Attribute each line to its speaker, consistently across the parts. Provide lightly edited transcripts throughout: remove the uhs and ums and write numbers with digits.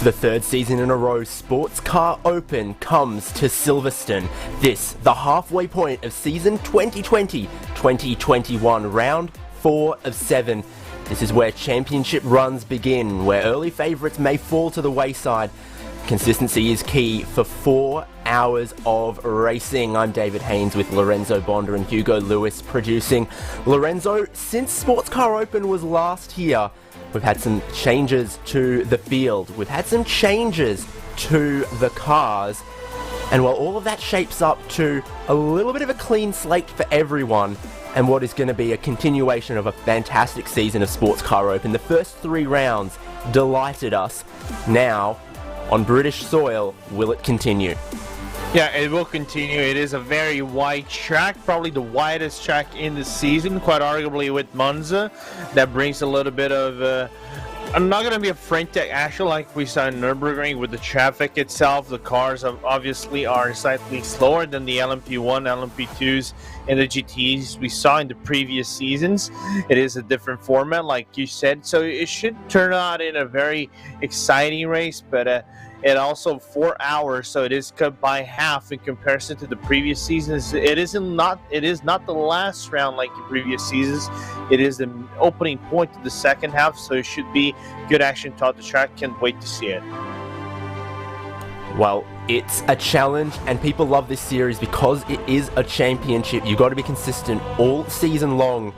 Speaker 1: For the third season in a row, Sports Car Open comes to Silverstone. This, the halfway point of season 2020-2021, round 4 of 7. This is where championship runs begin, where early favourites may fall to the wayside. Consistency is key for 4 hours of racing. I'm David Haynes with Lorenzo Bonda and Hugo Lewis producing. Lorenzo, since Sports Car Open was last here, we've had some changes to the field. We've had some changes to the cars. And while all of that shapes up to a little bit of a clean slate for everyone, and what is going to be a continuation of a fantastic season of Sports Car Open, the first 3 rounds delighted us. Now, on British soil, will it continue?
Speaker 2: Yeah, it will continue. It is a very wide track, probably the widest track in the season, quite arguably with Monza. That brings a little bit of, I'm not going to be a frantic action like we saw in Nürburgring with the traffic itself. The cars obviously are slightly slower than the LMP1, LMP2s, and the GTEs we saw in the previous seasons. It is a different format, like you said, so it should turn out in a very exciting race, but it also 4 hours, so it is cut by half in comparison to the previous seasons. It is not the last round like the previous seasons. It is the opening point to the second half, so it should be good action throughout the track. Can't wait to see it.
Speaker 1: Well, it's a challenge, and people love this series because it is a championship. You've got to be consistent all season long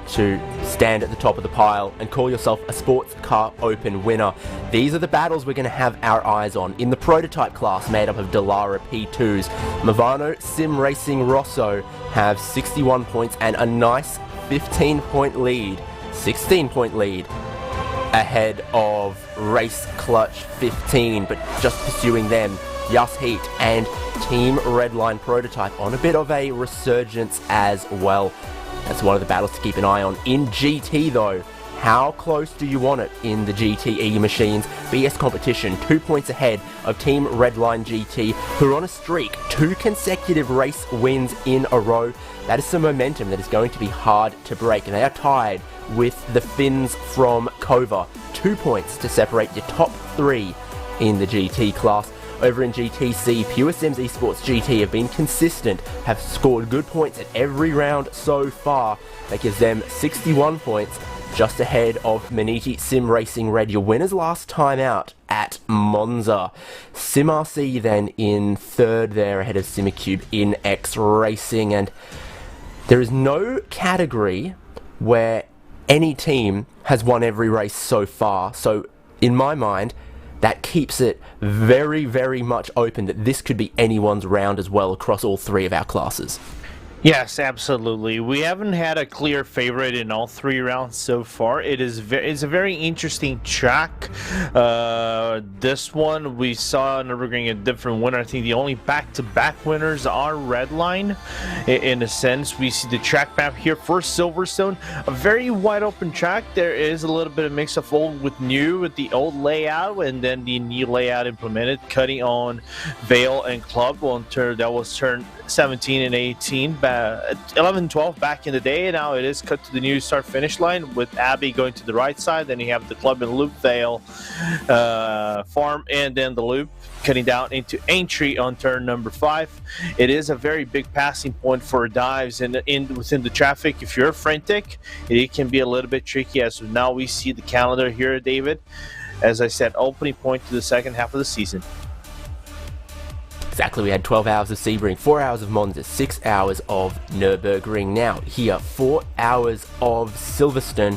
Speaker 1: to stand at the top of the pile and call yourself a Sports Car Open winner. These are the battles we're going to have our eyes on. In the prototype class made up of Dallara P2s, Movano, Sim Racing, Rosso have 61 points and a nice 16-point lead ahead of Race Clutch 15, but just pursuing them, Yas Heat and Team Redline Prototype on a bit of a resurgence as well. That's one of the battles to keep an eye on. In GT though, how close do you want it in the GTE machines? BS competition, 2 points ahead of Team Redline GT, who are on a streak, 2 consecutive race wins in a row. That is some momentum that is going to be hard to break, and they are tied with the Finns from Kova. 2 points to separate your top 3 in the GT class. Over in GTC, Pure Sims Esports GT have been consistent, have scored good points at every round so far. That gives them 61 points, just ahead of Maniti Sim Racing Red, your winners last time out at Monza. Sim RC then in third there, ahead of Simicube in X Racing, and there is no category where any team has won every race so far, so in my mind, that keeps it very, very much open that this could be anyone's round as well across all 3 of our classes.
Speaker 2: Yes, absolutely. We haven't had a clear favorite in all 3 rounds so far. It's a very interesting track. This one we saw Nürburgring a different winner. I think the only back-to-back winners are Redline. In a sense, we see the track map here for Silverstone. A very wide open track. There is a little bit of mix of old with new, with the old layout and then the new layout implemented, cutting on Vale and Club that was turned 17 and 18 11 12 back in the day. Now it is cut to the new start finish line with Abbey going to the right side, then you have the Club and Loop Vale Farm, and then the Loop cutting down into Aintree on turn number 5. It is a very big passing point for dives and within the traffic. If you're frantic, it can be a little bit tricky, as now we see the calendar here, David. As I said, opening point to the second half of the season.
Speaker 1: Exactly, we had 12 hours of Sebring, 4 hours of Monza, 6 hours of Nürburgring. Now here, 4 hours of Silverstone,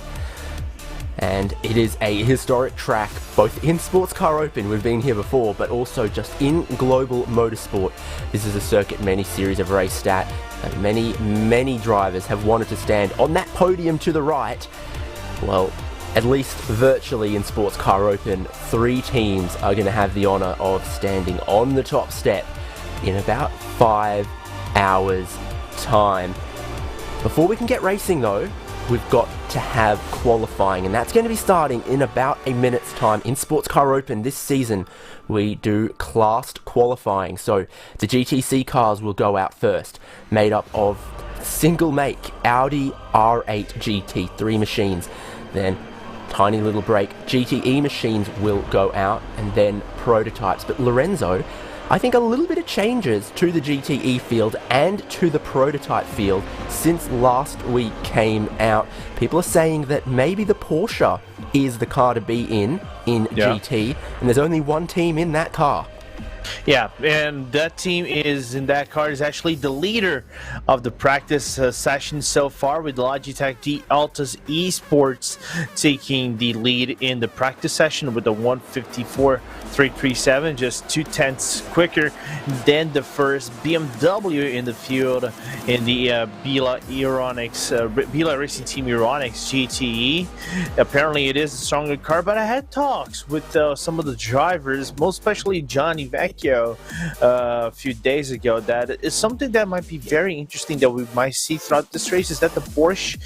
Speaker 1: and it is a historic track, both in Sports Car Open, we've been here before, but also just in global motorsport. This is a circuit many series have raced at, and many drivers have wanted to stand on that podium to the right. Well, at least virtually in Sports Car Open, 3 teams are going to have the honour of standing on the top step in about 5 hours' time. Before we can get racing though, we've got to have qualifying, and that's going to be starting in about a minute's time. In Sports Car Open this season, we do classed qualifying, so the GTC cars will go out first, made up of single make Audi R8 GT3 machines. Then tiny little break. GTE machines will go out, and then prototypes. But Lorenzo, I think a little bit of changes to the GTE field and to the prototype field since last week came out. People are saying that maybe the Porsche is the car to be in GT, and there's only one team in that car.
Speaker 2: Yeah, and that team in that car is actually the leader of the practice session so far, with Logitech D Altus Esports taking the lead in the practice session with a 154.337, just 0.2 quicker than the first BMW in the field in the Bila Racing Team Euronics GTE. Apparently it is a stronger car, but I had talks with some of the drivers, most especially Johnny Vecchio, a few days ago, that is something that might be very interesting that we might see throughout this race, is that the Porsche,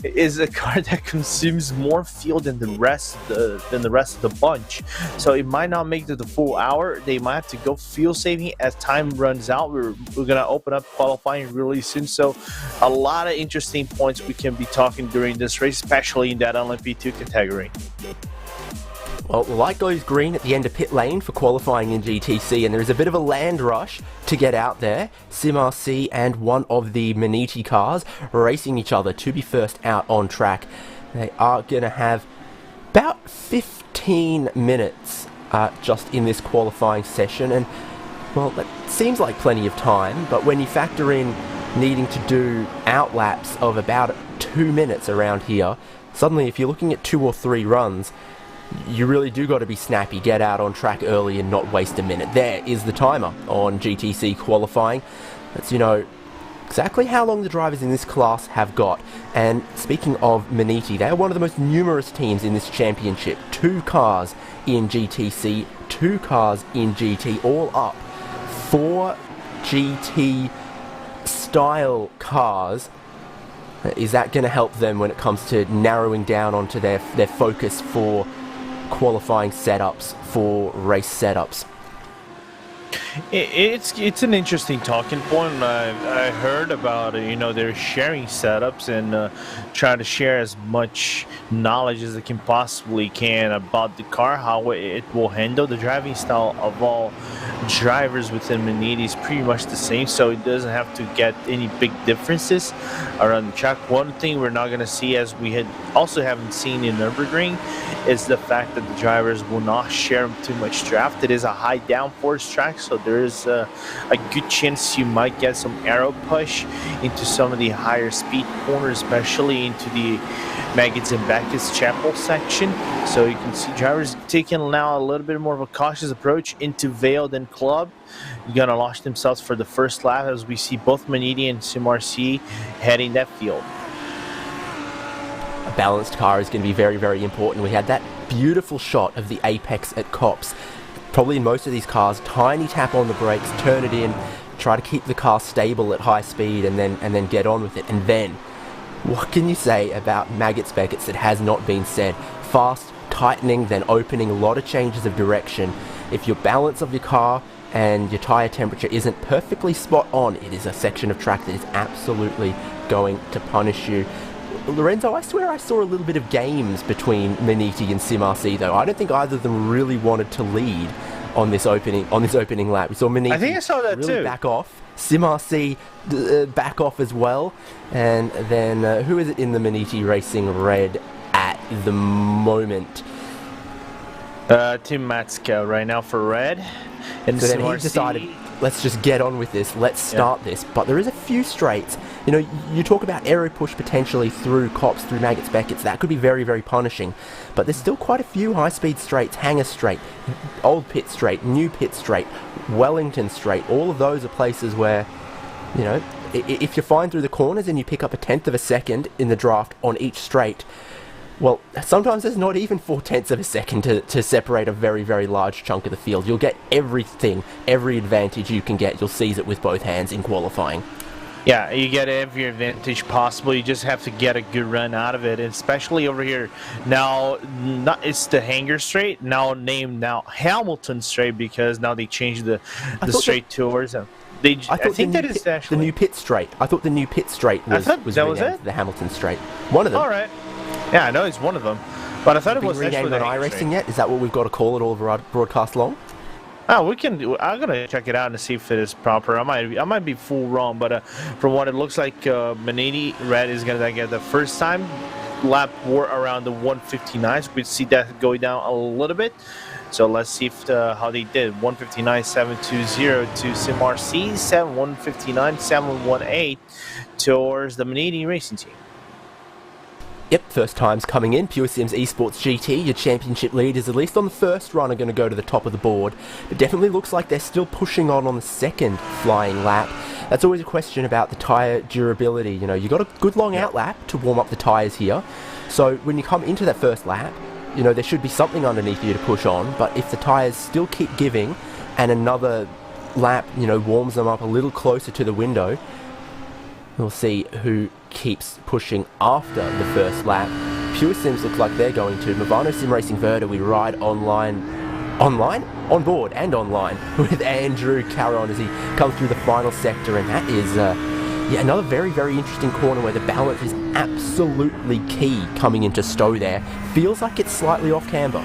Speaker 2: is a car that consumes more fuel than the rest of the bunch. So it might not make it the full hour. They might have to go fuel saving as time runs out. We're gonna open up qualifying really soon, so a lot of interesting points we can be talking during this race, especially in that LMP2 category.
Speaker 1: Well, the light goes green at the end of pit lane for qualifying in GTC, and there is a bit of a land rush to get out there. SimRC and one of the Maniti cars racing each other to be first out on track. They are going to have about 15 minutes just in this qualifying session, and, well, that seems like plenty of time, but when you factor in needing to do outlaps of about 2 minutes around here, suddenly if you're looking at 2 or 3 runs, you really do got to be snappy, get out on track early and not waste a minute. There is the timer on GTC qualifying. That's, you know, exactly how long the drivers in this class have got. And speaking of Maniti, they are one of the most numerous teams in this championship. 2 cars in GTC, 2 cars in GT, all up. 4 GT style cars. Is that going to help them when it comes to narrowing down onto their focus for qualifying setups, for race setups?
Speaker 2: It's an interesting talking point. I heard about they're sharing setups and trying to share as much knowledge as they can possibly can about the car, how it will handle. The driving style of all drivers within Maniti is pretty much the same, so it doesn't have to get any big differences around the track. One thing we're not going to see, as we haven't seen in Nürburgring, is the fact that the drivers will not share too much draft. It is a high downforce track, so there is a good chance you might get some aero push into some of the higher speed corners, especially into the Maggots and Backus Chapel section. So you can see drivers taking now a little bit more of a cautious approach into Vale and Club. You're gonna launch themselves for the first lap, as we see both Maniti and SimRC heading that field.
Speaker 1: A balanced car is going to be very, very important. We had that beautiful shot of the apex at Copse. Probably in most of these cars, tiny tap on the brakes, turn it in, try to keep the car stable at high speed, and then get on with it. And then, what can you say about Maggots Beckett's that has not been said? Fast, tightening, then opening, a lot of changes of direction. If your balance of your car and your tyre temperature isn't perfectly spot on, it is a section of track that is absolutely going to punish you. Lorenzo, I swear I saw a little bit of games between Maniti and SimRC, though. I don't think either of them really wanted to lead on this opening lap. We saw Maniti,
Speaker 2: I think I saw that
Speaker 1: really
Speaker 2: too,
Speaker 1: back off. SimRC back off as well. And then who is it in the Maniti Racing Red at the moment?
Speaker 2: Tim Matsko right now for Red. And
Speaker 1: so then he decided, let's just get on with this, let's start this. But there is a few straights. You know, you talk about aero push potentially through Copse, through Maggots Beckett's, that could be very, very punishing. But there's still quite a few high-speed straights, Hangar Straight, Old Pit Straight, New Pit Straight, Wellington Straight. All of those are places where, you know, if you're fine through the corners and you pick up 1/10 of a second in the draft on each straight, well, sometimes there's not even 4/10 of a second to separate a very, very large chunk of the field. You'll get everything, every advantage you can get. You'll seize it with both hands in qualifying.
Speaker 2: Yeah, you get every advantage possible. You just have to get a good run out of it, and especially over here. Now, it's the Hangar Straight, now named Hamilton Straight, because now they changed the straight towards them. I think that is actually
Speaker 1: the new pit straight. I thought the new pit straight was renamed the Hamilton Straight. One of them.
Speaker 2: All right. Yeah, I know it's one of them, but I thought it
Speaker 1: Been
Speaker 2: was actually
Speaker 1: renamed on
Speaker 2: the
Speaker 1: iRacing yet? Is that what we've got to call it all broadcast long?
Speaker 2: Oh, we can. I'm gonna check it out and see if it is proper. I might be full wrong, but from what it looks like, Manini Red is gonna get the first time lap war around the 159s. We see that going down a little bit. So let's see if how they did. 159.720 to SimRC, 159.718 towards the Manini Racing Team.
Speaker 1: Yep, first times coming in. Pure Sims Esports GT, your championship leaders, at least on the first run, are going to go to the top of the board. But definitely looks like they're still pushing on the second flying lap. That's always a question about the tyre durability. You know, you got a good long out lap to warm up the tyres here. So when you come into that first lap, you know, there should be something underneath you to push on. But if the tyres still keep giving and another lap, you know, warms them up a little closer to the window, we'll see who keeps pushing after the first lap. Pure Sims looks like they're going to. Movano Sim Racing Verda, we ride on board and online with Andrew Caron as he comes through the final sector, and that is yeah, another very, very interesting corner where the balance is absolutely key coming into Stowe there. Feels like it's slightly off camber.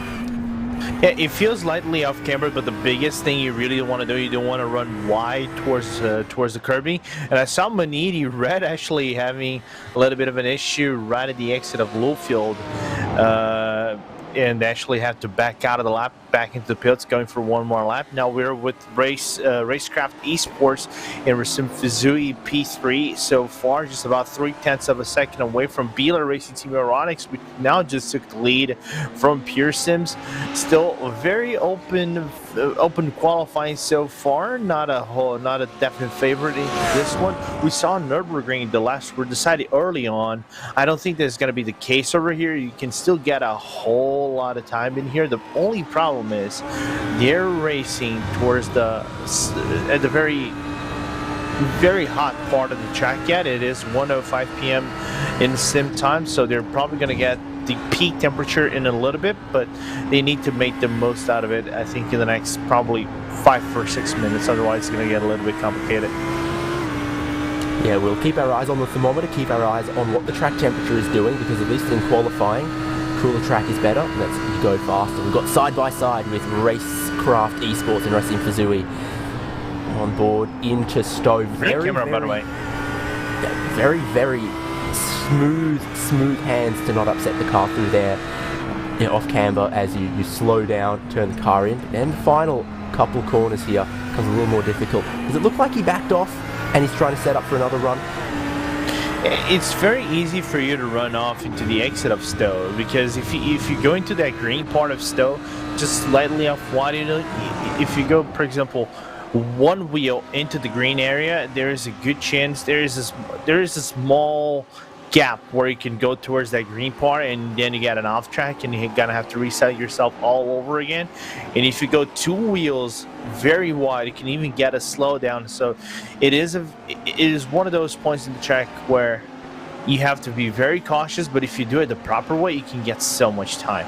Speaker 2: Yeah, it feels lightly off camber, but the biggest thing you really want to do, you don't want to run wide towards the curbing. And I saw Manini Red actually having a little bit of an issue right at the exit of Lowfield, and actually had to back out of the lap, back into the pits, going for one more lap. Now we're with Racecraft Esports in Racine Fuzui P3 so far, just about 0.3 of a second away from Beeler Racing Team Aeronautics, which now just took the lead from Pure Sims. Still a very open qualifying so far. Not a definite favorite in this one. We saw Nürburgring the last were decided early on. I don't think that's going to be the case over here. You can still get a whole lot of time in here. The only problem is they're racing towards at the very hot part of the track yet. It is 1:05 p.m. in sim time, so they're probably going to get the peak temperature in a little bit, but they need to make the most out of it, I think, in the next probably 5 or 6 minutes. Otherwise, it's going to get a little bit complicated.
Speaker 1: Yeah, we'll keep our eyes on the thermometer, keep our eyes on what the track temperature is doing, because at least in qualifying, cooler track is better. Let's go faster. We've got side by side with Racecraft Esports and Racing Fuzui on board into Stowe.
Speaker 2: Great camera, by the way.
Speaker 1: Yeah, very, very smooth hands to not upset the car through there, you know, off camber as you slow down, turn the car in. And the final couple corners here becomes a little more difficult. Does it look like he backed off and he's trying to set up for another run?
Speaker 2: It's very easy for you to run off into the exit of Stowe, because if you go into that green part of Stowe, just slightly off wide, you know, if you go, for example, one wheel into the green area, there is a good chance there is a small gap where you can go towards that green part, and then you get an off track and you're gonna have to reset yourself all over again. And if you go 2 wheels very wide, you can even get a slowdown. So it is one of those points in the track where you have to be very cautious, but if you do it the proper way, you can get so much time.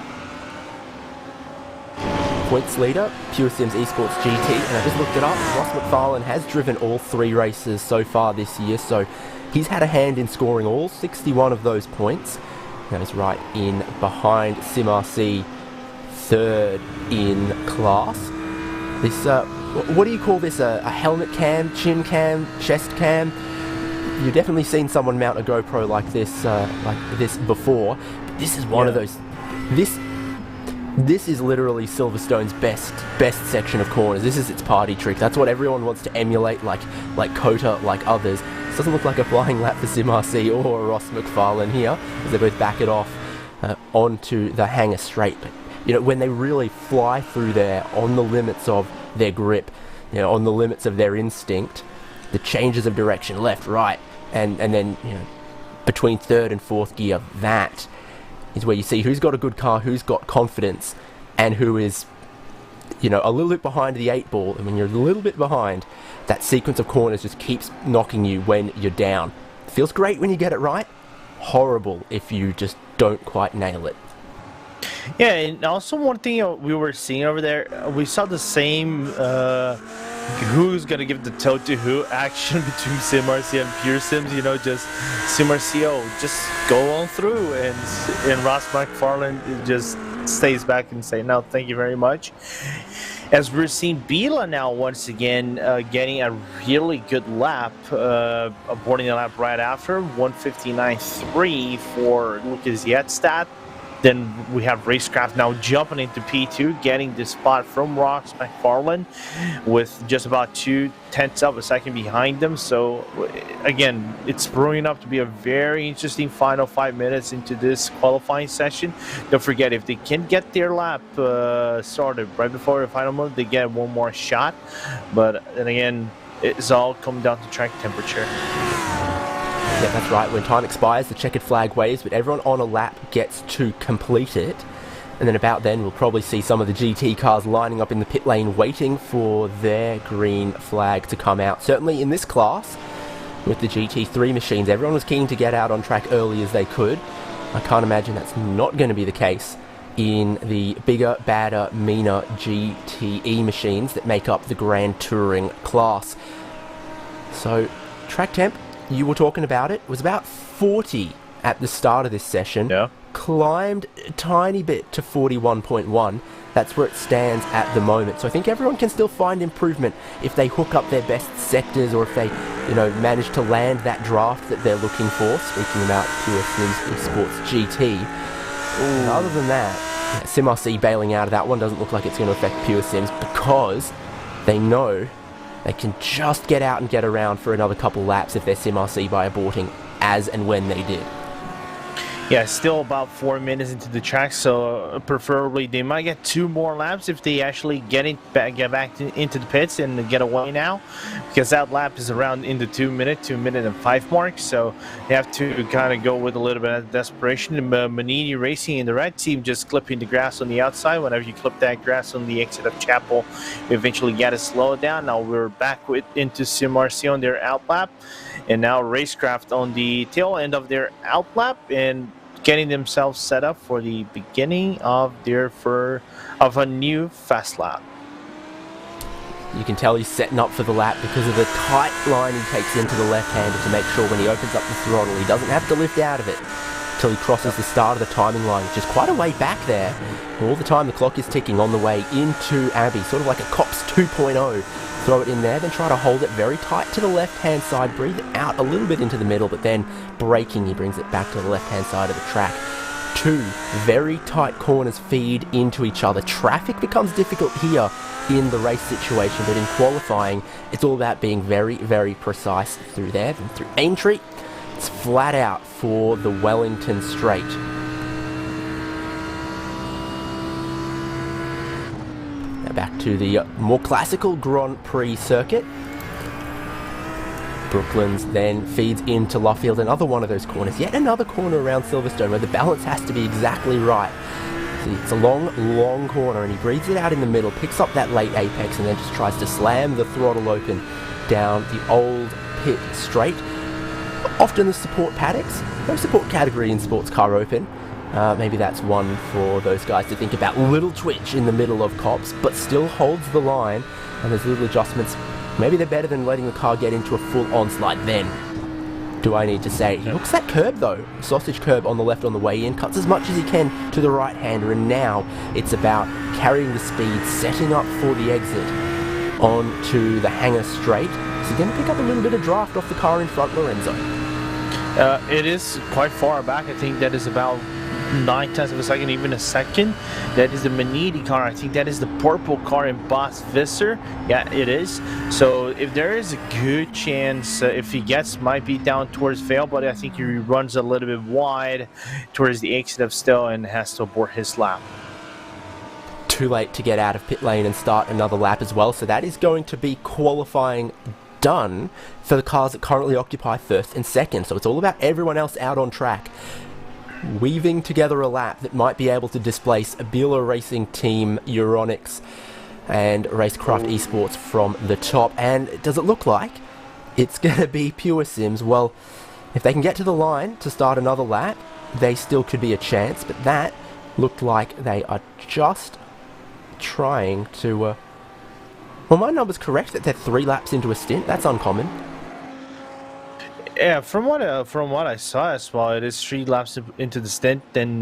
Speaker 1: Points leader, Pure Sims Esports GT, and I just looked it up. Ross McFarlane has driven all 3 races so far this year, so he's had a hand in scoring all 61 of those points. Now he's right in behind SimRC, 3rd in class. This, what do you call this? A helmet cam, chin cam, chest cam? You've definitely seen someone mount a GoPro like this before. But this is one of those. This is literally Silverstone's best section of corners. This is its party trick. That's what everyone wants to emulate, like Kota, like others. This doesn't look like a flying lap for SimRC or Ross McFarlane here, as they both back it off onto the hangar straight. But you know, when they really fly through there on the limits of their grip, you know, on the limits of their instinct, the changes of direction, left, right, and then, you know, between 3rd and 4th gear, that is where you see who's got a good car, who's got confidence, and who is, you know, a little bit behind the 8 ball. And when you're a little bit behind, that sequence of corners just keeps knocking you when you're down. Feels great when you get it right, horrible if you just don't quite nail it.
Speaker 2: Yeah, and also one thing we were seeing over there, we saw the same who's gonna give the toe to who action between SimRC and Pure Sims. You know, just SimRC, just go on through, and Ross McFarlane just stays back and say no, thank you very much. As we're seeing Bila now once again getting a really good lap, boarding the lap right after 1:59.3 for Lucas Yetstad. Then we have Racecraft now jumping into P2, getting the spot from Ross McFarlane with just about 0.2 of a second behind them. So again, it's brewing up to be a very interesting final 5 minutes into this qualifying session. Don't forget, if they can get their lap started right before the final mode, they get one more shot. But then again, it's all coming down to track temperature.
Speaker 1: Yeah, that's right. When time expires, the checkered flag waves, but everyone on a lap gets to complete it. And then about then, we'll probably see some of the GT cars lining up in the pit lane waiting for their green flag to come out. Certainly in this class, with the GT3 machines, everyone was keen to get out on track early as they could. I can't imagine that's not going to be the case in the bigger, badder, meaner GTE machines that make up the Grand Touring class. So, track temp, you were talking about it, was about 40 at the start of this session.
Speaker 2: Yeah.
Speaker 1: Climbed a tiny bit to 41.1. That's where it stands at the moment. So I think everyone can still find improvement if they hook up their best sectors, or if they, manage to land that draft that they're looking for. Speaking about Pure Sims Esports GT. And other than that, SimRC bailing out of that one doesn't look like it's going to affect Pure Sims, because they know they can just get out and get around for another couple laps if they're SimRC by aborting as and when they did.
Speaker 2: Yeah, still about 4 minutes into the track, so preferably they might get 2 more laps if they actually get back into the pits and get away now, because that lap is around in the 2 minute and 5 mark, so they have to kind of go with a little bit of desperation. Manini Racing in the red team just clipping the grass on the outside. Whenever you clip that grass on the exit of Chapel, you eventually get to slow it down. Now we're back into SimRC on their out lap, and now Racecraft on the tail end of their out lap, and getting themselves set up for the beginning of a new fast lap.
Speaker 1: You can tell he's setting up for the lap because of the tight line he takes into the left-hander to make sure when he opens up the throttle, he doesn't have to lift out of it until he crosses the start of the timing line, which is quite a way back there. All the time the clock is ticking on the way into Abbey, sort of like a Cops 2.0. Throw it in there, then try to hold it very tight to the left-hand side, breathe it out a little bit into the middle, but then braking, he brings it back to the left-hand side of the track. 2 very tight corners feed into each other. Traffic becomes difficult here in the race situation, but in qualifying, it's all about being very, very precise through there. Then through Aintree, it's flat out for the Wellington Straight. Back to the more classical Grand Prix circuit. Brooklands then feeds into Luffield, another one of those corners. Yet another corner around Silverstone where the balance has to be exactly right. See, it's a long, long corner, and he breathes it out in the middle, picks up that late apex, and then just tries to slam the throttle open down the old pit straight. Often the support paddocks, no support category in sports car open. Maybe that's one for those guys to think about. Little twitch in the middle of Cops, but still holds the line, and there's little adjustments. Maybe they're better than letting the car get into a full onslaught then. Do I need to say? He hooks that curb though, sausage curb on the left on the way in, cuts as much as he can to the right-hander, and now it's about carrying the speed, setting up for the exit onto the hangar straight. Is he going to pick up a little bit of draft off the car in front, Lorenzo?
Speaker 2: It is quite far back. I think that is about 0.9 of a second, even a second. That is the Manini car. I think that is the purple car in Boss Visser. Yeah, it is. So if there is a good chance, if he might be down towards Vale, but I think he runs a little bit wide towards the exit of Still and has to abort his lap.
Speaker 1: Too late to get out of pit lane and start another lap as well. So that is going to be qualifying done for the cars that currently occupy first and second. So it's all about everyone else out on track, weaving together a lap that might be able to displace a Bila Racing Team, Euronics, and Racecraft Esports from the top. And does it look like it's going to be Pure Sims? Well, if they can get to the line to start another lap, they still could be a chance, but that looked like they are just trying to Well, my number's correct that they're 3 laps into a stint. That's uncommon.
Speaker 2: Yeah, from what I saw as well, it is 3 laps into the stint. Then,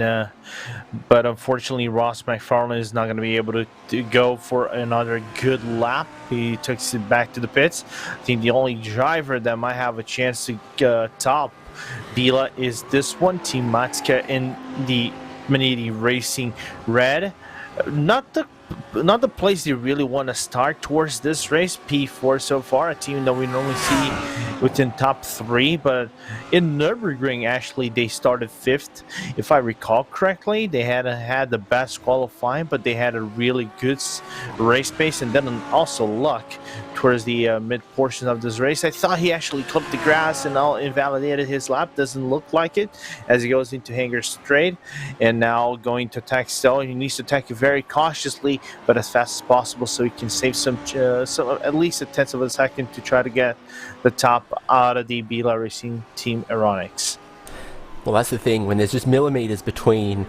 Speaker 2: but unfortunately, Ross McFarlane is not going to be able to go for another good lap. He took it back to the pits. I think the only driver that might have a chance to top Bila is this one, Team Matsuka in the Maniti Racing Red. Not the place they really want to start towards this race. P4 so far, a team that we normally see within top 3, but in Nürburgring actually they started 5th, if I recall correctly. They had the best qualifying, but they had a really good race pace, and then also luck towards the mid portion of this race. I thought he actually clipped the grass and all invalidated his lap. Doesn't look like it as he goes into Hanger Straight, and now going to attack still. He needs to attack very cautiously but as fast as possible, so he can save some at least a tenth of a second to try to get the top out of the Bila Racing Team Aeronix.
Speaker 1: Well, that's the thing, when there's just millimeters between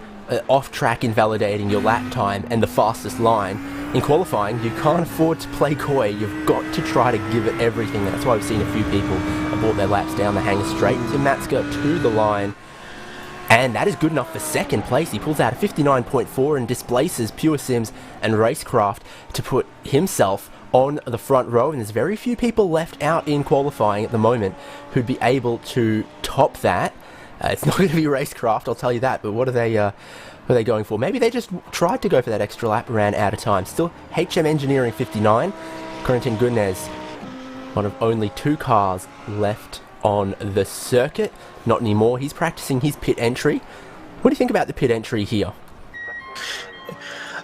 Speaker 1: off-track invalidating your lap time and the fastest line. In qualifying, you can't afford to play coy. You've got to try to give it everything. That's why we've seen a few people abort their laps down the Hanger Straight. Tim Matsuka to the line. And that is good enough for second place. He pulls out a 59.4 and displaces Pure Sims and Racecraft to put himself on the front row. And there's very few people left out in qualifying at the moment who'd be able to top that. It's not going to be Racecraft, I'll tell you that. But what are they going for? Maybe they just tried to go for that extra lap, ran out of time. Still, HM Engineering 59. Corentin Gunez, one of only 2 cars left on the circuit. Not anymore. He's practicing his pit entry. What do you think about the pit entry here?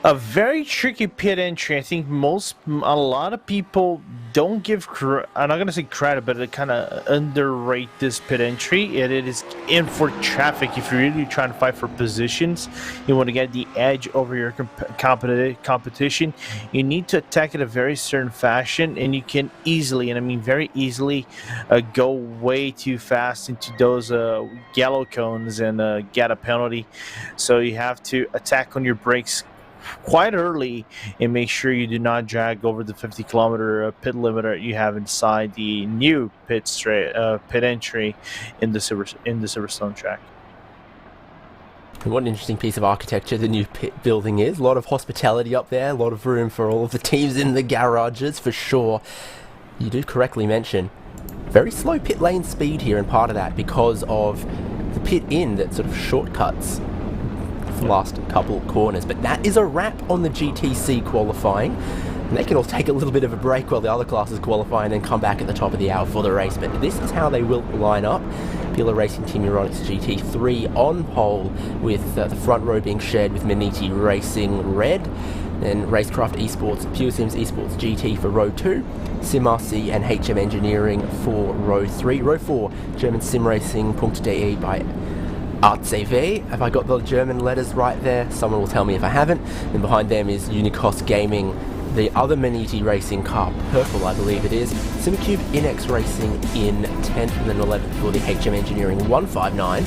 Speaker 2: A very tricky pit entry. I think a lot of people don't give, I'm not going to say credit, but they kind of underrate this pit entry. It is in for traffic. If you're really trying to fight for positions, you want to get the edge over your competition, you need to attack it a very certain fashion, and you can easily, and I mean very easily, go way too fast into those yellow cones and get a penalty. So you have to attack on your brakes quite early and make sure you do not drag over the 50-kilometer pit limiter you have inside the new pit entry in the Silverstone track.
Speaker 1: And what an interesting piece of architecture the new pit building is. A lot of hospitality up there, a lot of room for all of the teams in the garages for sure. You do correctly mention very slow pit lane speed here, and part of that because of the pit in that sort of shortcuts last couple corners. But that is a wrap on the GTC qualifying, and they can all take a little bit of a break while the other classes qualify and then come back at the top of the hour for the race. But this is how they will line up. Bila Racing Team Aeronix GT3 on pole, with the front row being shared with Maniti Racing Red, then Racecraft Esports, Pure Sims Esports GT for row 2, SimRC and HM Engineering for row 3. Row 4, German Sim Racing.de by ArtCV. Have I got the German letters right there? Someone will tell me if I haven't. And behind them is Unicos Gaming, the other Maniti Racing car, purple I believe it is. Simcube Inex Racing in 10th, and then 11th for the HM Engineering 159.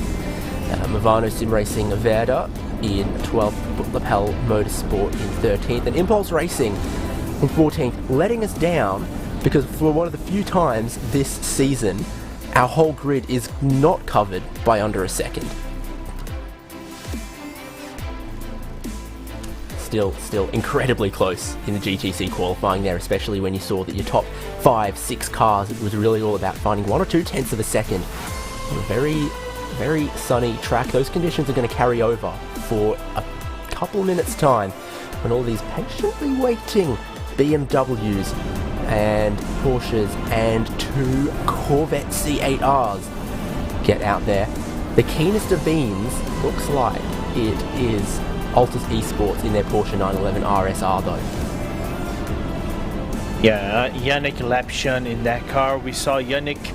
Speaker 1: Movano Sim Racing Verda in 12th, Lapel Motorsport in 13th, and Impulse Racing in 14th, letting us down because for one of the few times this season our whole grid is not covered by under a second. Still incredibly close in the GTC qualifying there, especially when you saw that your top 5-6 cars, it was really all about finding 1 or 2 tenths of a second on a very, very sunny track. Those conditions are going to carry over for a couple minutes time when all these patiently waiting BMWs and Porsches and 2 Corvette C8Rs get out there. The keenest of beams looks like it is Altus Esports in their Porsche 911 RSR though.
Speaker 2: Yeah, Yannick Lapchun in that car. We saw Yannick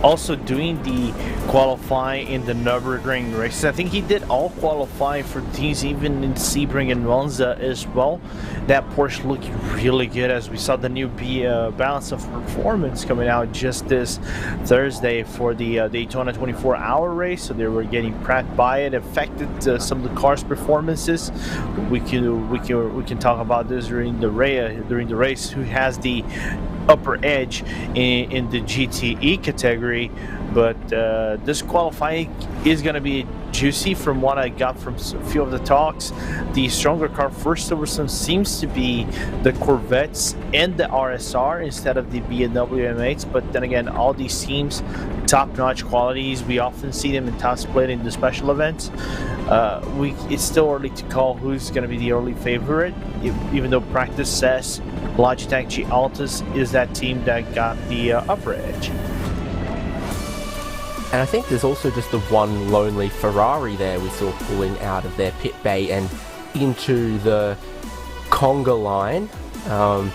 Speaker 2: also doing the qualifying in the Nürburgring races. I think he did all qualifying for teams, even in Sebring and Monza as well. That Porsche looked really good, as we saw the new balance of performance coming out just this Thursday for the Daytona 24-hour race. So they were getting prepped by it, affected some of the car's performances. We can talk about this during the race. Who has the upper edge in the GTE category, but this qualifying is going to be juicy from what I got from a few of the talks. The stronger car for Silverstone seems to be the Corvettes and the RSR instead of the BMW M8s, but then again, all these teams, top-notch qualities. We often see them in top split in the special events. It's still early to call who's going to be the early favorite, even though practice says Logitech G Altus is that team that got the upper edge.
Speaker 1: And I think there's also just the one lonely Ferrari there we saw pulling out of their pit bay and into the conga line. A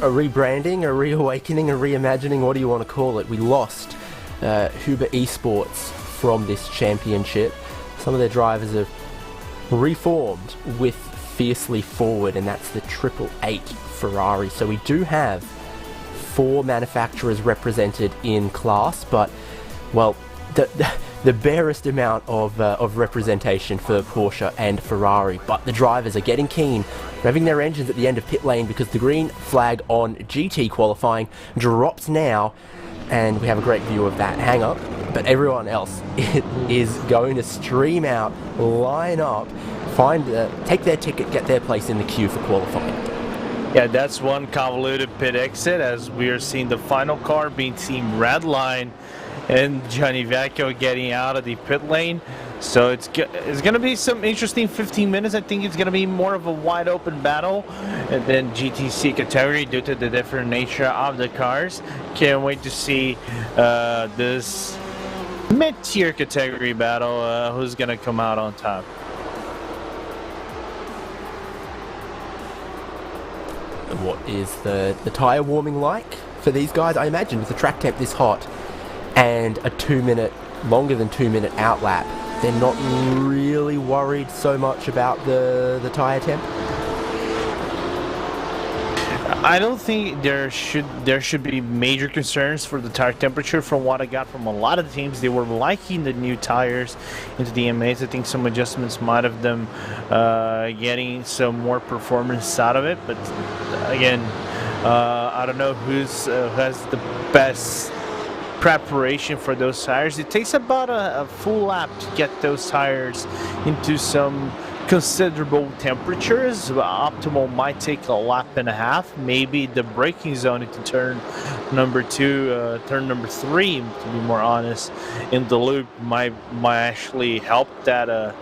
Speaker 1: rebranding, a reawakening, a reimagining, what do you want to call it? We lost Huber Esports from this championship. Some of their drivers have reformed with Fiercely Forward, and that's the 888 Ferrari. So we do have 4 manufacturers represented in class, but well, the barest amount of representation for Porsche and Ferrari. But the drivers are getting keen, revving their engines at the end of pit lane, because the green flag on GT qualifying drops now, and we have a great view of that hang up. But everyone else is going to stream out, line up, take their ticket, get their place in the queue for qualifying.
Speaker 2: Yeah, that's one convoluted pit exit, as we are seeing the final car being Team Redline and Gianni Vecchio getting out of the pit lane. So it's going to be some interesting 15 minutes. I think it's going to be more of a wide open battle than GTC category due to the different nature of the cars. Can't wait to see this mid-tier category battle, who's going to come out on top.
Speaker 1: And what is the tyre warming like for these guys? I imagine with the track temp this hot and a longer than 2 minute outlap, they're not really worried so much about the tyre temp.
Speaker 2: I don't think there should be major concerns for the tire temperature. From what I got from a lot of the teams, they were liking the new tires into the M8s. I think some adjustments might have them getting some more performance out of it. But again, I don't know who has the best preparation for those tires. It takes about a full lap to get those tires into some considerable temperatures. Optimal might take a lap and a half. Maybe the braking zone into turn number 2, turn number 3, to be more honest, in the loop might actually help that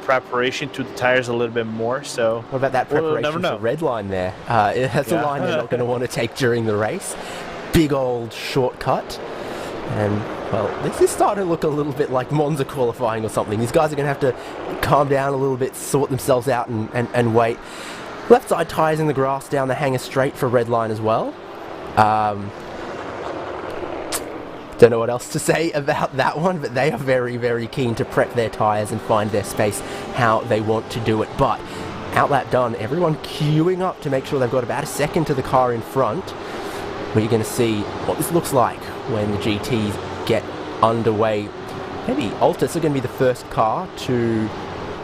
Speaker 2: preparation to the tires a little bit more. So
Speaker 1: what about that preparation for red line there? That's a line they're not going to want to take during the race. Big old shortcut. And, well, this is starting to look a little bit like Monza qualifying or something. These guys are going to have to calm down a little bit, sort themselves out and wait. Left side tyres in the grass down the hanger straight for red line as well. Don't know what else to say about that one, but they are very, very keen to prep their tyres and find their space how they want to do it. But outlap done, everyone queuing up to make sure they've got about a second to the car in front. We're going to see what this looks like when the GTs get underway. Maybe Altus are going to be the first car to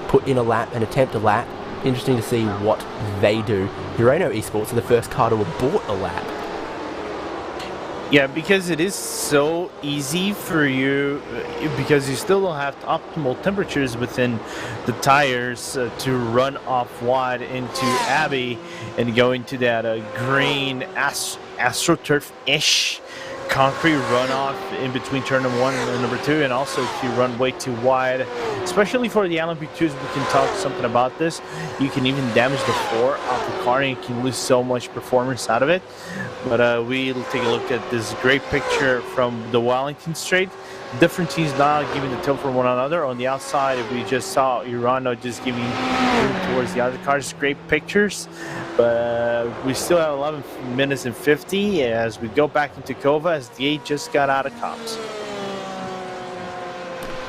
Speaker 1: put in a lap and attempt a lap. Interesting to see what they do. Urano Esports are the first car to abort a lap.
Speaker 2: Yeah, because it is so easy for you, because you still don't have optimal temperatures within the tires to run off wide into Abbey and go into that green AstroTurf-ish concrete runoff in between turn number 1 and number 2, and also if you run way too wide, especially for the LMP2s, we can talk something about this. You can even damage the floor of the car and you can lose so much performance out of it. But we'll take a look at this great picture from the Wellington Straight. Different teams now giving the tilt from one another. On the outside, we just saw Urano just giving towards the other cars. Great pictures. But we still have 11 minutes and 50 as we go back into Kova as the 8 just got out of comps.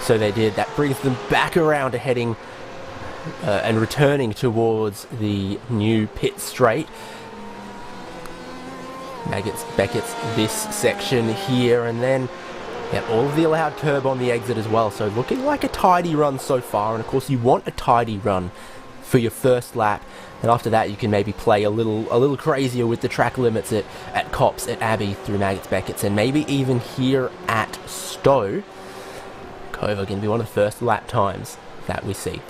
Speaker 1: So they did. That brings them back around to heading and returning towards the new pit straight. Maggots, Beckett's this section here, and then all of the allowed curb on the exit as well. So looking like a tidy run so far, and of course you want a tidy run for your first lap. And after that, you can maybe play a little crazier with the track limits at Cops, at Abbey, through Maggots, Beckett's, and maybe even here at Stowe. Kova going to be one of the first lap times that we see.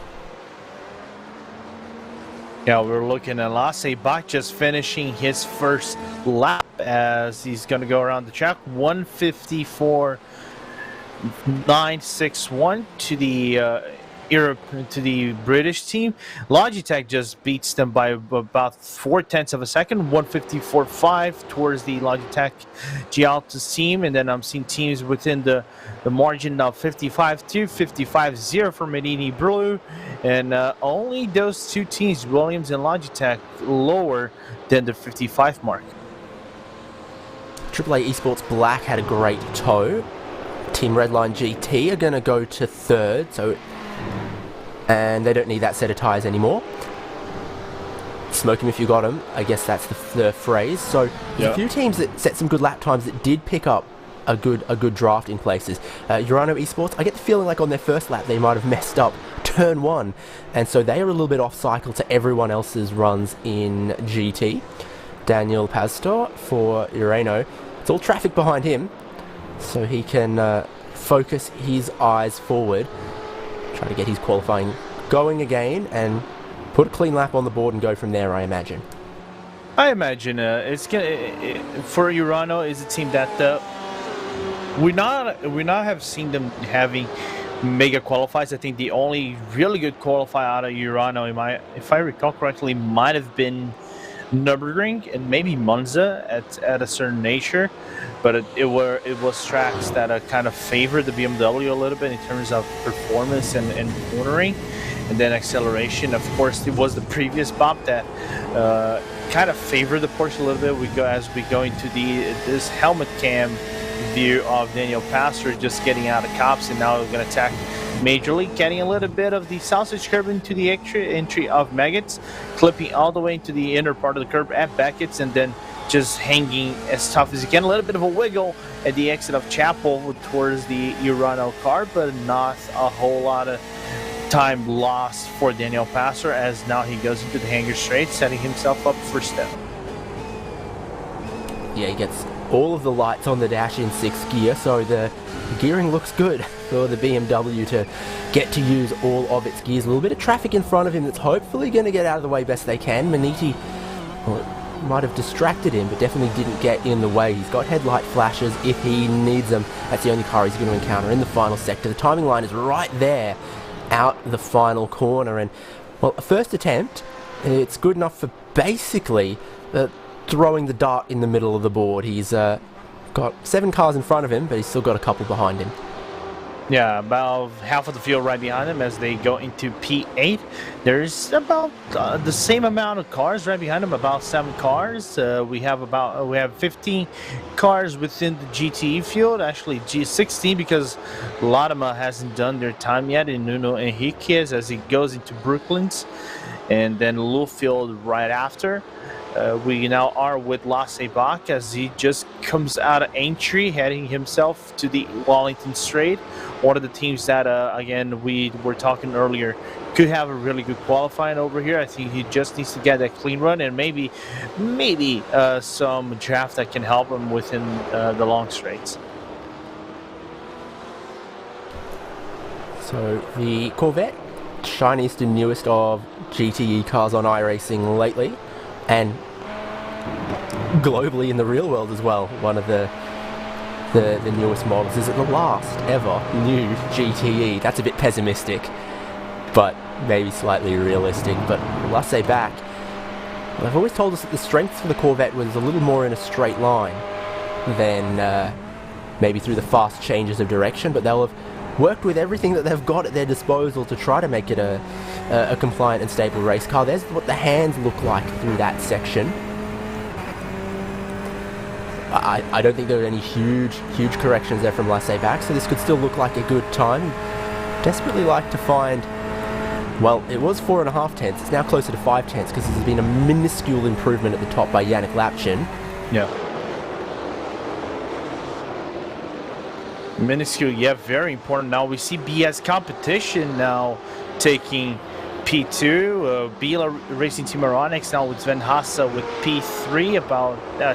Speaker 2: Yeah, we're looking at Lasse Bach just finishing his first lap as he's going to go around the track. 154.961 to the Europe, to the British team. Logitech just beats them by about 0.4 of a second, 154.5 towards the Logitech Gialto's team, and then I'm seeing teams within the margin of 55.2, 55.0 for Medini Blue, and only those two teams, Williams and Logitech, lower than the 55 mark.
Speaker 1: AAA Esports Black had a great tow. Team Redline GT are going to go to third, and they don't need that set of tyres anymore. Smoke him if you got him, I guess that's the phrase. So there's a few teams that set some good lap times that did pick up a good draft in places. Urano Esports, I get the feeling like on their first lap they might have messed up turn 1, and so they are a little bit off cycle to everyone else's runs in GT. Daniel Pastor for Urano, it's all traffic behind him, so he can focus his eyes forward, try to get his qualifying going again, and put a clean lap on the board and go from there, I imagine.
Speaker 2: I imagine it's gonna for Urano is a team that we not have seen them having mega qualifiers. I think the only really good qualifier out of Urano, if I recall correctly, might have been Nürburgring and maybe Monza at a certain nature, but it was tracks that kind of favored the BMW a little bit in terms of performance and cornering, and then acceleration. Of course, it was the previous bump that kind of favored the Porsche a little bit. We go into this helmet cam view of Daniel Pastor just getting out of cops, and now we're going to attack majorly, getting a little bit of the sausage curb into the entry of Maggots, clipping all the way into the inner part of the curb at Beckett's, and then just hanging as tough as you can. A little bit of a wiggle at the exit of Chapel towards the Urano car, but not a whole lot of time lost for Daniel Pastor, as now he goes into the hanger straight, setting himself up for step. Yeah,
Speaker 1: he gets all of the lights on the dash in 6th gear, so the gearing looks good for the BMW to get to use all of its gears. A little bit of traffic in front of him that's hopefully going to get out of the way best they can. Maniti might have distracted him, but definitely didn't get in the way. He's got headlight flashes if he needs them. That's the only car he's going to encounter in the final sector. The timing line is right there, out the final corner, and well, a first attempt, it's good enough for basically throwing the dart in the middle of the board. He's got 7 cars in front of him, but he's still got a couple behind him.
Speaker 2: Yeah, about half of the field right behind him as they go into P8. There's about the same amount of cars right behind him, about 7 cars. We have 15 cars within the GTE field, actually G16, because Latimer hasn't done their time yet in Nuno Henriquez as he goes into Brooklands, and then Luffield right after. We now are with Lasse Bach as he just comes out of entry, heading himself to the Wellington Straight. One of the teams that, again, we were talking earlier, could have a really good qualifying over here. I think he just needs to get that clean run and maybe some draft that can help him within the long straights.
Speaker 1: So the Corvette, shiniest and newest of GTE cars on iRacing lately, and globally in the real world as well. One of the newest models. Is it the last ever new GTE? That's a bit pessimistic, but maybe slightly realistic. But Lasse Bach, they've always told us that the strength for the Corvette was a little more in a straight line than maybe through the fast changes of direction, but they'll have worked with everything that they've got at their disposal to try to make it a compliant and stable race car. There's what the hands look like through that section. I don't think there are any huge corrections there from Laissez back, so this could still look like a good time. Desperately like to find, well, it was 4.5 tenths, it's now closer to 5 tenths because there's been a minuscule improvement at the top by Yannick Lapchin.
Speaker 2: Yeah. Minuscule, yeah, very important. Now we see BS competition now taking P2, Biela Racing Team Aeronix now with Sven Hasse with P3,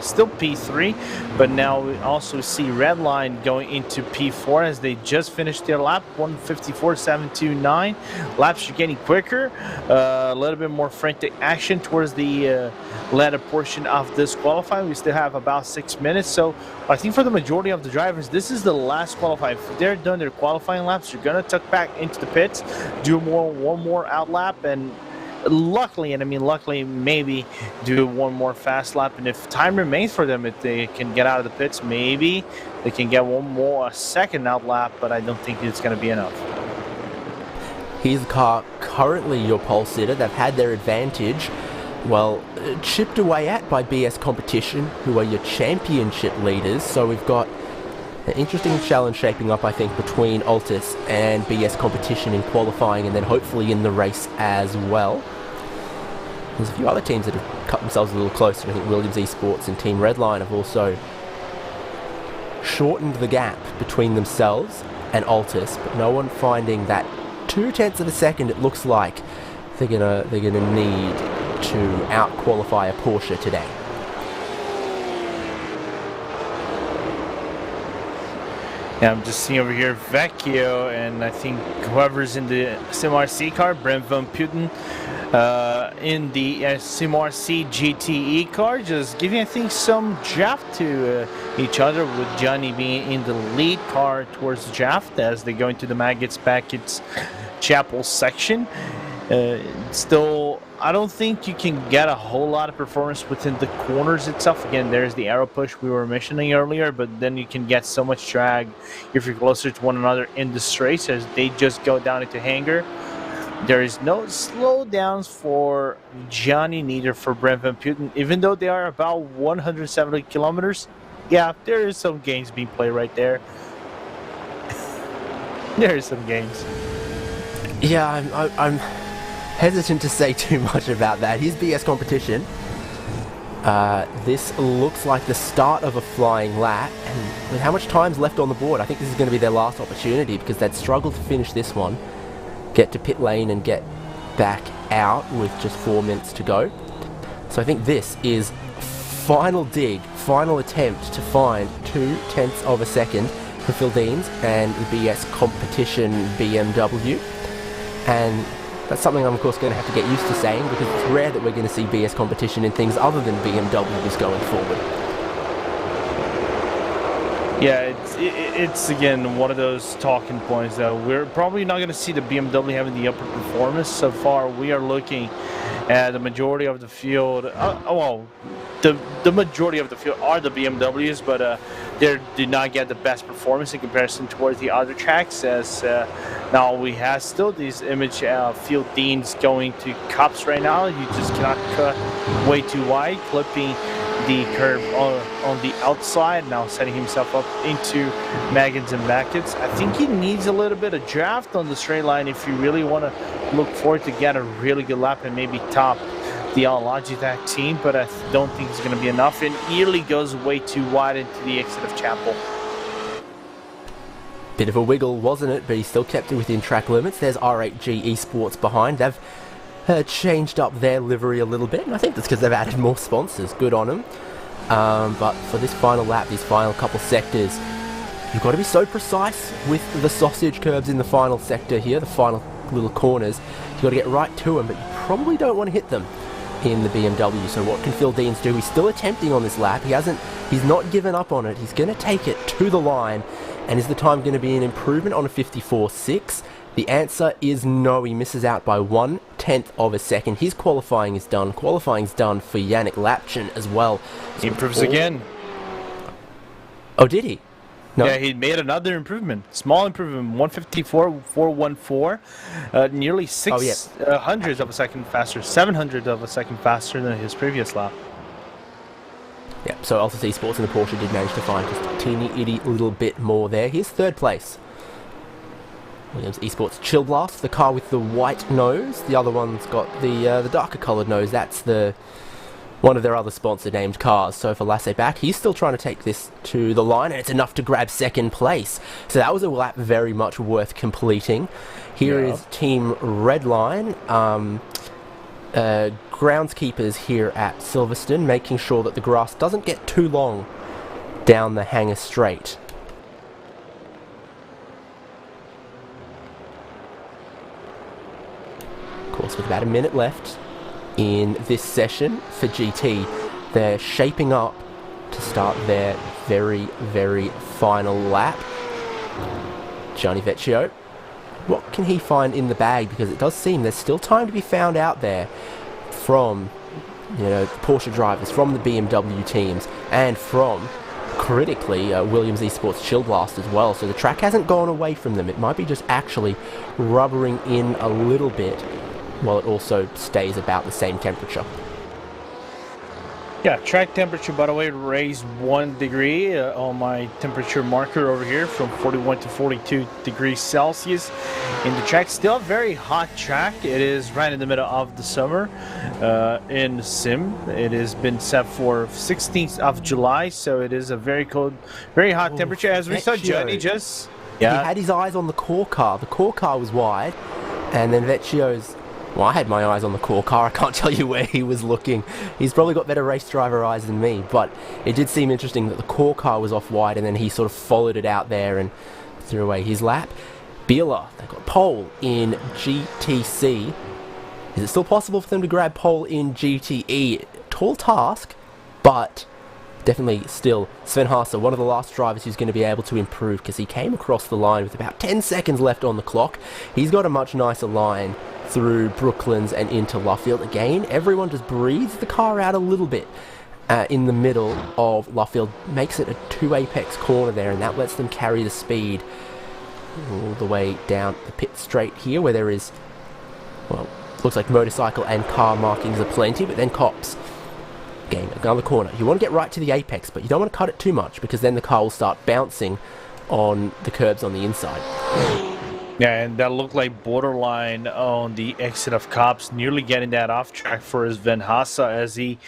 Speaker 2: still P3, but now we also see Redline going into P4 as they just finished their lap, 154.729. Laps are getting quicker, a little bit more frantic action towards the latter portion of this qualifying. We still have about 6 minutes, so I think for the majority of the drivers, this is the last qualifying. If they're done their qualifying laps, you're going to tuck back into the pits, do one more out lap, and luckily, and I mean luckily, maybe do one more fast lap. And if time remains for them, if they can get out of the pits, maybe they can get a second out lap, but I don't think it's going to be enough.
Speaker 1: Here's the car currently your pole sitter. They've had their advantage, well, chipped away at by BS Competition, who are your championship leaders. So we've got an interesting challenge shaping up, I think, between Altus and BS Competition in qualifying and then hopefully in the race as well. There's a few other teams that have cut themselves a little closer. I think Williams Esports and Team Redline have also shortened the gap between themselves and Altus, but no one finding that 0.2 of a second. It looks like they're gonna need to out-qualify a Porsche today.
Speaker 2: Yeah, I'm just seeing over here Vecchio, and I think whoever's in the SimRC car, Brent Van Putten, in the SimRC GTE car, just giving, I think, some draft to each other, with Johnny being in the lead car towards the draft as they go into the Maggots Packets Chapel section. Still, I don't think you can get a whole lot of performance within the corners itself. Again, there's the arrow push we were mentioning earlier, but then you can get so much drag if you're closer to one another in the straights as they just go down into hangar. There is no slowdowns for Johnny, neither for Brent Van Putten, even though they are about 170 kilometers. Yeah, there is some games being played right there. There is some games.
Speaker 1: Yeah, I'm hesitant to say too much about that. Here's BS Competition. This looks like the start of a flying lap, and with how much time's left on the board, I think this is going to be their last opportunity because they'd struggled to finish this one, get to pit lane and get back out with just 4 minutes to go. So I think this is final dig, final attempt to find 0.2 of a second for Phil Deans and the BS Competition BMW. And that's something I'm, of course, going to have to get used to saying because it's rare that we're going to see BS Competition in things other than BMWs going forward.
Speaker 2: Yeah, it's again one of those talking points that we're probably not going to see the BMW having the upper performance. So far, we are looking at the majority of the field. Well, the majority of the field are the BMWs, but they did not get the best performance in comparison towards the other tracks. As now we have still these image field deans going to cups right now. You just cannot cut way too wide, clipping the curve on the outside, now setting himself up into Maggots and Packets. I think he needs a little bit of draft on the straight line if you really want to look forward to get a really good lap and maybe top the Logitech team, but I don't think it's going to be enough, and Ely goes way too wide into the exit of Chapel.
Speaker 1: Bit of a wiggle, wasn't it? But he still kept it within track limits. There's R8G Esports behind. They've changed up their livery a little bit, and I think that's because they've added more sponsors. Good on them. But for this final lap, these final couple sectors, you've got to be so precise with the sausage curves in the final sector here, the final little corners. You've got to get right to them, but you probably don't want to hit them in the BMW. So what can Phil Deans do? He's still attempting on this lap. He's not given up on it. He's going to take it to the line. And is the time going to be an improvement on a 54.6? The answer is no. He misses out by 1/10 of a second. His qualifying is done. Qualifying's done for Yannick Lapchin as well.
Speaker 2: He improves again.
Speaker 1: Oh, did he? No.
Speaker 2: Yeah, he made another improvement. Small improvement, 154.414. Nearly 600 of a second faster, 700 of a second faster than his previous lap.
Speaker 1: Yeah, so Altus Esports and the Porsche did manage to find just a teeny itty little bit more there. Here's third place. Williams Esports Chill Blast, the car with the white nose. The other one's got the darker coloured nose. That's one of their other sponsor-named cars. So for Lasse back, he's still trying to take this to the line, and it's enough to grab second place. So that was a lap very much worth completing. Here is Team Redline. Groundskeepers here at Silverstone, making sure that the grass doesn't get too long down the hangar straight. Of course, with about a minute left in this session for GT, they're shaping up to start their very, very final lap. Gianni Vecchio, what can he find in the bag? Because it does seem there's still time to be found out there from, the Porsche drivers, from the BMW teams, and from, critically, Williams Esports Chill Blast as well. So the track hasn't gone away from them. It might be just actually rubbering in a little bit, while it also stays about the same temperature.
Speaker 2: Yeah, track temperature, by the way, raised 1 degree on my temperature marker over here from 41 to 42 degrees Celsius in the track. Still a very hot track. It is right in the middle of the summer in Sim. It has been set for 16th of July, so it is a very cold, very hot temperature. As we saw Johnny just...
Speaker 1: Yeah. He had his eyes on the core car. The core car was wide, and then Vecchio's... Well, I had my eyes on the core car. I can't tell you where he was looking. He's probably got better race driver eyes than me, but it did seem interesting that the core car was off wide, and then he sort of followed it out there and threw away his lap. Biela, they got pole in GTC. Is it still possible for them to grab pole in GTE? Tall task, but definitely still Sven Haase, one of the last drivers who's going to be able to improve, because he came across the line with about 10 seconds left on the clock. He's got a much nicer line through Brooklands and into Luffield. Again, everyone just breathes the car out a little bit in the middle of Luffield, makes it a 2 apex corner there, and that lets them carry the speed all the way down the pit straight here, where there is, well, looks like motorcycle and car markings are plenty, but then cops. Again, another corner. You want to get right to the apex, but you don't want to cut it too much, because then the car will start bouncing on the curbs on the inside.
Speaker 2: Yeah, and that looked like borderline on the exit of cops, nearly getting that off track for Sven Haase as he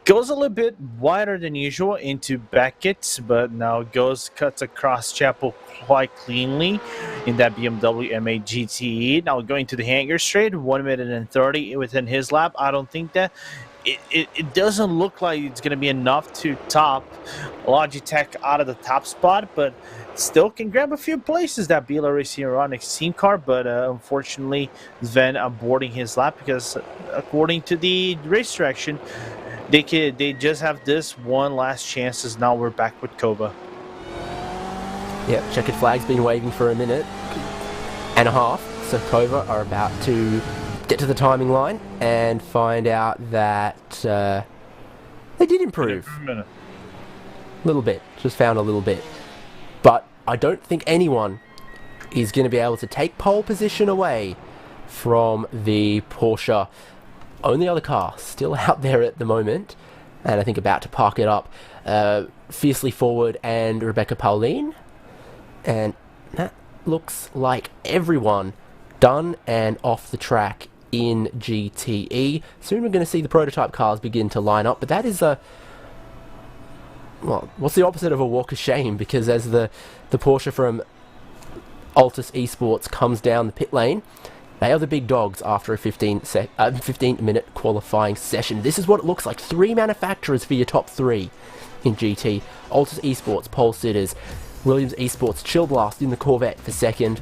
Speaker 2: goes a little bit wider than usual into Beckett, but now cuts across Chapel quite cleanly in that BMW M8 GTE. Now going to the hangar straight, 1 minute and 30 within his lap. I don't think that it doesn't look like it's going to be enough to top Logitech out of the top spot, but still can grab a few places, that Biela Racing Aeronix team car. But unfortunately, Sven aborting his lap, because according to the race direction, they just have this one last chance, as now we're back with Kova.
Speaker 1: Yep, checkered flag's been waving for a minute and a half, so Kova are about to get to the timing line and find out that they did improve. A little bit, just found a little bit. But I don't think anyone is going to be able to take pole position away from the Porsche. Only other car still out there at the moment, and I think about to park it up. Fiercely Forward and Rebecca Pauline. And that looks like everyone done and off the track in GTE. Soon we're going to see the prototype cars begin to line up, but that is a... Well, what's the opposite of a walk of shame? Because as the Porsche from Altus Esports comes down the pit lane, they are the big dogs after a 15-minute qualifying session. This is what it looks like. 3 manufacturers for your top 3 in GT. Altus Esports, pole sitters. Williams Esports, Chill Blast in the Corvette for second.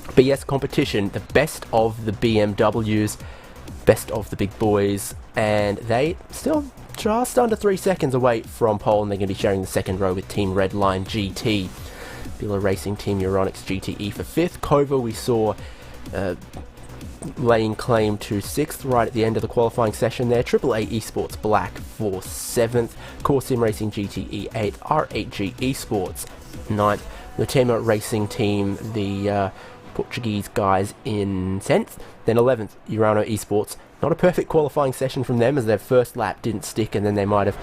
Speaker 1: BS Competition, the best of the BMWs, best of the big boys, and they still just under 3 seconds away from pole, and they're going to be sharing the second row with Team Redline GT. Biela Racing Team Euronics GTE for 5th. Kova we saw laying claim to 6th right at the end of the qualifying session there. AAA Esports Black for 7th. Core Sim Racing GTE 8th. R8G Esports 9th. The Tema Racing team, the Portuguese guys, in 10th. Then 11th, Urano Esports. Not a perfect qualifying session from them, as their first lap didn't stick, and then they might have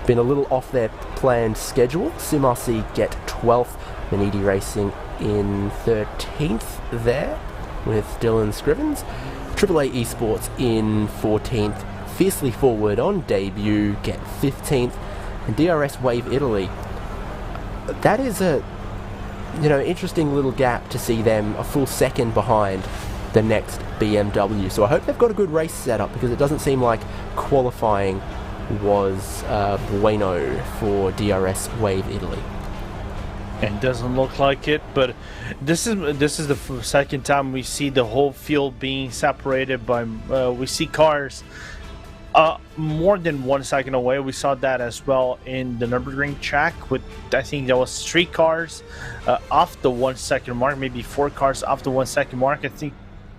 Speaker 1: been a little off their planned schedule. SimRC get 12th. Then ED Racing in 13th there, with Dylan Scrivens. AAA Esports in 14th. Fiercely Forward on debut get 15th. And DRS Wave Italy. That is a, interesting little gap to see them a full second behind the next BMW. So I hope they've got a good race setup, because it doesn't seem like qualifying was bueno for DRS Wave Italy.
Speaker 2: It doesn't look like it, but this is the second time we see the whole field being separated by. We see cars more than 1 second away. We saw that as well in the Nürburgring track. With, I think there was 3 cars off the 1 second mark, maybe 4 cars off the 1 second mark. I think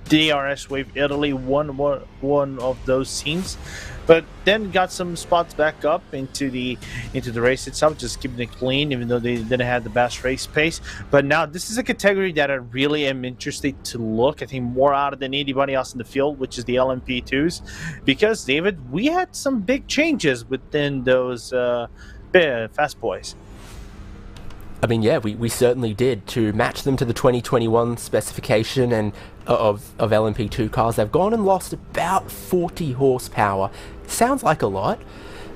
Speaker 2: DRS Wave Italy won one of those teams, but then got some spots back up into the race itself, just keeping it clean, even though they didn't have the best race pace. But now this is a category that I really am interested to look, I think, more out of than anybody else in the field, which is the LMP2s, because, David, we had some big changes within those Fast Boys.
Speaker 1: I mean, yeah, we certainly did. To match them to the 2021 specification and of LMP2 cars, they've gone and lost about 40 horsepower. Sounds like a lot.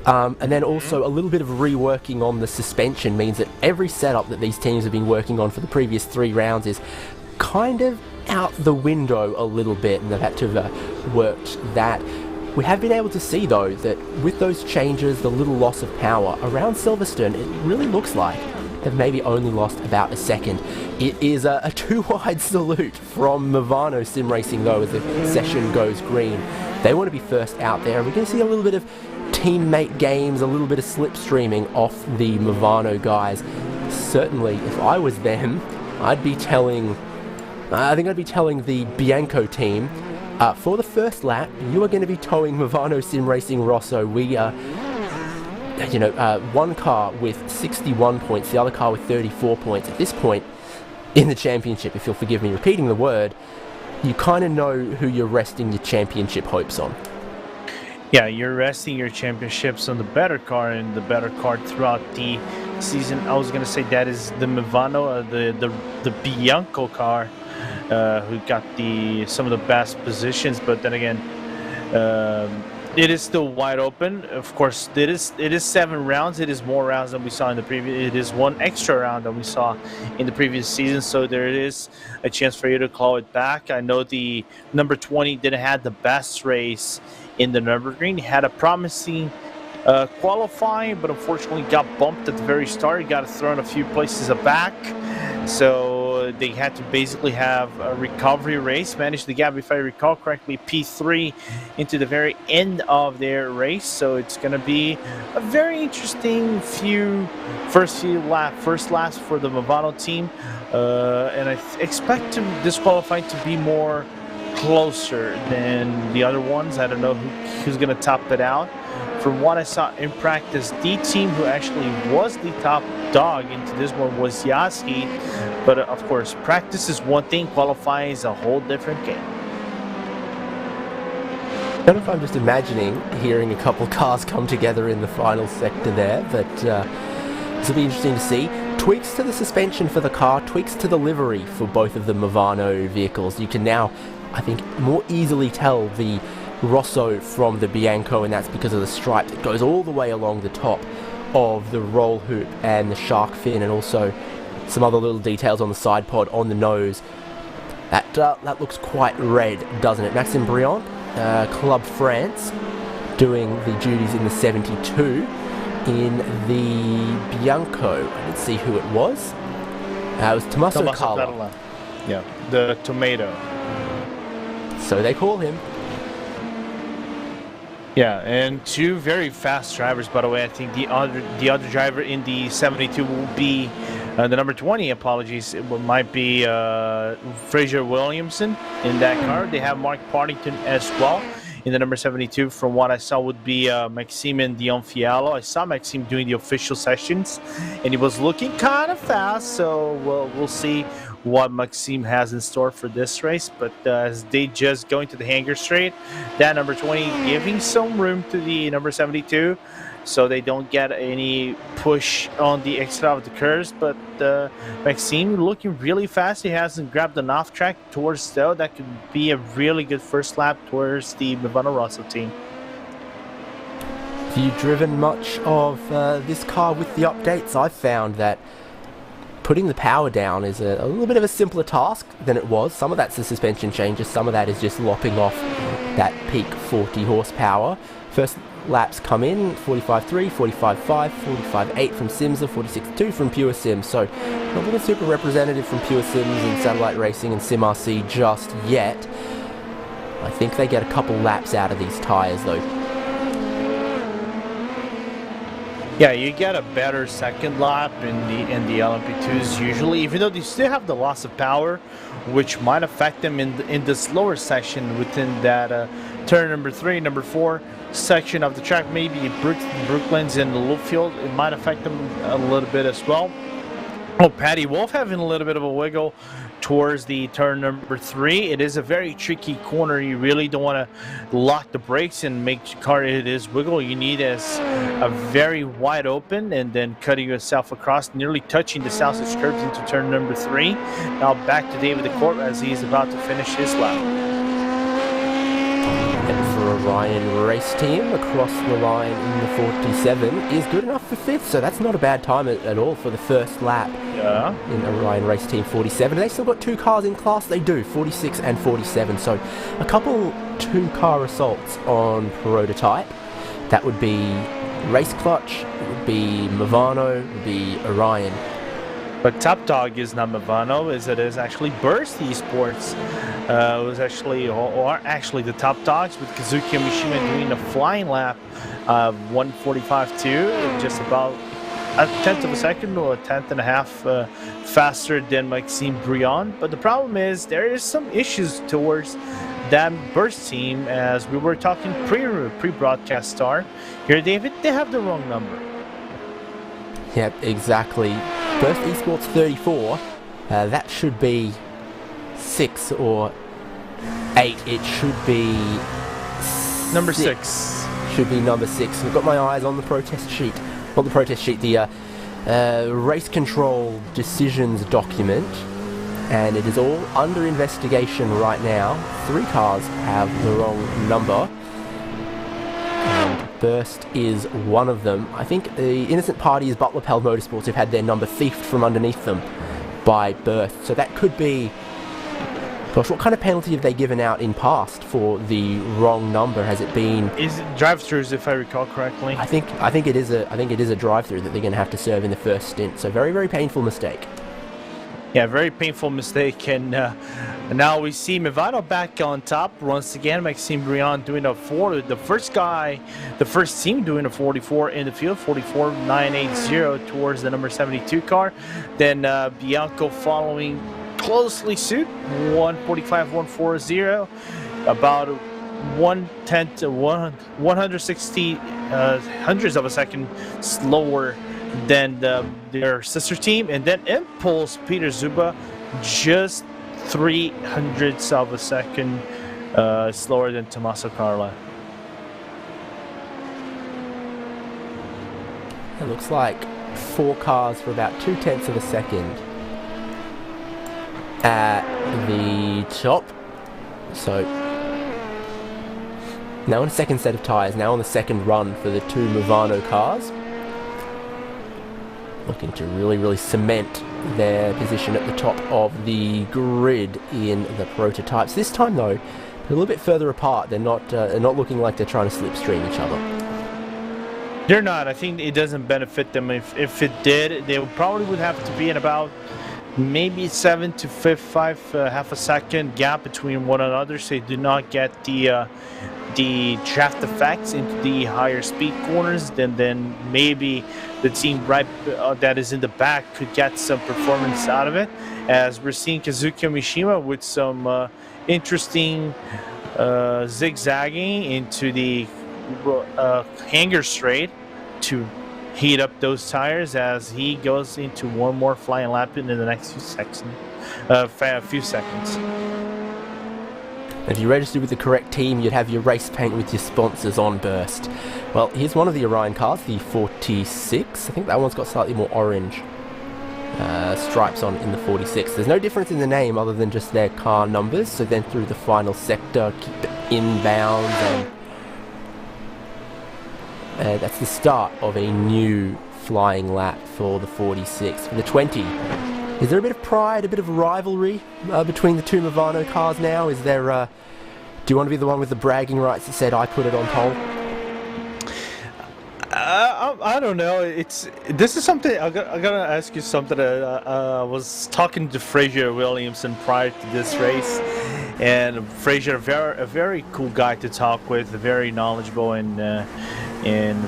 Speaker 1: And then also a little bit of reworking on the suspension means that every setup that these teams have been working on for the previous 3 rounds is kind of out the window a little bit, and they've had to have worked that. We have been able to see, though, that with those changes, the little loss of power around Silverstone, it really looks like they've maybe only lost about a second. It is a 2-wide salute from Movano Sim Racing, though, as the session goes green. They want to be first out there. We're going to see a little bit of teammate games, a little bit of slipstreaming off the Movano guys. Certainly, if I was them, I think I'd be telling the Bianco team, for the first lap, you are going to be towing Movano Sim Racing Rosso. We are, one car with 61 points, the other car with 34 points. At this point in the championship, if you'll forgive me repeating the word, you kind of know who you're resting your championship hopes on.
Speaker 2: Yeah, you're resting your championships on the better car, and the better car throughout the season. I was going to say that is the Movano, the Bianco car, who got some of the best positions, but then again, it is still wide open. Of course, it is 7 rounds. It is more rounds than we saw in the previous. It is 1 extra round than we saw in the previous season. So there is a chance for you to claw it back. I know the number 20 didn't have the best race in the Nürburgring. He had a promising qualifying, but unfortunately got bumped at the very start. He got thrown a few places back. So they had to basically have a recovery race. Managed the gap, if I recall correctly, P3 into the very end of their race. So it's going to be a very interesting first laps for the Movano team. And I expect this qualifying to be more closer than the other ones. I don't know who's going to top it out. From what I saw in practice, the team who actually was the top dog into this one was Yasheed. But of course, practice is one thing, qualifying is a whole different game.
Speaker 1: I don't know if I'm just imagining hearing a couple cars come together in the final sector there, but this will be interesting to see. Tweaks to the suspension for the car, tweaks to the livery for both of the Movano vehicles. You can now, I think, more easily tell the Rosso from the Bianco, and that's because of the stripe that goes all the way along the top of the roll hoop and the shark fin, and also some other little details on the side pod on the nose. That looks quite red, doesn't it? Maxime Briand, Club France, doing the duties in the 72. In the Bianco, I didn't see who it was. It was Tommaso Carla.
Speaker 2: Yeah, the tomato.
Speaker 1: So they call him.
Speaker 2: Yeah, and 2 very fast drivers, by the way. I think the other driver in the 72 will be the number 20. Apologies, it might be Fraser Williamson in that car. They have Mark Partington as well in the number 72, from what I saw, would be Maxime and Dion Fialo. I saw Maxime doing the official sessions, and he was looking kind of fast, so we'll see what Maxime has in store for this race. But as they just go into the hangar straight, that number 20 giving some room to the number 72, so they don't get any push on the exit of the curves. But Maxime looking really fast. He hasn't grabbed an off track towards, though. That could be a really good first lap towards the Movano Rosso team.
Speaker 1: Have you driven much of this car with the updates? I've found that putting the power down is a little bit of a simpler task than it was. Some of that's the suspension changes, some of that is just lopping off that peak 40 horsepower. First laps come in 45.3, 45.5, 45.8 from Simsa, 46.2 from Pure Sim. So not looking super representative from Pure Sims and Satellite Racing and Sim RC just yet. I think they get a couple laps out of these tyres though.
Speaker 2: Yeah, you get a better second lap in the LMP2s usually, even though they still have the loss of power, which might affect them in the slower section within that turn number 3, number 4 section of the track. Maybe Brooklands and the loop field, it might affect them a little bit as well. Oh, Patty Wolf having a little bit of a wiggle towards the turn number 3. It is a very tricky corner. You really don't want to lock the brakes and make the car it is wiggle. You need a very wide open and then cutting yourself across, nearly touching the south edge curbs into turn number 3. Now back to David DeCourt as he's about to finish his lap.
Speaker 1: For Orion race team, across the line in the 47 is good enough for 5th, so that's not a bad time at all for the first lap.
Speaker 2: Yeah.
Speaker 1: In Orion race team 47. They still got 2 cars in class, they do, 46 and 47, so a couple 2-car assaults on prototype. That would be Race Clutch, it would be Movano, it would be Orion.
Speaker 2: But top dog is not Movano, it is actually Burst Esports. It was actually, or actually the top dogs with Kazuki Mishima doing a flying lap of 1:45.2, just about a tenth of a second or a tenth and a half faster than Maxime Briand. But the problem is there is some issues towards that Burst team, as we were talking pre-broadcast star. Here, David, they have the wrong number.
Speaker 1: Yep, exactly. Burst Esports 34, that should be 6 or 8. It should be
Speaker 2: number 6.
Speaker 1: Should be number 6. I've got my eyes on the protest sheet. Not the protest sheet, the race control decisions document. And it is all under investigation right now. 3 cars have the wrong number. And Burst is one of them. I think the innocent party is Butler Pell Motorsports, who've had their number thiefed from underneath them by Burst. So that could be... Gosh, what kind of penalty have they given out in past for the wrong number? Has it been?
Speaker 2: Is it drive-throughs, if I recall correctly?
Speaker 1: I think it is a drive-through that they're going to have to serve in the first stint. So very, very painful mistake.
Speaker 2: Yeah, very painful mistake. And now we see Movano back on top once again. Maxime Briand doing a 4. The first team doing a 44 in the field, 44.980 towards the number 72 car. Then Bianco following closely suit, 1:45.140, about 160 hundredths of a second slower than their sister team. And then Impulse Peter Zuba just 300ths of a second slower than Tommaso Carla.
Speaker 1: It looks like 4 cars for about 0.2 of a second at the top. So now on a second set of tyres, now on the second run for the 2 Movano cars. Looking to really cement their position at the top of the grid in the prototypes. This time though, a little bit further apart. They're not looking like they're trying to slipstream each other.
Speaker 2: They're not. I think it doesn't benefit them. If it did, they probably would have to be in about maybe 7 to 5 half a second gap between one another, so they do not get the draft effects into the higher speed corners. Then maybe the team right that is in the back could get some performance out of it, as we're seeing Kazuki Mishima with some interesting zigzagging into the hanger straight to heat up those tires as he goes into one more flying lap in the next few seconds.
Speaker 1: If you registered with the correct team, you'd have your race paint with your sponsors on burst. Well, here's one of the Orion cars, the 46. I think that one's got slightly more orange stripes on in the 46. There's no difference in the name other than just their car numbers. So then through the final sector, keep it inbounds, and that's the start of a new flying lap for the 46. For the 20, is there a bit of pride, a bit of rivalry between the two Movano cars now? Is there, do you want to be the one with the bragging rights that said, I put it on pole?
Speaker 2: I don't know. This is something I gotta ask you something. I was talking to Fraser Williamson prior to this race, and Fraser, a very cool guy to talk with, very knowledgeable and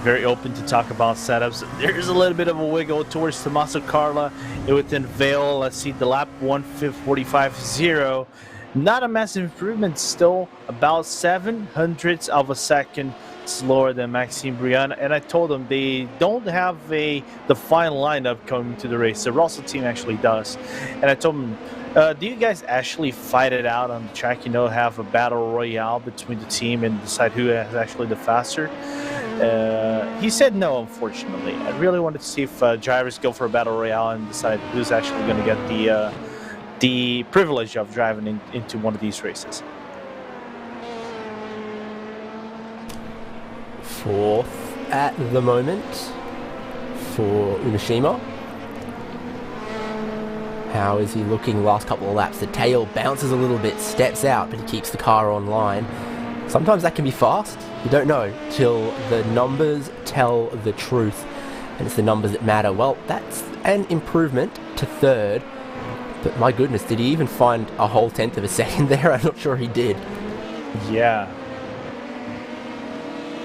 Speaker 2: very open to talk about setups. There's a little bit of a wiggle towards Tommaso Carla within Vale. Let's see the lap 1:45.0. Not a massive improvement, still about 7/100ths of a second slower than Maxime Briand, and I told them they don't have the final lineup coming to the race. The Russell team actually does, and I told them, do you guys actually fight it out on the track? You know, have a battle royale between the team and decide who is actually the faster? He said no, unfortunately. I really wanted to see if drivers go for a battle royale and decide who's actually going to get the privilege of driving into one of these races.
Speaker 1: Fourth at the moment for Umeshima. How is he looking last couple of laps? The tail bounces a little bit, steps out, but he keeps the car online. Sometimes that can be fast. You don't know till the numbers tell the truth, and it's the numbers that matter. Well, that's an improvement to third, but my goodness, did he even find a whole 1/10 of a second there? I'm not sure he did.
Speaker 2: Yeah.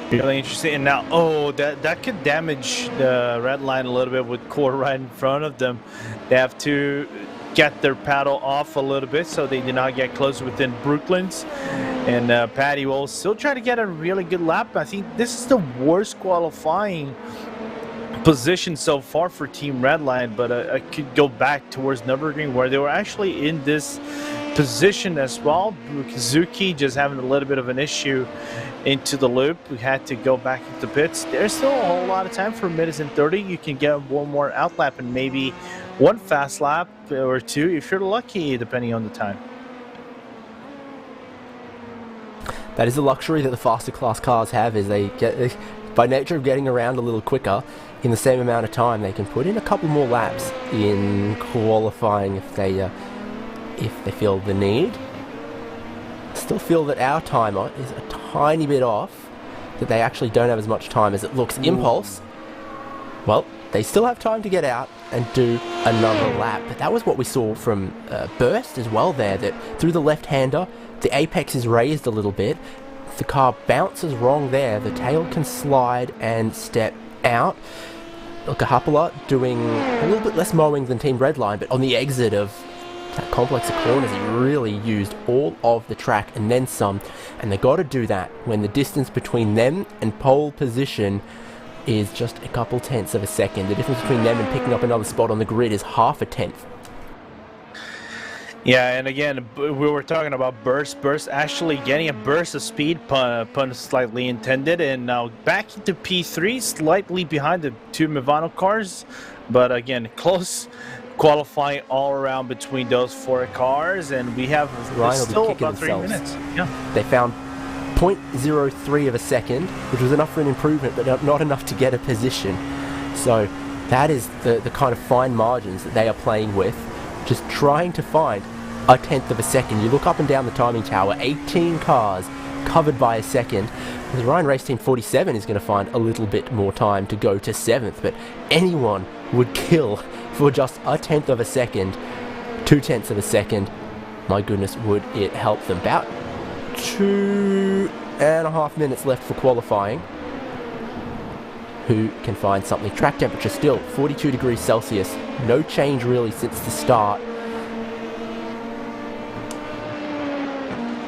Speaker 2: Really interesting. And now, oh, that could damage the red line a little bit with Core right in front of them. They have to get their paddle off a little bit so they do not get close within Brooklands. And Patty will still try to get a really good lap. I think this is the worst qualifying position so far for Team Redline, but I could go back towards Nürburgring where they were actually in this position as well. Suzuki just having a little bit of an issue into the loop. We had to go back into pits. There's still a whole lot of time for minutes and 30. You can get one more out lap and maybe one fast lap or two if you're lucky, depending on the time.
Speaker 1: That is the luxury that the faster class cars have, is they get, by nature of getting around a little quicker, in the same amount of time they can put in a couple more laps in qualifying if they feel the need. Still feel that our timer is a tiny bit off, that they actually don't have as much time as it looks. Impulse, well, they still have time to get out and do another lap, but that was what we saw from Burst as well there, that through the left-hander, the apex is raised a little bit, the car bounces wrong there, the tail can slide and step out. Look, Hapala doing a little bit less mowing than Team Redline, but on the exit of that complex of corners, he really used all of the track and then some, and they got to do that when the distance between them and pole position is just a couple tenths of a second. The difference between them and picking up another spot on the grid is half a tenth.
Speaker 2: Yeah, and again, we were talking about Burst actually getting a burst of speed, pun slightly intended, and now back into P3, slightly behind the two Movano cars, but again, close qualifying all around between those four cars, and we have still about 3 minutes. Yeah,
Speaker 1: they found 0.03 of a second, which was enough for an improvement, but not enough to get a position. So that is the kind of fine margins that they are playing with, just trying to find a tenth of a second. You look up and down the timing tower, 18 cars covered by a second. The Ryan Race Team 47 is going to find a little bit more time to go to 7th, but anyone would kill for just a tenth of a second, 2/10 of a second. My goodness, would it help them. About 2.5 minutes left for qualifying. Who can find something? Track temperature still 42 degrees Celsius. No change really since the start.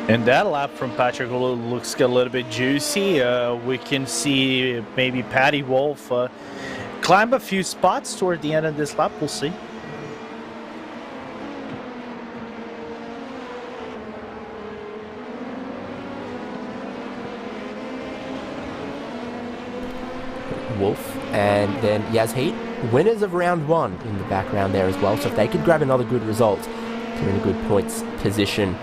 Speaker 2: And that lap from Patrick looks a little bit juicy. We can see maybe Patty Wolf climb a few spots toward the end of this lap. We'll see.
Speaker 1: Wolf and then Yas Heat, winners of round 1 in the background there as well. So if they could grab another good result, they're in a good points position.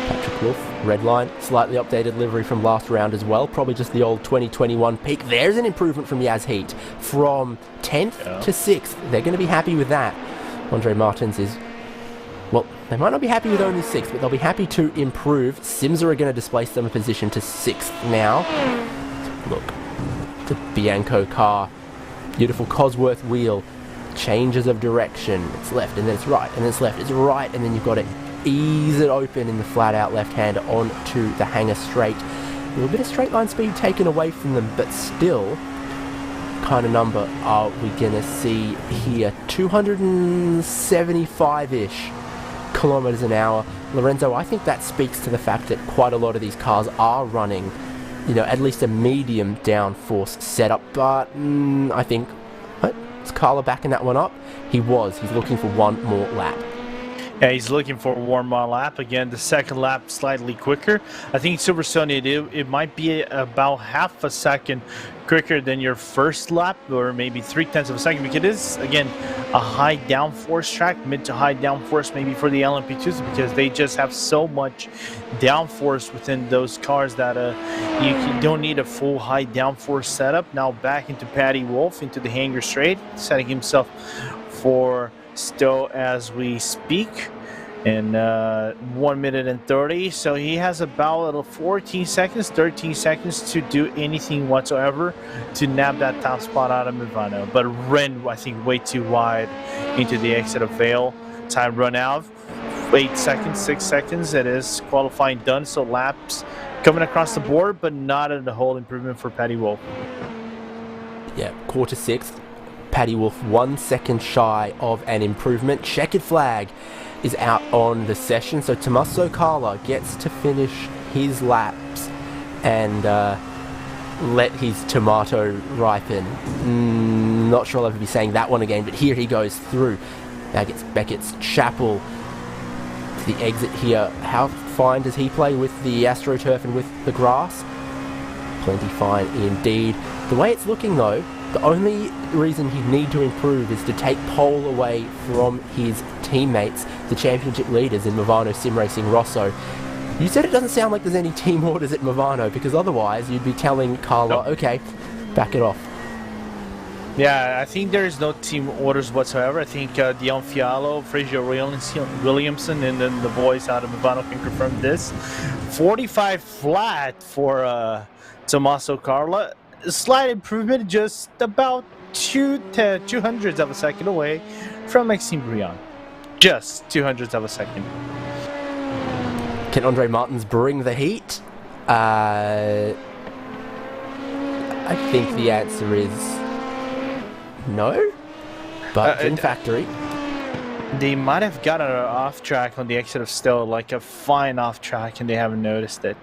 Speaker 1: Patrick Wolf, red line, slightly updated livery from last round as well. Probably just the old 2021 peak. There's an improvement from Yas Heat from 10th to 6th. They're going to be happy with that. Andre Martins is, well, they might not be happy with only 6th, but they'll be happy to improve. Simsa are going to displace them a position to 6th now. Look, the Bianco car, beautiful Cosworth wheel, changes of direction. It's left and then it's right and then it's left, it's right, and then you've got to ease it open in the flat out left hand onto the hanger straight. A little bit of straight line speed taken away from them, but still, kind of number are we gonna see here? 275-ish kilometers an hour. Lorenzo, I think that speaks to the fact that quite a lot of these cars are running, you know, at least a medium downforce setup, but I think, is Carla backing that one up? He was. He's looking for one more lap.
Speaker 2: Yeah, he's looking for one more lap. Again, the second lap slightly quicker. I think Silverstone, it might be about half a second quicker than your first lap, or maybe 0.3 of a second, because it is, again, a high downforce track, mid to high downforce maybe for the LMP2s, because they just have so much downforce within those cars that you don't need a full high downforce setup. Now back into Patty Wolf, into the hanger straight, setting himself for Stowe as we speak in 1 minute and 30. So he has about 14 seconds, 13 seconds to do anything whatsoever to nab that top spot out of Movano. But ran, I think, way too wide into the exit of Vale. Time run out, 8 seconds, 6 seconds. It is qualifying done. So laps coming across the board, but not at a whole improvement for Patty Wolf.
Speaker 1: Yeah, quarter 6th. Patty Wolf 1 second shy of an improvement. Checkered flag is out on the session, so Tommaso Carla gets to finish his laps and let his tomato ripen. Not sure I'll ever be saying that one again, but here he goes through. Beckett's Chapel to the exit here. How fine does he play with the AstroTurf and with the grass? Plenty fine indeed. The way it's looking though, the only reason he'd need to improve is to take pole away from his teammates, the championship leaders in Movano Sim Racing Rosso. You said it doesn't sound like there's any team orders at Movano, because otherwise you'd be telling Carla, okay, back it off.
Speaker 2: Yeah, I think there is no team orders whatsoever. I think Dion Fialo, Fraser Williamson, and then the boys out of Movano can confirm this. 45 flat for Tommaso Carla. A slight improvement, just about 200ths of a second away from Maxime Briand. Just 200ths of a second.
Speaker 1: Can Andre Martins bring the heat? I think the answer is no, but in factory.
Speaker 2: They might have gotten an off track on the exit of Stowe, like a fine off track, and they haven't noticed it.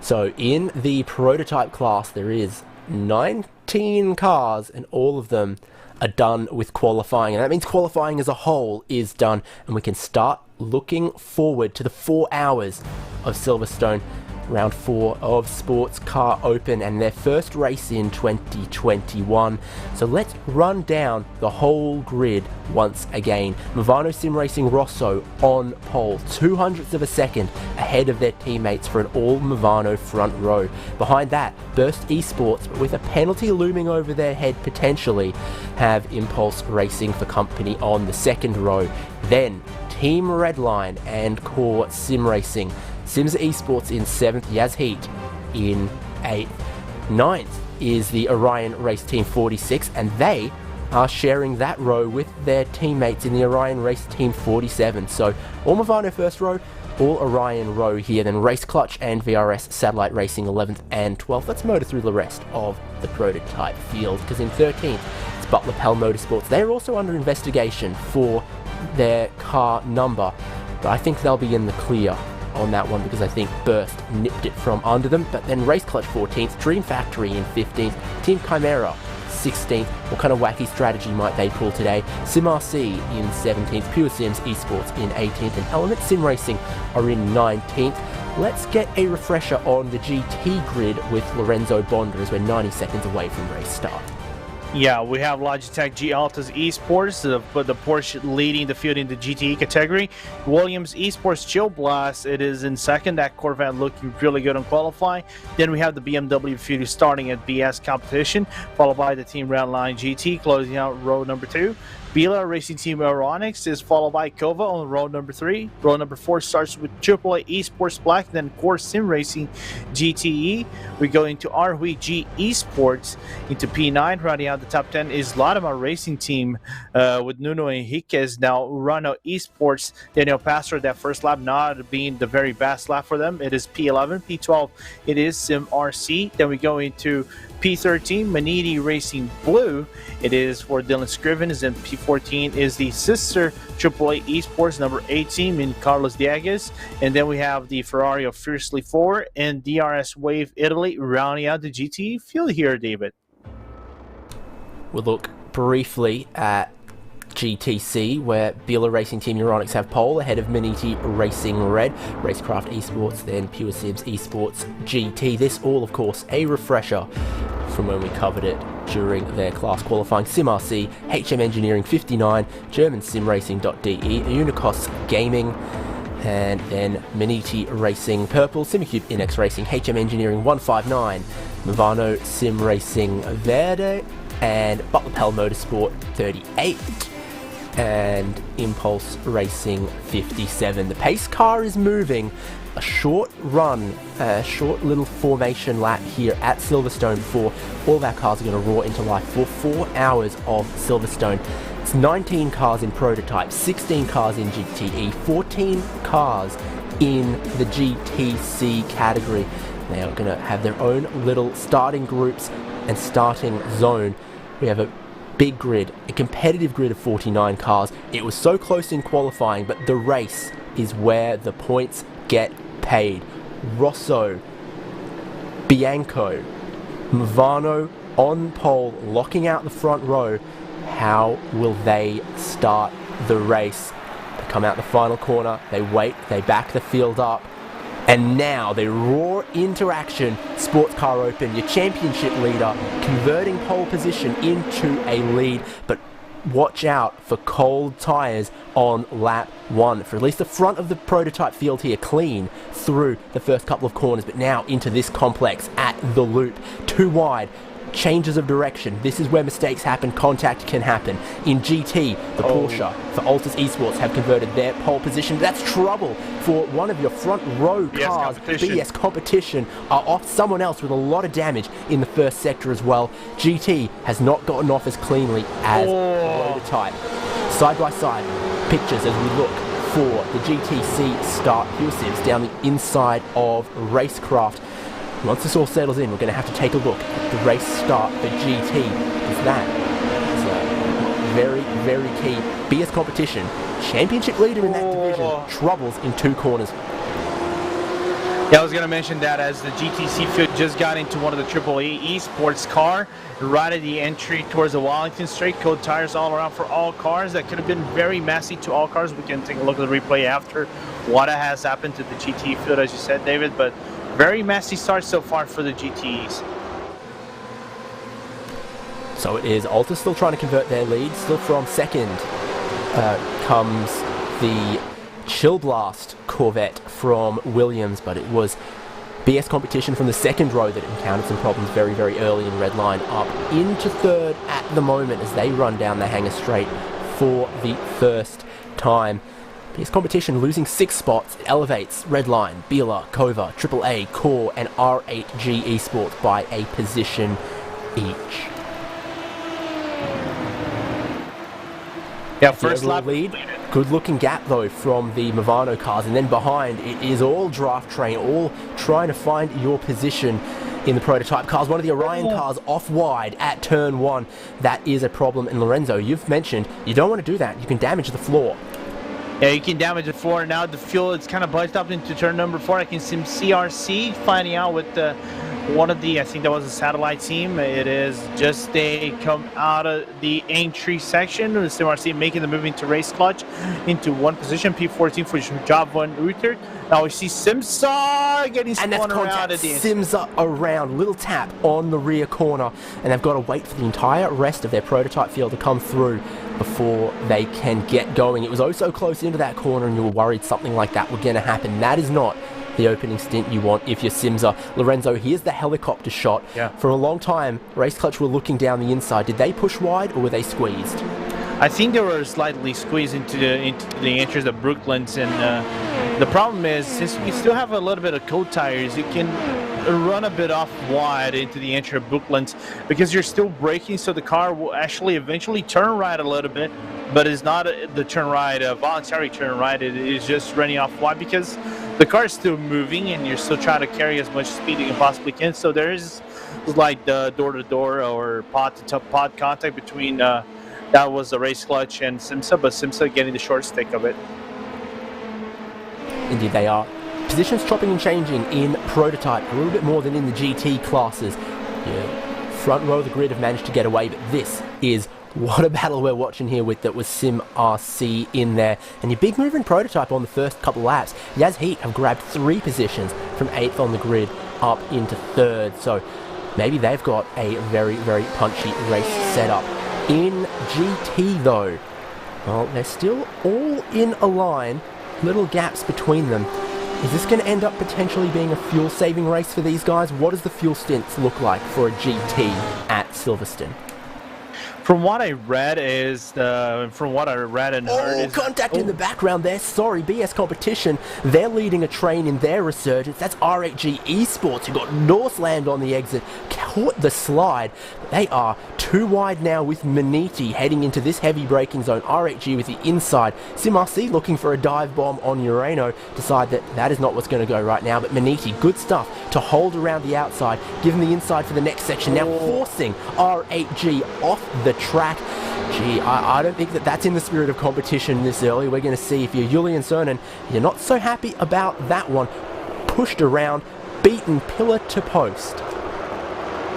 Speaker 1: So in the prototype class, there is 19 cars, and all of them are done with qualifying. And that means qualifying as a whole is done, and we can start looking forward to the 4 hours of Silverstone. Round 4 of Sports Car Open and their first race in 2021. So let's run down the whole grid once again. Movano Sim Racing Rosso on pole, 200ths of a second ahead of their teammates for an all Movano front row. Behind that, Burst Esports, but with a penalty looming over their head potentially, have Impulse Racing for company on the second row. Then Team Redline and Core Sim Racing. Simsa Esports in 7th, Yas Heat in 8th. 9th is the Orion Race Team 46, and they are sharing that row with their teammates in the Orion Race Team 47. So all Movano first row, all Orion row here, then Race Clutch and VRS Satellite Racing 11th and 12th. Let's motor through the rest of the prototype field, because in 13th, it's Butler Pell Motorsports. They are also under investigation for their car number, but I think they'll be in the clear on that one because I think Burst nipped it from under them. But then Race Clutch 14th, Dream Factory in 15th, Team Chimera 16th. What kind of wacky strategy might they pull today? Sim RC in 17th, Pure Sims Esports in 18th, and Element Sim Racing are in 19th. Let's get a refresher on the GT grid with Lorenzo Bonder as we're 90 seconds away from race start.
Speaker 2: Yeah, we have Logitech G Altus Esports, the Porsche leading the field in the GTE category. Williams Esports Chill Blast, it is in second. That Corvette looking really good on qualifying. Then we have the BMW Fury starting at BS competition, followed by the Team Redline GT closing out row number 2. Bila Racing Team Aeronix is followed by Kova on row number 3. Row number 4 starts with AAA Esports Black, then Core Sim Racing GTE. We go into Arhui G Esports into P9. Rounding out the top 10 is Latimer Racing Team with Nuno Henriquez. Now Urano Esports, Daniel Pastor, that first lap not being the very best lap for them. It is P11. P12, it is Sim RC. Then we go into P13, Maniti Racing Blue. It is for Dylan Scrivens, and P14 is the sister AAA Esports number 18 in Carlos Dieguez. And then we have the Ferrari of Fiercely 4 and DRS Wave Italy rounding out the GTE field here, David.
Speaker 1: We'll look briefly at GTC, where Bila Racing Team Euronics have pole ahead of Maniti Racing Red, Racecraft Esports, then Pure Sims Esports GT. This all, of course, a refresher from when we covered it during their class qualifying. Sim RC, HM Engineering 59, German Sim Racing.de, Unicos Gaming, and then Maniti Racing Purple, Simicube Inex Racing, HM Engineering 159, Movano Sim Racing Verde, and Butler Pell Motorsport 38. And Impulse Racing 57. The pace car is moving. A short run, a short little formation lap here at Silverstone before all of our cars are going to roar into life for 4 hours of Silverstone. It's 19 cars in prototype, 16 cars in GTE, 14 cars in the GTC category. They are going to have their own little starting groups and starting zone. We have a big grid, a competitive grid of 49 cars. It was so close in qualifying, but the race is where the points get paid. Rosso, Bianco, Movano on pole, locking out the front row. How will they start the race? They come out the final corner, they wait, they back the field up, and now they roar into action. Sports Car Open, your championship leader, converting pole position into a lead, but watch out for cold tyres on lap 1. For at least the front of the prototype field here, clean through the first couple of corners, but now into this complex at the loop. Too wide. Changes of direction. This is where mistakes happen, contact can happen. In GT, the Porsche for Altus Esports have converted their pole position. That's trouble for one of your front row cars. BS competition are off someone else with a lot of damage in the first sector as well. GT has not gotten off as cleanly as prototype. Side by side pictures as we look for the GTC start. Pure Sims down the inside of Racecraft. Once this all settles in, we're going to have to take a look at the race start for GT, because that is a very, very key BS competition. Championship leader in that division, troubles in 2 corners.
Speaker 2: Yeah, I was going to mention that as the GTC field just got into one of the AAA Esports car, right at the entry towards the Wellington Straight, cold tires all around for all cars. That could have been very messy to all cars. We can take a look at the replay after what has happened to the GT field, as you said, David, but very messy start so far for the GTEs.
Speaker 1: So it is Altus still trying to convert their lead. Still from second comes the Chill Blast Corvette from Williams, but it was BS competition from the second row that encountered some problems very, very early in red line. Up into third at the moment as they run down the hanger straight for the first time. BS competition losing 6 spots. It elevates Redline, Bila, Kova, AAA, Core, and R8G Esports by a position each.
Speaker 2: Yeah, first lap
Speaker 1: lead. Good looking gap though from the Movano cars, and then behind it is all Draft Train, all trying to find your position in the prototype cars. One of the Orion cars off wide at turn 1. That is a problem. And Lorenzo, you've mentioned you don't want to do that. You can damage the floor.
Speaker 2: Yeah, you can damage the floor. Now the fuel is kind of buzzed up into turn number 4. I can see CRC finding out with one of the, I think that was a satellite team. It is just they come out of the entry section. CRC making the move into race clutch into one position. P14 for job 1 Uther. Now we see Simsa getting spun around at the end.
Speaker 1: Simsa around, little tap on the rear corner, and they've got to wait for the entire rest of their prototype field to come through before they can get going. It was oh so close into that corner, and you were worried something like that were going to happen. That is not the opening stint you want if you're Simsa. Lorenzo, here's the helicopter shot.
Speaker 2: Yeah.
Speaker 1: For a long time, Race Clutch were looking down the inside. Did they push wide or were they squeezed?
Speaker 2: I think they were slightly squeezed into the entrance of Brooklands, and the problem is, since we still have a little bit of cold tires, you can run a bit off wide into the entry of Brooklands because you're still braking, so the car will actually eventually turn right a little bit, but it's not the turn right, a voluntary turn right. It is just running off wide because the car is still moving and you're still trying to carry as much speed as you possibly can. So there is like the door-to-door or pod-to-pod contact between that was the Race Clutch and Simsa, but Simsa getting the short stick of it.
Speaker 1: Indeed they are. Positions chopping and changing in prototype a little bit more than in the GT classes. Yeah, front row of the grid have managed to get away, but this is what a battle we're watching here with that was Sim RC in there. And your big move in prototype on the first couple laps, Yaz Heat have grabbed 3 positions from 8th on the grid up into 3rd. So maybe they've got a very, very punchy race setup. In GT though, well, they're still all in a line, little gaps between them. Is this going to end up potentially being a fuel-saving race for these guys? What does the fuel stints look like for a GT at Silverstone?
Speaker 2: From what I read and heard is...
Speaker 1: contact in the background there. Sorry, BS Competition. They're leading a train in their resurgence. That's RHG Esports, who got Northland on the exit, caught the slide. They are too wide now with Maniti heading into this heavy braking zone. RHG with the inside. SimRC looking for a dive bomb on Urano. Decide that is not what's going to go right now. But Maniti, good stuff to hold around the outside. Give them the inside for the next section. Now forcing RHG off the track. Gee, I don't think that's in the spirit of competition this early. We're going to see if you're Julian Cernan, you're not so happy about that one. Pushed around, beaten pillar to post.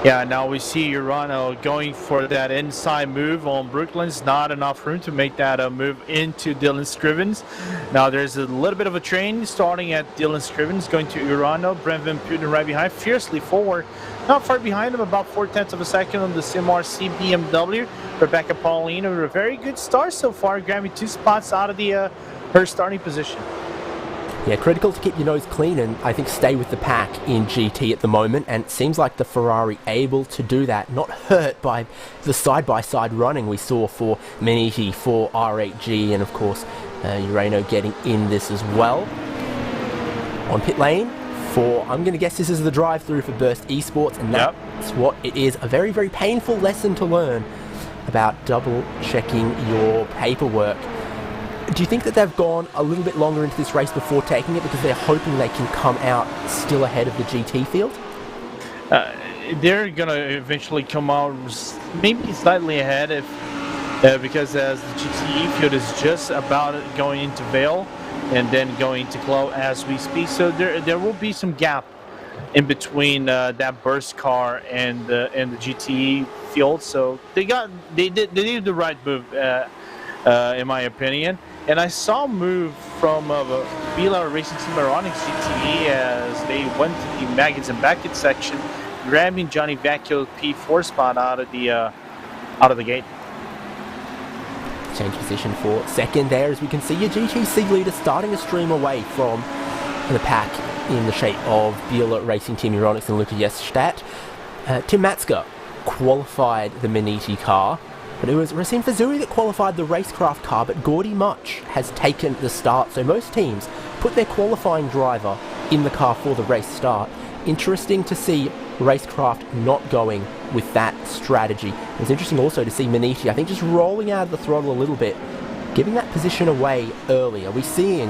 Speaker 2: Yeah, now we see Urano going for that inside move on Brooklands. Not enough room to make that move into Dylan Scrivens. Now there's a little bit of a train starting at Dylan Scrivens, going to Urano. Brent Van Putten right behind, fiercely forward. Not far behind him, about 0.4 of a second on the SimRC BMW. Rebecca Paulino with a very good start so far, grabbing 2 spots out of the her starting position.
Speaker 1: Yeah, critical to keep your nose clean and I think stay with the pack in GT at the moment, and it seems like the Ferrari able to do that, not hurt by the side-by-side running we saw for Maniti, for RHG, and of course Urano getting in this as well. On pit lane for, I'm going to guess this is the drive-through for Burst Esports, and that's what it is. A very, very painful lesson to learn about double-checking your paperwork. Do you think that they've gone a little bit longer into this race before taking it because they're hoping they can come out still ahead of the GT field?
Speaker 2: They're going to eventually come out maybe slightly ahead because as the GTE field is just about going into Vale and then going to Clow as we speak. So there will be some gap in between that burst car and the GTE field. So they did the right move in my opinion. And I saw a move from Bila Racing Team Aeronix GTE as they went to the Maggots and Beckett section, grabbing Johnny Vecchio's P4 spot out of the gate.
Speaker 1: Change position for second there, as we can see your GTC leader starting to stream away from the pack in the shape of Bila Racing Team Aeronix and Luca Yesstadt. Tim Matska qualified the Maniti car, but it was Racine Fazuri that qualified the racecraft car, but Gordy Much has taken the start. So most teams put their qualifying driver in the car for the race start. Interesting to see racecraft not going with that strategy. It's interesting also to see Maniti, I think, just rolling out of the throttle a little bit, giving that position away early. Are we seeing,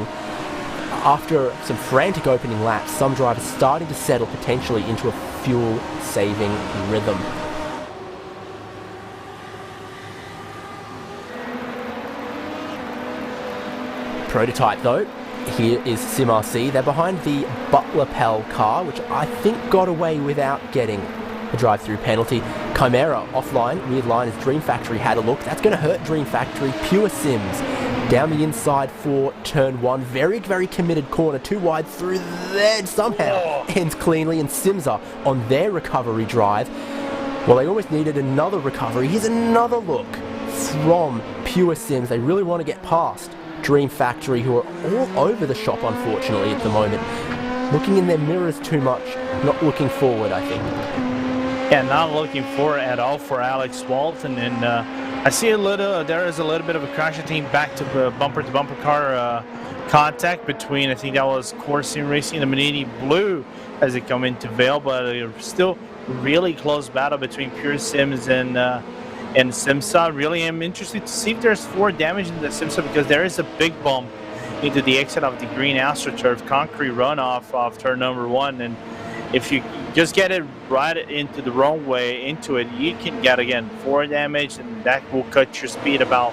Speaker 1: after some frantic opening laps, some drivers starting to settle potentially into a fuel-saving rhythm? prototype though. Here is SimRC. They're behind the Butler Pell car, which I think got away without getting a drive-through penalty. Chimera offline, weird line as Dream Factory had a look. That's going to hurt Dream Factory. Pure Sims down the inside for turn 1. Very, very committed corner. Too wide through there. Somehow ends cleanly. And Simsa on their recovery drive. Well, they almost needed another recovery. Here's another look from Pure Sims. They really want to get past Dream Factory, who are all over the shop, unfortunately, at the moment. Looking in their mirrors too much. Not looking forward, I think.
Speaker 2: Yeah, not looking forward at all for Alex Walton. And I see there is a little bit of a crash, I think, back to bumper car contact between, I think that was Corsian Racing and the Manini Blue as they come into Vale, but still really close battle between Pure Sims and Simsa. Really am interested to see if there's 4 damage in the Simsa, because there is a big bump into the exit of the green AstroTurf concrete runoff of turn number 1, and if you just get it right into the wrong way into it, you can get, again, 4 damage, and that will cut your speed about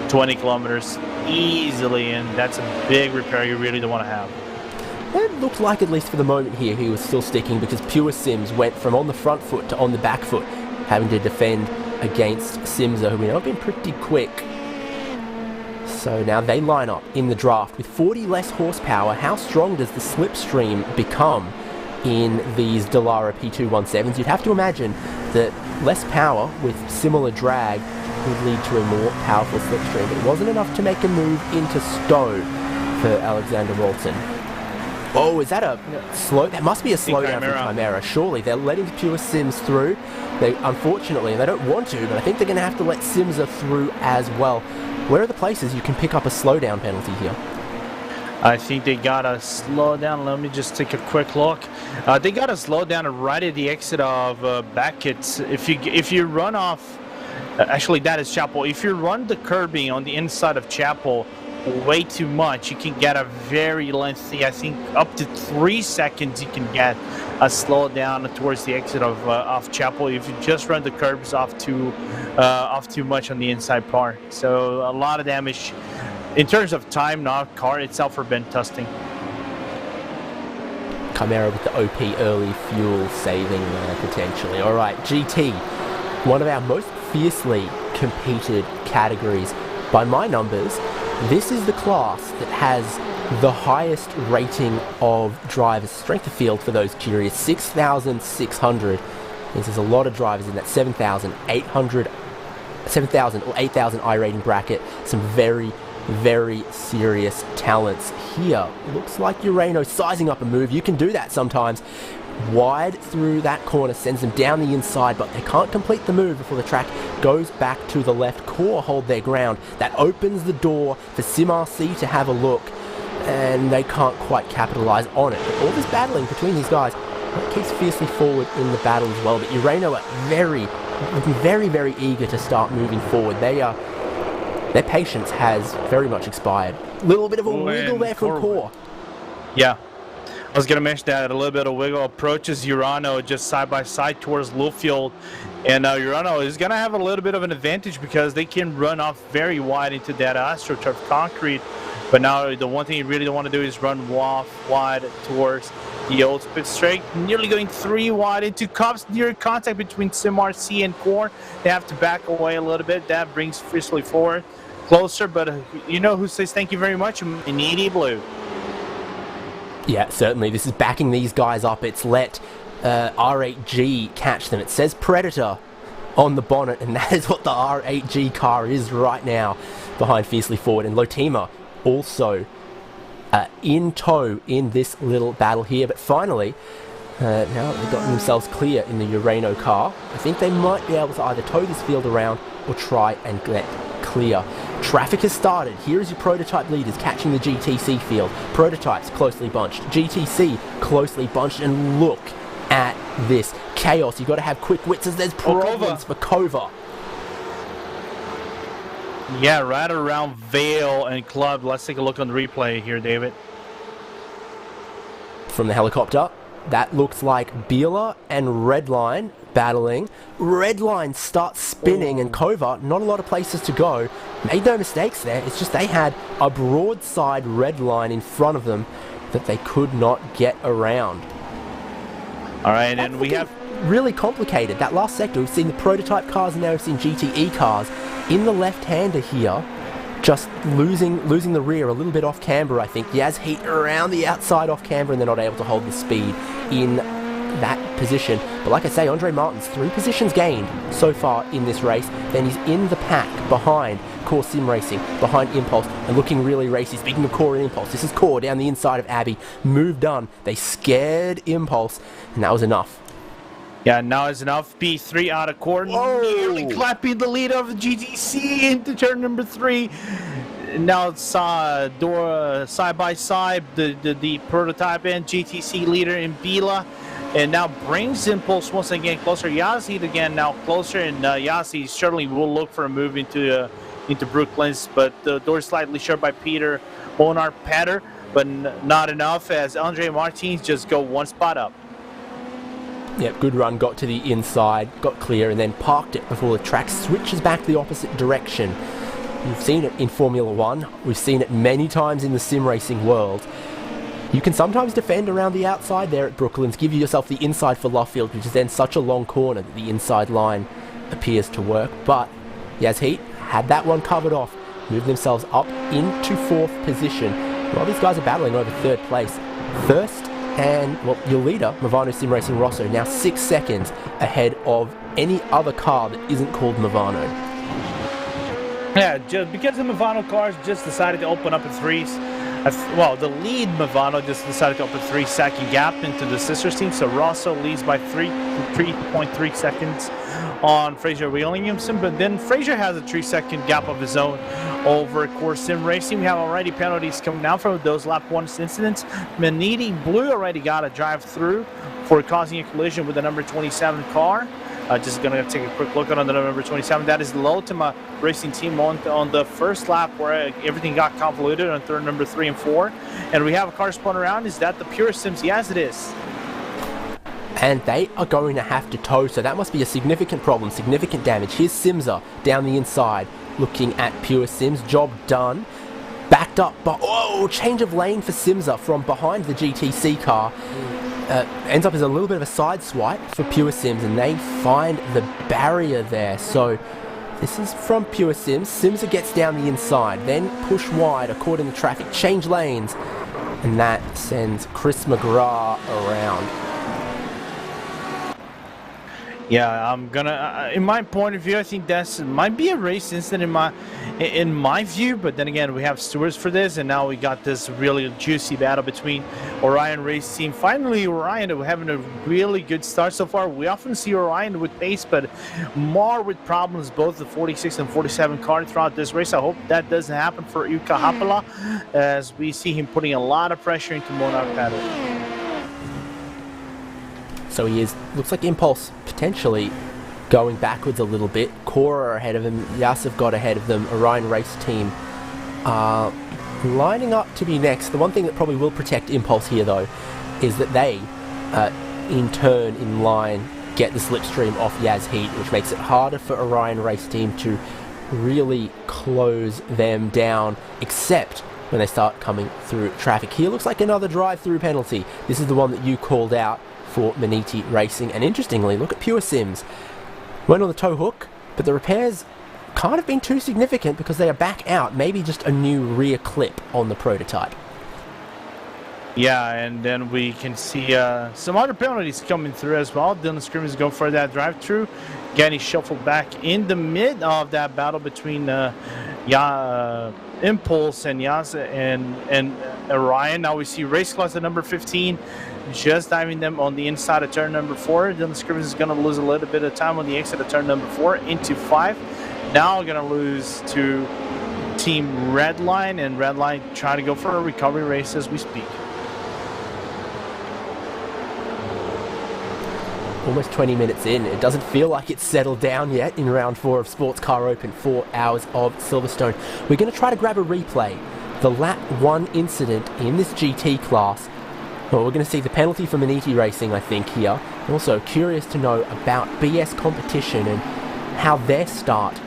Speaker 2: 20 kilometers easily, and that's a big repair you really don't want to have.
Speaker 1: It looked like, at least for the moment here, he was still sticking, because Pure Sims went from on the front foot to on the back foot, having to defend against Simsa, who we know have been pretty quick. So now they line up in the draft with 40 less horsepower. How strong does the slipstream become in these Dallara P217s? You'd have to imagine that less power with similar drag would lead to a more powerful slipstream, but it wasn't enough to make a move into Stowe for Alexander Walton. Oh, is that a slow? That must be a slowdown from Chimera. Surely they're letting Pure Sims through. They, unfortunately, they don't want to, but I think they're going to have to let Simsa through as well. Where are the places you can pick up a slowdown penalty here?
Speaker 2: I think they got to slow down. Let me just take a quick look. They got to slow down right at the exit of Beckett's. If you run off, actually that is Chapel. If you run the curbing on the inside of Chapel way too much, you can get a very lengthy, I think up to 3 seconds you can get a slowdown towards the exit of Chapel if you just run the curbs off too much on the inside part. So a lot of damage in terms of time, not car itself, for Ben Tusting.
Speaker 1: Chimera with the OP early fuel saving potentially. All right, GT, one of our most fiercely competed categories. By my numbers, this is the class that has the highest rating of drivers. Strength of field, for those curious, 6,600. There's a lot of drivers in that 7,800, 7,000 or 8,000 I rating bracket. Some very, very serious talents here. Looks like Urano sizing up a move. You can do that sometimes. Wide through that corner, sends them down the inside, but they can't complete the move before the track goes back to the left. Core hold their ground. That opens the door for SimRC to have a look, and they can't quite capitalize on it. But all this battling between these guys keeps fiercely forward in the battle as well. But Urano are looking very, very eager to start moving forward. Their patience has very much expired. Little bit of a wiggle there from Core.
Speaker 2: Yeah. I was going to mention that a little bit of wiggle approaches Urano just side by side towards Lowfield, and Urano is going to have a little bit of an advantage because they can run off very wide into that AstroTurf concrete. But now the one thing you really don't want to do is run off wide towards the old pit straight. Nearly going 3 wide into Cops near contact between SimRC and Core. They have to back away a little bit. That brings Frisley forward closer, but you know who says thank you very much? Manini Blue.
Speaker 1: Yeah, certainly. This is backing these guys up. It's let R8G catch them. It says Predator on the bonnet, and that is what the R8G car is right now behind Fiercely Forward. And Lotima also in tow in this little battle here. But finally, now they've gotten themselves clear in the Urano car. I think they might be able to either tow this field around or try and get clear. Traffic has started. Here is your prototype leaders catching the GTC field. Prototypes closely bunched. GTC closely bunched, and look at this chaos. You've got to have quick wits as there's problems for Kova.
Speaker 2: Yeah, right around Vale and Club. Let's take a look on the replay here, David.
Speaker 1: From the helicopter, that looks like Beeler and Redline battling. Redline starts spinning, and Kova, not a lot of places to go. Made no mistakes there. It's just they had a broadside Redline in front of them that they could not get around.
Speaker 2: All right, and we have
Speaker 1: really complicated. That last sector, we've seen the prototype cars and now we've seen GTE cars. In the left-hander here, just losing the rear a little bit off camber, I think. Yaz Heat around the outside off camber, and they're not able to hold the speed in that position. But like I say, Andre Martin's 3 positions gained so far in this race. Then he's in the pack behind Core Sim Racing, behind Impulse, and looking really racy. Speaking of Core and Impulse, this is Core down the inside of Abby. Move done. They scared Impulse, and that was enough.
Speaker 2: Yeah, now is enough. P3 out of Core, nearly clapping the lead of GTC into turn number 3. Now it's side by side, the prototype and GTC leader in Bila, and now brings Impulse once again closer. Yazid again now closer, and Yazid certainly will look for a move into Brooklands, but the door slightly shut by Peter Onar Patter, but not enough as Andre Martins just go one spot up.
Speaker 1: Yep, good run, got to the inside, got clear, and then parked it before the track switches back the opposite direction. You've seen it in Formula 1, we've seen it many times in the sim racing world. You can sometimes defend around the outside there at Brooklands, give yourself the inside for Luffield, which is then such a long corner that the inside line appears to work, but Yaz Heat had that one covered off, moved themselves up into 4th position. While these guys are battling over 3rd place. First, and, well, your leader, Movano Sim Racing Rosso, now 6 seconds ahead of any other car that isn't called Movano.
Speaker 2: Yeah, just because the Movano cars just decided to open up in 3s. Well, the lead Movano just decided to open 3-second gap into the sister team, so Rosso leads by 3.3 seconds on Fraser Williamson, but then Fraser has a 3-second gap of his own over Core Sim Racing. We have already penalties coming down from those lap 1 incidents. Maniti Blue already got a drive through for causing a collision with the number 27 car. Just going to take a quick look at the number 27. That is the Lotima Racing team on the first lap where everything got convoluted on turn number 3 and 4. And we have a car spun around. Is that the Pure Sims? Yes, it is.
Speaker 1: And they are going to have to tow, so that must be a significant problem, significant damage. Here's Simza down the inside, looking at Pure Sims. Job done. Backed up, but change of lane for Simza from behind the GTC car. Ends up as a little bit of a side swipe for Pure Sims, and they find the barrier there. So this is from Pure Sims. Simza gets down the inside, then push wide according to traffic, change lanes, and that sends Chris McGrath around.
Speaker 2: Yeah, I'm gonna. In my point of view, I think that might be a race incident in my view. But then again, we have stewards for this, and now we got this really juicy battle between Orion Race Team. Finally, Orion having a really good start so far. We often see Orion with pace, but more with problems. Both the 46 and 47 car throughout this race. I hope that doesn't happen for Yuka Hapala, as we see him putting a lot of pressure into Monarch Paddle.
Speaker 1: So he is, looks like Impulse potentially going backwards a little bit. Cora are ahead of him, Yasif got ahead of them, Orion Race Team lining up to be next. The one thing that probably will protect Impulse here though, is that they, in turn, in line, get the slipstream off Yaz Heat, which makes it harder for Orion Race Team to really close them down, except when they start coming through traffic. Here looks like another drive-through penalty. This is the one that you called out for Maniti Racing, and interestingly, look at Pure Sims. Went on the tow hook, but the repairs can't have been too significant because they are back out. Maybe just a new rear clip on the prototype.
Speaker 2: Yeah, and then we can see some other penalties coming through as well. Dylan Scrimmers go for that drive-through. Getting shuffled back in the mid of that battle between Impulse and Yasa and Orion. Now we see Race Class at number 15 just diving them on the inside of turn number 4. Dylan Scrimmers is going to lose a little bit of time on the exit of turn number 4 into 5. Now going to lose to Team Redline, and Redline trying to go for a recovery race as we speak.
Speaker 1: Almost 20 minutes in, it doesn't feel like it's settled down yet in round 4 of Sports Car Open, 4 hours of Silverstone. We're going to try to grab a replay. The lap 1 incident in this GT class. Well, we're going to see the penalty for Maniti Racing, I think, here. Also curious to know about BS Competition and how their start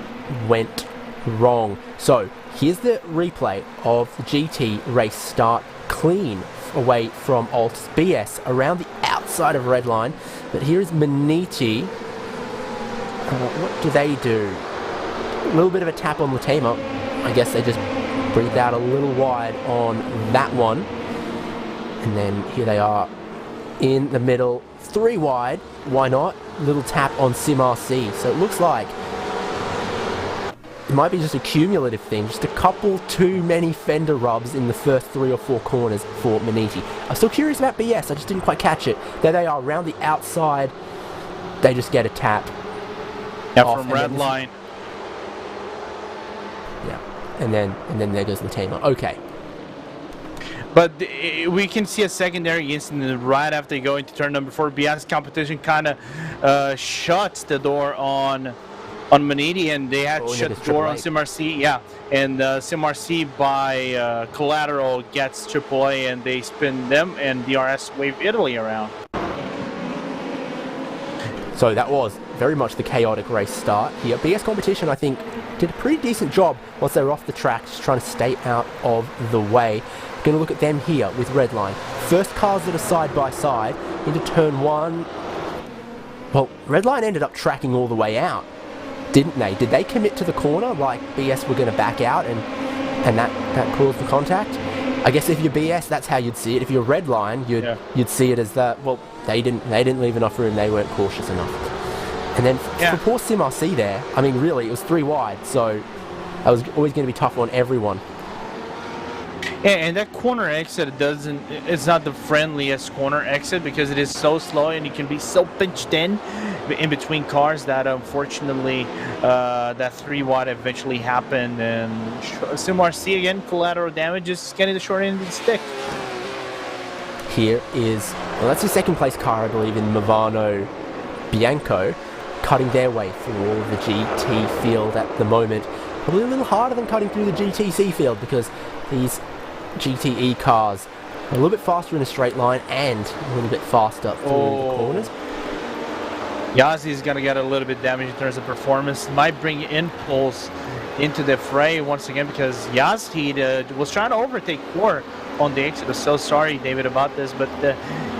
Speaker 1: went wrong. So here's the replay of the GT race start. Clean away from Altus. BS around the outside of Redline, but here is Maniti. What do they do? A little bit of a tap on Latema. I guess they just breathed out a little wide on that one. And then here they are in the middle, 3 wide. Why not? Little tap on SimRC. So it looks like it might be just a cumulative thing, just a couple too many fender rubs in the first 3 or 4 corners for Maniti. I'm still curious about BS, I just didn't quite catch it. There they are, around the outside, they just get a tap.
Speaker 2: Yeah, from Redline.
Speaker 1: Yeah, and then there goes Latema. Okay.
Speaker 2: But we can see a secondary incident right after you go into turn number 4. BS Competition kind of shuts the door on Maniti, and they had to shut the door on SimRC. Yeah, and SimRC by collateral gets AAA, and they spin them, and DRS wave Italy around. So
Speaker 1: that was very much the chaotic race start here. BS Competition, I think, did a pretty decent job once they were off the track, just trying to stay out of the way. Going to look at them here with Redline. First cars that are side by side into turn 1. Well, Redline ended up tracking all the way out, didn't they? Did they commit to the corner like BS were going to back out and that caused the contact? I guess if you're BS, that's how you'd see it. If you're Redline, you'd see it as that. Well, they didn't leave enough room. They weren't cautious enough. And then for poor SimRC there, I mean, really, it was 3 wide, so that was always going to be tough on everyone.
Speaker 2: Yeah, and that corner exit it's not the friendliest corner exit because it is so slow and you can be so pinched in between cars that unfortunately that 3 wide eventually happened, and SimRC again, collateral damage, is getting the short end of the stick.
Speaker 1: Here is, well, that's the second place car, I believe, in Movano Bianco, cutting their way through all of the GT field at the moment. Probably a little harder than cutting through the GTC field because these GTE cars are a little bit faster in a straight line and a little bit faster through the corners.
Speaker 2: Yazzi's going to get a little bit damaged in terms of performance. Might bring Impulse into the fray once again because Yazzi was trying to overtake Core on the exit. I'm so sorry, David, about this, but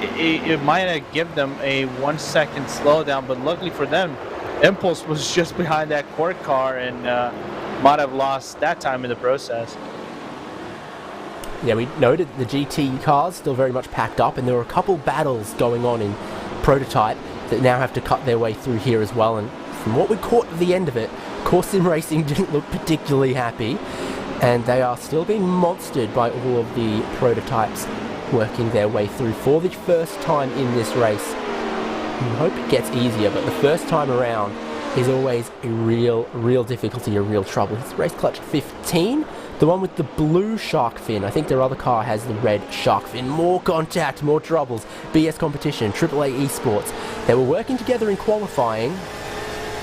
Speaker 2: it might give them a 1 second slowdown, but luckily for them, Impulse was just behind that Core car and might have lost that time in the process.
Speaker 1: Yeah, we noted the GT cars still very much packed up, and there were a couple battles going on in Prototype that now have to cut their way through here as well. And from what we caught at the end of it, Core Sim Racing didn't look particularly happy, and they are still being monstered by all of the prototypes working their way through for the first time in this race. We hope it gets easier, but the first time around is always a real difficulty, a real trouble. It's race clutch 15. The one with the blue shark fin. I think their other car has the red shark fin. More contact, more troubles. BS Competition, AAA Esports. They were working together in qualifying.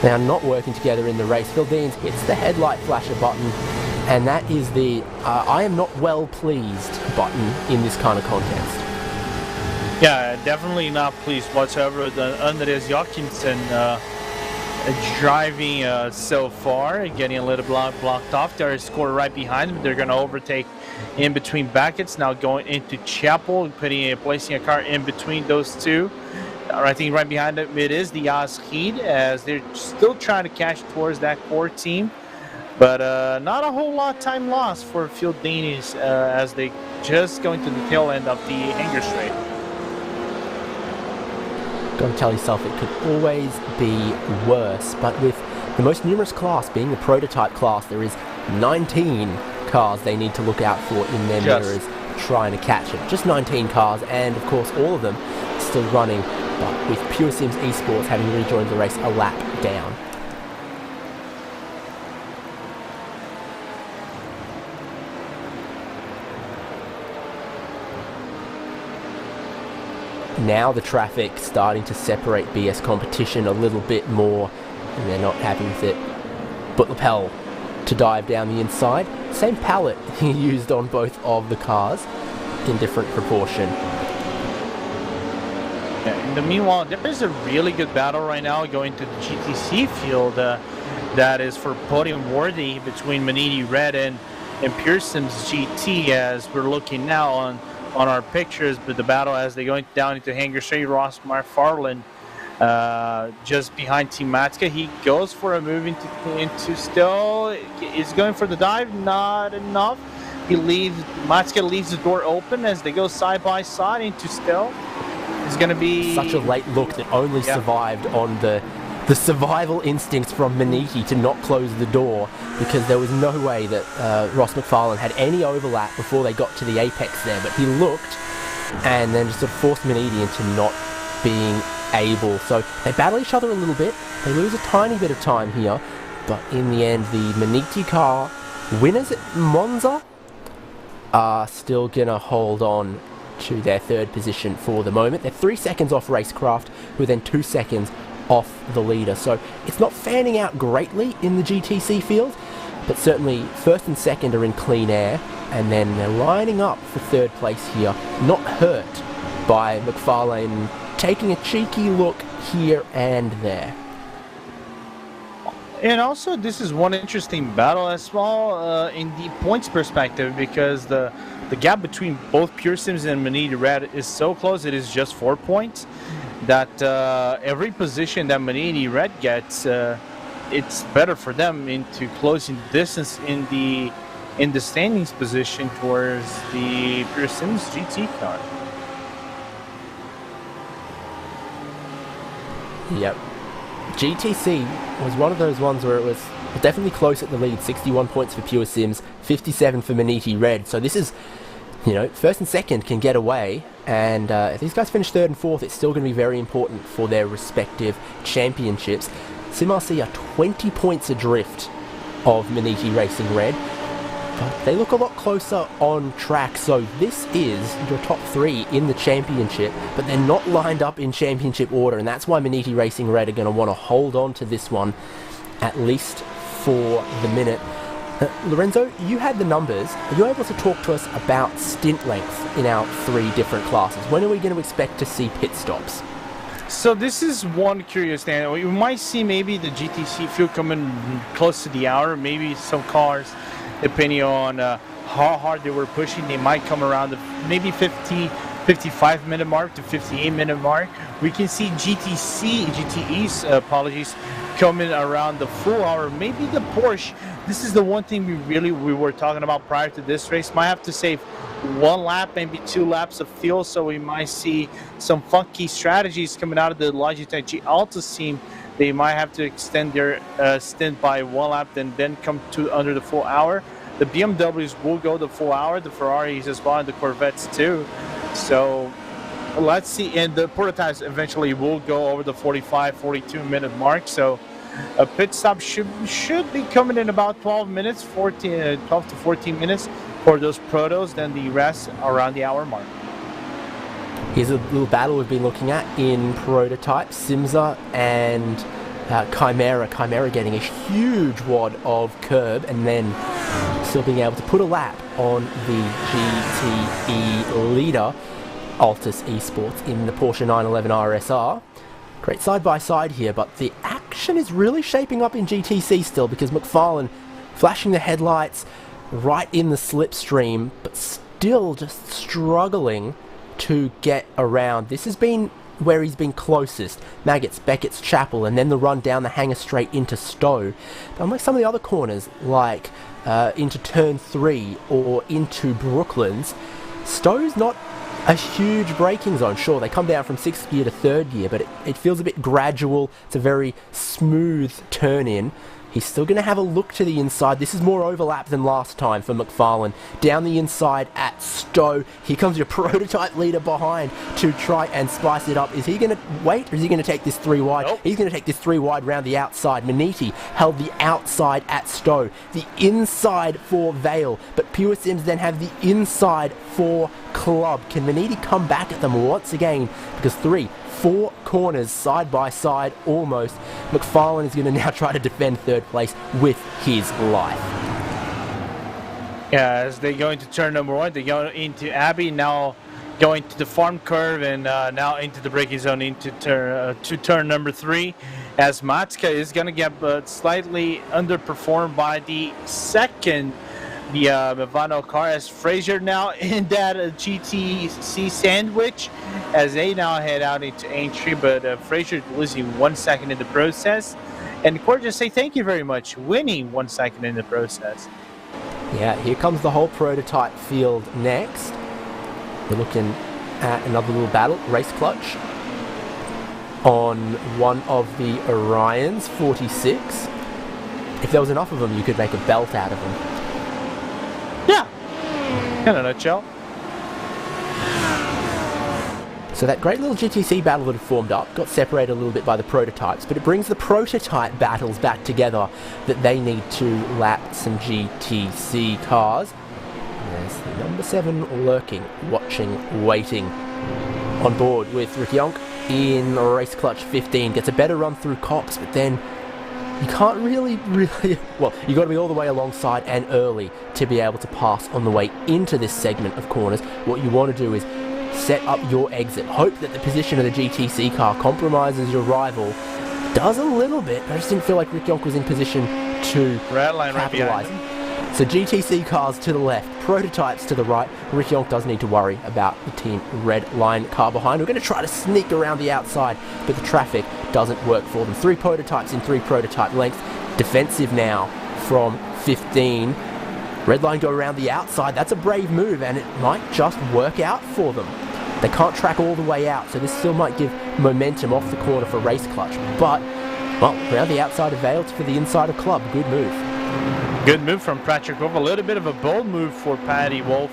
Speaker 1: They are not working together in the race. Phil Deans hits the headlight flasher button, and that is the I am not well pleased button in this kind of contest.
Speaker 2: Yeah, definitely not pleased whatsoever. Andres Jokinson driving so far, getting a little blocked off. There is score right behind them. They're going to overtake in between brackets. Now going into Chapel, placing a car in between those two. I think right behind them it is the Heat, as they're still trying to cash towards that core team. But not a whole lot of time lost for Phil Deans as they just going to the tail end of the hanger straight.
Speaker 1: Got to tell yourself it could always be worse, but with the most numerous class being the prototype class, there is 19 cars they need to look out for in their mirrors trying to catch it. Just 19 cars, and of course all of them still running, but with Pure Sims Esports having rejoined the race a lap down. Now the traffic starting to separate BS Competition a little bit more, and they're not happy with it. But Lapel to dive down the inside. Same palette he used on both of the cars in different proportion.
Speaker 2: In the meanwhile, there is a really good battle right now going to the GTC field that is for podium worthy between Maniti Red and Pearson's GT, as we're looking now on our pictures. But the battle as they going down into hangar straight, Ross McFarlane just behind Team Matska. He goes for a move into still. Is going for the dive, not enough. Matska leaves the door open as they go side by side into still. It's going to be
Speaker 1: such a late look that only survived on the survival instincts from Maniti to not close the door, because there was no way that Ross McFarlane had any overlap before they got to the apex there. But he looked and then just sort of forced Maniti into not being able. So they battle each other a little bit. They lose a tiny bit of time here, but in the end, the Maniti car winners at Monza are still gonna hold on to their third position for the moment. They're 3 seconds off Racecraft, who are then 2 seconds off the leader. So it's not fanning out greatly in the GTC field, but certainly first and second are in clean air, and then they're lining up for third place here, not hurt by McFarlane taking a cheeky look here and there.
Speaker 2: And also, this is one interesting battle as well in the points perspective, because the gap between both Pearsons and Maniti Red is so close. It is just 4 points. That every position that Maniti Red gets, it's better for them into closing the distance in the standings position towards the Pearsons GT car.
Speaker 1: Yep. GTC was one of those ones where it was definitely close at the lead. 61 points for Pure Sims, 57 for Maniti Red. So this is, you know, first and second can get away, and if these guys finish third and fourth, it's still going to be very important for their respective championships. SimRC are 20 points adrift of Maniti Racing Red, but they look a lot closer on track. So this is your top three in the championship, but they're not lined up in championship order, and that's why Maniti Racing Red are going to want to hold on to this one at least for the minute. Lorenzo, you had the numbers. Are you able to talk to us about stint length in our three different classes? When are we going to expect to see pit stops?
Speaker 2: So this is one curious thing. We might see maybe the GTC field coming close to the hour. Maybe some cars, depending on how hard they were pushing, they might come around the maybe 55-minute mark to 58-minute mark. We can see GTE's apologies, coming around the full hour. Maybe the Porsche, this is the one thing we were talking about prior to this race, might have to save 1 lap, maybe 2 laps of fuel, so we might see some funky strategies coming out of the Logitech G Altus team. They might have to extend their stint by 1 lap and then come to under the full hour. The BMWs will go the full hour, the Ferraris as well, and the Corvettes too. So let's see, and the prototypes eventually will go over the 42-minute mark. So a pit stop should be coming in about 12 to 14 minutes for those protos, then the rest around the hour mark.
Speaker 1: Here's a little battle we've been looking at in prototype. Simza and Chimera. Chimera getting a huge wad of curb and then still being able to put a lap on the GTE leader, Altus Esports, in the Porsche 911 RSR. Great side-by-side here, but the action is really shaping up in GTC still, because McFarlane flashing the headlights right in the slipstream, but still just struggling to get around. This has been where he's been closest. Maggots, Beckett's Chapel, and then the run down the hanger straight into Stowe. But unlike some of the other corners, like into Turn 3 or into Brooklands, Stowe's not a huge braking zone. Sure, they come down from 6th gear to 3rd gear, but it feels a bit gradual. It's a very smooth turn-in. He's still going to have a look to the inside. This is more overlap than last time for McFarlane. Down the inside at Stowe. Here comes your prototype leader behind to try and spice it up. Is he going to wait, or is he going to take this 3 wide? Nope. He's going to take this 3 wide round the outside. Maniti held the outside at Stowe. The inside for Vale. But Pure Sims then have the inside for Club. Can Maniti come back at them once again? Because 4 corners side by side almost. McFarlane is going to now try to defend 3rd place with his life.
Speaker 2: Yeah, as they go into turn number 1, they go into Abbey. Now going to the farm curve and now into the braking zone into turn number 3, as Matska is going to get slightly underperformed by the second Movano car, as Fraser now in that GTC sandwich as they now head out into entry, but Fraser losing 1 second in the process, and Court just say thank you very much, winning 1 second in the process.
Speaker 1: Yeah, here comes the whole prototype field next. We're looking at another little battle, race clutch on one of the Orions, 46. If there was enough of them, you could make a belt out of them.
Speaker 2: Yeah, in a nutshell.
Speaker 1: So that great little GTC battle that had formed up got separated a little bit by the prototypes, but it brings the prototype battles back together that they need to lap some GTC cars. There's the number 7 lurking, watching, waiting. On board with Rick Yonk in race clutch 15. Gets a better run through Cox, but then you can't really, well, you got to be all the way alongside and early to be able to pass on the way into this segment of corners. What you want to do is set up your exit. Hope that the position of the GTC car compromises your rival. Does a little bit, but I just didn't feel like Rick Yonk was in position to capitalize. So GTC cars to the left, prototypes to the right. Rick Yonk does need to worry about the Team Red Line car behind. We're going to try to sneak around the outside, but the traffic doesn't work for them. 3 prototypes in 3 prototype lengths. Defensive now from 15. Red Line go around the outside. That's a brave move, and it might just work out for them. They can't track all the way out, so this still might give momentum off the corner for race clutch. But, well, around the outside of Vale for the inside of Club. Good move.
Speaker 2: Good move from Pratrikov. A little bit of a bold move for Paddy Wolf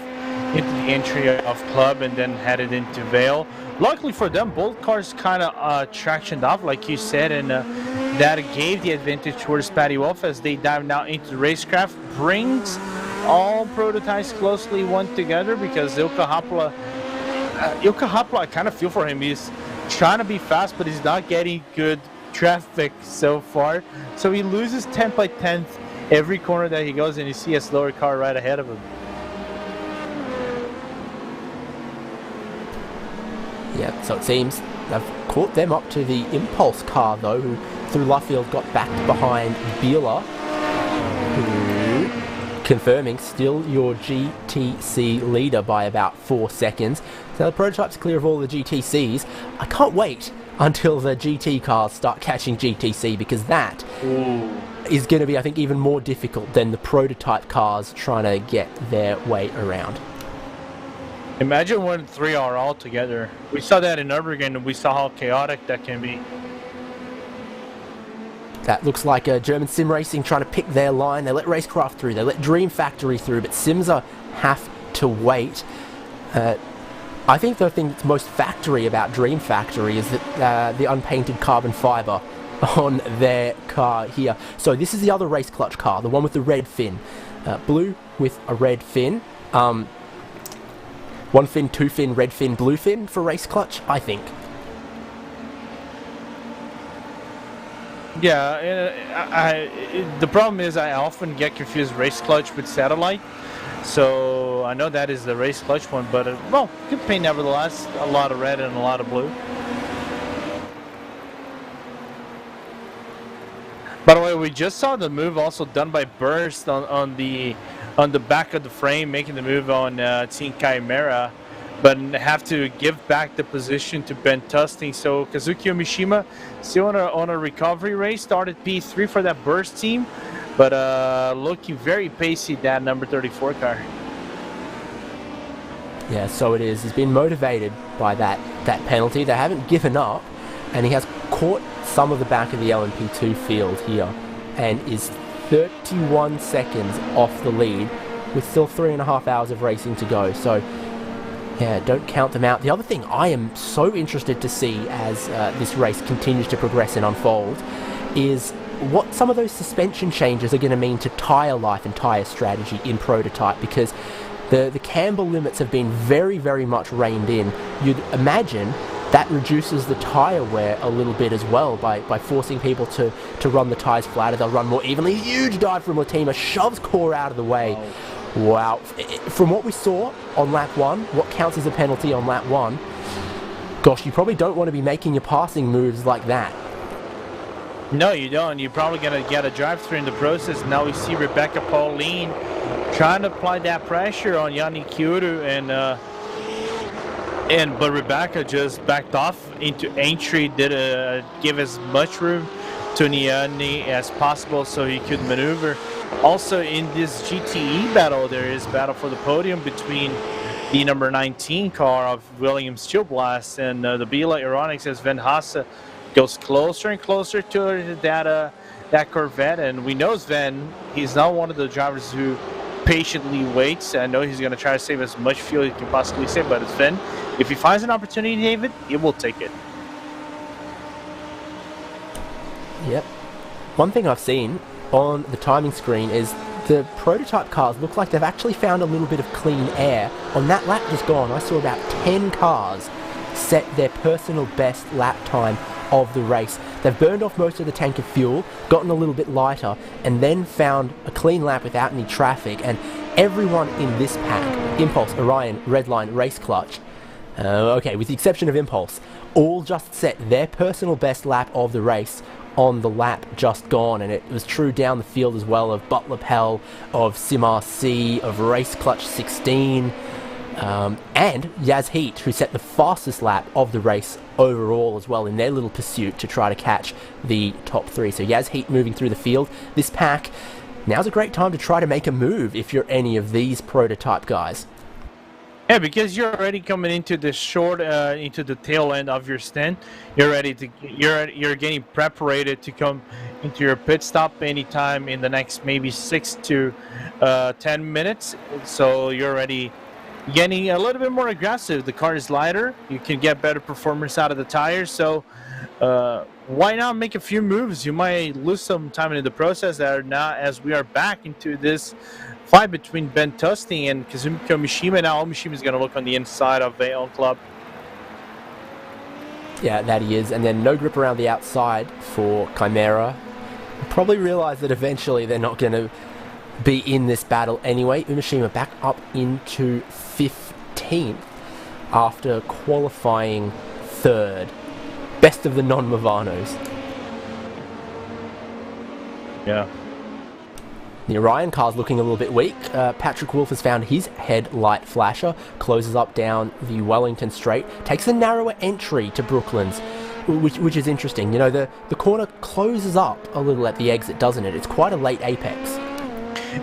Speaker 2: into the entry of Club and then headed into Vale. Luckily for them, both cars kind of tractioned off, like you said, and that gave the advantage towards Paddy Wolf as they dive now into the racecraft. Brings all prototypes closely one together because Ilkka Happila, I kind of feel for him. He's trying to be fast, but he's not getting good traffic so far. So he loses 10th by 10th every corner that he goes, and you see a slower car right ahead of him.
Speaker 1: Yeah, so it seems they've caught them up to the Impulse car, though, who through Luffield got backed behind Bieler, who, confirming, still your GTC leader by about 4 seconds. So the prototype's clear of all the GTCs. I can't wait until the GT cars start catching GTC, because that is going to be, I think, even more difficult than the prototype cars trying to get their way around.
Speaker 2: Imagine when 3 are all together. We saw that in Nürburgring, and we saw how chaotic that can be.
Speaker 1: That looks like German Sim Racing trying to pick their line. They let Racecraft through, they let Dream Factory through, but Simsa have to wait. I think the thing that's most factory about Dream Factory is that the unpainted carbon fibre on their car here. So this is the other race clutch car, the one with the red fin. Blue with a red fin. 1 fin, 2 fin, red fin, blue fin for race clutch, I think.
Speaker 2: Yeah, the problem is I often get confused race clutch with satellite. So I know that is the race clutch one, but well, good paint nevertheless. A lot of red and a lot of blue. By the way, we just saw the move also done by Burst on the back of the frame, making the move on Team Chimera, but have to give back the position to Ben Tusting. So Kazuki Mishima still on a recovery race, started P3 for that Burst team, but looking very pacey, that number 34 car.
Speaker 1: Yeah, so it is. He's been motivated by that penalty. They haven't given up, and he has caught some of the back of the LMP2 field here and is 31 seconds off the lead with still 3.5 hours of racing to go. So yeah, don't count them out. The other thing I am so interested to see as this race continues to progress and unfold is what some of those suspension changes are going to mean to tyre life and tyre strategy in prototype, because the camber limits have been very, very much reined in. You'd imagine that reduces the tyre wear a little bit as well by forcing people to run the tyres flatter. They'll run more evenly. Huge dive from Latima, shoves Core out of the way. Wow. From what we saw on lap 1, what counts as a penalty on lap 1, gosh, you probably don't want to be making your passing moves like that.
Speaker 2: No, you don't. You're probably going to get a drive-through in the process. Now we see Rebecca Pauline trying to apply that pressure on Yanni Kyoto, but Rebecca just backed off into entry, did give as much room to Yanni as possible so he could maneuver. Also in this GTE battle, there is battle for the podium between the number 19 car of Williams Steel Blast and the Bila Aeronix as Van Hasse goes closer and closer to that Corvette. And we know Sven, he's not one of the drivers who patiently waits. I know he's going to try to save as much fuel he can possibly save, but Sven, if he finds an opportunity, David, he will take it.
Speaker 1: Yep. One thing I've seen on the timing screen is the prototype cars look like they've actually found a little bit of clean air. On that lap just gone, I saw about 10 cars set their personal best lap time of the race. They've burned off most of the tank of fuel, gotten a little bit lighter, and then found a clean lap without any traffic. And everyone in this pack, Impulse, Orion, Redline, Race Clutch, okay, with the exception of Impulse, all just set their personal best lap of the race on the lap just gone. And it was true down the field as well of Butler Pell, of Sim RC, of Race Clutch 16, and Yaz Heat, who set the fastest lap of the race overall as well in their little pursuit to try to catch the top 3. So Yaz Heat moving through the field. This pack, now's a great time to try to make a move if you're any of these prototype guys.
Speaker 2: Yeah, because you're already coming into the into the tail end of your stint. You're ready to, you're getting preparated to come into your pit stop anytime in the next maybe 6 to 10 minutes. So you're already getting a little bit more aggressive. The car is lighter. You can get better performance out of the tires. So why not make a few moves? You might lose some time in the process there now as we are back into this fight between Ben Tusting and Kazumiko Mishima. Now Mishima is going to look on the inside of their own club. Yeah,
Speaker 1: that he is. And then no grip around the outside for Chimera. Probably realize that eventually they're not going to be in this battle anyway. Umeshima back up into 15th after qualifying 3rd. Best of the non-Mavanos.
Speaker 2: Yeah.
Speaker 1: The Orion car's looking a little bit weak. Patrick Wolf has found his headlight flasher, closes up down the Wellington Straight, takes a narrower entry to Brooklands, which is interesting. You know, the corner closes up a little at the exit, doesn't it? It's quite a late apex.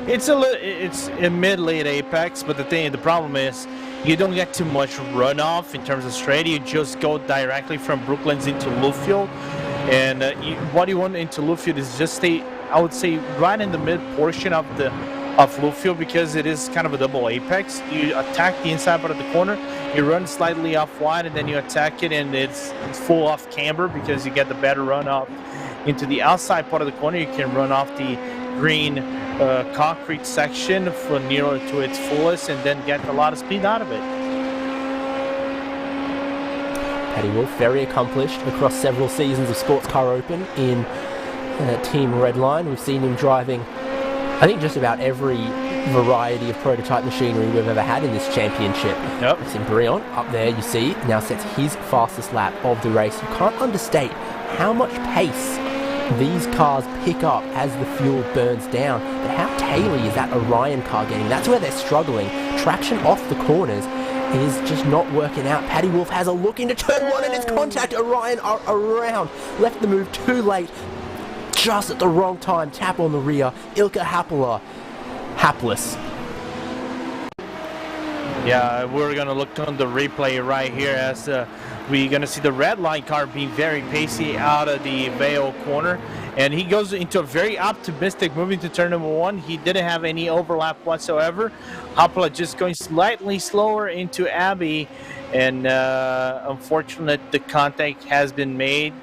Speaker 2: It's a mid-late apex, but the problem is you don't get too much runoff in terms of straight. You just go directly from Brooklands into Luffield, and what you want into Luffield is just stay, I would say, right in the mid portion of Luffield, because it is kind of a double apex. You attack the inside part of the corner, you run slightly off wide, and then you attack it, and it's full off camber because you get the better run up into the outside part of the corner. You can run off the green concrete section for nearer to its fullest and then get a lot of speed out of it.
Speaker 1: Paddy Wolf, very accomplished across several seasons of Sports Car Open in Team Redline. We've seen him driving, I think, just about every variety of prototype machinery we've ever had in this championship.
Speaker 2: Yep.
Speaker 1: It's in Brion, up there you see, now sets his fastest lap of the race. You can't understate how much pace these cars pick up as the fuel burns down. But how taily is that Orion car getting? That's where they're struggling. Traction off the corners is just not working out. Paddy Wolf has a look into turn 1 and it's contact. Orion are around. Left the move too late. Just at the wrong time. Tap on the rear. Ilka Happler. Hapless.
Speaker 2: Yeah, we're going to look on the replay right here as we're going to see the red line car being very pacey out of the Vale corner. And he goes into a very optimistic move into turn number 1. He didn't have any overlap whatsoever. Hoppla just going slightly slower into Abbey. And unfortunately, the contact has been made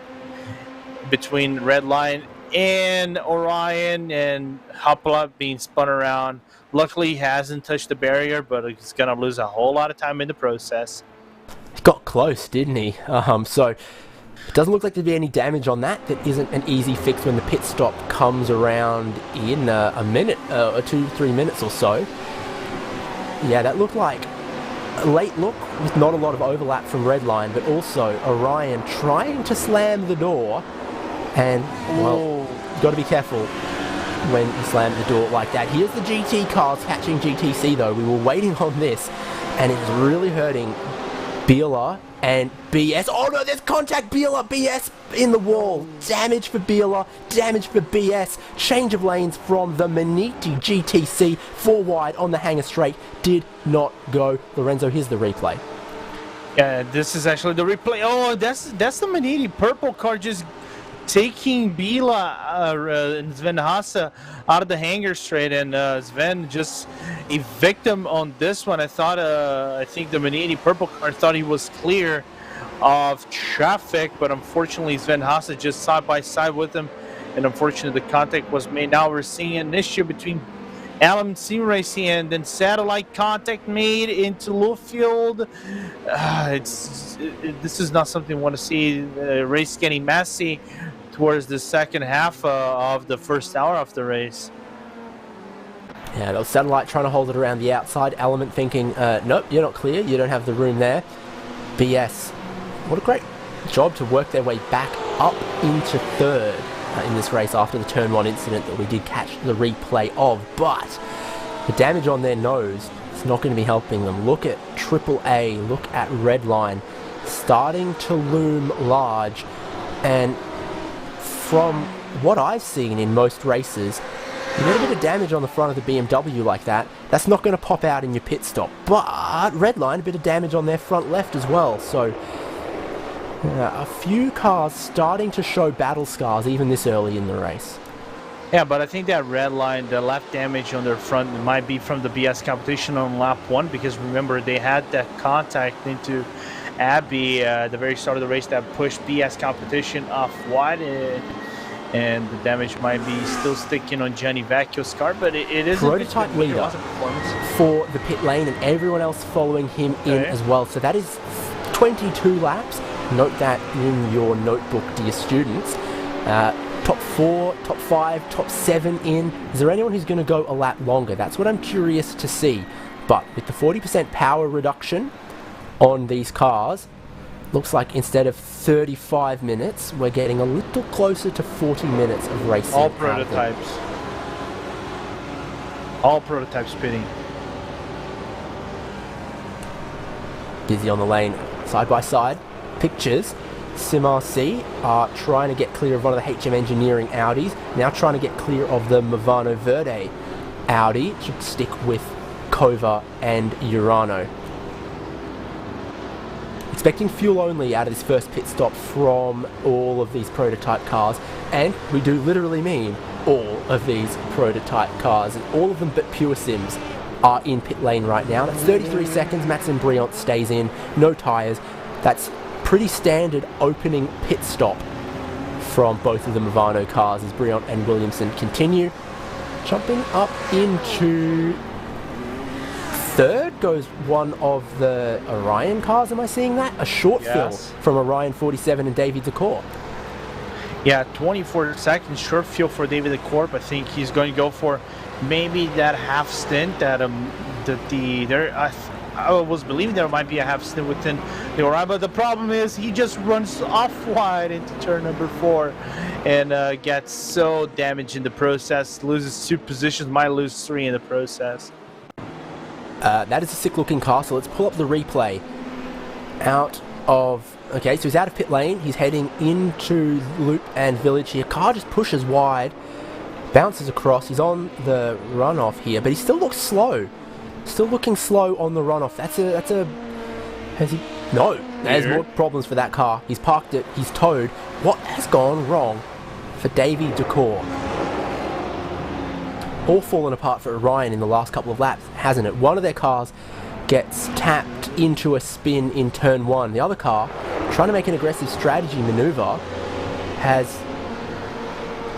Speaker 2: between red line and Orion, and Hoppla being spun around. Luckily, he hasn't touched the barrier, but he's going to lose a whole lot of time in the process.
Speaker 1: He got close, didn't he? So it doesn't look like there'd be any damage on that. That isn't an easy fix when the pit stop comes around in a minute or 2-3 minutes or so. Yeah, that looked like a late look with not a lot of overlap from Redline, but also Orion trying to slam the door. And, well, you've got to be careful when you slam the door like that. Here's the GT cars catching GTC, though. We were waiting on this, and it's really hurting Biela and BS. Oh no, there's contact. Biela, BS in the wall. Damage for Biela, damage for BS. Change of lanes from the Maniti GTC. 4 wide on the hanger straight. Did not go. Lorenzo, here's the replay.
Speaker 2: Yeah, this is actually the replay. Oh, that's the Maniti purple car just taking Biela and Sven Hasse out of the hanger straight, and Sven just a victim on this one. I think the Maniti purple car thought he was clear of traffic, but unfortunately Sven Hasse just side by side with him, and unfortunately the contact was made. Now we're seeing an issue between Allen Sim Racing, and then satellite contact made into Lowfield. This is not something we want to see. The race getting messy towards the second half of the first hour of the race.
Speaker 1: Yeah, that was Satellite trying to hold it around the outside. Element thinking, nope, you're not clear. You don't have the room there. BS, what a great job to work their way back up into third in this race after the turn 1 incident that we did catch the replay of. But the damage on their nose is not going to be helping them. Look at AAA, look at Redline starting to loom large, and from what I've seen in most races, you get a bit of damage on the front of the BMW like that, that's not going to pop out in your pit stop. But Redline, a bit of damage on their front left as well. So a few cars starting to show battle scars even this early in the race.
Speaker 2: Yeah, but I think that Redline, the left damage on their front might be from the BS competition on lap 1, because remember they had that contact into Abbey at the very start of the race that pushed BS competition off wide, and the damage might be still sticking on Gianni Vecchio's car, but it is
Speaker 1: prototype leader for the pit lane, and everyone else following him in as well. So that is 22 laps. Note that in your notebook, dear students. Top 4, top 5, top 7 in. Is there anyone who's going to go a lap longer? That's what I'm curious to see. But with the 40% power reduction on these cars, looks like instead of 35 minutes, we're getting a little closer to 40 minutes of racing.
Speaker 2: All prototypes. All prototypes pitting.
Speaker 1: Busy on the lane, side by side. Pictures. SimRC are trying to get clear of one of the HM Engineering Audis. Now trying to get clear of the Movano Verde Audi. Should stick with Kova and Urano. Expecting fuel only out of this first pit stop from all of these prototype cars, and we do literally mean all of these prototype cars. All of them but Pure Sims are in pit lane right now. That's 33 seconds. Maxim Briant stays in, no tyres. That's pretty standard opening pit stop from both of the Movano cars as Briant and Williamson continue. Jumping up into third goes one of the Orion cars. Am I seeing that? A short fill from Orion 47 and David Decor.
Speaker 2: Yeah, 24 seconds short fill for David Decor. I think he's going to go for maybe that half stint that I was believing there might be a half stint within the Orion, but the problem is he just runs off wide into turn number 4 and gets so damaged in the process, loses 2 positions, might lose 3 in the process.
Speaker 1: That is a sick looking car, so let's pull up the replay. Okay, so he's out of pit lane, he's heading into Loop and Village here. Car just pushes wide, bounces across, he's on the runoff here, but he still looks slow. Still looking slow on the runoff. There's more problems for that car. He's parked it, he's towed. What has gone wrong for Davey Decor? All fallen apart for Orion in the last couple of laps, hasn't it? One of their cars gets tapped into a spin in turn 1. The other car, trying to make an aggressive strategy maneuver, has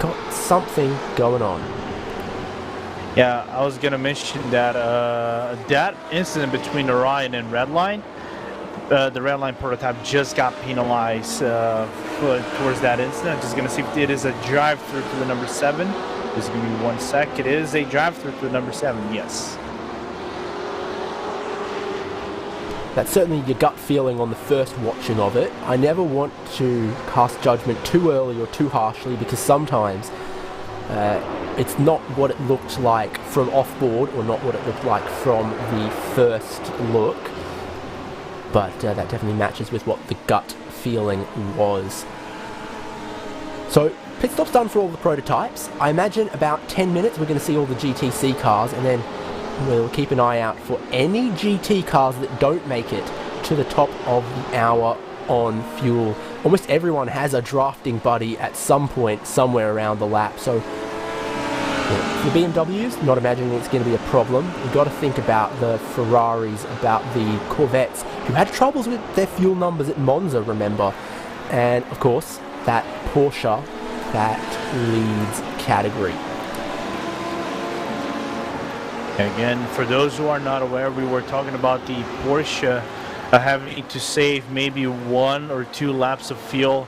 Speaker 1: got something going on.
Speaker 2: Yeah, I was going to mention that that incident between Orion and Redline, the Redline prototype just got penalized towards that incident. I'm just going to see if it is a drive-through to the number 7. Just give me 1 sec. It is a drive-through to the number 7, yes.
Speaker 1: That's certainly your gut feeling on the first watching of it. I never want to cast judgment too early or too harshly, because sometimes it's not what it looked like from off-board, or not what it looked like from the first look, but that definitely matches with what the gut feeling was. So pit stop's done for all the prototypes. I imagine about 10 minutes we're going to see all the GTC cars, and then we'll keep an eye out for any GT cars that don't make it to the top of the hour on fuel. Almost everyone has a drafting buddy at some point somewhere around the lap, so for the BMWs, not imagining it's going to be a problem. You've got to think about the Ferraris, about the Corvettes, who had troubles with their fuel numbers at Monza, remember, and of course that Porsche that leads category.
Speaker 2: Again, for those who are not aware, we were talking about the Porsche having to save maybe 1 or 2 laps of fuel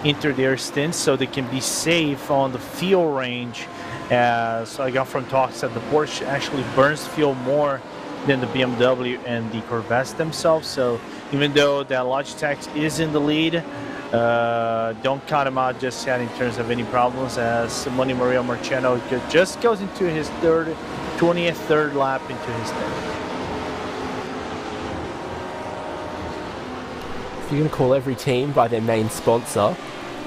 Speaker 2: into their stints so they can be safe on the fuel range. As I got from talks that the Porsche actually burns fuel more than the BMW and the Corvettes themselves. So even though that Logitech is in the lead, don't count him out just yet in terms of any problems, as Money Maria Marciano just goes into his 20th third lap into his stint.
Speaker 1: If you're going to call every team by their main sponsor,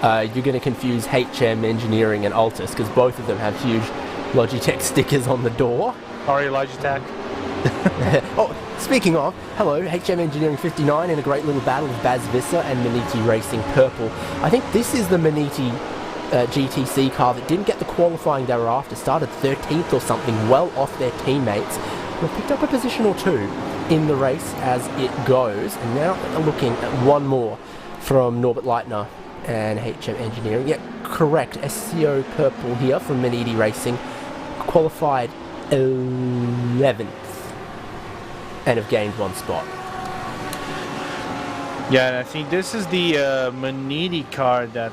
Speaker 1: you're going to confuse HM Engineering and Altus, because both of them have huge Logitech stickers on the door.
Speaker 2: Sorry, Logitech.
Speaker 1: Oh, speaking of, hello, HM Engineering 59 in a great little battle with Baz Visser and Maniti Racing Purple. I think this is the Maniti GTC car that didn't get the qualifying they were after, started 13th or something, well off their teammates. They've picked up a position or two in the race as it goes, and now they're looking at one more from Norbert Leitner and HM Engineering. Yeah, correct, SCO Purple here from Maniti Racing, qualified 11th and have gained 1 spot.
Speaker 2: Yeah, and I think this is the Maniti car that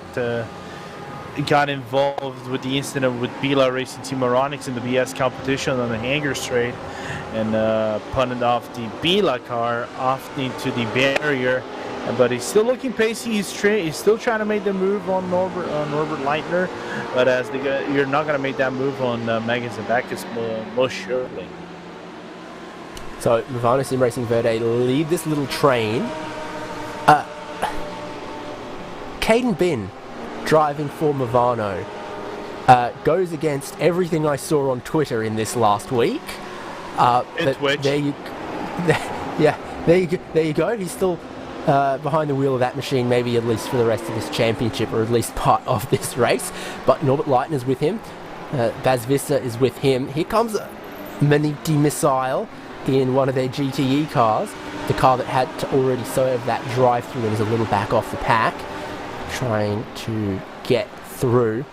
Speaker 2: got involved with the incident with Bila Racing Team Aeronix in the BS competition on the hangar straight, and punted off the Bila car off into the barrier. But he's still looking pacey. He's still trying to make the move on Norbert Leitner, but as you're not going to make that move on Megan Zabakis most surely.
Speaker 1: So Movano Sim Racing Verde lead this little train. Caden Bin, driving for Movano, goes against everything I saw on Twitter in this last week.
Speaker 2: Twitch.
Speaker 1: There you go. He's still behind the wheel of that machine, maybe at least for the rest of this championship, or at least part of this race. But Norbert Leitner's with him. Baz Visser is with him. Here comes Maniti Missile in one of their GTE cars, the car that had to already serve that drive-through and is a little back off the pack, trying to get through.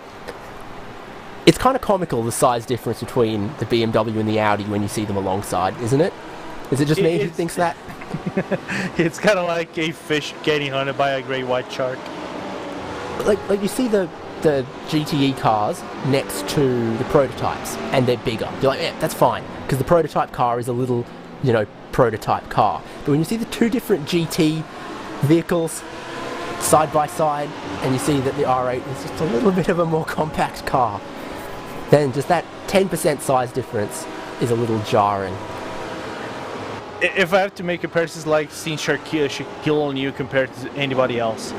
Speaker 1: It's kind of comical, the size difference between the BMW and the Audi when you see them alongside, isn't it? Is it just me who thinks that?
Speaker 2: It's kind of like a fish getting hunted by a great white shark.
Speaker 1: Like you see the GTE cars next to the prototypes, and they're bigger. You're like, yeah, that's fine, because the prototype car is a little, prototype car. But when you see the two different GT vehicles side by side, and you see that the R8 is just a little bit of a more compact car, then just that 10% size difference is a little jarring.
Speaker 2: If I have to make comparisons, like seeing Shaquille O'Neal compared to anybody else.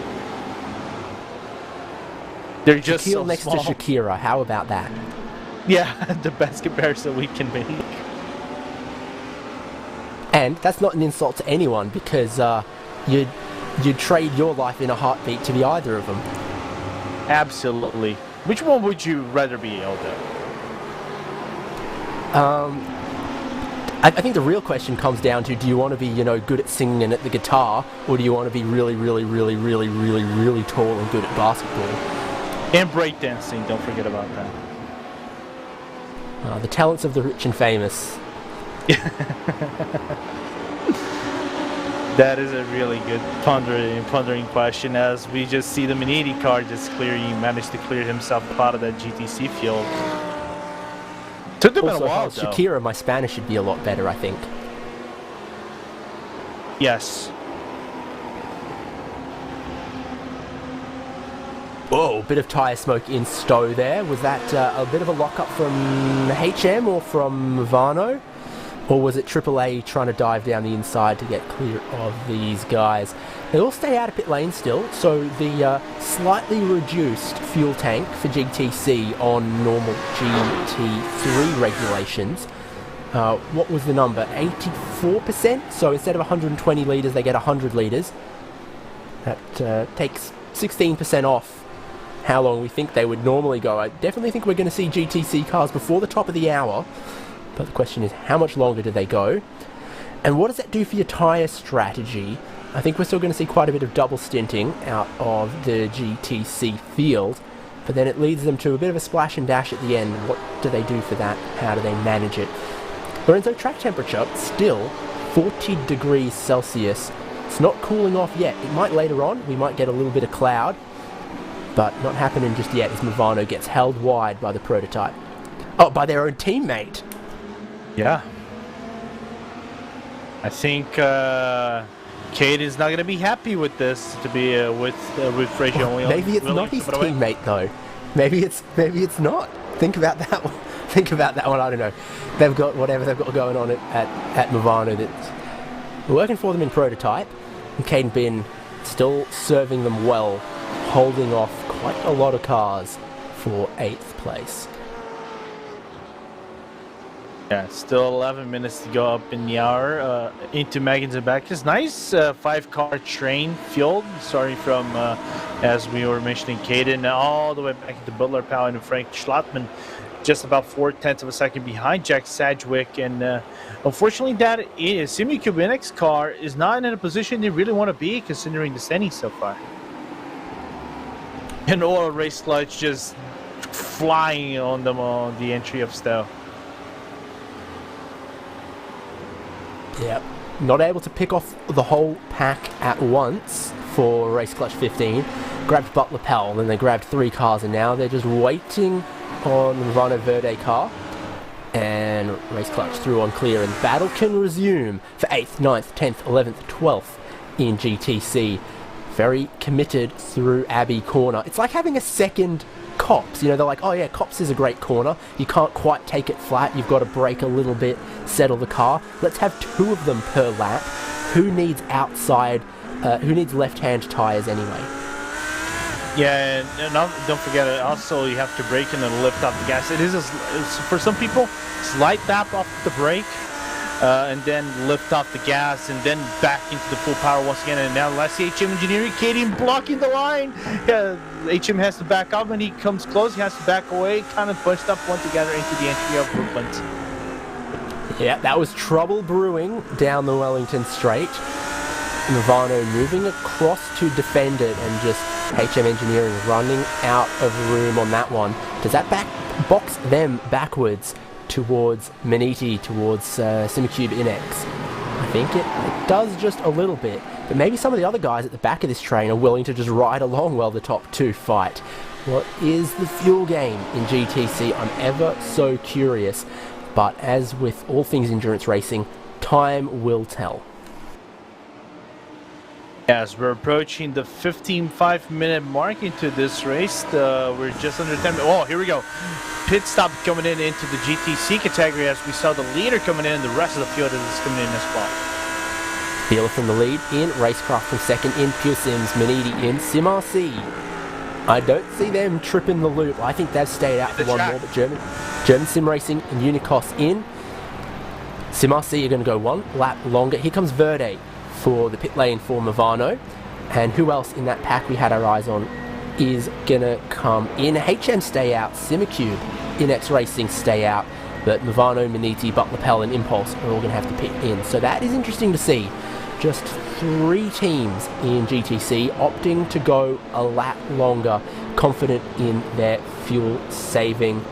Speaker 2: They're just
Speaker 1: Shaquille
Speaker 2: so
Speaker 1: next
Speaker 2: small.
Speaker 1: to Shakira, how about that?
Speaker 2: Yeah, the best comparison we can make.
Speaker 1: And that's not an insult to anyone, because you'd trade your life in a heartbeat to be either of them.
Speaker 2: Absolutely. Which one would you rather be, Eldo?
Speaker 1: I think the real question comes down to, do you want to be, good at singing and at the guitar, or do you want to be really, really, really, really, really, really tall and good at basketball?
Speaker 2: And breakdancing, don't forget about that.
Speaker 1: The talents of the rich and famous.
Speaker 2: That is a really good pondering question, as we just see the Maniti car just managed to clear himself out of that GTC field. Took them a while, though.
Speaker 1: Shakira, my Spanish should be a lot better, I think.
Speaker 2: Yes.
Speaker 1: Whoa, bit of tyre smoke in Stowe there. Was that a bit of a lock-up from HM or from Vano? Or was it AAA trying to dive down the inside to get clear of these guys? They all stay out of pit lane still, so the slightly reduced fuel tank for GTC on normal GT3 regulations. What was the number? 84%? So instead of 120 litres, they get 100 litres. That takes 16% off how long we think they would normally go. I definitely think we're going to see GTC cars before the top of the hour, but the question is, how much longer do they go? And what does that do for your tyre strategy? I think we're still going to see quite a bit of double stinting out of the GTC field, but then it leads them to a bit of a splash and dash at the end. What do they do for that? How do they manage it? Lorenzo, track temperature still 40 degrees Celsius. It's not cooling off yet. It might later on. We might get a little bit of cloud, but not happening just yet as Movano gets held wide by the prototype. Oh, by their own teammate.
Speaker 2: Yeah. I think Cade is not going to be happy with this, to be with Frazier only.
Speaker 1: Maybe it's not his teammate though. Maybe it's not. Think about that one. Think about that one. I don't know. They've got whatever they've got going on at Movano that's working for them in prototype. And Caden Bin still serving them well, holding off quite a lot of cars for 8th place.
Speaker 2: Yeah, still 11 minutes to go up in the hour into Maggins and Backus. Nice 5-car train field, starting from, as we were mentioning, Caden, all the way back into Butler, Powell, and Frank Schlotman, just about 4/10 of a second behind Jack Sedgwick. And unfortunately, that Simi Kubinek's car is not in a position they really want to be, considering the standings so far. And Oil Race Clutch just flying on them on the entry of Stowe.
Speaker 1: Yep, not able to pick off the whole pack at once for Race Clutch 15. Grabbed Butler Pell, then they grabbed 3 cars, and now they're just waiting on the Rano Verde car. And Race Clutch through on clear, and battle can resume for 8th, 9th, 10th, 11th, 12th in GTC. Very committed through Abbey Corner. It's like having a second Cops. You know, they're like, oh yeah, Cops is a great corner. You can't quite take it flat. You've got to brake a little bit, settle the car. Let's have 2 of them per lap. Who needs outside, who needs left-hand tyres anyway?
Speaker 2: Yeah, and don't forget it. Also, you have to brake and then lift off the gas. It is, for some people, slight tap off the brake, and then lift off the gas, and then back into the full power once again. And now let's see HM Engineering, Katie blocking the line. Yeah, HM has to back up, and he comes close. He has to back away, kind of pushed up one together into the entry of Brooklyn.
Speaker 1: Yeah, that was trouble brewing down the Wellington Straight. Movano moving across to defend it, and just HM Engineering running out of room on that one. Does that box them backwards towards Maniti, towards Simicube Inex? I think it does just a little bit, but maybe some of the other guys at the back of this train are willing to just ride along while the top 2 fight. What is the fuel game in GTC? I'm ever so curious, but as with all things endurance racing, time will tell.
Speaker 2: As we're approaching the 15.5-minute mark into this race, we're just under 10 minutes. Oh, here we go. Pit stop coming in into the GTC category as we saw the leader coming in, and the rest of the field is coming in as well.
Speaker 1: Feeler from the lead in, Racecraft from second in, Pure Sims, Manidi in, Sim RC. I don't see them tripping the loop. I think they've stayed out for one more, but German Sim Racing and Unicos in. Sim RC are going to go 1 lap longer. Here comes Verde for the pit lane for Movano, and who else in that pack we had our eyes on is gonna come in. HM stay out, Simicube, Inex Racing stay out, but Movano, Maniti, Butler Pell and Impulse are all gonna have to pit in. So that is interesting to see. Just 3 teams in GTC opting to go a lap longer, confident in their fuel saving.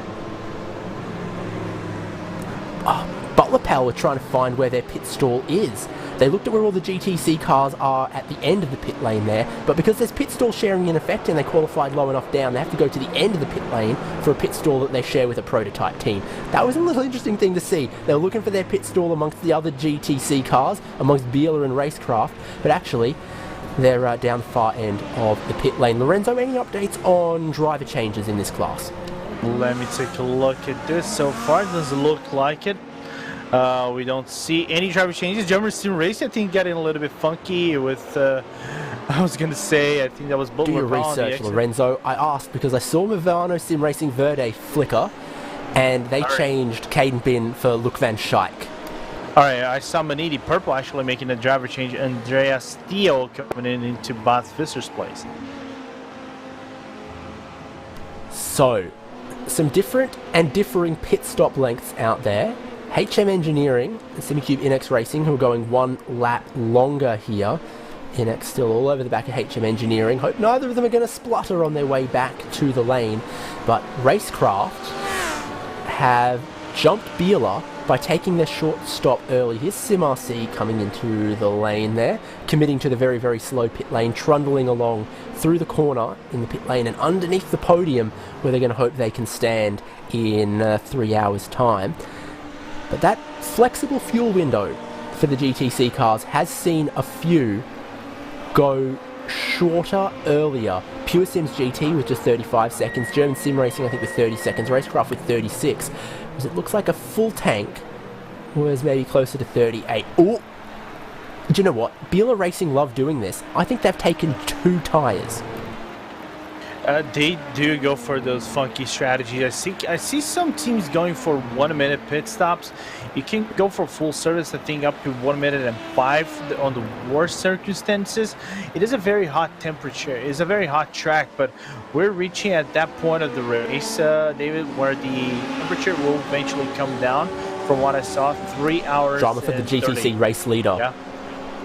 Speaker 1: Butler Pell are trying to find where their pit stall is. They looked at where all the GTC cars are at the end of the pit lane there, but because there's pit stall sharing in effect and they qualified low enough down, they have to go to the end of the pit lane for a pit stall that they share with a prototype team. That was a little interesting thing to see. They were looking for their pit stall amongst the other GTC cars, amongst Biela and Racecraft, but actually they're down the far end of the pit lane. Lorenzo, any updates on driver changes in this class?
Speaker 2: Let me take a look at this. So far, it doesn't look like it. We don't see any driver changes. German Sim Racing, I think, getting a little bit funky with, I was going to say, I think that was both.
Speaker 1: Do your research, Lorenzo. I asked because I saw Movano Sim Racing Verde flicker, and they changed Caden Bin for Luke Van Schaik.
Speaker 2: Alright, I saw Maniti Purple actually making a driver change. Andreas Theo coming in into Bart Visser's place.
Speaker 1: So, some different and differing pit stop lengths out there. HM Engineering and SimiCube Inex Racing, who are going one lap longer here. Inex still all over the back of HM Engineering. Hope neither of them are going to splutter on their way back to the lane. But Racecraft have jumped Biela by taking their short stop early. Here's SimRC coming into the lane there, committing to the very, very slow pit lane, trundling along through the corner in the pit lane and underneath the podium where they're going to hope they can stand in 3 hours' time. But that flexible fuel window for the GTC cars has seen a few go shorter earlier. Pure Sims GT with just 35 seconds, German Sim Racing I think with 30 seconds, Racecraft with 36. Because it looks like a full tank was maybe closer to 38. Oh, do you know what? Biela Racing love doing this. I think they've taken 2 tyres.
Speaker 2: They do go for those funky strategies. I see some teams going for 1 minute pit stops. You can go for full service, I think, up to 1 minute and 5 on the worst circumstances. It is a very hot temperature. It's a very hot track, but we're reaching at that point of the race, David, where the temperature will eventually come down. From what I saw, 3 hours.
Speaker 1: Drama for the GTC
Speaker 2: 30.
Speaker 1: race leader.
Speaker 2: Yeah.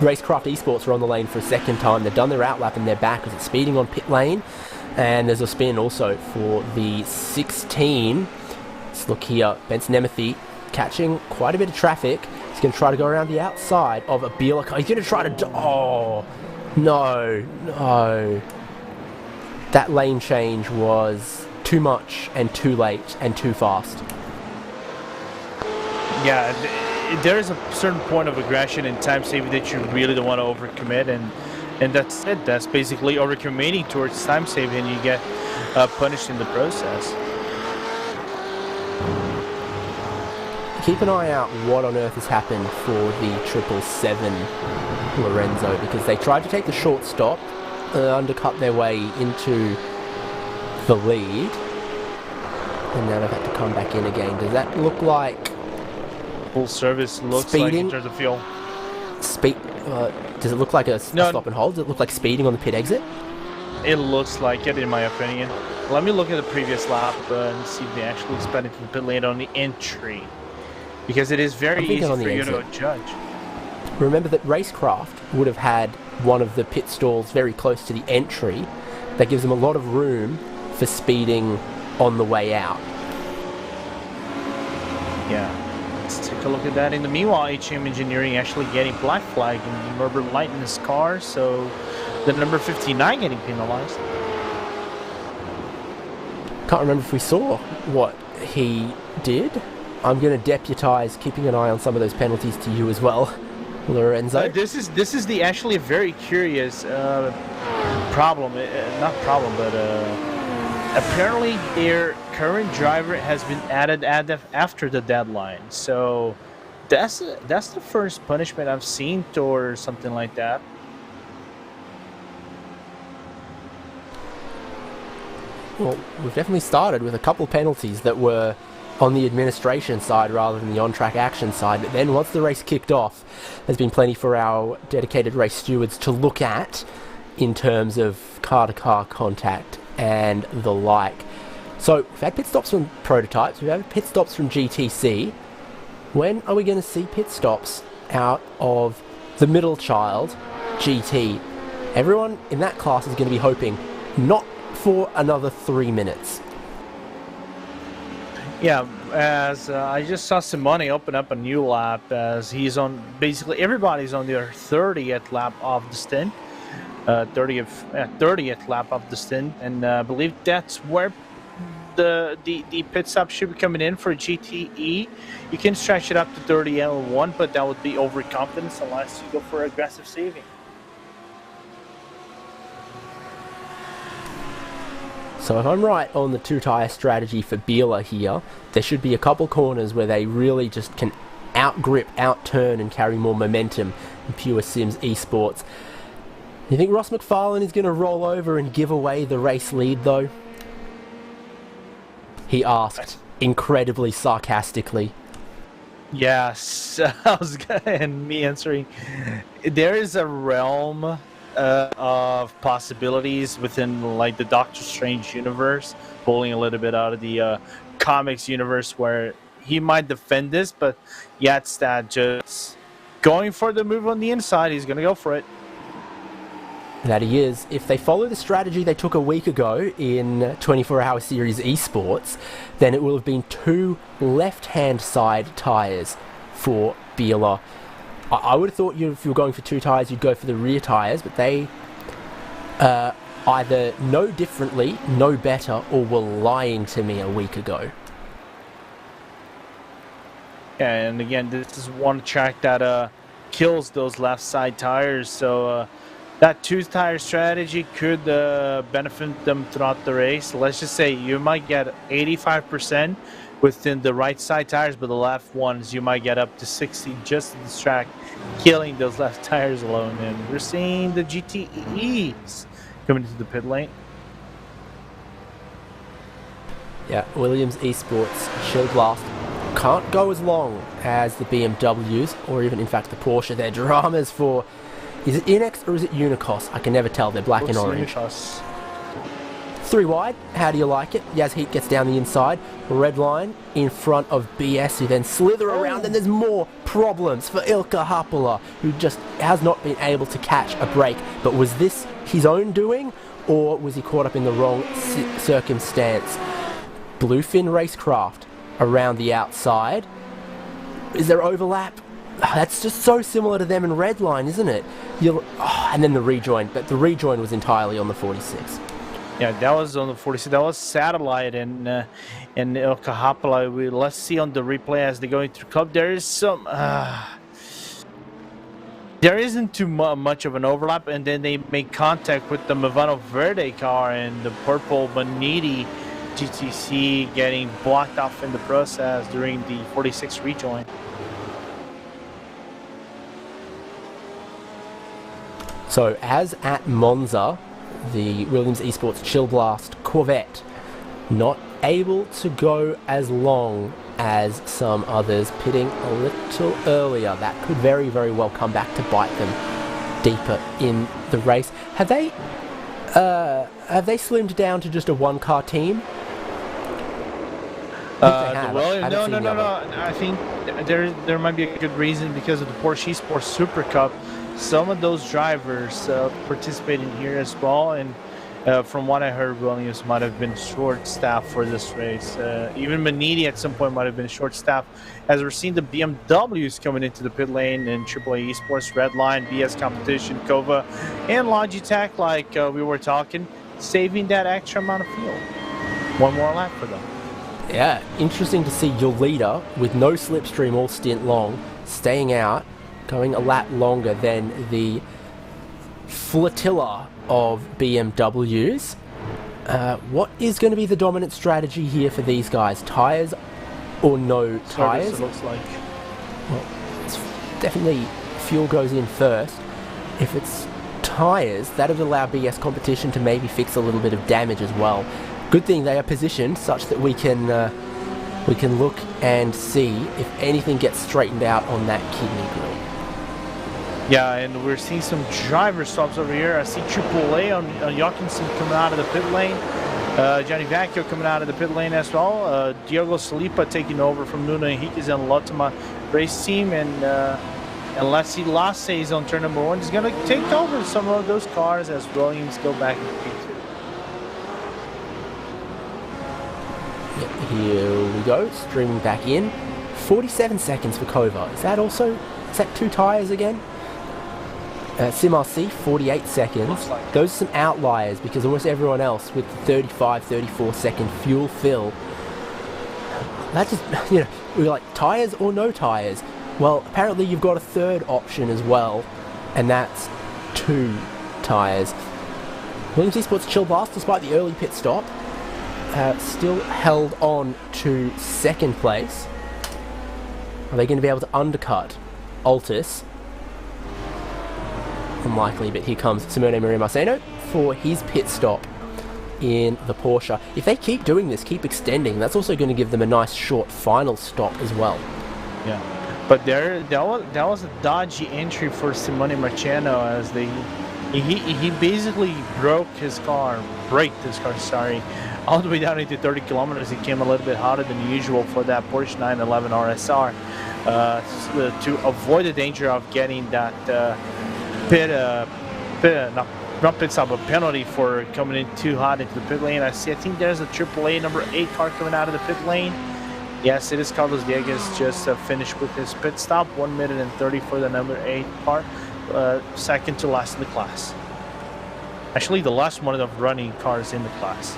Speaker 1: Racecraft Esports are on the lane for a second time. They've done their outlap and they're back because it's speeding on pit lane. And there's a spin also for the 16. Let's look here. Benson Nemethy catching quite a bit of traffic. He's going to try to go around the outside of a Biela car. He's going to try to... Oh, no. That lane change was too much and too late and too fast.
Speaker 2: Yeah, there is a certain point of aggression and time saving that you really don't want to overcommit, and that's it. That's basically overcommitting towards time saving, and you get punished in the process.
Speaker 1: Keep an eye out what on earth has happened for the 777 Lorenzo, because they tried to take the short stop, undercut their way into the lead, and now they've had to come back in again. Does that look like
Speaker 2: full service looks
Speaker 1: speeding?
Speaker 2: Like in terms of fuel?
Speaker 1: Does it look like a stop and hold? Does it look like speeding on the pit exit?
Speaker 2: It looks like it, in my opinion. Let me look at the previous lap and see if they actually sped into the pit lane on the entry, because it is very easy for you to judge.
Speaker 1: Remember that Racecraft would have had one of the pit stalls very close to the entry. That gives them a lot of room for speeding on the way out.
Speaker 2: Yeah. Let's take a look at that. In the meanwhile, HM Engineering actually getting black flag in Robert Lightning's car, so the number 59 getting penalized.
Speaker 1: Can't remember if we saw what he did. I'm going to deputise keeping an eye on some of those penalties to you as well, Lorenzo.
Speaker 2: This is the actually a very curious problem. Not problem, but apparently their current driver has been added after the deadline. So that's the first punishment I've seen or something like that.
Speaker 1: Well, we've definitely started with a couple penalties that were on the administration side rather than the on-track action side. But then once the race kicked off, there's been plenty for our dedicated race stewards to look at in terms of car-to-car contact and the like. So we've had pit stops from prototypes, we've had pit stops from GTC. When are we going to see pit stops out of the middle child, GT? Everyone in that class is going to be hoping not for another 3 minutes.
Speaker 2: Yeah, as I just saw Simone open up a new lap as he's on, basically everybody's on their 30th lap of the stint. 30th lap of the stint, and I believe that's where the pit stop should be coming in for GTE. You can stretch it up to 30 L1, but that would be overconfidence unless you go for aggressive saving.
Speaker 1: So if I'm right on the two-tyre strategy for Biela here, there should be a couple corners where they really just can out-grip, out-turn and carry more momentum in pure Sims esports. You think Ross McFarlane is going to roll over and give away the race lead though? He asked, incredibly sarcastically.
Speaker 2: Yes, and me answering, there is a realm of possibilities within like the Doctor Strange universe, pulling a little bit out of the comics universe where he might defend this, but yet that just going for the move on the inside, he's going to go for it.
Speaker 1: That he is. If they follow the strategy they took a week ago in 24-hour series esports, then it will have been 2 left-hand side tyres for Biela. I would have thought if you were going for 2 tyres, you'd go for the rear tyres, but they either know differently, know better, or were lying to me a week ago.
Speaker 2: And again, this is one track that kills those left side tires, so that 2-tire strategy could benefit them throughout the race. Let's just say you might get 85% within the right side tires, but the left ones you might get up to 60 just in this track, killing those left tires alone. And we're seeing the GTEs coming into the pit lane.
Speaker 1: Yeah, Williams Esports Shield Blast can't go as long as the BMWs, or even in fact the Porsche. They're dramas for... Is it Inex or is it Unicos? I can never tell. They're black and orange.
Speaker 2: Unicos.
Speaker 1: 3 wide. How do you like it? Yaz Heat gets down the inside. Red line in front of BS, who then slither around, and there's more problems for Ilkka Haapala, who just has not been able to catch a break. But was this his own doing, or was he caught up in the wrong circumstance? Bluefin Racecraft around the outside. Is there overlap? That's just so similar to them in Redline, isn't it? And then the rejoin, but the rejoin was entirely on the 46.
Speaker 2: Yeah, that was on the 46. That was Satellite and Ilkka Haapala. Let's see on the replay as they go into the club. There is some... there isn't too much of an overlap, and then they make contact with the Movano Verde car and the purple Boniti GTC getting blocked off in the process during the 46 rejoin.
Speaker 1: So, as at Monza, the Williams Esports Chill Blast Corvette not able to go as long as some others, pitting a little earlier. That could very, very well come back to bite them deeper in the race. Have they slimmed down to just a 1-car team?
Speaker 2: No. I think there might be a good reason because of the Porsche Esports Super Cup. Some of those drivers participated here as well, and from what I heard, Williams might have been short-staffed for this race. Even Manini at some point might have been short-staffed, as we're seeing the BMWs coming into the pit lane in AAA Esports, Redline, BS Competition, Kova, and Logitech, like we were talking, saving that extra amount of fuel. One more lap for them.
Speaker 1: Yeah, interesting to see your leader with no slipstream all stint long, staying out, going a lap longer than the flotilla of BMWs. What is going to be the dominant strategy here for these guys? Tyres or no tyres?
Speaker 2: It looks like.
Speaker 1: Well, it's definitely fuel goes in first. If it's tyres, that would allow BS Competition to maybe fix a little bit of damage as well. Good thing they are positioned such that we can look and see if anything gets straightened out on that kidney grill.
Speaker 2: Yeah, and we're seeing some driver stops over here. I see AAA on Joachimsen coming out of the pit lane. Johnny Vacchio coming out of the pit lane as well. Diogo Salipa taking over from Nuno Henriquez and Lottima race team. And Lassie Lasse is on turn number 1. He's going to take over some of those cars as Williams go back into P2.
Speaker 1: Yeah, here we go, streaming back in. 47 seconds for Kova. Is that 2 tyres again? SimRC, 48 seconds. Those are some outliers because almost everyone else with 35, 34 second fuel fill. That just, we're like, tyres or no tyres? Well, apparently you've got a third option as well, and that's 2 tyres. Williams Esports Chill Blast, despite the early pit stop, still held on to second place. Are they going to be able to undercut Altus? Unlikely, but here comes Simone Maria Marceno for his pit stop in the Porsche. If they keep doing this, keep extending, that's also going to give them a nice short final stop as well.
Speaker 2: Yeah, but that was a dodgy entry for Simone Marceno as he basically braked his car, sorry, all the way down into 30 kilometers. He came a little bit hotter than usual for that Porsche 911 RSR to avoid the danger of getting that not pit stop, but penalty for coming in too hot into the pit lane. I think there's a AAA number 8 car coming out of the pit lane. Yes, it is Carlos Dieguez, just finished with his pit stop. 1 minute and 30 for the number 8 car. Second to last in the class. Actually, the last one of the running cars in the class.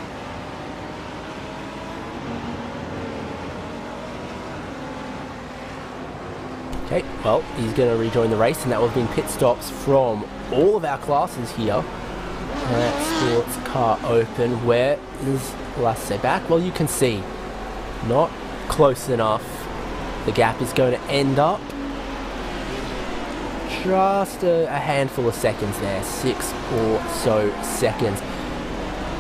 Speaker 1: Okay, well, he's going to rejoin the race, and that will have been pit stops from all of our classes here at Sports Car Open. Where is Lasse back? Well, you can see, not close enough. The gap is going to end up just a handful of seconds there, 6 or so seconds.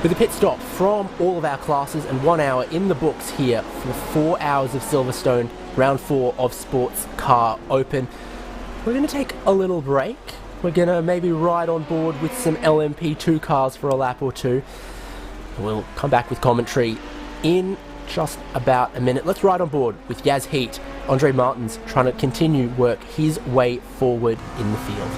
Speaker 1: With a pit stop from all of our classes and 1 hour in the books here for 4 hours of Silverstone, round 4 of Sports Car Open. We're going to take a little break. We're going to maybe ride on board with some LMP2 cars for a lap or two. We'll come back with commentary in just about a minute. Let's ride on board with Yaz Heat, Andre Martins trying to continue work his way forward in the field.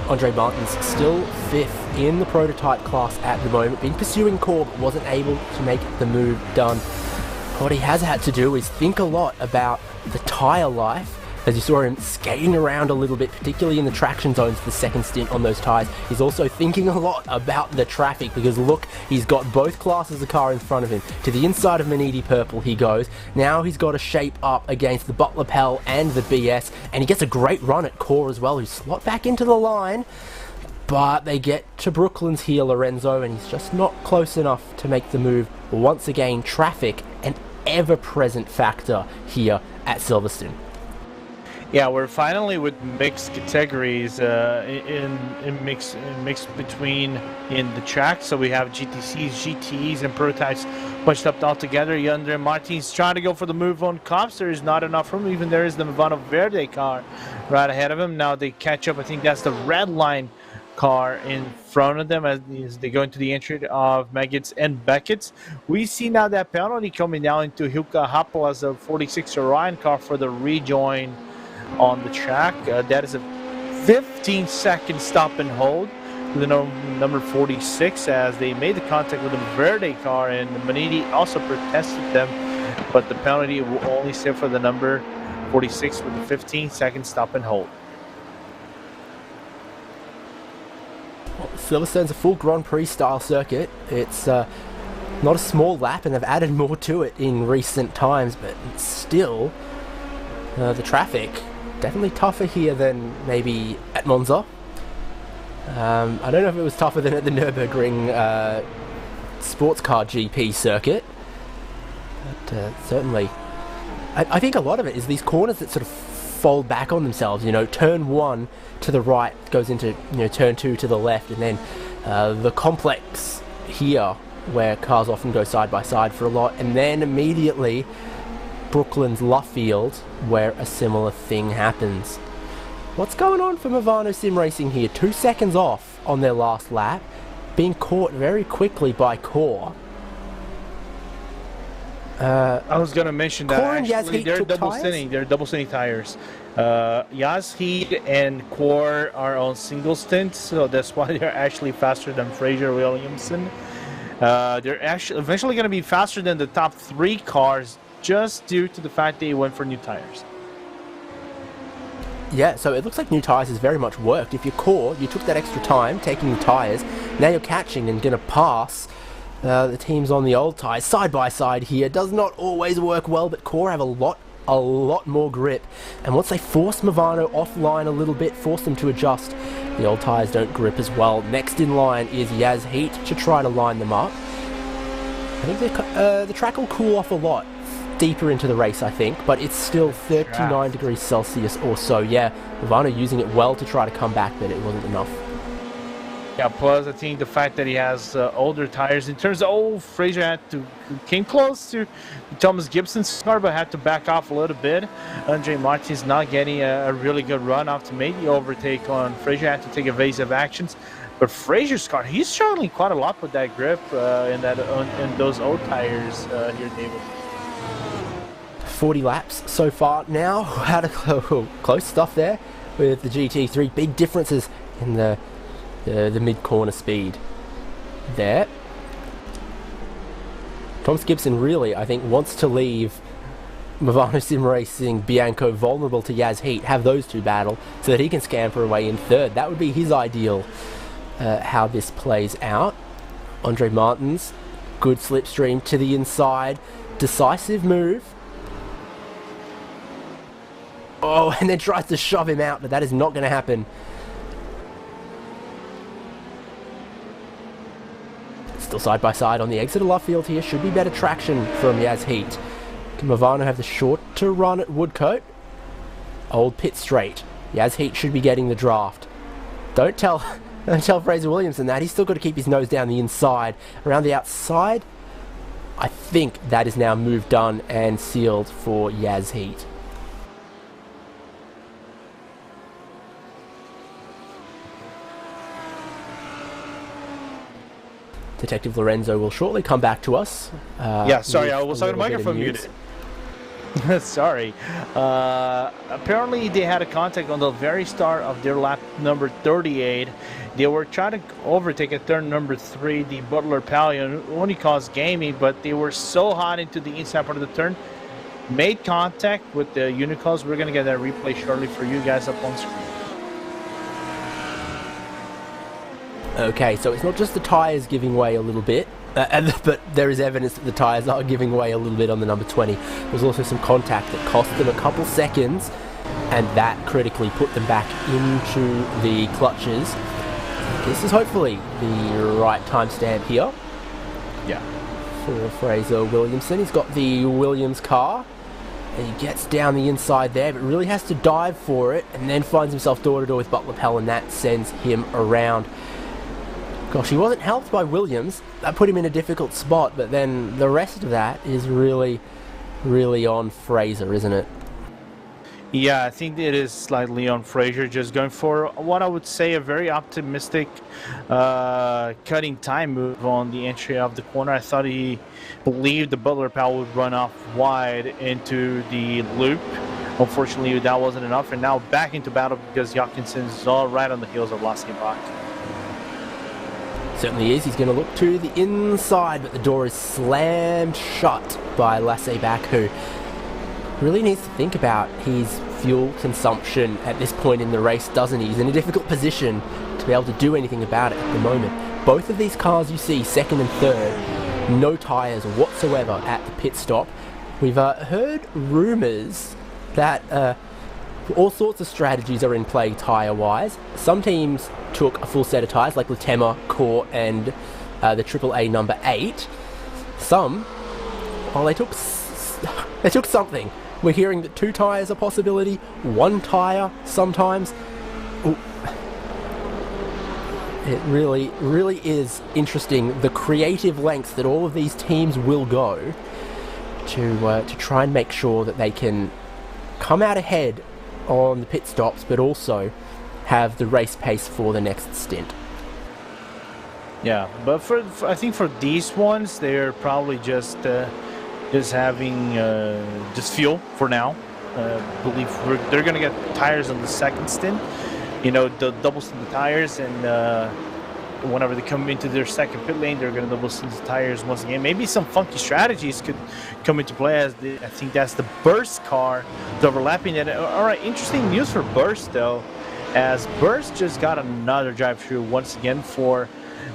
Speaker 1: Andre Martin's still 5th in the prototype class at the moment, been pursuing core but wasn't able to make the move done. What he has had to do is think a lot about the tyre life, as you saw him skating around a little bit, particularly in the traction zones for the second stint on those tyres. He's also thinking a lot about the traffic, because look, he's got both classes of car in front of him. To the inside of Manidi Purple he goes. Now he's got to shape up against the Butler Pell and the BS, and he gets a great run at core as well, who slot back into the line. But they get to Brooklyn's here, Lorenzo, and he's just not close enough to make the move. Once again, traffic, an ever-present factor here at Silverstone.
Speaker 2: Yeah, we're finally with mixed categories in mixed between in the track. So we have GTCs, GTEs, and prototypes bunched up all together. Andre Martin's trying to go for the move on Cops. There is not enough room. Even there is the Movano Verde car right ahead of him. Now they catch up. I think that's the red line car in front of them as they go into the entry of Meggetts and Beckett's. We see now that penalty coming down into Hilka Happel as a 46 Orion car for the rejoin on the track. That is a 15-second stop and hold to the number 46 as they made the contact with the Verde car, and Manidi also protested them, but the penalty will only stay for the number 46 with the 15-second stop and hold.
Speaker 1: Well, Silverstone's a full Grand Prix style circuit. It's not a small lap, and they've added more to it in recent times, but still the traffic definitely tougher here than maybe at Monza. I don't know if it was tougher than at the Nürburgring sports car GP circuit, but certainly I think a lot of it is these corners that sort of fold back on themselves. You know, turn 1 to the right goes into, you know, turn 2 to the left, and then the complex here where cars often go side by side for a lot, and then immediately Brooklyn's Luffield, where a similar thing happens. What's going on for Movano Sim Racing here? 2 seconds off on their last lap, being caught very quickly by Core.
Speaker 2: I was going to mention that
Speaker 1: Core and
Speaker 2: actually they're double stinting tires. Yas Heat and Core are on single stints, so that's why they're actually faster than Fraser Williamson. They're actually eventually going to be faster than the top 3 cars, just due to the fact they went for new tires.
Speaker 1: Yeah, so it looks like new tires has very much worked. If you're Core, you took that extra time taking the tires, now you're catching and going to pass the teams on the old tires. Side by side here does not always work well, but Core have a lot more grip, and once they force Movano offline a little bit, force them to adjust, the old tires don't grip as well. Next in line is Yas Heat to try to line them up. I think the track will cool off a lot deeper into the race, I think, but it's still 39 degrees Celsius or so. Yeah, Movano using it well to try to come back, but it wasn't enough.
Speaker 2: Yeah, plus I think the fact that he has older tires. In terms of Fraser came close to Thomas Gibson's car, but had to back off a little bit. Andre Martin's not getting a really good run off to make the overtake on Fraser. Had to take evasive actions. But Fraser's car, he's struggling quite a lot with that grip in those old tires here, David.
Speaker 1: 40 laps so far now. Had a close stuff there with the GT3. Big differences in the mid-corner speed there. Thomas Gibson really, I think, wants to leave Movano Sim Racing Bianco vulnerable to Yas Heat, have those two battle so that he can scamper away in third. That would be his ideal how this plays out. Andre Martins, good slipstream to the inside, decisive move. Oh, and then tries to shove him out, but that is not going to happen. Still side by side on the exit of Luffield here. Should be better traction from Yas Heat. Can Movano have the shorter run at Woodcote? Old pit straight. Yas Heat should be getting the draft. Don't tell Fraser Williamson that. He's still got to keep his nose down the inside. Around the outside, I think that is now moved done and sealed for Yas Heat. Detective Lorenzo will shortly come back to us.
Speaker 2: Yeah, sorry, I was talking to microphone muted. Sorry. Apparently, they had a contact on the very start of their lap number 38. They were trying to overtake at turn number 3, the Butler Palion, only caused gaming, but they were so hot into the inside part of the turn. Made contact with the Unicals. We're going to get that replay shortly for you guys up on screen.
Speaker 1: Okay, so it's not just the tyres giving way a little bit, but there is evidence that the tyres are giving way a little bit on the number 20. There's also some contact that cost them a couple seconds, and that critically put them back into the clutches. This is hopefully the right timestamp here.
Speaker 2: Yeah.
Speaker 1: For Fraser Williamson. He's got the Williams car. And he gets down the inside there, but really has to dive for it, and then finds himself door-to-door with Butler Pell, and that sends him around. Gosh, he wasn't helped by Williams. That put him in a difficult spot, but then the rest of that is really, really on Fraser, isn't it?
Speaker 2: Yeah, I think it is slightly on Fraser, just going for what I would say a very optimistic cutting time move on the entry of the corner. I thought he believed the Butler Powell would run off wide into the loop. Unfortunately, that wasn't enough, and now back into battle because Jochimsen is all right on the heels of Lassenbach.
Speaker 1: Certainly is. He's going to look to the inside, but the door is slammed shut by Lassenbach, who really needs to think about his fuel consumption at this point in the race, doesn't he? He's in a difficult position to be able to do anything about it at the moment. Both of these cars you see, second and third, no tyres whatsoever at the pit stop. We've heard rumours that all sorts of strategies are in play tyre-wise. Some teams took a full set of tyres, like Latema, Core, and the AAA number 8. Some, well, they took something. We're hearing that 2 tyres are a possibility, 1 tyre sometimes. Ooh. It really, really is interesting, the creative lengths that all of these teams will go to try and make sure that they can come out ahead on the pit stops, but also have the race pace for the next stint.
Speaker 2: Yeah, but for I think for these ones, they're probably just having just fuel for now. Believe they're gonna get tires on the second stint. You know, the double stint the tires, and whenever they come into their second pit lane, they're gonna double stint the tires once again. Maybe some funky strategies could come into play, as I think that's the Burst car, the overlapping it. All right, interesting news for Burst though, as Burst just got another drive-through once again for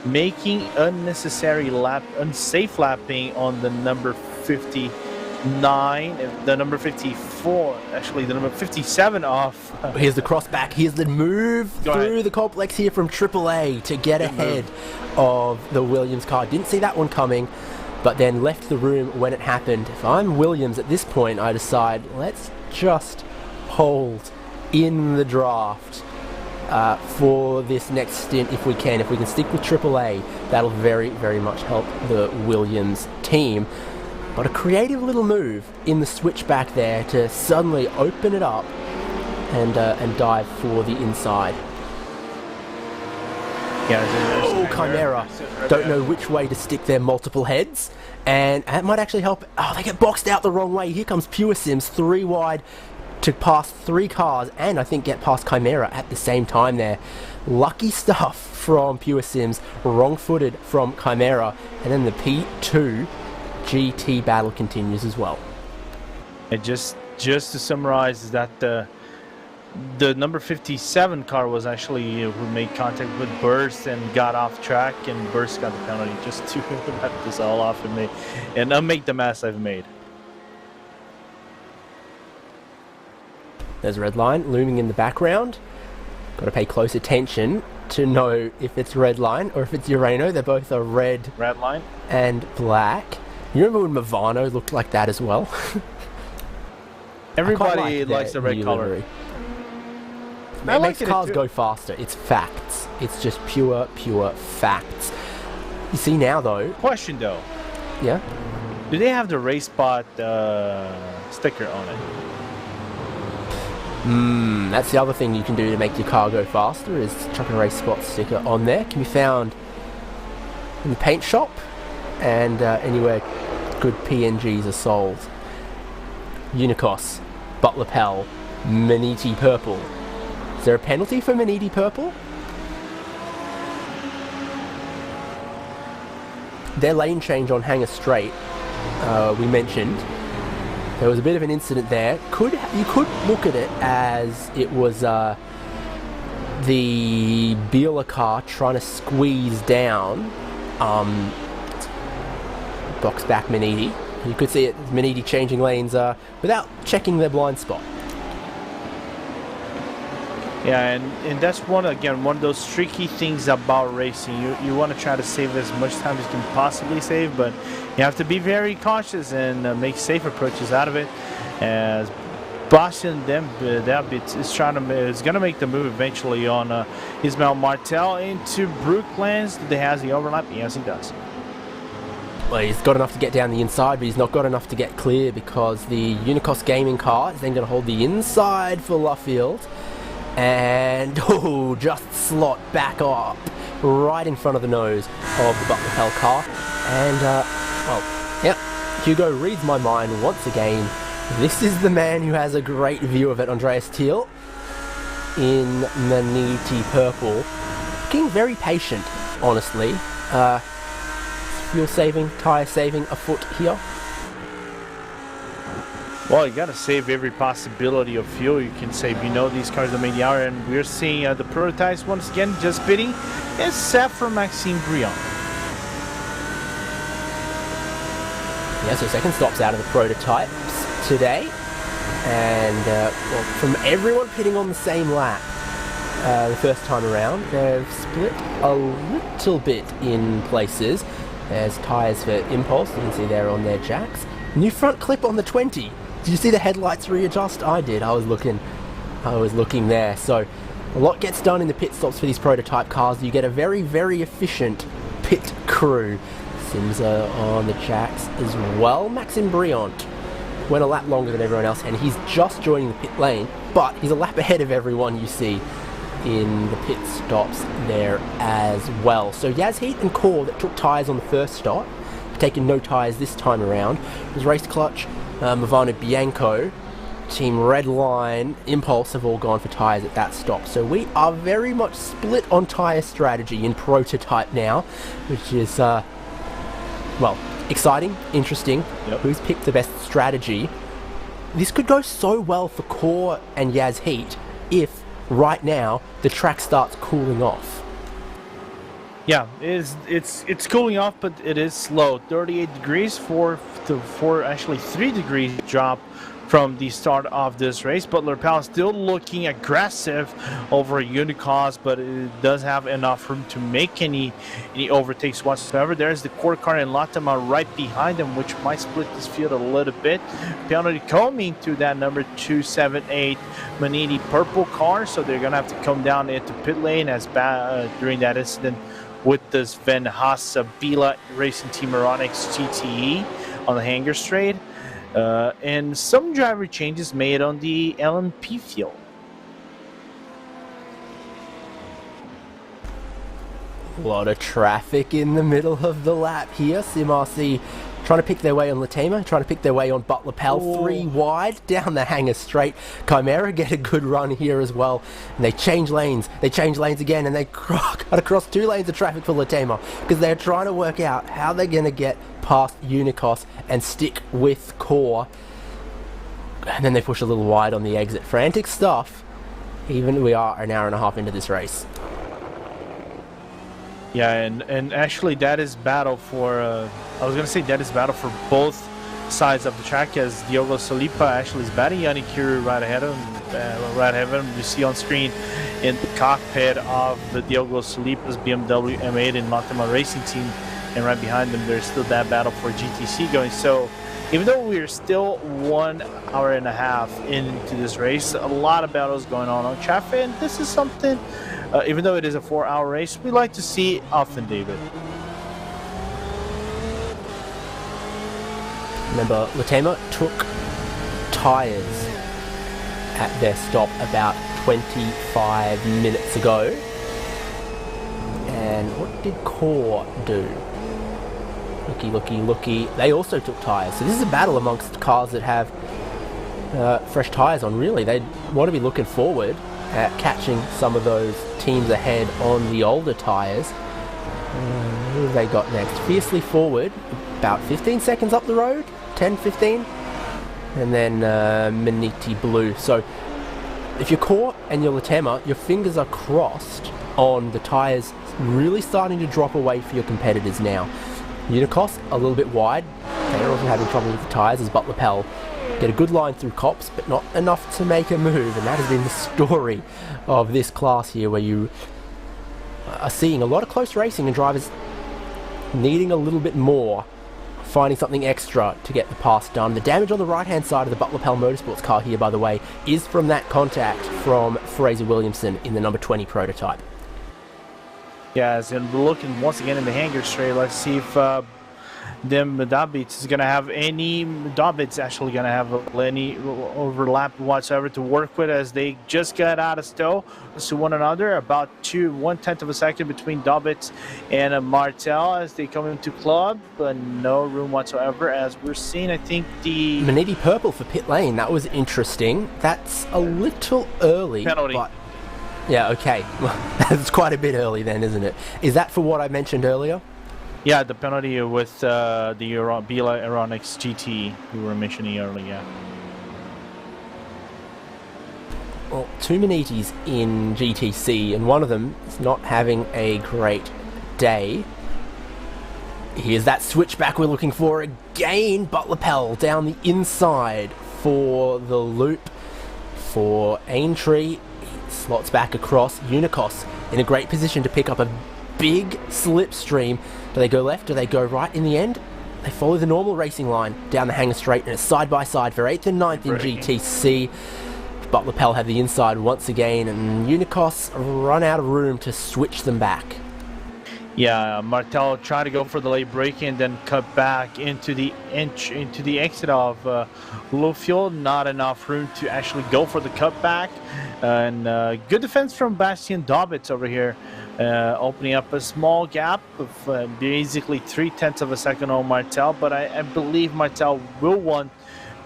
Speaker 2: making unnecessary unsafe lapping on the number 59, the number 54, actually the number 57 off.
Speaker 1: Here's the cross back. Here's the move through the complex here from AAA to get ahead of the Williams car. Didn't see that one coming, but then left the room when it happened. If I'm Williams at this point, I decide, let's just hold in the draft for this next stint if we can. If we can stick with AAA, that'll very, very much help the Williams team. But a creative little move in the switchback there to suddenly open it up and dive for the inside.
Speaker 2: Yeah,
Speaker 1: Chimera don't know which way to stick their multiple heads, and that might actually help. Oh, they get boxed out the wrong way. Here comes Pure Sims 3 wide to pass 3 cars, and I think get past Chimera at the same time there. Lucky stuff from Pure Sims, wrong-footed from Chimera, and then the P2 GT battle continues as well.
Speaker 2: And just to summarize, is that the number 57 car was actually who made contact with Burst and got off track, and Burst got the penalty just to let this all off and make the mess I've made.
Speaker 1: There's a red line looming in the background. Got to pay close attention to know if it's red line or if it's Urano. They're both a red
Speaker 2: line
Speaker 1: and black. You remember when Movano looked like that as well?
Speaker 2: Everybody likes the red color.
Speaker 1: It makes cars go faster. It's facts. It's just pure facts. You see now, though.
Speaker 2: Question, though.
Speaker 1: Yeah?
Speaker 2: Do they have the RaceSpot sticker on it?
Speaker 1: That's the other thing you can do to make your car go faster, is chuck a RaceSpot sticker on there. Can be found in the paint shop and anywhere good PNGs are sold. Unicos, Butt Lapel, Maniti Purple. Is there a penalty for Maniti Purple? Their lane change on Hangar Straight, we mentioned. There was a bit of an incident there. You could look at it as it was the Beeler car trying to squeeze down box back Maniti. You could see it, Maniti changing lanes without checking their blind spot.
Speaker 2: Yeah, and that's one of those tricky things about racing. You want to try to save as much time as you can possibly save, but you have to be very cautious and make safe approaches out of it. As Bastian Dembit is going to make the move eventually on Ismail Martel into Brooklands. He has the overlap. Yes, he does.
Speaker 1: Well, he's got enough to get down the inside, but he's not got enough to get clear because the Unicos gaming car is then going to hold the inside for Luffield. And just slot back up right in front of the nose of the Butt Lapel car. And, Hugo reads my mind once again. This is the man who has a great view of it, Andreas Thiel, in Maniti Purple. Looking very patient, honestly. Fuel saving, tyre saving afoot here.
Speaker 2: Well, you got to save every possibility of fuel you can save. You know these cars are made the hour, and we're seeing the prototypes once again just pitting, except for Maxime Briand.
Speaker 1: Yeah, so second stops out of the prototypes today. And from everyone pitting on the same lap the first time around, they've split a little bit in places. There's tyres for Impulse, you can see there on their jacks. New front clip on the 20. Did you see the headlights readjust? I did. I was looking there. So a lot gets done in the pit stops for these prototype cars. You get a very, very efficient pit crew. Sims are on the jacks as well. Maxime Briand went a lap longer than everyone else, and he's just joining the pit lane, but he's a lap ahead of everyone you see in the pit stops there as well. So Yazheat and Core that took tyres on the first stop, taken no tyres this time around. It was Race Clutch, Movano Bianco, Team Redline, Impulse have all gone for tyres at that stop. So we are very much split on tyre strategy in prototype now, which is, exciting, interesting.
Speaker 2: Yep.
Speaker 1: Who's picked the best strategy? This could go so well for Core and Yazheat if right now the track starts cooling off.
Speaker 2: Yeah, it's cooling off, but it is slow. 38 degrees for actually 3 degrees drop from the start of this race. But Lapel is still looking aggressive over Unicos, but it does have enough room to make any overtakes whatsoever. There's the Core car and Latama right behind them, which might split this field a little bit. Penalty coming to that number 278 Maniti Purple car, so they're gonna have to come down into pit lane as during that incident with this Van Haas Bila Racing Team Aeronix GTE on the Hangar Straight. And some driver changes made on the LMP field.
Speaker 1: A lot of traffic in the middle of the lap here. SimRC trying to pick their way on Latema, trying to pick their way on Butt Lapel. 3 wide down the Hangar Straight. Chimera get a good run here as well. And they change lanes again, and they cut across 2 lanes of traffic for Latema because they're trying to work out how they're going to get past Unicos and stick with Core. And then they push a little wide on the exit. Frantic stuff, even we are an hour and a half into this race.
Speaker 2: Yeah, and actually that is battle for, I was going to say that is battle for both sides of the track, as Diogo Solipa actually is batting Yannick Kiru right ahead of him. You see on screen in the cockpit of the Diogo Solipa's BMW M8 and Latema Racing Team, and right behind them there's still that battle for GTC going. So even though we're still 1 hour and a half into this race, a lot of battles going on traffic, and this is something, even though it is a 4-hour race, we like to see often, David.
Speaker 1: Remember, Latema took tyres at their stop about 25 minutes ago. And what did Core do? Looky. They also took tyres. So this is a battle amongst cars that have fresh tyres on, really. They want to be looking forward at catching some of those teams ahead on the older tyres. Who have they got next? Fiercely Forward, about 15 seconds up the road, 10, 15. And then Maniti Blue. So if you're caught and you're Latema, your fingers are crossed on the tyres really starting to drop away for your competitors now. Unicos a little bit wide. They're also having trouble with the tyres as Butler Pell get a good line through Cops, but not enough to make a move. And that has been the story of this class here, where you are seeing a lot of close racing and drivers needing a little bit more, finding something extra to get the pass done. The damage on the right-hand side of the Butler Pell Motorsports car here, by the way, is from that contact from Fraser Williamson in the number 20 prototype.
Speaker 2: Yes, and we're looking once again in the hangar straight. Let's see if Davids is going to have any. Davids actually going to have any overlap whatsoever to work with, as they just got out of stow to one another. About 1/10 of a second between Davids and Martel as they come into club, but no room whatsoever. As we're seeing, I think the
Speaker 1: Maniti Purple for pit lane. That was interesting. That's a little early.
Speaker 2: Penalty.
Speaker 1: But yeah, okay. That's quite a bit early then, isn't it? Is that for what I mentioned earlier?
Speaker 2: Yeah, the penalty with the Bila Aeronix GT we were mentioning earlier.
Speaker 1: Well, two Manitis in GTC, and one of them is not having a great day. Here's that switchback we're looking for again. Butler Pell down the inside for the loop for Aintree. Slots back across. Unicos in a great position to pick up a big slipstream. Do they go left? Do they go right in the end? They follow the normal racing line down the hangar straight, and it's side by side for 8th and 9th in GTC. Butler Pell have the inside once again, and Unicos run out of room to switch them back.
Speaker 2: Yeah, Martel tried to go for the late break and then cut back into the exit of low fuel. Not enough room to actually go for the cutback. And good defense from Bastian Davids over here, opening up a small gap of basically 0.3 of a second on Martel. But I believe Martel will want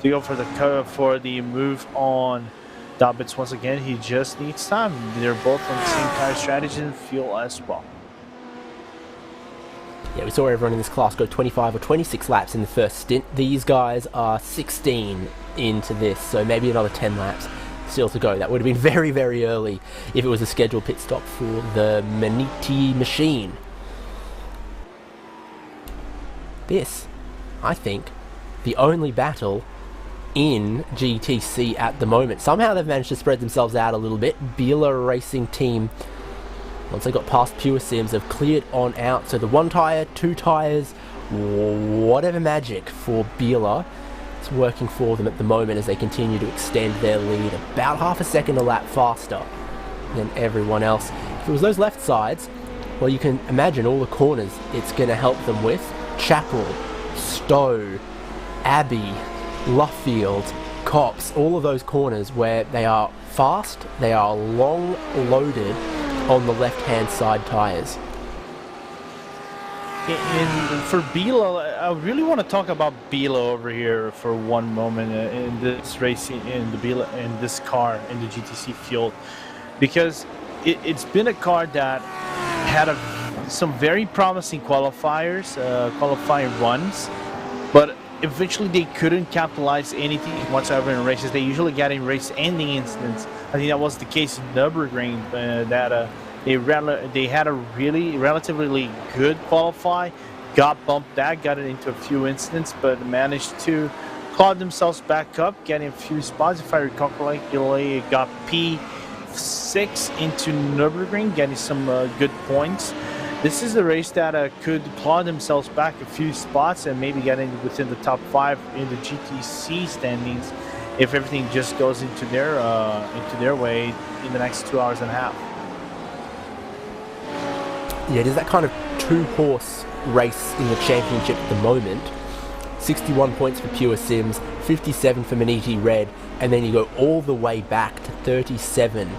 Speaker 2: to go for the move on Davids once again. He just needs time. They're both on the same tire strategy and fuel as well.
Speaker 1: Yeah, we saw everyone in this class go 25 or 26 laps in the first stint. These guys are 16 into this, so maybe another 10 laps still to go. That would have been very, very early if it was a scheduled pit stop for the Maniti machine. This, I think, the only battle in GTC at the moment. Somehow they've managed to spread themselves out a little bit. Bila Racing Team, once they got past Pure Sims, have cleared on out. So the 1 tyre, 2 tyres, whatever magic for Bila, it's working for them at the moment as they continue to extend their lead about half a second a lap faster than everyone else. If it was those left sides, well, you can imagine all the corners it's going to help them with. Chapel, Stowe, Abbey, Luffield, Cops, all of those corners where they are fast, they are long loaded on the left-hand side tyres.
Speaker 2: And for Bila, I really want to talk about Bila over here for one moment in this racing, in this car, in the GTC field, because it's been a car that had some very promising qualifying runs, but eventually they couldn't capitalize anything whatsoever in races. They usually get in race-ending incidents. I think that was the case in Nürburgring, that they had a relatively good qualify, got bumped out, got it into a few incidents, but managed to claw themselves back up, getting a few spots. If I recall correctly, got P6 into Nürburgring, getting some good points. This is the race that could claw themselves back a few spots and maybe get in within the top 5 in the GTC standings if everything just goes into their way in the next 2 hours and a half.
Speaker 1: Yeah, it is that kind of 2-horse race in the championship at the moment. 61 points for Pure Sims, 57 for Maniti Red, and then you go all the way back to 37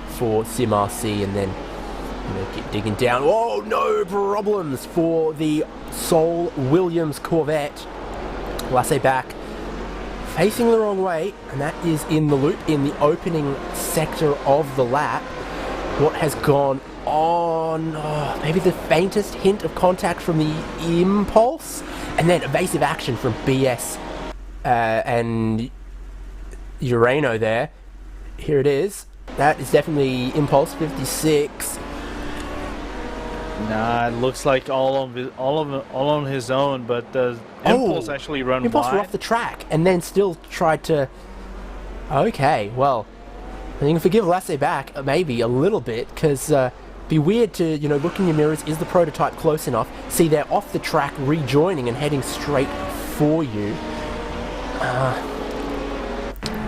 Speaker 1: for Sim RC, and then keep digging down. Oh, no problems for the Sol Williams Corvette. Laissez back facing the wrong way, and that is in the loop in the opening sector of the lap. What has gone on? Oh, maybe the faintest hint of contact from the impulse, and then evasive action from BS and Urano there. Here it is. That is definitely impulse 56.
Speaker 2: Nah, it looks like all on his own, but impulse actually run
Speaker 1: impulse
Speaker 2: wide.
Speaker 1: were off the track and then still tried to. Okay, well, I think forgive Lasse back maybe a little bit, because be weird to look in your mirrors. Is the prototype close enough? See, they're off the track, rejoining and heading straight for you.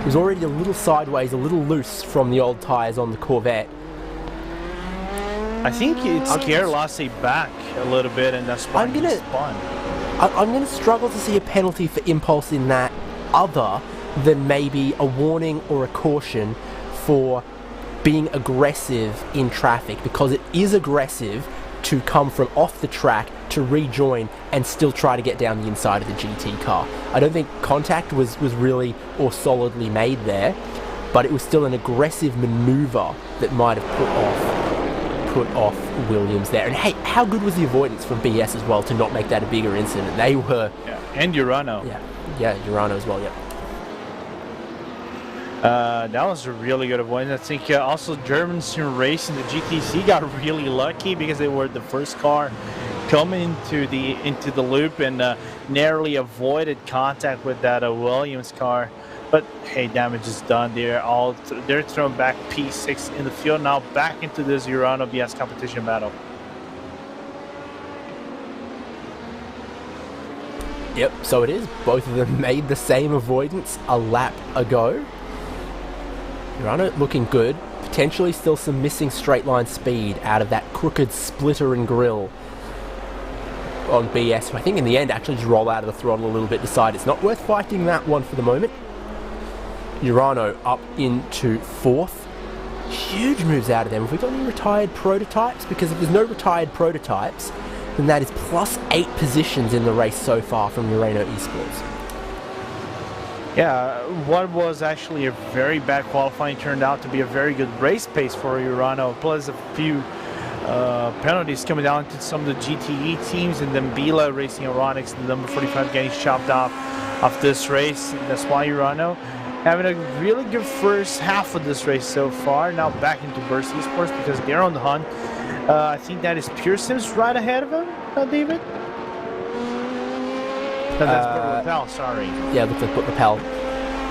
Speaker 1: It was already a little sideways, a little loose from the old tyres on the Corvette.
Speaker 2: I think it scared Lasse back a little bit, and that's why he spun.
Speaker 1: I'm going to struggle to see a penalty for impulse in that, other than maybe a warning or a caution for being aggressive in traffic, because it is aggressive to come from off the track to rejoin and still try to get down the inside of the GT car. I don't think contact was really or solidly made there, but it was still an aggressive maneuver that might have put off Williams there. And hey, how good was the avoidance from BS as well to not make that a bigger incident? They were...
Speaker 2: Yeah, and Urano.
Speaker 1: Yeah, Urano as well, yeah.
Speaker 2: That was a really good avoidance. I think also German Sim Racing, the GTC, got really lucky because they were the first car coming into the loop and narrowly avoided contact with that Williams car. But hey, damage is done. They're thrown back P6 in the field now, back into this Urano BS competition battle.
Speaker 1: Yep, so it is. Both of them made the same avoidance a lap ago. Urano looking good. Potentially still some missing straight line speed out of that crooked splitter and grill on BS, who I think in the end actually just roll out of the throttle a little bit, decide it's not worth fighting that one for the moment. Urano up into fourth. Huge moves out of them. Have we got any retired prototypes? Because if there's no retired prototypes, then that is +8 positions in the race so far from Urano Esports.
Speaker 2: Yeah, what was actually a very bad qualifying turned out to be a very good race pace for Urano, plus a few penalties coming down to some of the GTE teams, and then Bila Racing Aeronix, the number 45, getting chopped off this race. That's why Urano having a really good first half of this race so far. Now back into Burst Esports because they're on the hunt. I think that is Pure Sims right ahead of him, David? No, that's Put Lapel, sorry.
Speaker 1: Yeah, it looks like Put Lapel.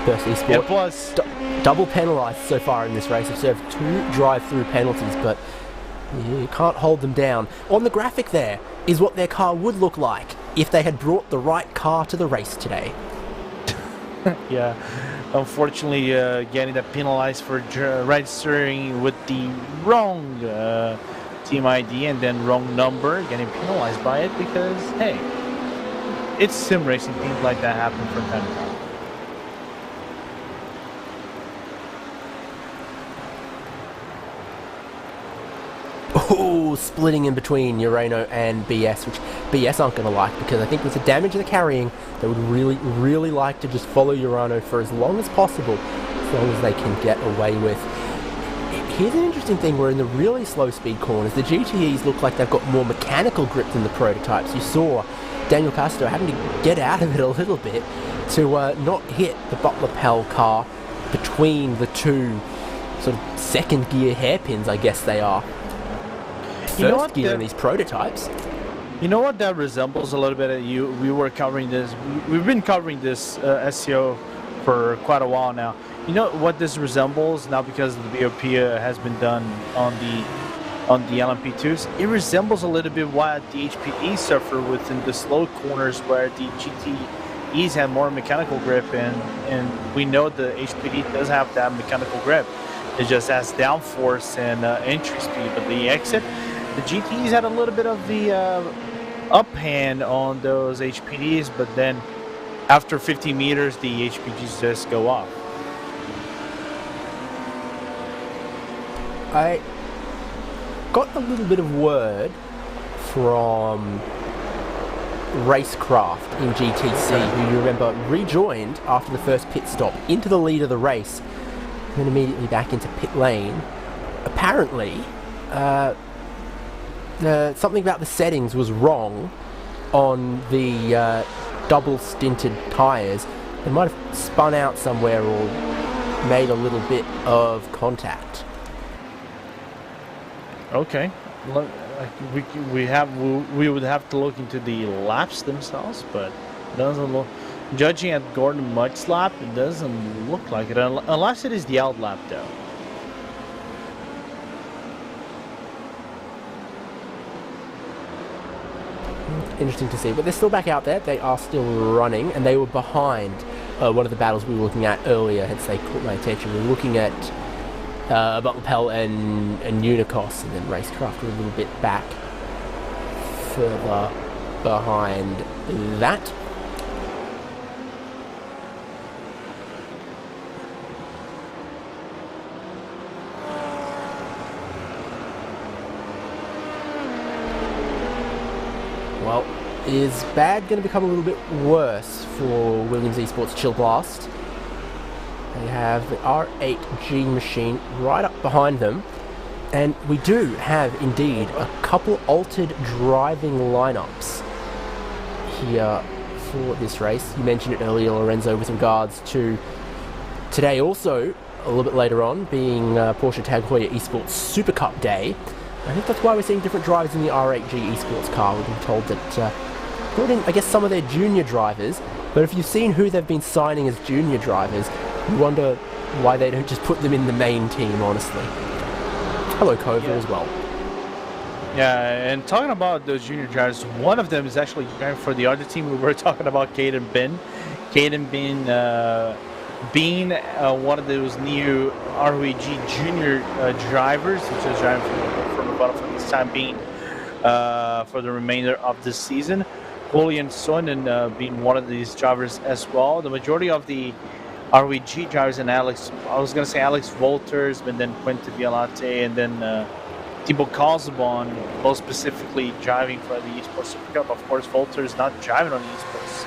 Speaker 1: Burst Esports.
Speaker 2: Yeah, plus...
Speaker 1: double penalised so far in this race. They've served 2 drive-through penalties, but you can't hold them down. On the graphic there is what their car would look like if they had brought the right car to the race today.
Speaker 2: Yeah, unfortunately getting that penalized for registering with the wrong team ID and then wrong number, getting penalized by it because, hey, it's sim racing, things like that happen from time to time.
Speaker 1: Oh, splitting in between Urano and BS, which BS aren't going to like, because I think with the damage they're carrying, they would really, really like to just follow Urano for as long as possible, as long as they can get away with. Here's an interesting thing, where in the really slow speed corners, the GTEs look like they've got more mechanical grip than the prototypes. You saw Daniel Pasto having to get out of it a little bit to not hit the butt lapel car between the two sort of second gear hairpins, I guess they are. First gear in these prototypes.
Speaker 2: You know what that resembles a little bit? We were covering this. We've been covering this SEO for quite a while now. You know what this resembles now, because the BOP has been done on the LMP2s. It resembles a little bit what the HPDs suffer within the slow corners, where the GTEs have more mechanical grip, and we know the HPD does have that mechanical grip. It just has downforce and entry speed, but the exit, the GTEs had a little bit of the uphand on those HPDs, but then after 50 meters, the HPDs just go off.
Speaker 1: I got a little bit of word from Racecraft in GTC, who you remember rejoined after the first pit stop into the lead of the race, and then immediately back into pit lane. Apparently, something about the settings was wrong on the double stinted tyres. They might have spun out somewhere or made a little bit of contact.
Speaker 2: Okay, we would have to look into the laps themselves, but it doesn't look. Judging at Gordon Mudd's lap, it doesn't look like it, unless it is the out lap though.
Speaker 1: Interesting to see, but they're still back out there. They are still running, and they were behind one of the battles we were looking at earlier, hence they caught my attention. We were looking at Butlapel and Unicos, and then Racecraft were a little bit back further behind that. Well, is bad going to become a little bit worse for Williams Esports Chill Blast? They have the R8G machine right up behind them, and we do have indeed a couple altered driving lineups here for this race. You mentioned it earlier, Lorenzo, with regards to today also, a little bit later on, being Porsche Tag Heuer Esports Super Cup Day. I think that's why we're seeing different drivers in the R8G Esports car. We've been told that brought in, I guess, some of their junior drivers, but if you've seen who they've been signing as junior drivers, you wonder why they don't just put them in the main team, honestly. Hello, Kova, as well.
Speaker 2: Yeah, and talking about those junior drivers, one of them is actually driving for the other team. We were talking about Caden Bin. Caden Bin being one of those new RWG junior drivers, which is driving from the bottom for this time being for the remainder of this season. Julian Sonnen being one of these drivers as well. The majority of the RWG drivers and Alex, I was going to say Alex Wolters, but then Quinta Violante, and then Thibaut Causebon, most specifically driving for the Esports Super Cup. Of course, Wolters not driving on Esports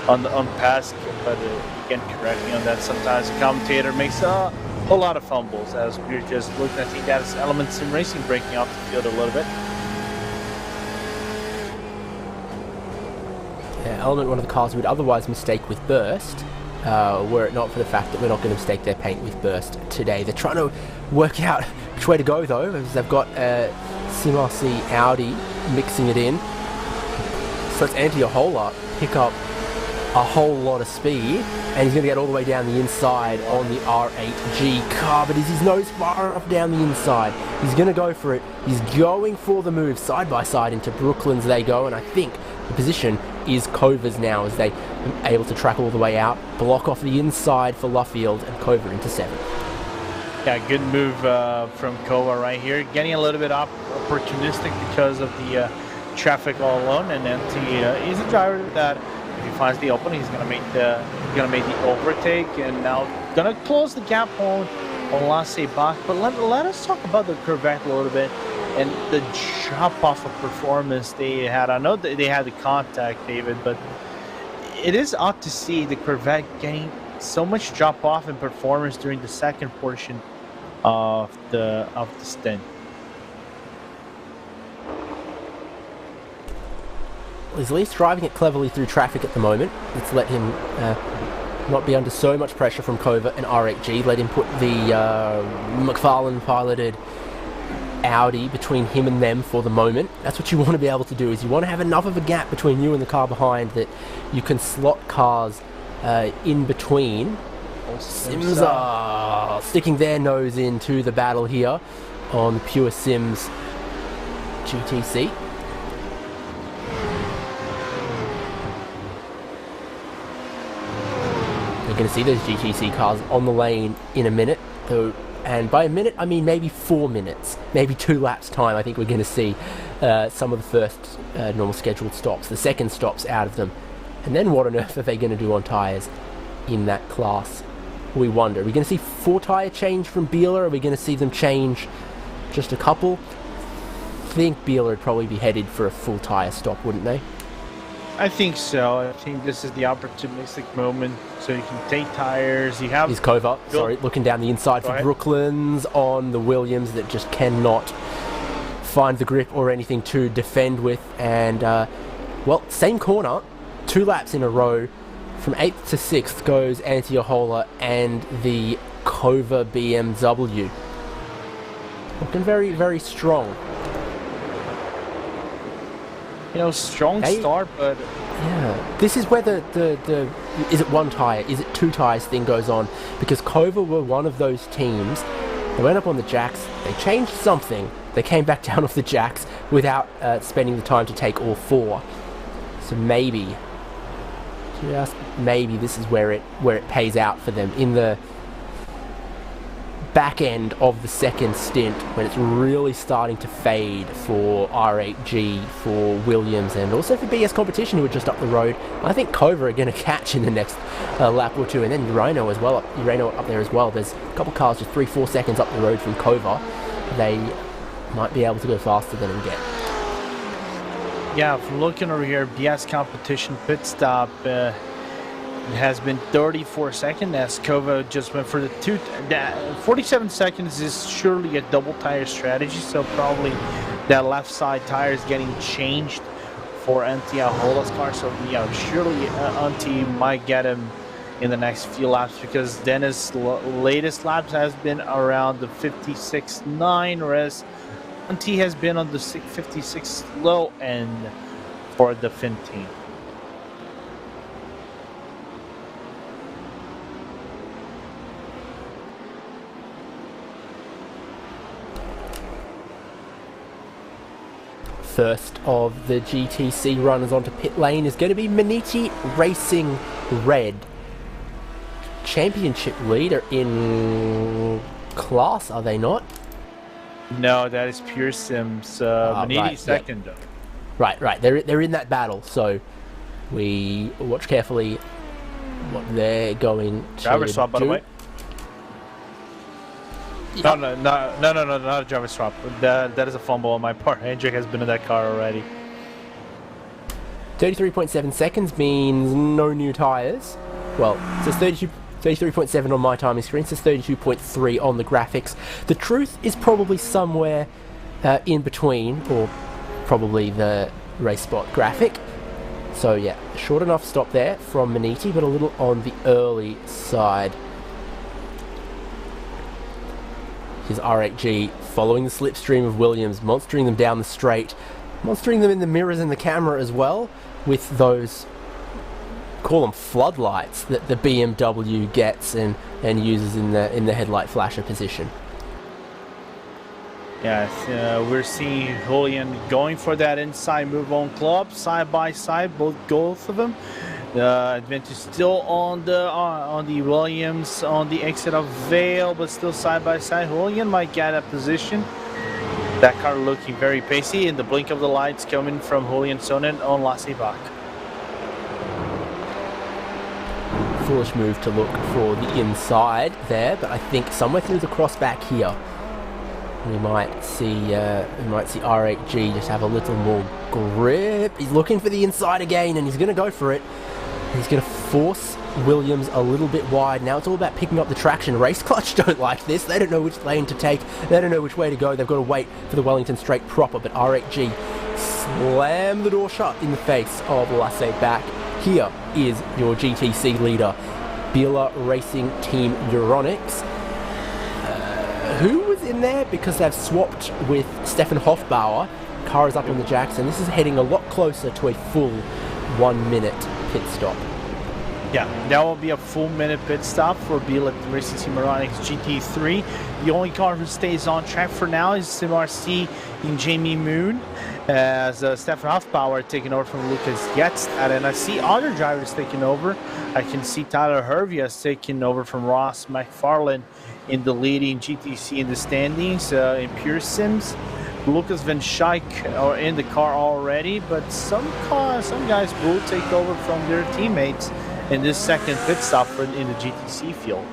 Speaker 2: on past, but you can correct me on that. Sometimes the commentator makes a whole lot of fumbles, as we're just looking at the data elements in racing breaking off the field a little bit.
Speaker 1: Yeah, Element, one of the cars we would otherwise mistake with Burst, were it not for the fact that we're not going to mistake their paint with Burst today. They're trying to work out which way to go, though, as they've got Simasi Audi mixing it in. So it's Antti Ahola pick up a whole lot of speed, and he's going to get all the way down the inside on the R8G car, but is his nose far enough down the inside? He's going to go for it. He's going for the move side by side into Brooklyn's they go, and I think the position is Kova's now as they are able to track all the way out, block off the inside for Luffield, and Kova into 7th.
Speaker 2: Yeah, good move from Kova right here, getting a little bit opportunistic because of the traffic all alone, and then he's a driver that if he finds the opening, he's gonna make the overtake, and now gonna close the gap on Lasse Bach. But let us talk about the Corvette a little bit and the drop off of performance they had. I know that they had the contact, David, but it is odd to see the Corvette getting so much drop off in performance during the second portion of the stint.
Speaker 1: He's at least driving it cleverly through traffic at the moment. Let's let him not be under so much pressure from Kova and R8G. Let him put the McFarlane piloted Audi between him and them for the moment. That's what you want to be able to do, is you want to have enough of a gap between you and the car behind that you can slot cars in between. Sims are sticking their nose into the battle here on the Pure Sims GTC. You're going to see those GTC cars on the lane in a minute, though, and by a minute I mean maybe 4 minutes, maybe 2 laps time. I think we're going to see some of the first normal scheduled stops, the second stops out of them, and then what on earth are they going to do on tyres in that class? We wonder. Are we going to see 4 tyre change from Bieler? Are we going to see them change just a couple? I think Bieler would probably be headed for a full tyre stop, wouldn't they?
Speaker 2: I think so. I think this is the opportunistic moment, so you can take tires. You have.
Speaker 1: Here's Kova, sorry, looking down the inside for Brooklands on the Williams that just cannot find the grip or anything to defend with. And, well, same corner, 2 laps in a row. From 8th to 6th goes Antiohola and the Kova BMW. Looking very, very strong.
Speaker 2: You know, strong start, but...
Speaker 1: Yeah, this is where the is it 1 tyre, is it 2 tyres thing goes on. Because Kova were one of those teams, they went up on the jacks, they changed something, they came back down off the jacks without spending the time to take all 4. So maybe, just maybe this is where it pays out for them in the back end of the second stint, when it's really starting to fade for R8G, for Williams, and also for BS Competition, who are just up the road. I think Kova are going to catch in the next lap or 2, and then Urano as well, Urano up there as well. There's a couple cars just 3-4 seconds up the road from Kova. They might be able to go faster than him get.
Speaker 2: Yeah, if looking over here, BS Competition pit stop, it has been 34 seconds as Kova just went for the 47 seconds is surely a double tire strategy, so probably that left side tire is getting changed for Antiohola's car. So yeah, surely Anti might get him in the next few laps, because Dennis' latest laps has been around the 56.9, whereas Anti has been on the 56 low end for the Finn team.
Speaker 1: First of the GTC runners onto pit lane is going to be Maniti Racing Red. Championship leader in class, are they not?
Speaker 2: No, that is Pure Sims. Maniti
Speaker 1: right,
Speaker 2: second,
Speaker 1: yeah.
Speaker 2: though.
Speaker 1: Right. They're in that battle, so we watch carefully what they're going to
Speaker 2: Driver swap,
Speaker 1: do.
Speaker 2: by the way. No, not a driver swap. That is a fumble on my part. Hendrick has been in that car already.
Speaker 1: 33.7 seconds means no new tyres. Well, it says 33.7 on my timing screen, it says 32.3 on the graphics. The truth is probably somewhere in between, or probably the RaceSpot graphic. So yeah, short enough stop there from Maniti, but a little on the early side. Here's R8G following the slipstream of Williams, monstering them down the straight, monstering them in the mirrors and the camera as well, with those, call them floodlights, that the BMW gets and uses in the headlight flasher position.
Speaker 2: Yeah, we're seeing Julian going for that inside move on club, side by side, both of them. The advantage still on the Williams on the exit of Vale, but still side by side. Julian might get a position. That car looking very pacey in the blink of the lights coming from Julian Sonnen on Lassibach.
Speaker 1: Foolish move to look for the inside there, but I think somewhere through the crossback here we might see R8G just have a little more grip. He's looking for the inside again, and he's going to go for it. He's going to force Williams a little bit wide. Now it's all about picking up the traction. Race Clutch don't like this. They don't know which lane to take. They don't know which way to go. They've got to wait for the Wellington straight proper. But R8G slam the door shut in the face of Lasse back. Here is your GTC leader, Bila Racing Team Euronics. Who was in there? Because they've swapped with Stefan Hofbauer. Car is up on the jacks, and this is heading a lot closer to a full 1 minute pit stop.
Speaker 2: Yeah, that will be a full minute pit stop for Bila Racing Team Euronics GT3. The only car who stays on track for now is SimRC in Jamie Moon, as Stefan Hofbauer taking over from Lucas Jetstad, and I see other drivers taking over. I can see Tyler Hervias taking over from Ross McFarlane in the leading GTC in the standings. In Pure Sims, Lucas Van Schaik are in the car already, but some guys will take over from their teammates in this second pit stop in the GTC field.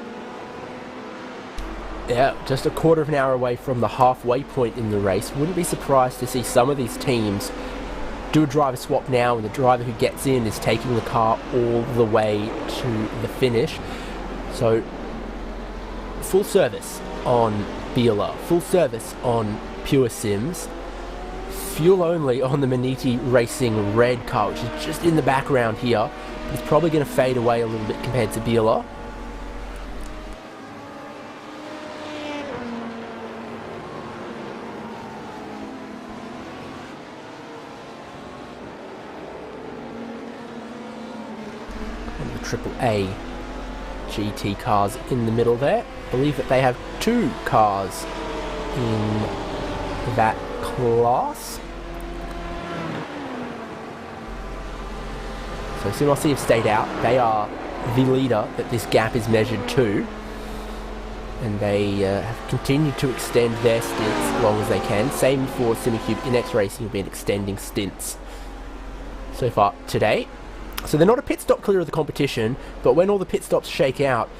Speaker 1: Yeah, just a quarter of an hour away from the halfway point in the race. Wouldn't be surprised to see some of these teams do a driver swap now, and the driver who gets in is taking the car all the way to the finish. So full service on Biela, full service on Pure Sims, fuel only on the Maniti Racing red car, which is just in the background here. It's probably going to fade away a little bit compared to Biela. And the AAA GT cars in the middle there. I believe that they have 2 cars in that class. So SimRC have stayed out. They are the leader that this gap is measured to. And they have continued to extend their stints as long as they can. Same for SimiCube. Inex Racing have been extending stints so far today. So they're not a pit stop clear of the competition, but when all the pit stops shake out,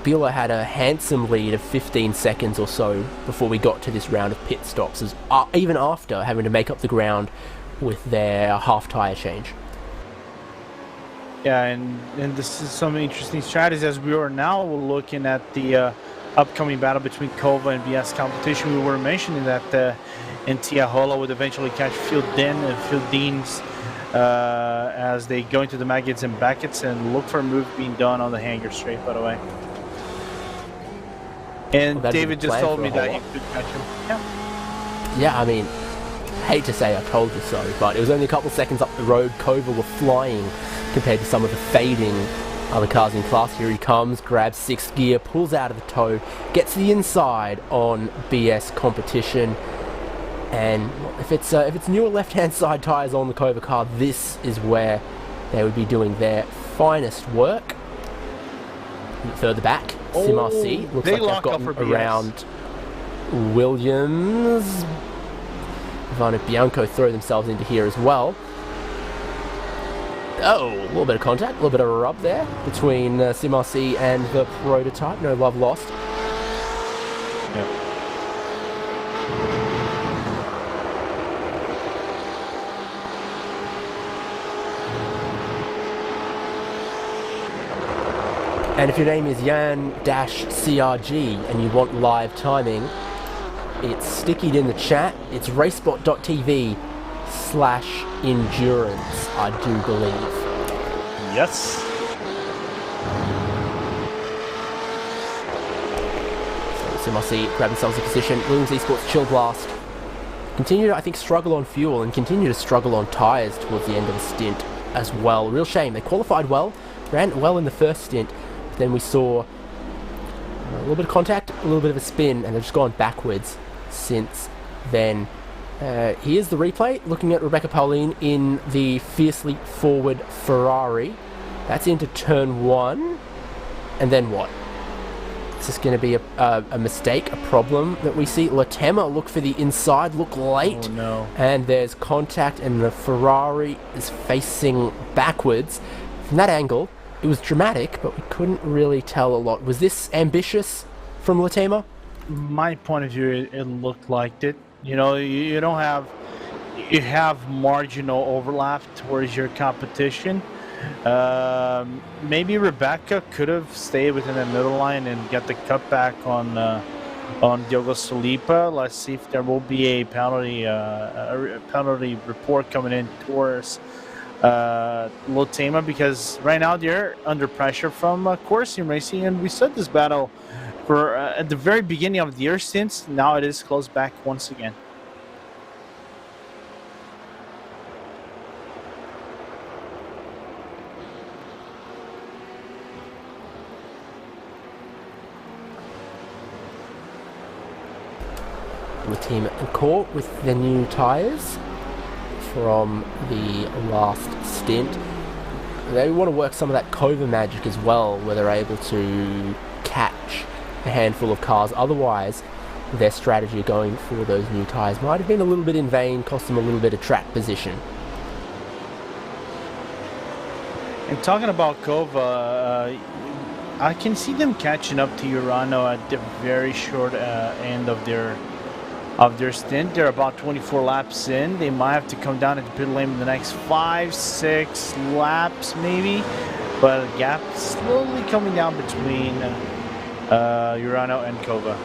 Speaker 1: Biela had a handsome lead of 15 seconds or so before we got to this round of pit stops, even after having to make up the ground with their half tyre change.
Speaker 2: Yeah, and this is some interesting strategies as we are now looking at the upcoming battle between Kova and BS competition. We were mentioning that Ntiahola would eventually catch Phil Deans as they go into the Maggots and Backets and look for a move being done on the hanger straight, by the way. And well, David just told me that you could catch him.
Speaker 1: Yeah, I mean, hate to say I told you so, but it was only a couple seconds up the road. Kova were flying compared to some of the fading other cars in class. Here he comes, grabs 6th gear, pulls out of the toe, gets the inside on BS competition. And if it's newer left-hand side tyres on the Kova car, this is where they would be doing their finest work. Further back, SimRC looks like they've gotten around Williams. Ivano Bianco throw themselves into here as well. Oh, a little bit of contact, a little bit of a rub there between SimRC and the prototype. No love lost.
Speaker 2: Yep.
Speaker 1: And if your name is Yan-CRG and you want live timing, it's stickied in the chat. It's RaceSpot.tv/endurance, I do believe.
Speaker 2: Yes.
Speaker 1: So SimRC grab themselves a position. Williams Esports Chill Blast continue to, I think, struggle on fuel and continue to struggle on tyres towards the end of the stint as well. Real shame. They qualified well, ran well in the first stint. Then we saw a little bit of contact, a little bit of a spin, and they've just gone backwards since then. Here's the replay, looking at Rebecca Pauline in the fiercely forward Ferrari. That's into turn 1. And then what? Is this going to be a mistake, a problem that we see? Latema look for the inside, look late.
Speaker 2: Oh, no.
Speaker 1: And there's contact, and the Ferrari is facing backwards. From that angle, it was dramatic, but we couldn't really tell a lot. Was this ambitious from Latema?
Speaker 2: My point of view, it looked like it. You know, you don't have, you have marginal overlap towards your competition. Maybe Rebecca could have stayed within the middle line and get the cutback on Diogo Solipa. Let's see if there will be a penalty report coming in towards Latema, because right now they're under pressure from Corsium Racing, and we said this battle for at the very beginning of the year since now it is close back once again.
Speaker 1: Latema and caught with the new tyres from the last stint. They want to work some of that Kova magic as well, where they're able to catch a handful of cars. Otherwise, their strategy going for those new tyres might have been a little bit in vain, cost them a little bit of track position.
Speaker 2: And talking about Kova, I can see them catching up to Urano at the very short end of their of their stint. They're about 24 laps in. They might have to come down into pit lane in the next 5-6 laps maybe, but a gap slowly coming down between Urano and Kova.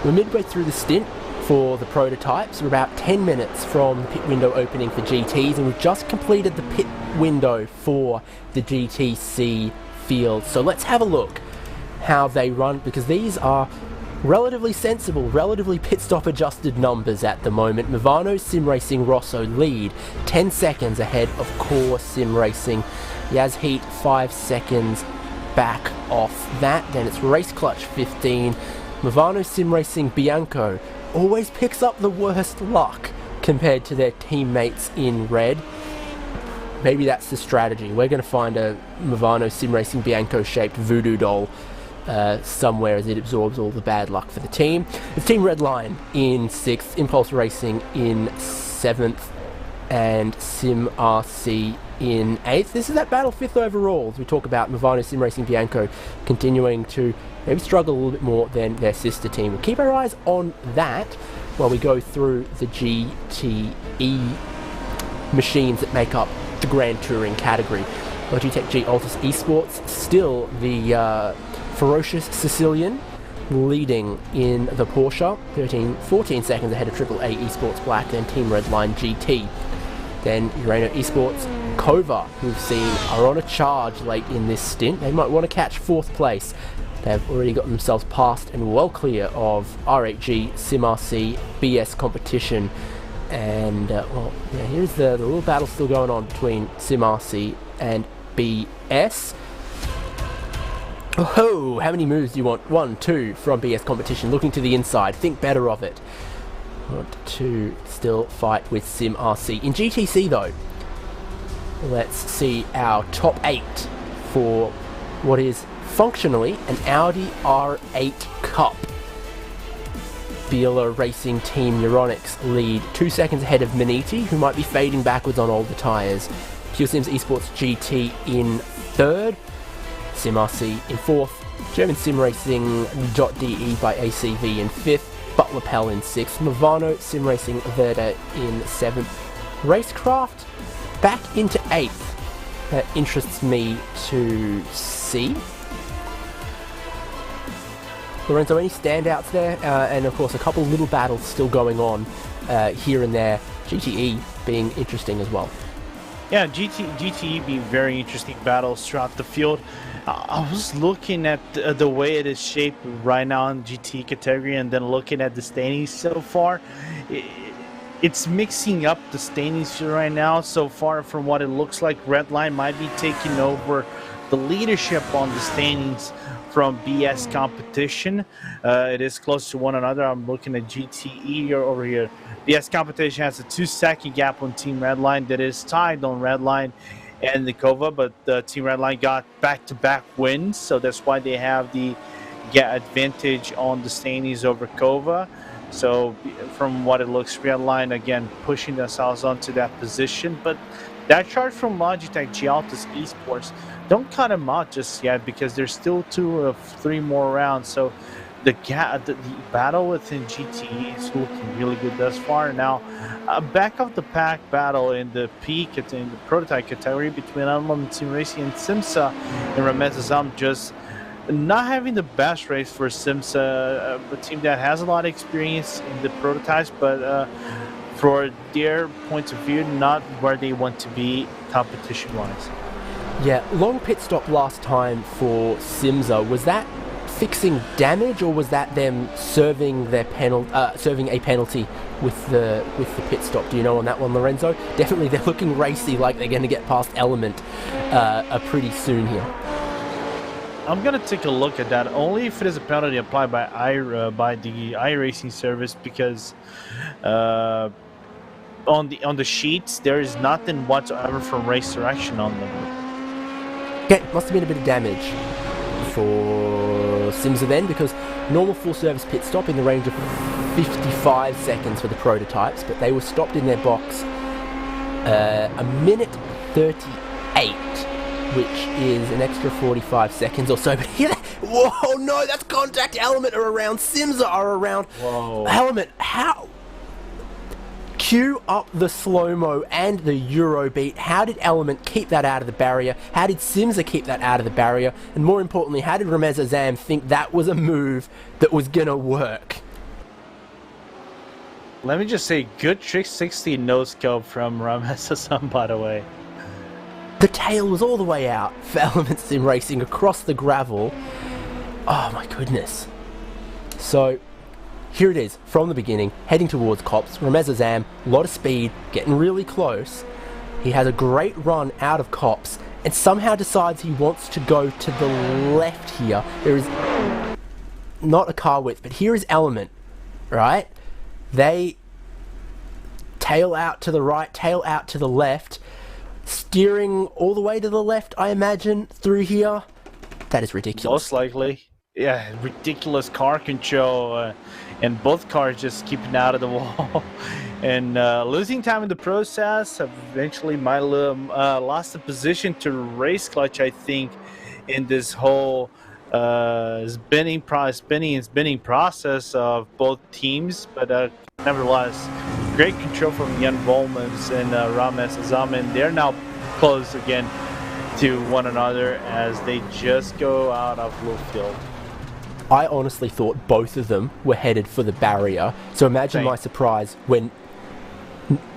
Speaker 1: We're midway through the stint for the prototypes. We're about 10 minutes from the pit window opening for GTs, and we've just completed the pit window for the GTC field. So let's have a look how they run, because these are relatively sensible, relatively pit stop adjusted numbers at the moment. Movano Sim Racing Rosso lead 10 seconds ahead of Core Sim Racing. Yas Heat 5 seconds back off that. Then it's Race Clutch 15. Movano Sim Racing Bianco always picks up the worst luck compared to their teammates in red. Maybe that's the strategy. We're going to find a Movano Sim Racing Bianco shaped voodoo doll somewhere as it absorbs all the bad luck for the team. It's Team Redline in 6th, Impulse Racing in 7th, and Sim RC in 8th. This is that battle 5th overall as we talk about Movano Sim Racing Bianco continuing to maybe struggle a little bit more than their sister team. We'll keep our eyes on that while we go through the GTE machines that make up the Grand Touring category. Logitech G Altus Esports, still the ferocious Sicilian, leading in the Porsche, 14 seconds ahead of AAA Esports Black, then Team Redline GT. Then Urano Esports Kova, who've seen are on a charge late in this stint. They might want to catch 4th place. They've already gotten themselves past and well clear of RHG, SimRC, BS competition. And, well, yeah, here's the little battle still going on between SimRC and BS. Oh, how many moves do you want? 1, 2 from BS competition. Looking to the inside. Think better of it. Want to still fight with SimRC. In GTC, though, let's see our top 8 for what is functionally an Audi R8 Cup. Biela Racing Team Euronics lead 2 seconds ahead of Maniti, who might be fading backwards on older tyres. Pure Sims Esports GT in 3rd, SimRC in 4th, German Sim Racing.de by ACV in 5th, Butler Pell in 6th, Movano Sim Racing Verde in 7th, Racecraft back into 8th. That interests me to see. Lorenzo, any standouts there? And of course a couple little battles still going on here and there. GTE being interesting as well.
Speaker 2: Yeah, GTE being very interesting battles throughout the field. I was looking at the way it is shaped right now in GTE category, and then looking at the standings so far. It's mixing up the standings right now. So far, from what it looks like, Redline might be taking over the leadership on the standings from BS competition. It is close to one another. I'm looking at GTE over here. BS competition has a 2-second gap on Team Redline that is tied on Redline and the Kova, but Team Redline got back-to-back wins, so that's why they have the advantage on the standings over Kova. So from what it looks, Redline again pushing themselves onto that position, but that chart from Logitech G Altus Esports, don't cut them out just yet because there's still 2 of 3 more rounds. So the battle within GTE is looking really good thus far. Now, back of the pack battle in the peak, in the prototype category between Unlimited Team Racing and Simsa and Ramezazam, just not having the best race for Simsa, a team that has a lot of experience in the prototypes, but for their point of view, not where they want to be competition-wise.
Speaker 1: Yeah, long pit stop last time for Simsa. Was that fixing damage, or was that them serving their serving a penalty with the pit stop? Do you know on that one, Lorenzo? Definitely, they're looking racy, like they're going to get past Element pretty soon here.
Speaker 2: I'm gonna take a look at that only if it is a penalty applied by the iRacing service, because on the sheets there is nothing whatsoever from race direction on them.
Speaker 1: Okay, must have been a bit of damage for Simsa then, because normal full service pit stop in the range of 55 seconds for the prototypes, but they were stopped in their box a minute 38, which is an extra 45 seconds or so. But Whoa, no, that's contact. Element are around. Simza are around.
Speaker 2: Whoa.
Speaker 1: Element, how? Cue up the slow-mo and the Eurobeat. How did Element keep that out of the barrier? How did Simza keep that out of the barrier? And more importantly, how did Ramez Azam think that was a move that was gonna work?
Speaker 2: Let me just say, good trick 60 no-scope from Ramez Azam, by the way.
Speaker 1: The tail was all the way out for Element Sim Racing across the gravel. Oh my goodness. So, here it is, from the beginning, heading towards Cops. Ramez Azam, a lot of speed, getting really close. He has a great run out of Cops, and somehow decides he wants to go to the left here. There is not a car width, but here is Element, right? They tail out to the right, tail out to the left, steering all the way to the left, I imagine, through here. That is ridiculous.
Speaker 2: Most likely. Yeah, ridiculous car control, and both cars just keeping out of the wall. And losing time in the process, eventually Milo lost the position to race clutch, I think, in this whole spinning process of both teams. But nevertheless, great control from Jan Volmans and Ramez Azam, and they're now close again to one another as they just go out of Bluefield.
Speaker 1: I honestly thought both of them were headed for the barrier, so imagine my surprise when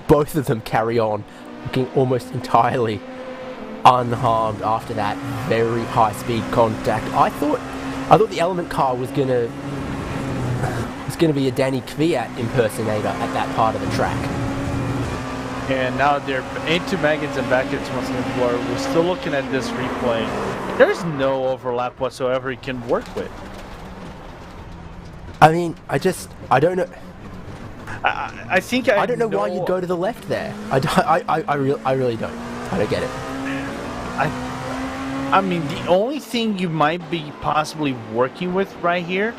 Speaker 1: both of them carry on, looking almost entirely unharmed after that very high-speed contact. I thought the Element car was gonna be a Danny Kvyat impersonator at that part of the track.
Speaker 2: And now they're into Maggots and Beckett's once again. We're still looking at this replay. There's no overlap whatsoever he can work with.
Speaker 1: I mean, I don't know.
Speaker 2: I think
Speaker 1: I don't know why you'd go to the left there. I really don't. I don't get it.
Speaker 2: I mean, the only thing you might be possibly working with right here,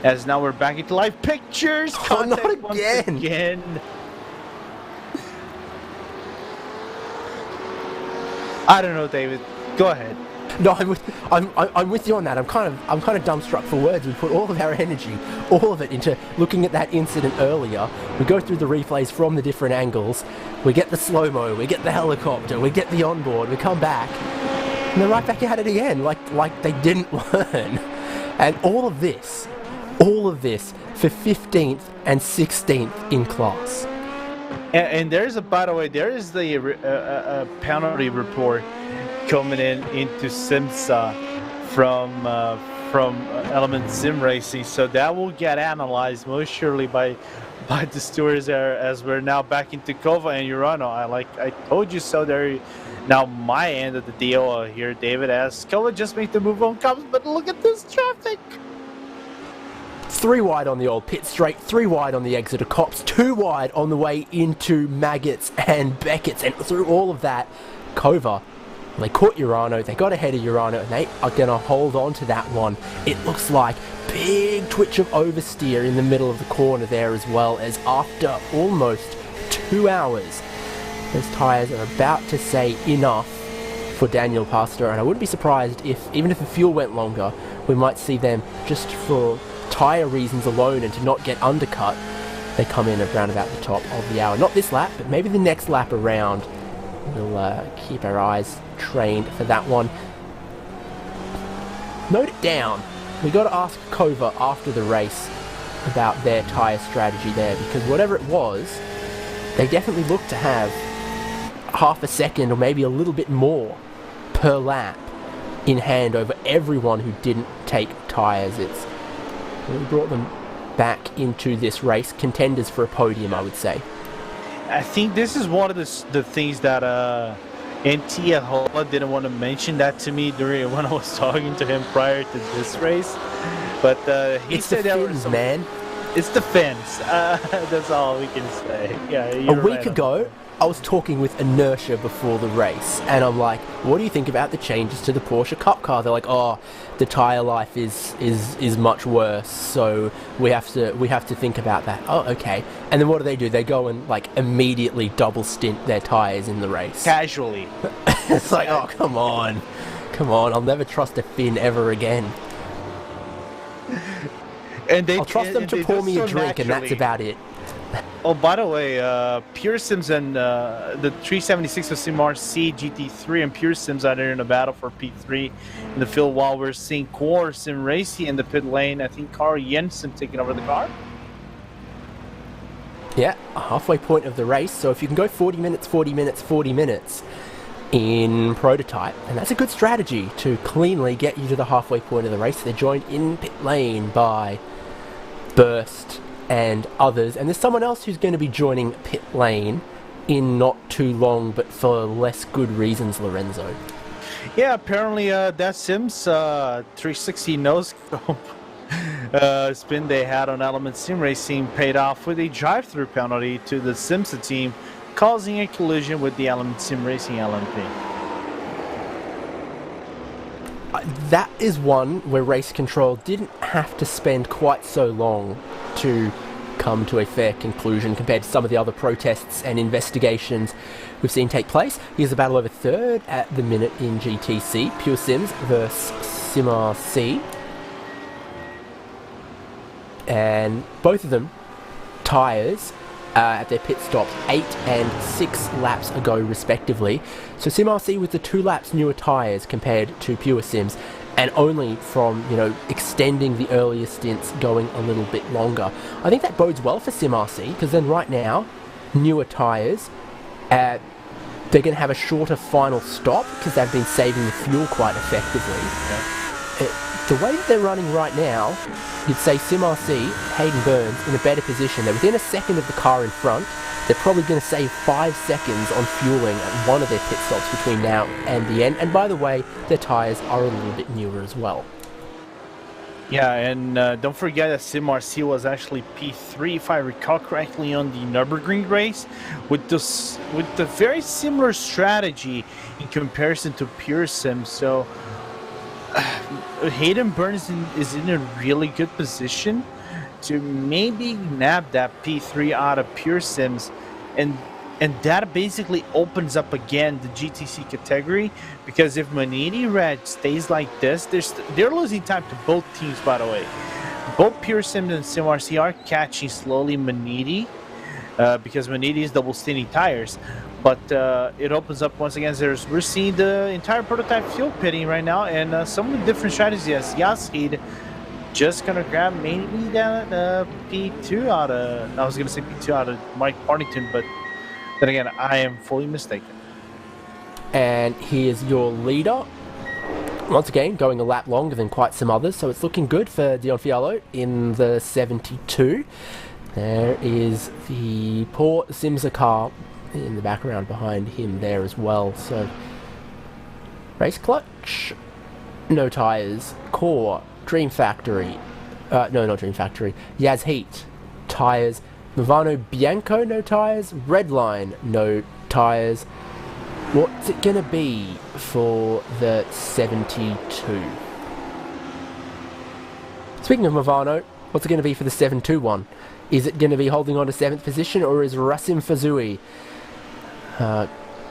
Speaker 2: as now we're back into live pictures.
Speaker 1: Oh, not again.
Speaker 2: I don't know, David. Go ahead.
Speaker 1: No, I'm with you on that. I'm kind of dumbstruck for words. We put all of our energy, all of it, into looking at that incident earlier. We go through the replays from the different angles. We get the slow-mo, we get the helicopter, we get the onboard, we come back, and they're right back at it again, like they didn't learn. And all of this for 15th and 16th in class.
Speaker 2: And there's by the way, there is the penalty report coming into Simsa from Element Sim Racing, so that will get analyzed most surely by the stewards there, as we're now back into Kova and Urano. I told you so. There now my end of the deal here, David, as Kova just made the move on comes, but look at this traffic.
Speaker 1: 3 wide on the old pit straight, 3 wide on the exit of Cops, 2 wide on the way into Maggots and Beckett's, and through all of that, Kova, they caught Urano, they got ahead of Urano, and they are going to hold on to that one. It looks like big twitch of oversteer in the middle of the corner there, as well, as after almost 2 hours, those tyres are about to say enough for Daniel Pastor, and I wouldn't be surprised if, even if the fuel went longer, we might see them, just for tyre reasons alone and to not get undercut, they come in around about the top of the hour. Not this lap, but maybe the next lap around. We'll keep our eyes trained for that one. Note it down. We got to ask Kova after the race about their tyre strategy there, because whatever it was, they definitely looked to have half a second or maybe a little bit more per lap in hand over everyone who didn't take tyres. It's really brought them back into this race, contenders for a podium, I would say.
Speaker 2: I think this is one of the things that NT Ahola didn't want to mention that to me during when I was talking to him prior to this race, but he
Speaker 1: it's
Speaker 2: said
Speaker 1: the fins, man.
Speaker 2: It's the fins. That's all we can say. Yeah.
Speaker 1: A week ago, I was talking with Inertia before the race, and I'm like, what do you think about the changes to the Porsche Cup car? They're like, oh, the tyre life is much worse, so we have to think about that. Oh, okay. And then what do? They go and like immediately double stint their tyres in the race.
Speaker 2: Casually.
Speaker 1: It's like, oh, come on, I'll never trust a Finn ever again.
Speaker 2: And
Speaker 1: I'll trust them to pour me a drink, and that's about it.
Speaker 2: Oh, by the way, Pure Sims and the 376 of SimRC, GT3, and Pure Sims are in a battle for P3 in the field, while we're seeing Core Sim Racing in the pit lane. I think Carl Jensen taking over the car.
Speaker 1: Yeah, a halfway point of the race. So if you can go 40 minutes, 40 minutes, 40 minutes in prototype, and that's a good strategy to cleanly get you to the halfway point of the race. They're joined in pit lane by Burst and others, and there's someone else who's going to be joining pit lane in not too long, but for less good reasons, Lorenzo.
Speaker 2: Yeah, apparently that Sims 360 nose spin they had on Element Sim Racing paid off with a drive-through penalty to the Simsa team, causing a collision with the Element Sim Racing LMP.
Speaker 1: That is one where race control didn't have to spend quite so long to come to a fair conclusion compared to some of the other protests and investigations we've seen take place. Here's a battle over third at the minute in GTC, Pure Sims versus SimRC. And both of them tyres at their pit stops 8 and 6 laps ago respectively. So SimRC with the 2 laps newer tyres compared to Pure Sims, and only from, you know, extending the earlier stints going a little bit longer. I think that bodes well for SimRC, because then right now, newer tyres, they're going to have a shorter final stop because they've been saving the fuel quite effectively.
Speaker 2: Yeah.
Speaker 1: The way that they're running right now, you'd say SimRC, Hayden Burns, in a better position. They're within a second of the car in front. They're probably going to save 5 seconds on fueling at one of their pit stops between now and the end. And by the way, their tyres are a little bit newer as well.
Speaker 2: Yeah, and don't forget that SimRC was actually P3, if I recall correctly, on the Nürburgring race, with the very similar strategy in comparison to Pure Sim. So Hayden Burns is in a really good position to maybe nab that P3 out of Pure Sims, and that basically opens up again the GTC category, because if Manini Red stays like this, they're losing time to both teams, by the way. Both Pure Sims and SimRC are catching slowly Manini, because Manini is double standing tires. But it opens up once again. We're seeing the entire prototype fuel pitting right now, and some of the different strategies. Yes, Yashid just gonna grab maybe that P2 out of. I was gonna say P2 out of Mike Partington, but then again, I am fully mistaken.
Speaker 1: And here's your leader. Once again, going a lap longer than quite some others, so it's looking good for Dion Fiallo in the 72. There is the poor Simsa car in the background behind him there as well. So race clutch, no tyres. Core, Dream Factory, no, not Dream Factory, Yaz Heat, tyres. Movano Bianco, no tyres. Redline, no tyres. What's it gonna be for the 72? Speaking of Movano, what's it gonna be for the 721? Is it gonna be holding on to 7th position, or is Rasim Fazui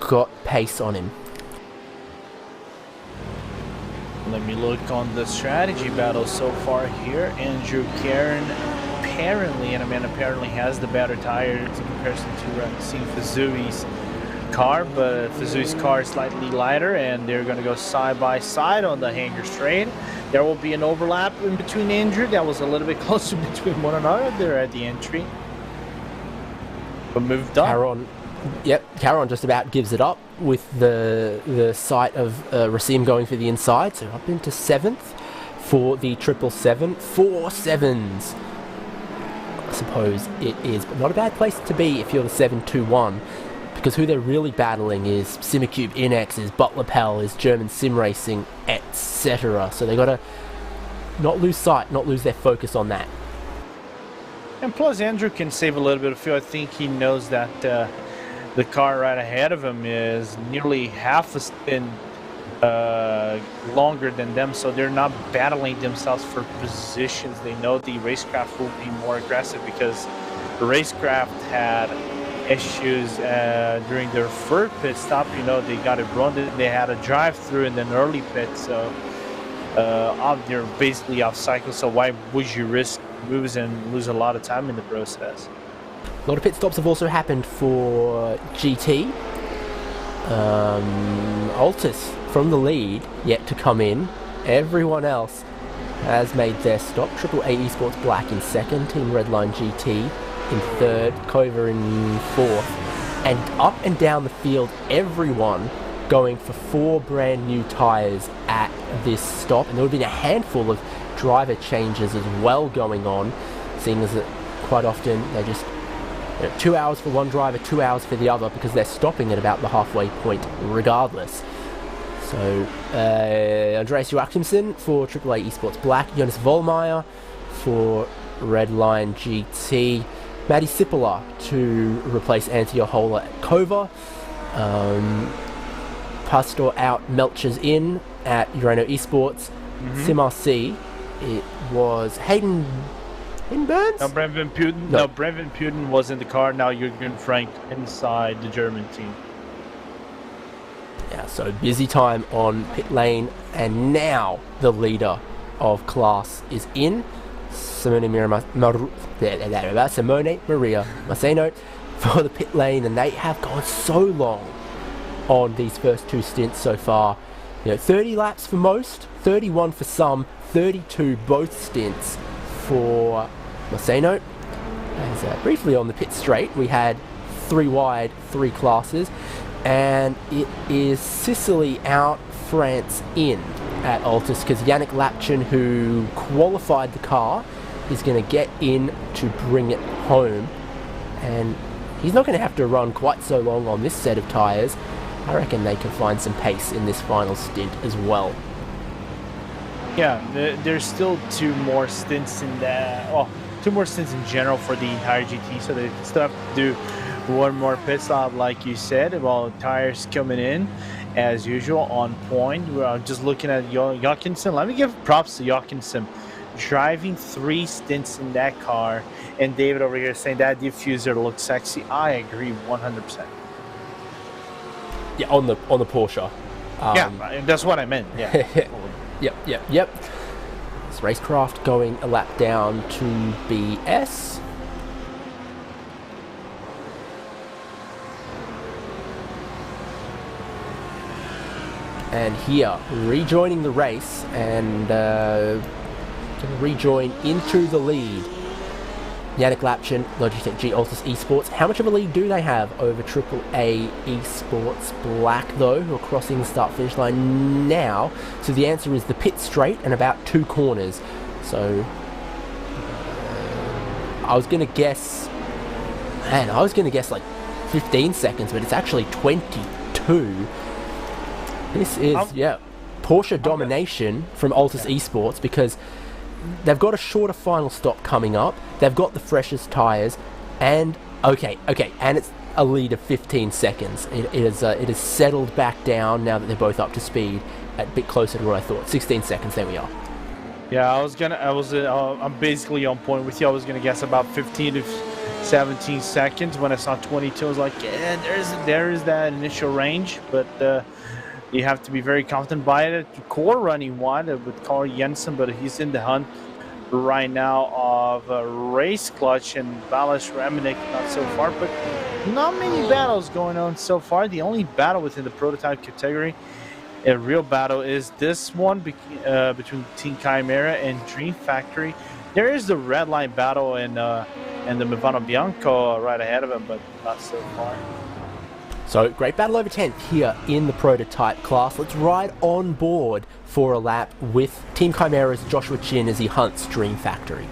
Speaker 1: got pace on him?
Speaker 2: Let me look on the strategy battle so far here. Andrew Karen apparently has the better tires in comparison to Rasim Fazui's car, but Fazui's car is slightly lighter, and they're going to go side by side on the hanger straight. There will be an overlap in between Andrew. That was a little bit closer between one another there at the entry, but moved on.
Speaker 1: Caron just about gives it up with the sight of Rasim going for the inside, so up into 7th for the 777. 4 sevens, I suppose it is, but not a bad place to be if you're the 721, because who they're really battling is Simicube, Inex, is Butler Pell, is German Sim Racing, etc. So they got to not lose sight, not lose their focus on that.
Speaker 2: And plus, Andrew can save a little bit of fuel. I think he knows that the car right ahead of him is nearly half a spin longer than them, so they're not battling themselves for positions. They know the Racecraft will be more aggressive, because the Racecraft had issues during their first pit stop. You know, they got it run, they had a drive-through and then early pit, so You're basically off cycle, so why would you risk moves and lose a lot of time in the process?
Speaker 1: A lot of pit stops have also happened for GT. Altus from the lead, yet to come in. Everyone else has made their stop. AAA Esports Black in second, Team Redline GT in third, Cova in fourth. And up and down the field, everyone going for 4 brand new tyres at this stop. And there would have been a handful of driver changes as well going on, seeing as that quite often they just 2 hours for one driver, 2 hours for the other, because they're stopping at about the halfway point regardless. So Andreas Joachimsen for AAA Esports Black, Jonas Vollmeyer for Redline GT, Matty Sipola to replace Antti Ahola at Cova, Pastor out, Melchers in at Urano Esports, SimRC, it was Hayden Burns?
Speaker 2: No, Brevin Putin. No, Brevin Putin was in the car. Now Jürgen Frank inside the German team.
Speaker 1: Yeah, so busy time on pit lane, and now the leader of class is in. Simone Maria Maseno for the pit lane, and they have gone so long on these first 2 stints so far. 30 laps for most, 31 for some, 32 both stints for Maseno. As briefly on the pit straight, we had 3 wide, 3 classes, and it is Sicily out, France in at Altus, because Yannick Lapchin, who qualified the car, is going to get in to bring it home, and he's not going to have to run quite so long on this set of tyres. I reckon they can find some pace in this final stint as well.
Speaker 2: Yeah, there's still 2 more stints in that. Well, 2 more stints in general for the entire GT, so they still have to do 1 more pit stop, like you said. Well, tires coming in as usual on point. We're just looking at Joachimsen. Let me give props to Joachimsen, driving 3 stints in that car, and David over here saying that diffuser looks sexy. I agree 100%.
Speaker 1: Yeah, on the Porsche.
Speaker 2: Yeah, that's what I meant. Yeah.
Speaker 1: Yep. It's Racecraft going a lap down to BS. And here, rejoining the race and rejoin into the lead. Yannick Lapchin, Logitech G Altus Esports. How much of a lead do they have over AAA Esports Black, though, who are crossing the start-finish line now? So the answer is the pit straight and about 2 corners. So I was going to guess... Man, I was going to guess like 15 seconds, but it's actually 22. This is, Porsche domination from Altus Esports, because they've got a shorter final stop coming up. They've got the freshest tyres, and and it's a lead of 15 seconds. It is settled back down now that they're both up to speed, a bit closer to what I thought. 16 seconds. There we are.
Speaker 2: Yeah, I'm basically on point with you. I was gonna guess about 15 to 17 seconds. When I saw 22, I was like, yeah, there is that initial range, but you have to be very confident by it. Core running one with Carl Jensen, but he's in the hunt right now of Race Clutch and Balas Ramenik not so far, but not many battles going on so far. The only battle within the prototype category, a real battle, is this one between Team Chimera and Dream Factory. There is the red line battle and the Mivano Bianco right ahead of him, but not so far.
Speaker 1: So, great battle over 10th here in the prototype class. Let's ride on board for a lap with Team Chimera's Joshua Chin as he hunts Dream Factory.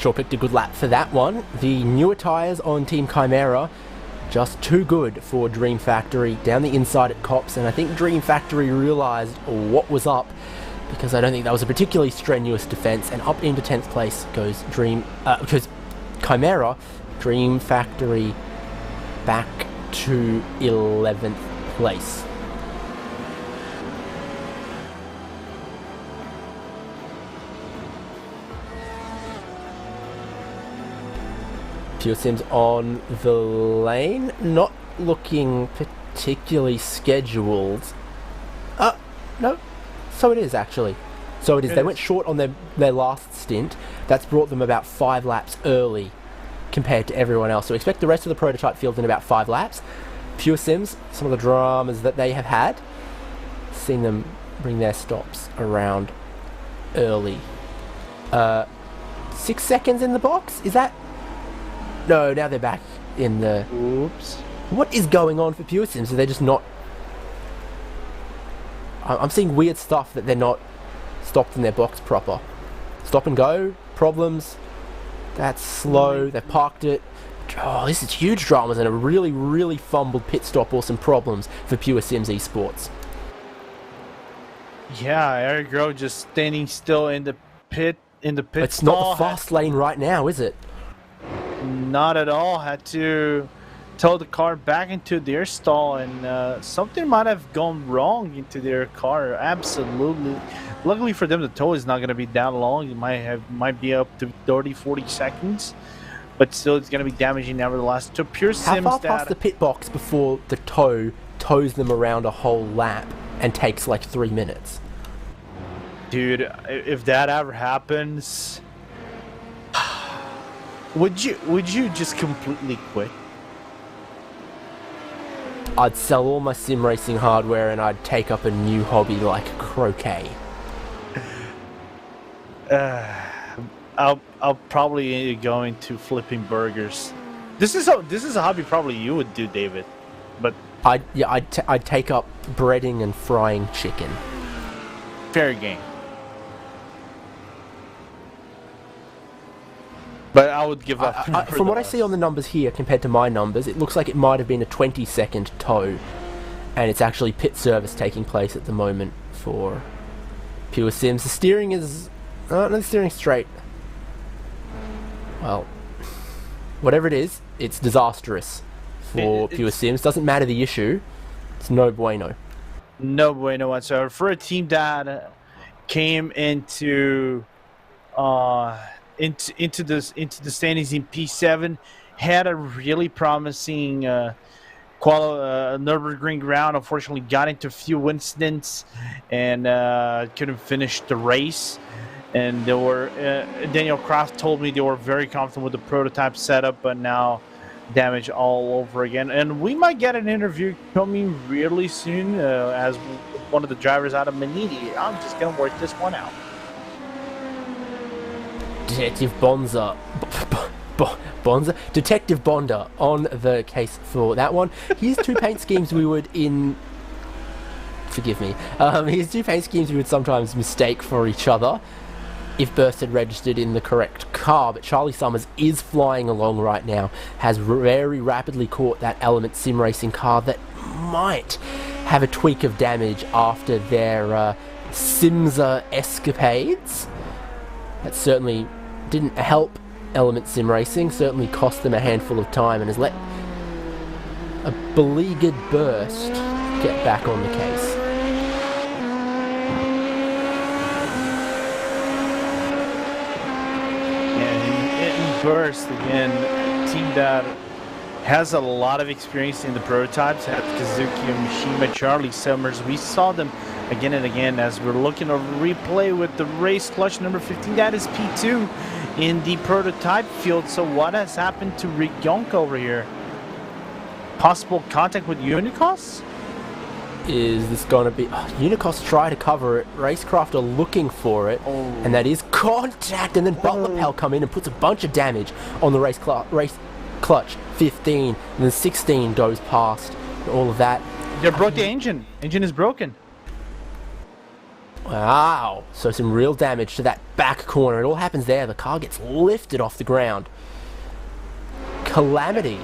Speaker 1: sure picked a good lap for that one. The newer tyres on Team Chimera, just too good for Dream Factory down the inside at Cops, and I think Dream Factory realised what was up, because I don't think that was a particularly strenuous defence, and up into 10th place goes because Chimera. Dream Factory back to 11th place. Pure Sims on the lane, not looking particularly scheduled. No, so it is actually. So it is. They went short on their last stint. That's brought them about 5 laps early compared to everyone else. So expect the rest of the prototype field in about 5 laps. Pure Sims, some of the dramas that they have had, seen them bring their stops around early. 6 seconds in the box? Is that... No, now they're back in the...
Speaker 2: Oops.
Speaker 1: What is going on for Pure Sims? Are they just not... I'm seeing weird stuff that they're not stopped in their box proper. Stop and go, problems. That's slow, they parked it. Oh, this is huge dramas and a really, really fumbled pit stop or some problems for Pure Sims Esports.
Speaker 2: Yeah, Eric Grove just standing still in the pit
Speaker 1: It's
Speaker 2: stall.
Speaker 1: not the fast lane right now, is it?
Speaker 2: Not at all. Had to tow the car back into their stall, and something might have gone wrong into their car. Absolutely. Luckily for them, the tow is not going to be that long. It might be up to 30-40 seconds, but still it's going to be damaging nevertheless. To Pure Sims,
Speaker 1: how far past the pit box before the tows them around a whole lap and takes like 3 minutes?
Speaker 2: Dude, if that ever happens, would you just completely quit?
Speaker 1: I'd sell all my sim racing hardware and I'd take up a new hobby like croquet.
Speaker 2: I'll probably go into flipping burgers. This is a hobby probably you would do, David. But
Speaker 1: I'd take up breading and frying chicken.
Speaker 2: fair game. But I would give up.
Speaker 1: From what I see on the numbers here compared to my numbers, it looks like it might have been a 20-second tow, and it's actually pit service taking place at the moment for Pure Sims. The steering is... no, the steering's straight. Well, whatever it is, it's disastrous for Pure Sims. Doesn't matter the issue, it's no bueno.
Speaker 2: No bueno whatsoever. For a team that came into the standings in P7, had a really promising Nürburgring round. Unfortunately, got into a few incidents and couldn't finish the race. And they were Daniel Kraft told me they were very comfortable with the prototype setup, but now damage all over again. And we might get an interview coming really soon as one of the drivers out of Manini. I'm just gonna work this one out.
Speaker 1: Detective Bonza. Bonza? Detective Bonda on the case for that one. Here's 2 paint schemes we would forgive me. Here's 2 paint schemes we would sometimes mistake for each other if Burst had registered in the correct car, but Charlie Summers is flying along right now, has very rapidly caught that Element Sim Racing car that might have a tweak of damage after their Simsa escapades. That certainly didn't help Element Sim Racing, certainly cost them a handful of time, and has let a beleaguered Burst get back on the case.
Speaker 2: And Burst, again, a team that has a lot of experience in the prototypes, had Kazuki Mishima, Charlie Summers. We saw them again and again as we're looking at a replay with the race clutch number 15. That is P2 in the prototype field. So what has happened to Rick Yonk over here? Possible contact with Unicos?
Speaker 1: Is this going to be... Unicos try to cover it. Racecraft are looking for it. Oh. And that is contact. And then Butler Pal come in and puts a bunch of damage on the race clutch 15. And then 16 goes past. All of that.
Speaker 2: They broke the engine. Engine is broken.
Speaker 1: Wow, so some real damage to that back corner. It all happens there. The car gets lifted off the ground. Calamity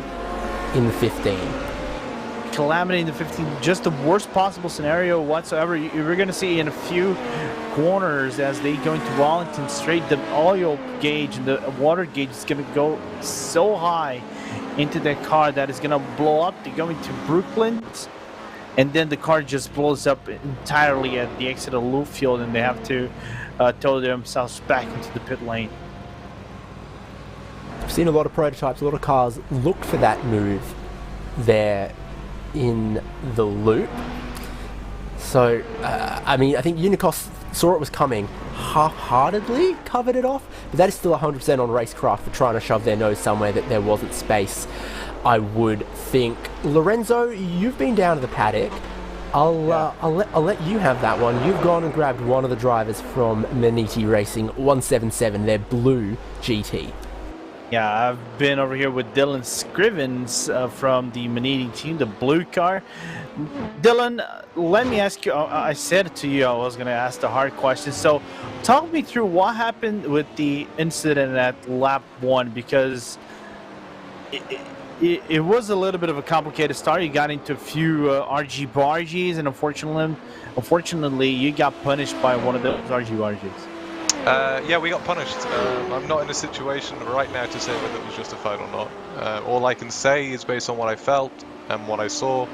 Speaker 1: in the 15.
Speaker 2: Calamity in the 15, just the worst possible scenario whatsoever. You're going to see in a few corners as they go into Wellington Straight, the oil gauge and the water gauge is going to go so high into that car that is going to blow up. They go into Brooklyn, and then the car just blows up entirely at the exit of Loop Field, and they have to tow themselves back into the pit lane.
Speaker 1: I've seen a lot of prototypes, a lot of cars look for that move there in the loop. So, I mean, I think Unicos saw it was coming, half-heartedly covered it off, but that is still 100% on Racecraft for trying to shove their nose somewhere that there wasn't space, I would think. Lorenzo, you've been down to the paddock. I'll let you have that one. You've gone and grabbed one of the drivers from Maniti Racing 177, their blue GT.
Speaker 2: Yeah, I've been over here with Dylan Scrivens from the Maniti team, the blue car. Dylan, let me ask you, I said it to you, I was going to ask the hard question. So talk me through what happened with the incident at lap 1, because it was a little bit of a complicated start. You got into a few RG barges, and unfortunately, you got punished by one of those RG barges.
Speaker 3: Yeah, we got punished. I'm not in a situation right now to say whether it was justified or not. All I can say is based on what I felt and what I saw.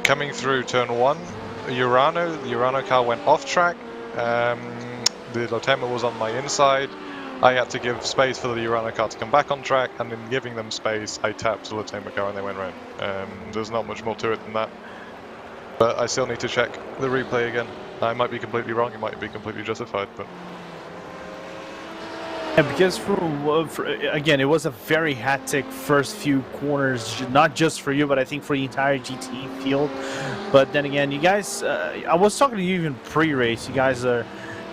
Speaker 3: Coming through turn 1, the Urano car went off track. The Lotema was on my inside. I had to give space for the Urano car to come back on track, and in giving them space, I tapped the Lotema car and they went round. There's not much more to it than that. But I still need to check the replay again. I might be completely wrong, it might be completely justified, but...
Speaker 2: Yeah, because again, it was a very hectic first few corners, not just for you, but I think for the entire GTE field. But then again, you guys, I was talking to you even pre-race,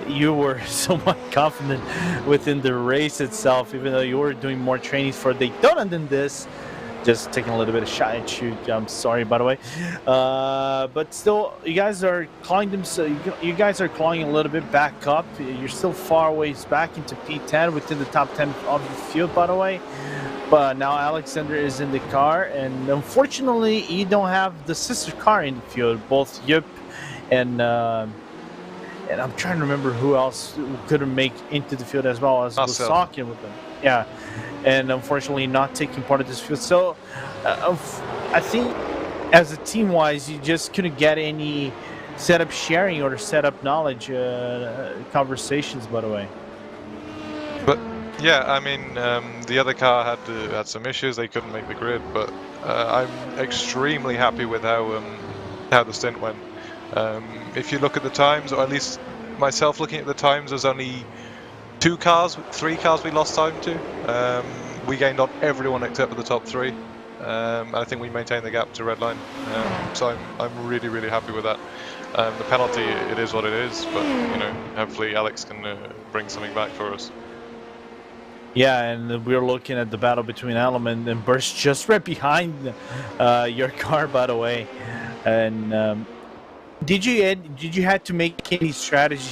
Speaker 2: you were somewhat confident within the race itself, even though you were doing more trainings for Daytona than this. Just taking a little bit of shot at you. I'm sorry, by the way. But still, you guys are clawing them. So you guys are clawing a little bit back up. You're still far ways back into P10 within the top 10 of the field, by the way. But now Alexander is in the car, and unfortunately, you don't have the sister car in the field. Both Yup and I'm trying to remember who else couldn't make into the field as well as was talking with them. Yeah. And unfortunately not taking part of this field. So I think as a team-wise, you just couldn't get any setup sharing or setup knowledge conversations, by the way. But
Speaker 3: yeah, I mean, the other car had some issues. They couldn't make the grid, but I'm extremely happy with how the stint went. If you look at the times, or at least myself looking at the times, there's only 3 cars we lost time to. We gained on everyone except for the top 3. I think we maintained the gap to Redline. So I'm really, really happy with that. The penalty, it is what it is, but you know, hopefully Alex can bring something back for us.
Speaker 2: Yeah, and we're looking at the battle between Element and Burst just right behind your car, by the way. And did you have to make any strategy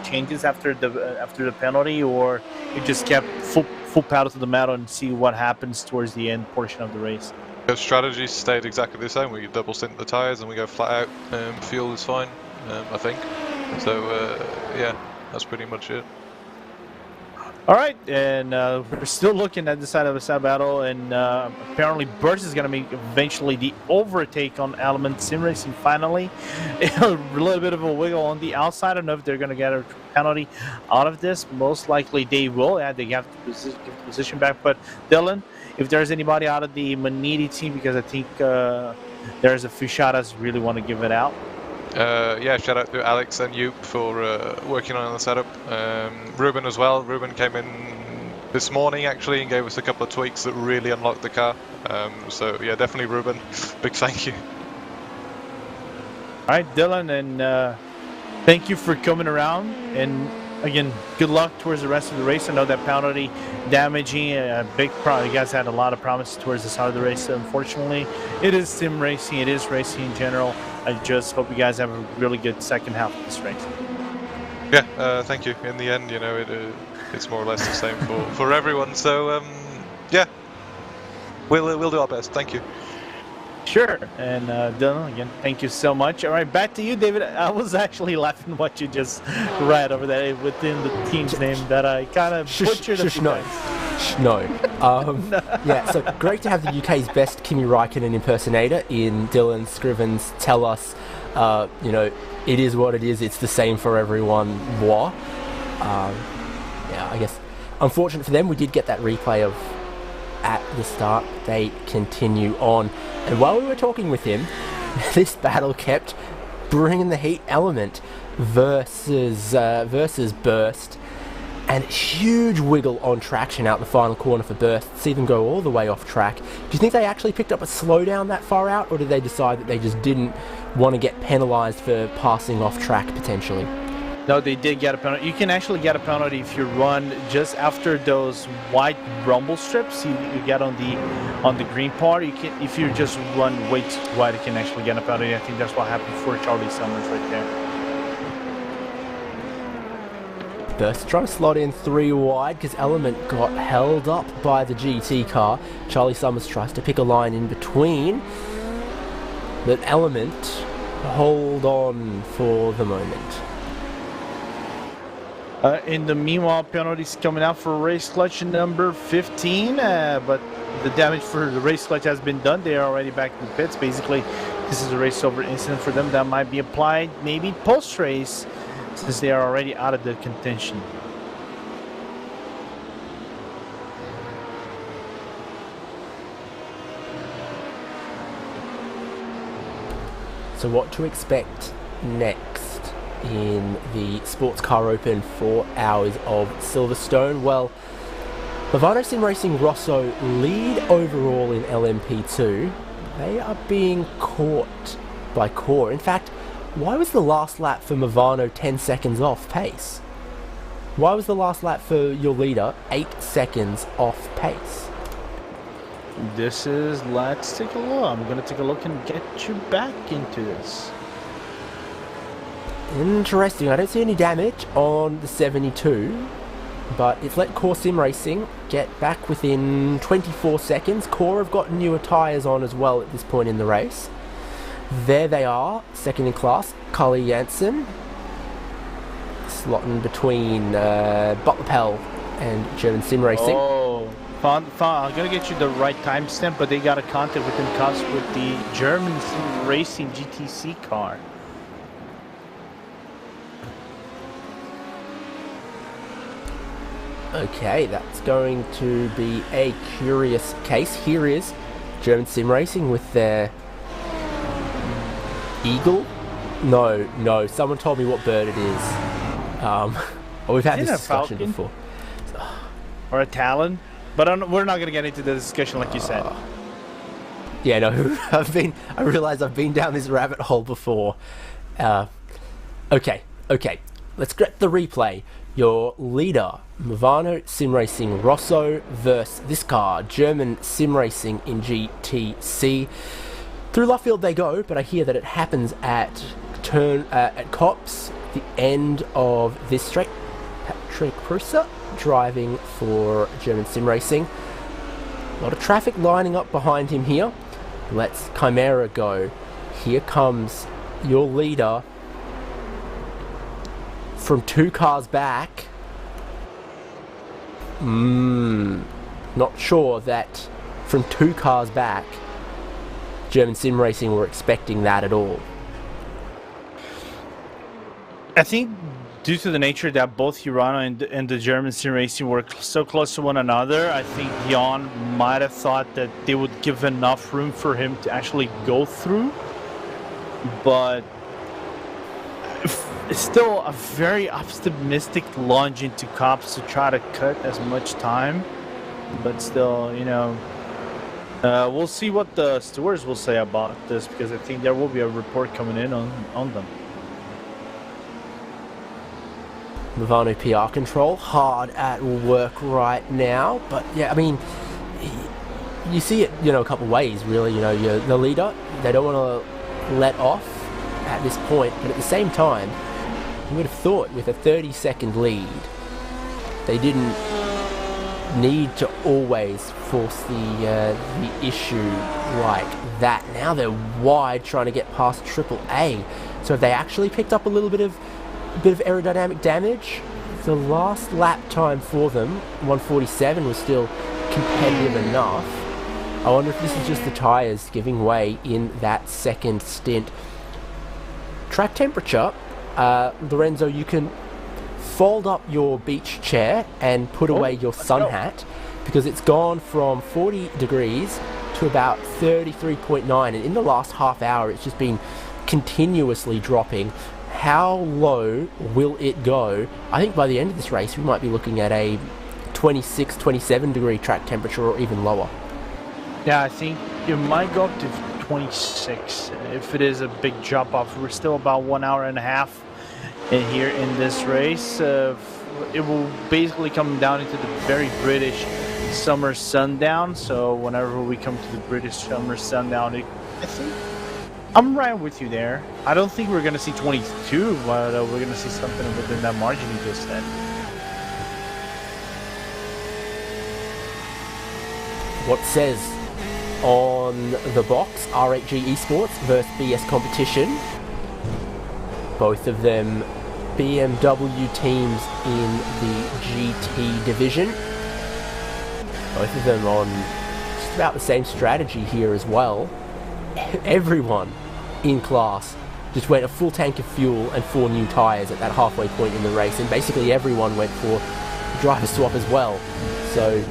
Speaker 2: changes after the penalty, or you just kept full pedal to the metal and see what happens towards the end portion of the race?
Speaker 3: The strategy stayed exactly the same. We double stint the tires and we go flat out. Fuel is fine, I think. So yeah, that's pretty much it.
Speaker 2: All right, and we're still looking at the side of a side battle, and apparently Burst is going to make eventually the overtake on Element Sim Racing finally. A little bit of a wiggle on the outside. I don't know if they're going to get a penalty out of this. Most likely they will. Yeah, they have to give the position back. But Dylan, if there's anybody out of the Maniti team, because I think there's a few shout-outs really want to give it out.
Speaker 3: Yeah, shout out to Alex and you for working on the setup. Ruben as well. Ruben came in this morning actually and gave us a couple of tweaks that really unlocked the car. So yeah, definitely Ruben. Big thank you.
Speaker 2: All right, Dylan, and thank you for coming around. And again, good luck towards the rest of the race. I know that penalty damaging a big problem. You guys had a lot of promises towards the start of the race. Unfortunately, it is sim racing. It is racing in general. I just hope you guys have a really good second half of this race.
Speaker 3: Yeah, thank you. In the end, you know, it's more or less the same for everyone. So yeah, we'll do our best. Thank you.
Speaker 2: Sure. And Dylan, again, thank you so much. All right, back to you, David. I was actually laughing what you just read over there within the team's name that I kind of butchered a few times.
Speaker 1: No. Yeah, so great to have the UK's best Kimi Räikkönen impersonator in Dylan Scrivens tell us, you know, it is what it is. It's the same for everyone. Blah. Yeah, I guess unfortunate for them, we did get that replay of at the start. They continue on, and while we were talking with him, this battle kept bringing the heat. Element versus Burst, and huge wiggle on traction out the final corner for Burst. See them go all the way off track. Do you think they actually picked up a slowdown that far out, or did they decide that they just didn't want to get penalised for passing off track potentially?
Speaker 2: No, they did get a penalty. You can actually get a penalty if you run just after those white rumble strips you get on the green part. You can, if you just run way too wide, you can actually get a penalty. I think that's what happened for Charlie Summers right there.
Speaker 1: Burst trying to slot in 3 wide because Element got held up by the GT car. Charlie Summers tries to pick a line in between, but Element hold on for the moment.
Speaker 2: In the meanwhile, penalties coming out for race clutch number 15, but the damage for the race clutch has been done. They are already back in the pits. Basically, this is a race over incident for them that might be applied maybe post-race, since they are already out of the contention.
Speaker 1: So what to expect next in the Sports Car Open 4 hours of Silverstone? Well, Movano Sim Racing Rosso lead overall in LMP2. They are being caught by Core. In fact, why was the last lap for Movano 10 seconds off pace? Why was the last lap for your leader 8 seconds off pace?
Speaker 2: This is, let's take a look. I'm going to take a look and get you back into this.
Speaker 1: Interesting. I don't see any damage on the 72, but it's let Core Sim Racing get back within 24 seconds. Core have got newer tyres on as well at this point in the race. There they are, second in class, Cully Janssen, slotting between Butler and German Sim Racing.
Speaker 2: Oh, I'm going to get you the right timestamp, but they got a contact within cusp with the German Sim Racing GTC car.
Speaker 1: Okay, that's going to be a curious case. Here is German Sim Racing with their Eagle. No, someone told me what bird it is. We've had this discussion before.
Speaker 2: Or a Talon, but we're not going to get into the discussion like you said.
Speaker 1: Yeah, no, I realize I've been down this rabbit hole before. Okay, let's get the replay. Your leader, Movano Sim Racing Rosso versus this car, German Sim Racing in GTC. Through left field they go, but I hear that it happens at Copse, the end of this straight. Patrick Prusa driving for German Sim Racing. A lot of traffic lining up behind him here. Let's Chimera go. Here comes your leader from 2 cars back. Not sure that from 2 cars back German Sim Racing were expecting that at all.
Speaker 2: I think due to the nature that both Urano and the German Sim Racing were so close to one another, I think Jan might have thought that they would give enough room for him to actually go through. But it's still a very optimistic launch into Cops to try to cut as much time. But still, you know, we'll see what the stewards will say about this, because I think there will be a report coming in on them.
Speaker 1: Movano PR Control hard at work right now, but yeah, I mean, you see it, a couple ways really. The leader, they don't want to let off at this point, but at the same time, you would have thought with a 30-second lead, they didn't need to always force the issue like that. Now they're wide trying to get past AAA. So have they actually picked up a bit of aerodynamic damage? The last lap time for them, 147, was still competitive enough. I wonder if this is just the tyres giving way in that second stint. Track temperature, Lorenzo, you can fold up your beach chair and put away your sun hat, because it's gone from 40 degrees to about 33.9, and in the last half hour it's just been continuously dropping. How low will it go? I think by the end of this race we might be looking at a 26, 27 degree track temperature or even lower.
Speaker 2: Yeah, I think it might go up to 26 if it is a big drop off. We're still about 1 hour and a half in here in this race. It will basically come down into the very British summer sundown. So whenever we come to the British summer sundown, I think I'm right with you there. I don't think we're going to see 22, but we're going to see something within that margin you just said.
Speaker 1: What says on the box, R8G Esports versus BS Competition. Both of them BMW teams in the GT division. Both of them on just about the same strategy here as well. Everyone in class just went a full tank of fuel and 4 new tyres at that halfway point in the race, and basically everyone went for driver swap as well. So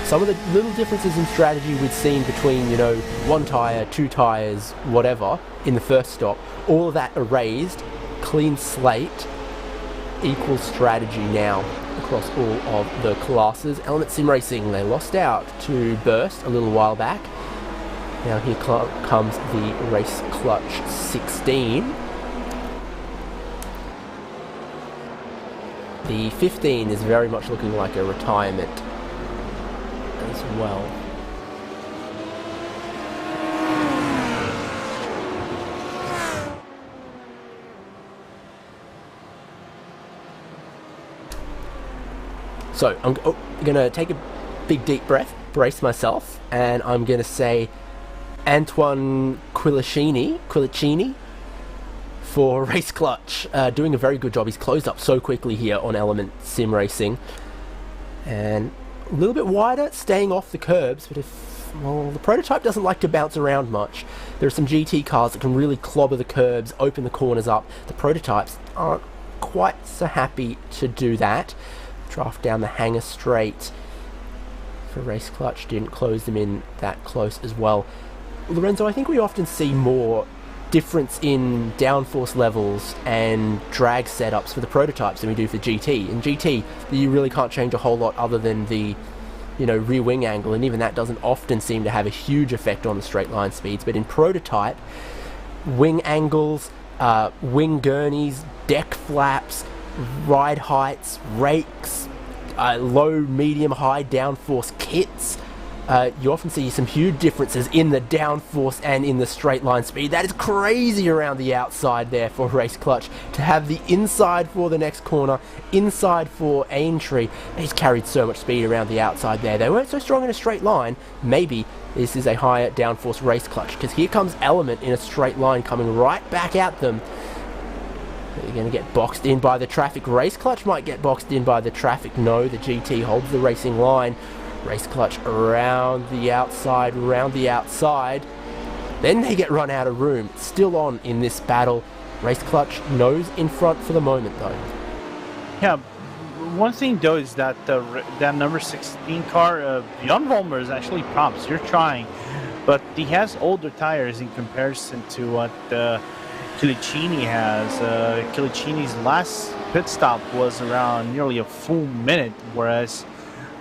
Speaker 1: some of the little differences in strategy we'd seen between, 1 tyre, 2 tyres, whatever, in the first stop, all of that erased, clean slate, equal strategy now across all of the classes. Element Sim Racing, they lost out to Burst a little while back. Now here comes the Race Clutch 16. The 15 is very much looking like a retirement as well. So I'm gonna take a big deep breath, brace myself, and I'm gonna say Antoine Quilicini for Race Clutch, doing a very good job. He's closed up so quickly here on Element Sim Racing, and a little bit wider, staying off the curbs, but the prototype doesn't like to bounce around much. There are some GT cars that can really clobber the curbs, open the corners up. The prototypes aren't quite so happy to do that. Draft down the hanger straight for Race Clutch, didn't close them in that close as well. Lorenzo, I think we often see more difference in downforce levels and drag setups for the prototypes than we do for GT. In GT, you really can't change a whole lot other than the rear wing angle, and even that doesn't often seem to have a huge effect on the straight line speeds. But in prototype, wing angles, wing gurneys, deck flaps, ride heights, rakes, low, medium, high downforce kits, you often see some huge differences in the downforce and in the straight line speed. That is crazy around the outside there for Race Clutch. To have the inside for the next corner, inside for Aintree, he's carried so much speed around the outside there. They weren't so strong in a straight line. Maybe this is a higher downforce Race Clutch, because here comes Element in a straight line coming right back at them. They're going to get boxed in by the traffic. Race Clutch might get boxed in by the traffic. No, the GT holds the racing line. Race Clutch around the outside, then they get run out of room. It's still on in this battle. Race Clutch nose in front for the moment though.
Speaker 2: Yeah, one thing though is that that number 16 car, Jan Volmer, is actually props. You're trying, but he has older tires in comparison to what Quilicini has. Quilicini's last pit stop was around nearly a full minute, whereas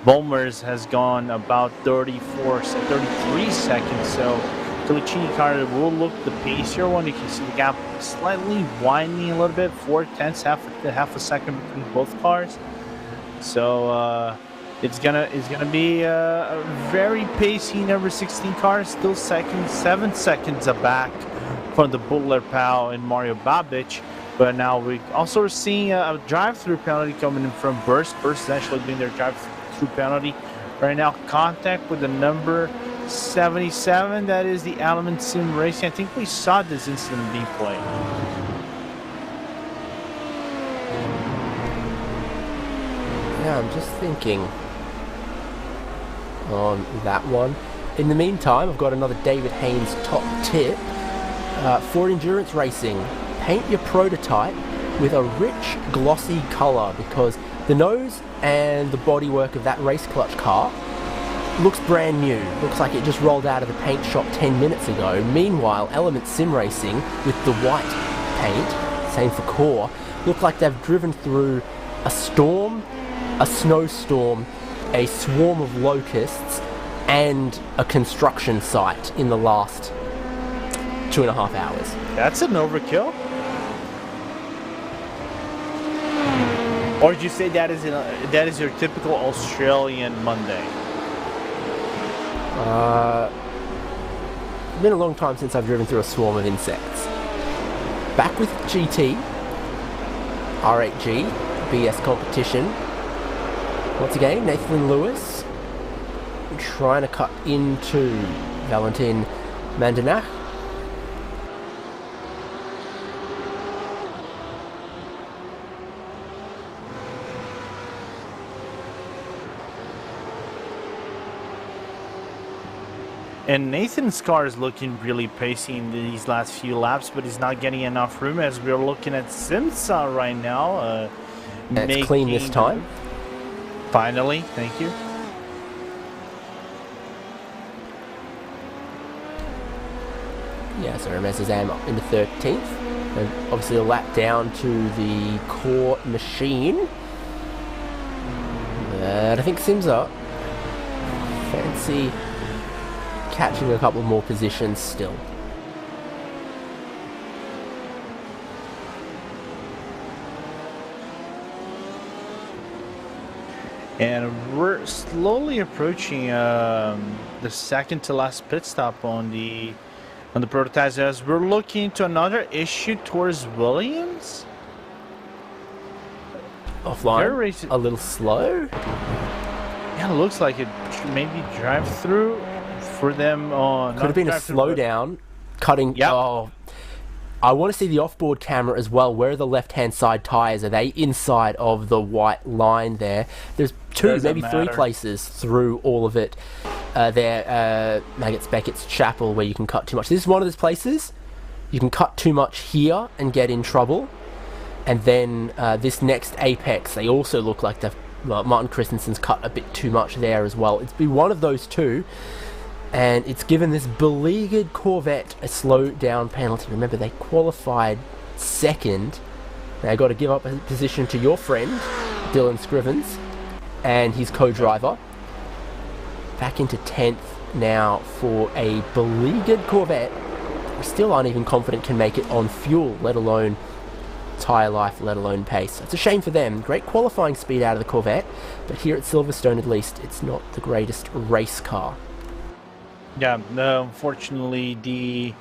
Speaker 2: Volmer's has gone about 33 seconds, so Colaccini car will look the pacier one. You can see the gap slightly widening a little bit, 4/10, half a second between both cars. So it's gonna be a very pacey number 16 car, still 7 seconds back from the Butler Pal and Mario Babic. But now we also are seeing a drive-through penalty coming in from Burst. Burst is actually doing their drive-through penalty right now. Contact with the number 77. That is the Element Sim Racing. I think we saw this incident being played.
Speaker 1: Yeah, I'm just thinking on that one. In the meantime, I've got another David Haynes top tip. For endurance racing, paint your prototype with a rich glossy colour, because the nose and the bodywork of that race clutch car looks brand new. Looks like it just rolled out of the paint shop 10 minutes ago. Meanwhile, Element Sim Racing with the white paint, same for core, look like they've driven through a storm, a snowstorm, a swarm of locusts, and a construction site in the last 2.5 hours.
Speaker 2: That's an overkill. Or did you say that is your typical Australian Monday?
Speaker 1: It's been a long time since I've driven through a swarm of insects. Back with GT, R8G, BS competition. Once again, Nathan Lewis trying to cut into Valentin Mandanach.
Speaker 2: And Nathan's car is looking really pacey in these last few laps, but he's not getting enough room as we're looking at Simsa right now.
Speaker 1: It's clean this time.
Speaker 2: Finally, thank you.
Speaker 1: Yeah, so Ramezazam up into 13th. And obviously a lap down to the core machine. But I think Simsa fancy catching a couple more positions still.
Speaker 2: And we're slowly approaching the second to last pit stop on the prototypes as we're looking into another issue towards Williams.
Speaker 1: Offline, a little slow.
Speaker 2: Yeah, it looks like it maybe drive through for them.
Speaker 1: Could have been a slowdown, cutting.
Speaker 2: Yep.
Speaker 1: Oh, I want to see the off-board camera as well. Where are the left-hand side tyres? Are they inside of the white line there? There's two, maybe three places through all of it. Maggots Beckett's Chapel where you can cut too much. This is one of those places you can cut too much here and get in trouble. And then this next apex, they also look like Martin Christensen's cut a bit too much there as well. It's been one of those two. And it's given this beleaguered Corvette a slow down penalty. Remember, they qualified second. They got to give up a position to your friend, Dylan Scrivens, and his co-driver. Back into 10th now for a beleaguered Corvette. We still aren't even confident can make it on fuel, let alone tyre life, let alone pace. It's a shame for them. Great qualifying speed out of the Corvette, but here at Silverstone at least, it's not the greatest race car.
Speaker 2: Yeah, unfortunately,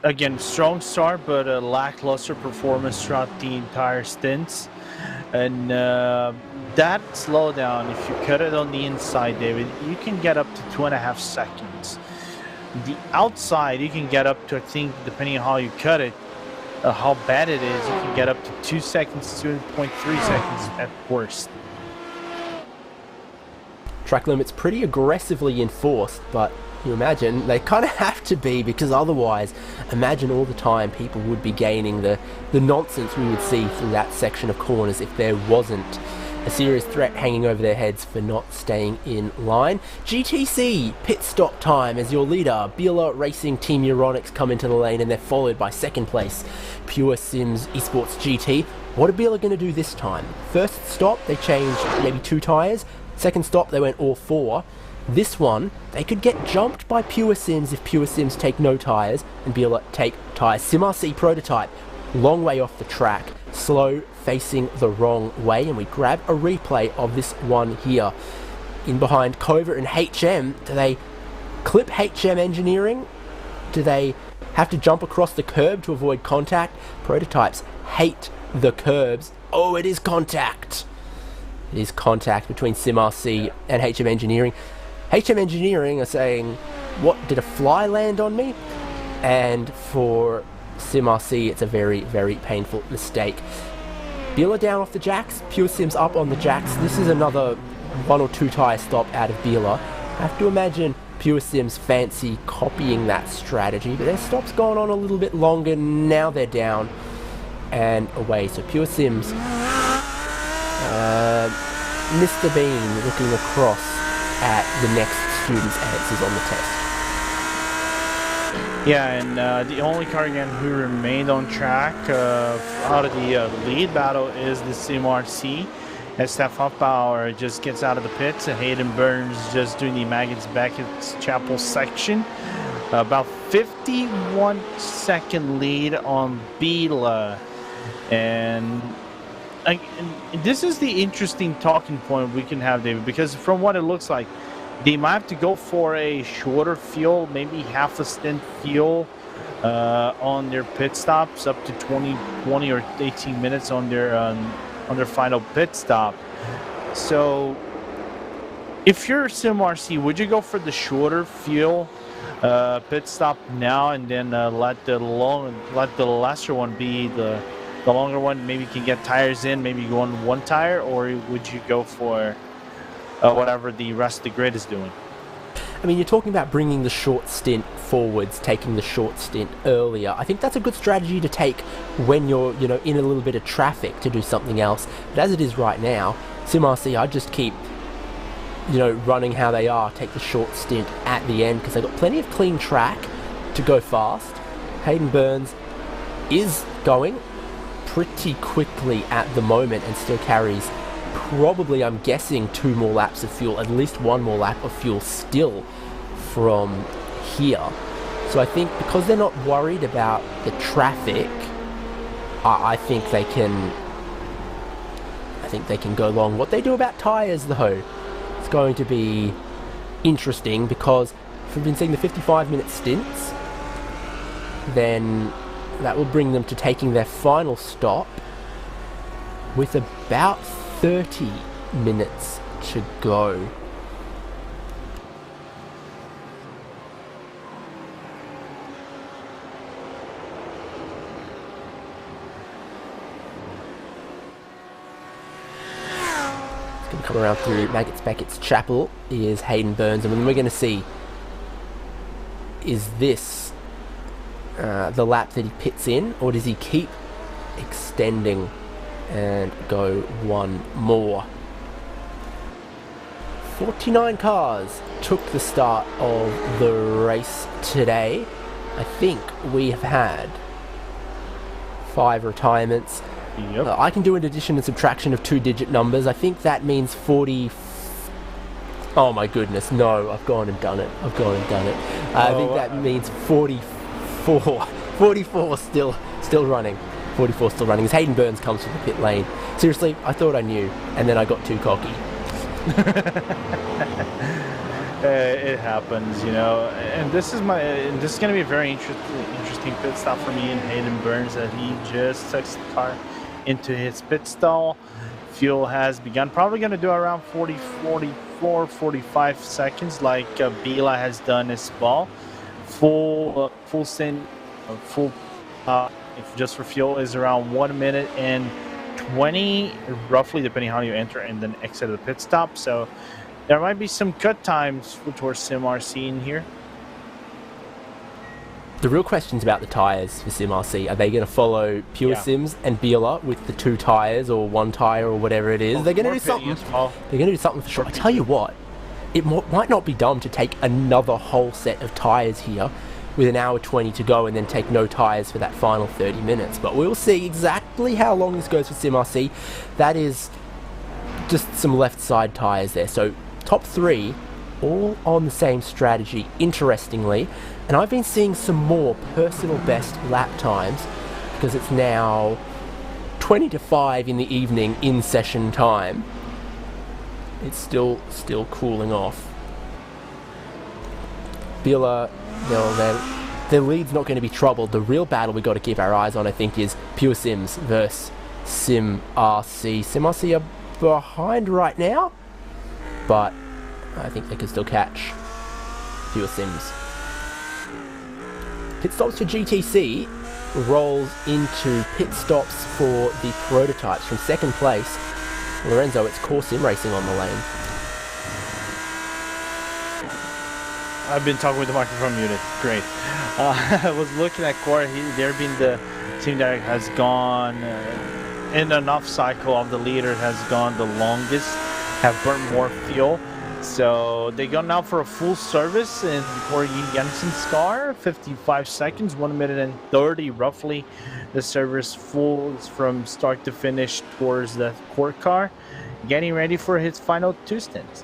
Speaker 2: again, strong start, but a lackluster performance throughout the entire stints. And that slowdown, if you cut it on the inside, David, you can get up to 2.5 seconds. The outside, you can get up to, I think, depending on how you cut it, how bad it is, you can get up to 2 seconds, 2.3 seconds at worst.
Speaker 1: Track limit's pretty aggressively enforced, but you imagine they kind of have to be, because otherwise, imagine all the time people would be gaining the nonsense we would see through that section of corners if there wasn't a serious threat hanging over their heads for not staying in line. GTC pit stop time as your leader, Biela Racing Team Euronics, come into the lane, and they're followed by second place Pure Sims Esports GT. What are Biela going to do this time? First stop, they changed maybe 2 tyres. Second stop, they went all 4. This one, they could get jumped by Pure Sims if Pure Sims take no tyres and Bela take tyres. SimRC prototype, long way off the track, slow, facing the wrong way, and we grab a replay of this one here. In behind Cova and HM, do they clip HM Engineering? Do they have to jump across the curb to avoid contact? Prototypes hate the curbs. Oh, it is contact. It is contact between SimRC and HM Engineering. HM Engineering are saying, what, did a fly land on me? And for SimRC, it's a very, very painful mistake. Bela down off the jacks, Pure Sims up on the jacks. This is another 1 or 2 tyre stop out of Bela. I have to imagine Pure Sims fancy copying that strategy, but their stop's gone on a little bit longer. Now they're down and away. So Pure Sims, Mr. Bean looking across at the next student's answers on the test.
Speaker 2: Yeah, and the only car again who remained on track out of the lead battle is the SimRC. As Steph Hoffbauer just gets out of the pits, and Hayden Burns just doing the Maggots Beckett's Chapel section. About 51-second lead on Bela. And this is the interesting talking point we can have, David, because from what it looks like, they might have to go for a shorter fuel, maybe half a stint fuel on their pit stops, up to 20 or 18 minutes on their final pit stop. So if you're SimRC, would you go for the shorter fuel pit stop now and then let the lesser one be the longer one? Maybe you can get tires in, maybe go on one tire, or would you go for whatever the rest of the grid is doing?
Speaker 1: I mean, you're talking about bringing the short stint forwards, taking the short stint earlier. I think that's a good strategy to take when you're, in a little bit of traffic to do something else. But as it is right now, SimRC, I'd just keep, running how they are, take the short stint at the end, because they've got plenty of clean track to go fast. Hayden Burns is going pretty quickly at the moment and still carries probably, I'm guessing, 2 more laps of fuel, at least 1 more lap of fuel still from here. So I think because they're not worried about the traffic, I think they can go long. What they do about tyres, though, it's going to be interesting, because if we've been seeing the 55-minute stints, then that will bring them to taking their final stop with about 30 minutes to go. It's going to come around through Maggots Beckett's Chapel is Hayden Burns, and then we're going to see, is this the lap that he pits in, or does he keep extending and go one more? 49 cars took the start of the race today. I think we have had 5 retirements.
Speaker 2: Yep.
Speaker 1: I can do an addition and subtraction of 2-digit numbers. I think that means 40. Oh my goodness, no, I've gone and done it. I think that means 44. 44 still running. 44 still running as Hayden Burns comes from the pit lane. Seriously, I thought I knew, and then I got too cocky.
Speaker 2: It happens, and this is going to be a very interesting pit stop for me and Hayden Burns, that he just takes the car into his pit stall. Fuel has begun, probably going to do around 45 seconds, like Bela has done as well. Full stint, just for fuel is around 1 minute and 20, roughly, depending how you enter and then exit the pit stop. So there might be some cut times towards SimRC in here.
Speaker 1: The real question's about the tyres for SimRC. Are they going to follow Pure Sims and Bela with the 2 tyres or 1 tyre or whatever it is? They're going to do something. They're going to do something for sure. I tell you what, it might not be dumb to take another whole set of tyres here with an hour 20 to go and then take no tyres for that final 30 minutes. But we'll see exactly how long this goes for SimRC. That is just some left side tyres there. So top 3 all on the same strategy, interestingly. And I've been seeing some more personal best lap times because it's now 20 to 5 in the evening in session time. It's still cooling off. Bila, their lead's not going to be troubled. The real battle we got to keep our eyes on, I think, is Pure Sims versus Sim RC. Sim RC are behind right now, but I think they can still catch Pure Sims. Pit stops for GTC rolls into pit stops for the prototypes. From second place, Lorenzo, it's Core Sim Racing on the lane.
Speaker 2: I've been talking with the microphone muted. Great. I was looking at Core. They're being the team that has gone in an off cycle of the leader, has gone the longest, have burnt more fuel. So they go now for a full service in Corey Jensen's car, 55 seconds, 1 minute and 30 roughly. The service full from start to finish towards the Core car, getting ready for his final 2 stints.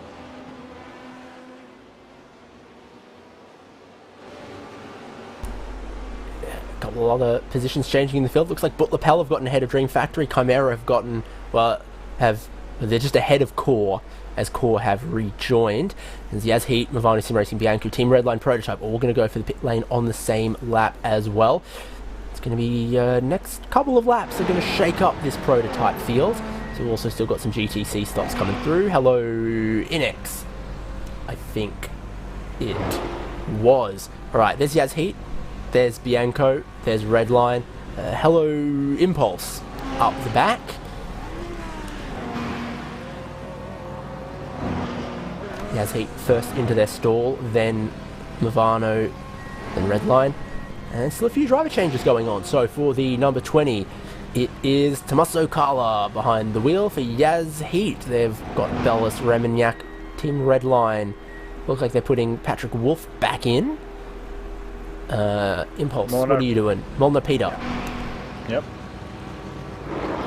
Speaker 1: A couple of other positions changing in the field. Looks like Lapel have gotten ahead of Dream Factory. Chimera have gotten, they're just ahead of Core, as Core have rejoined. As Yaz Heat, Movano Sim Racing, Bianco, Team Redline Prototype, all going to go for the pit lane on the same lap as well. It's going to be next couple of laps are going to shake up this prototype field. So we've also still got some GTC stops coming through. Hello, Inex. I think it was. Alright, there's Yaz Heat, there's Bianco, there's Redline. Hello, Impulse up the back. Yaz Heat first into their stall, then Movano, then Redline. And still a few driver changes going on. So for the number 20, it is Tommaso Cala behind the wheel for Yaz Heat. They've got Bellis Remignac, Team Redline. Looks like they're putting Patrick Wolf back in. Impulse,
Speaker 2: Molnar.
Speaker 1: What are you doing? Molnar Peter.
Speaker 2: Yep.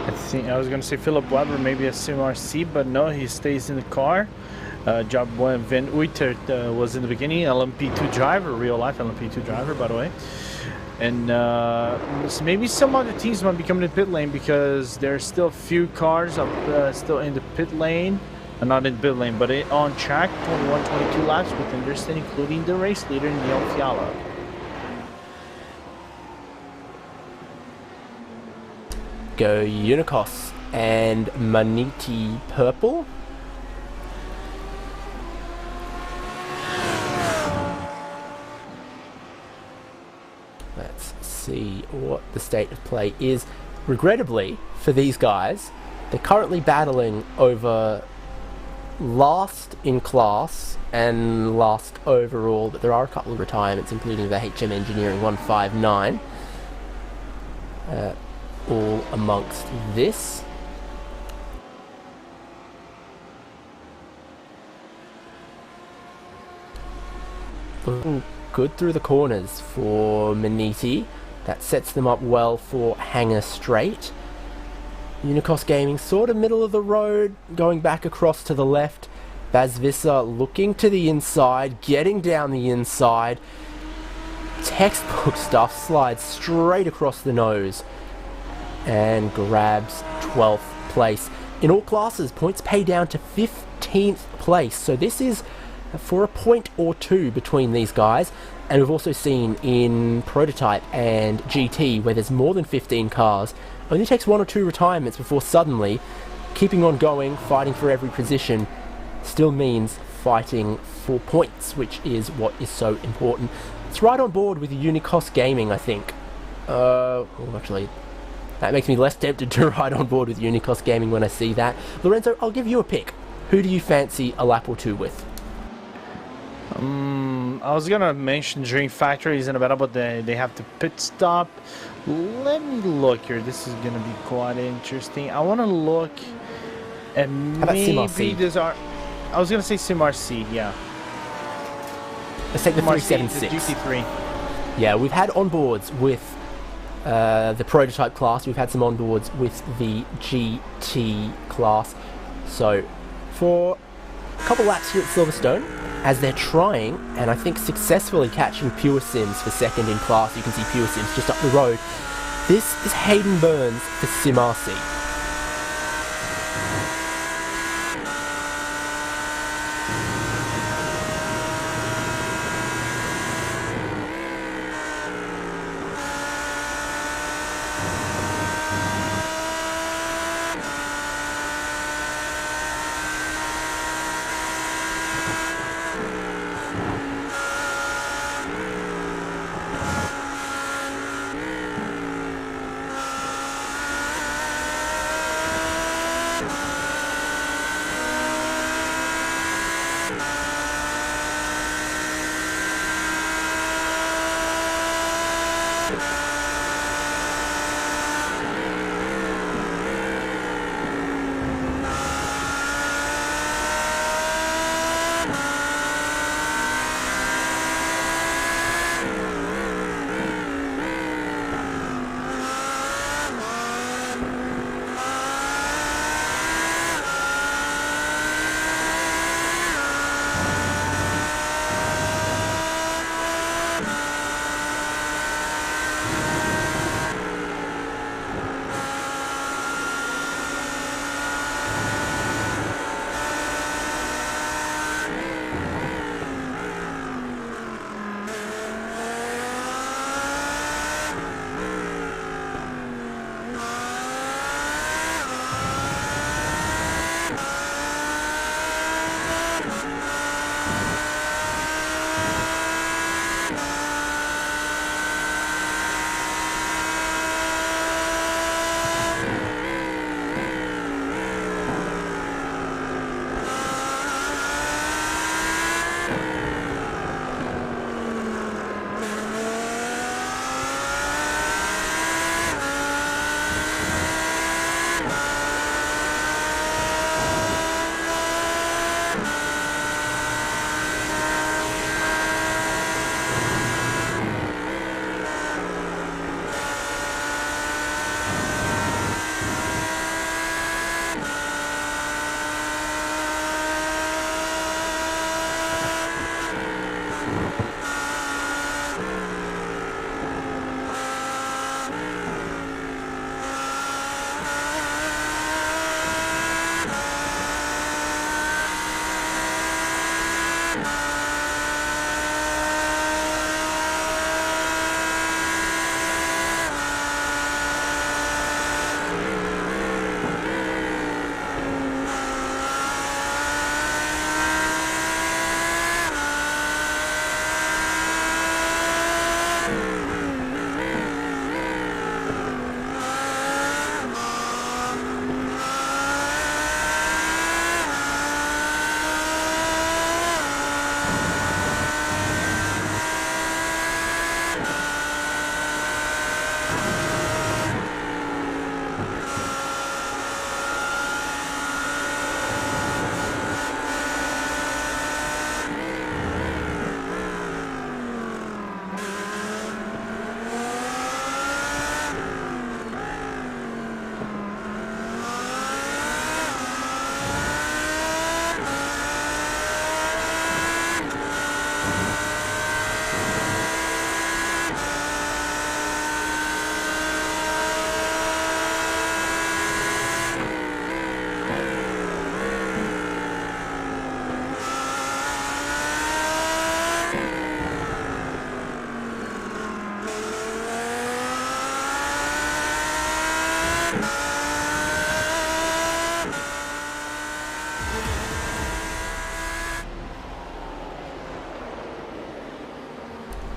Speaker 2: I was going to say Philip Weber, maybe a SimRC, but no, he stays in the car. Job one, Van Uitert was in the beginning, LMP2 driver, real life LMP2 driver, by the way. And so maybe some other teams might be coming to the pit lane because there's still a few cars up still in the pit lane. Not in the pit lane, but on track, 21-22 laps with Anderson, including the race leader, Neil Fiala.
Speaker 1: Go Unicos and Maniti Purple. Let's see what the state of play is. Regrettably for these guys, they're currently battling over last in class and last overall, but there are a couple of retirements, including the HM Engineering 159. All amongst this. Looking good through the corners for Maniti. That sets them up well for Hangar Straight. Unicos Gaming sort of middle of the road, going back across to the left. Bazvisa looking to the inside, getting down the inside. Textbook stuff, slides straight across the nose and grabs 12th place. In all classes, points pay down to 15th place. So this is for a point or two between these guys. And we've also seen in Prototype and GT, where there's more than 15 cars, only takes 1 or 2 retirements before suddenly keeping on going, fighting for every position, still means fighting for points, which is what is so important. It's right on board with Unicos Gaming, I think. Actually, that makes me less tempted to ride on board with Unicos Gaming when I see that. Lorenzo, I'll give you a pick. Who do you fancy a lap or two with?
Speaker 2: I was gonna mention Dream Factories in a battle, but they have to pit stop. Let me look here. This is gonna be quite interesting. I want to look at maybe these are. I was gonna say SimRC, yeah.
Speaker 1: Let's take the 376.
Speaker 2: The GT3.
Speaker 1: Yeah, we've had onboards with the Prototype class. We've had some onboards with the GT class. So for a couple laps here at Silverstone, as they're trying, and I think successfully, catching Pure Sims for second in class. You can see Pure Sims just up the road. This is Hayden Burns for Sim RC.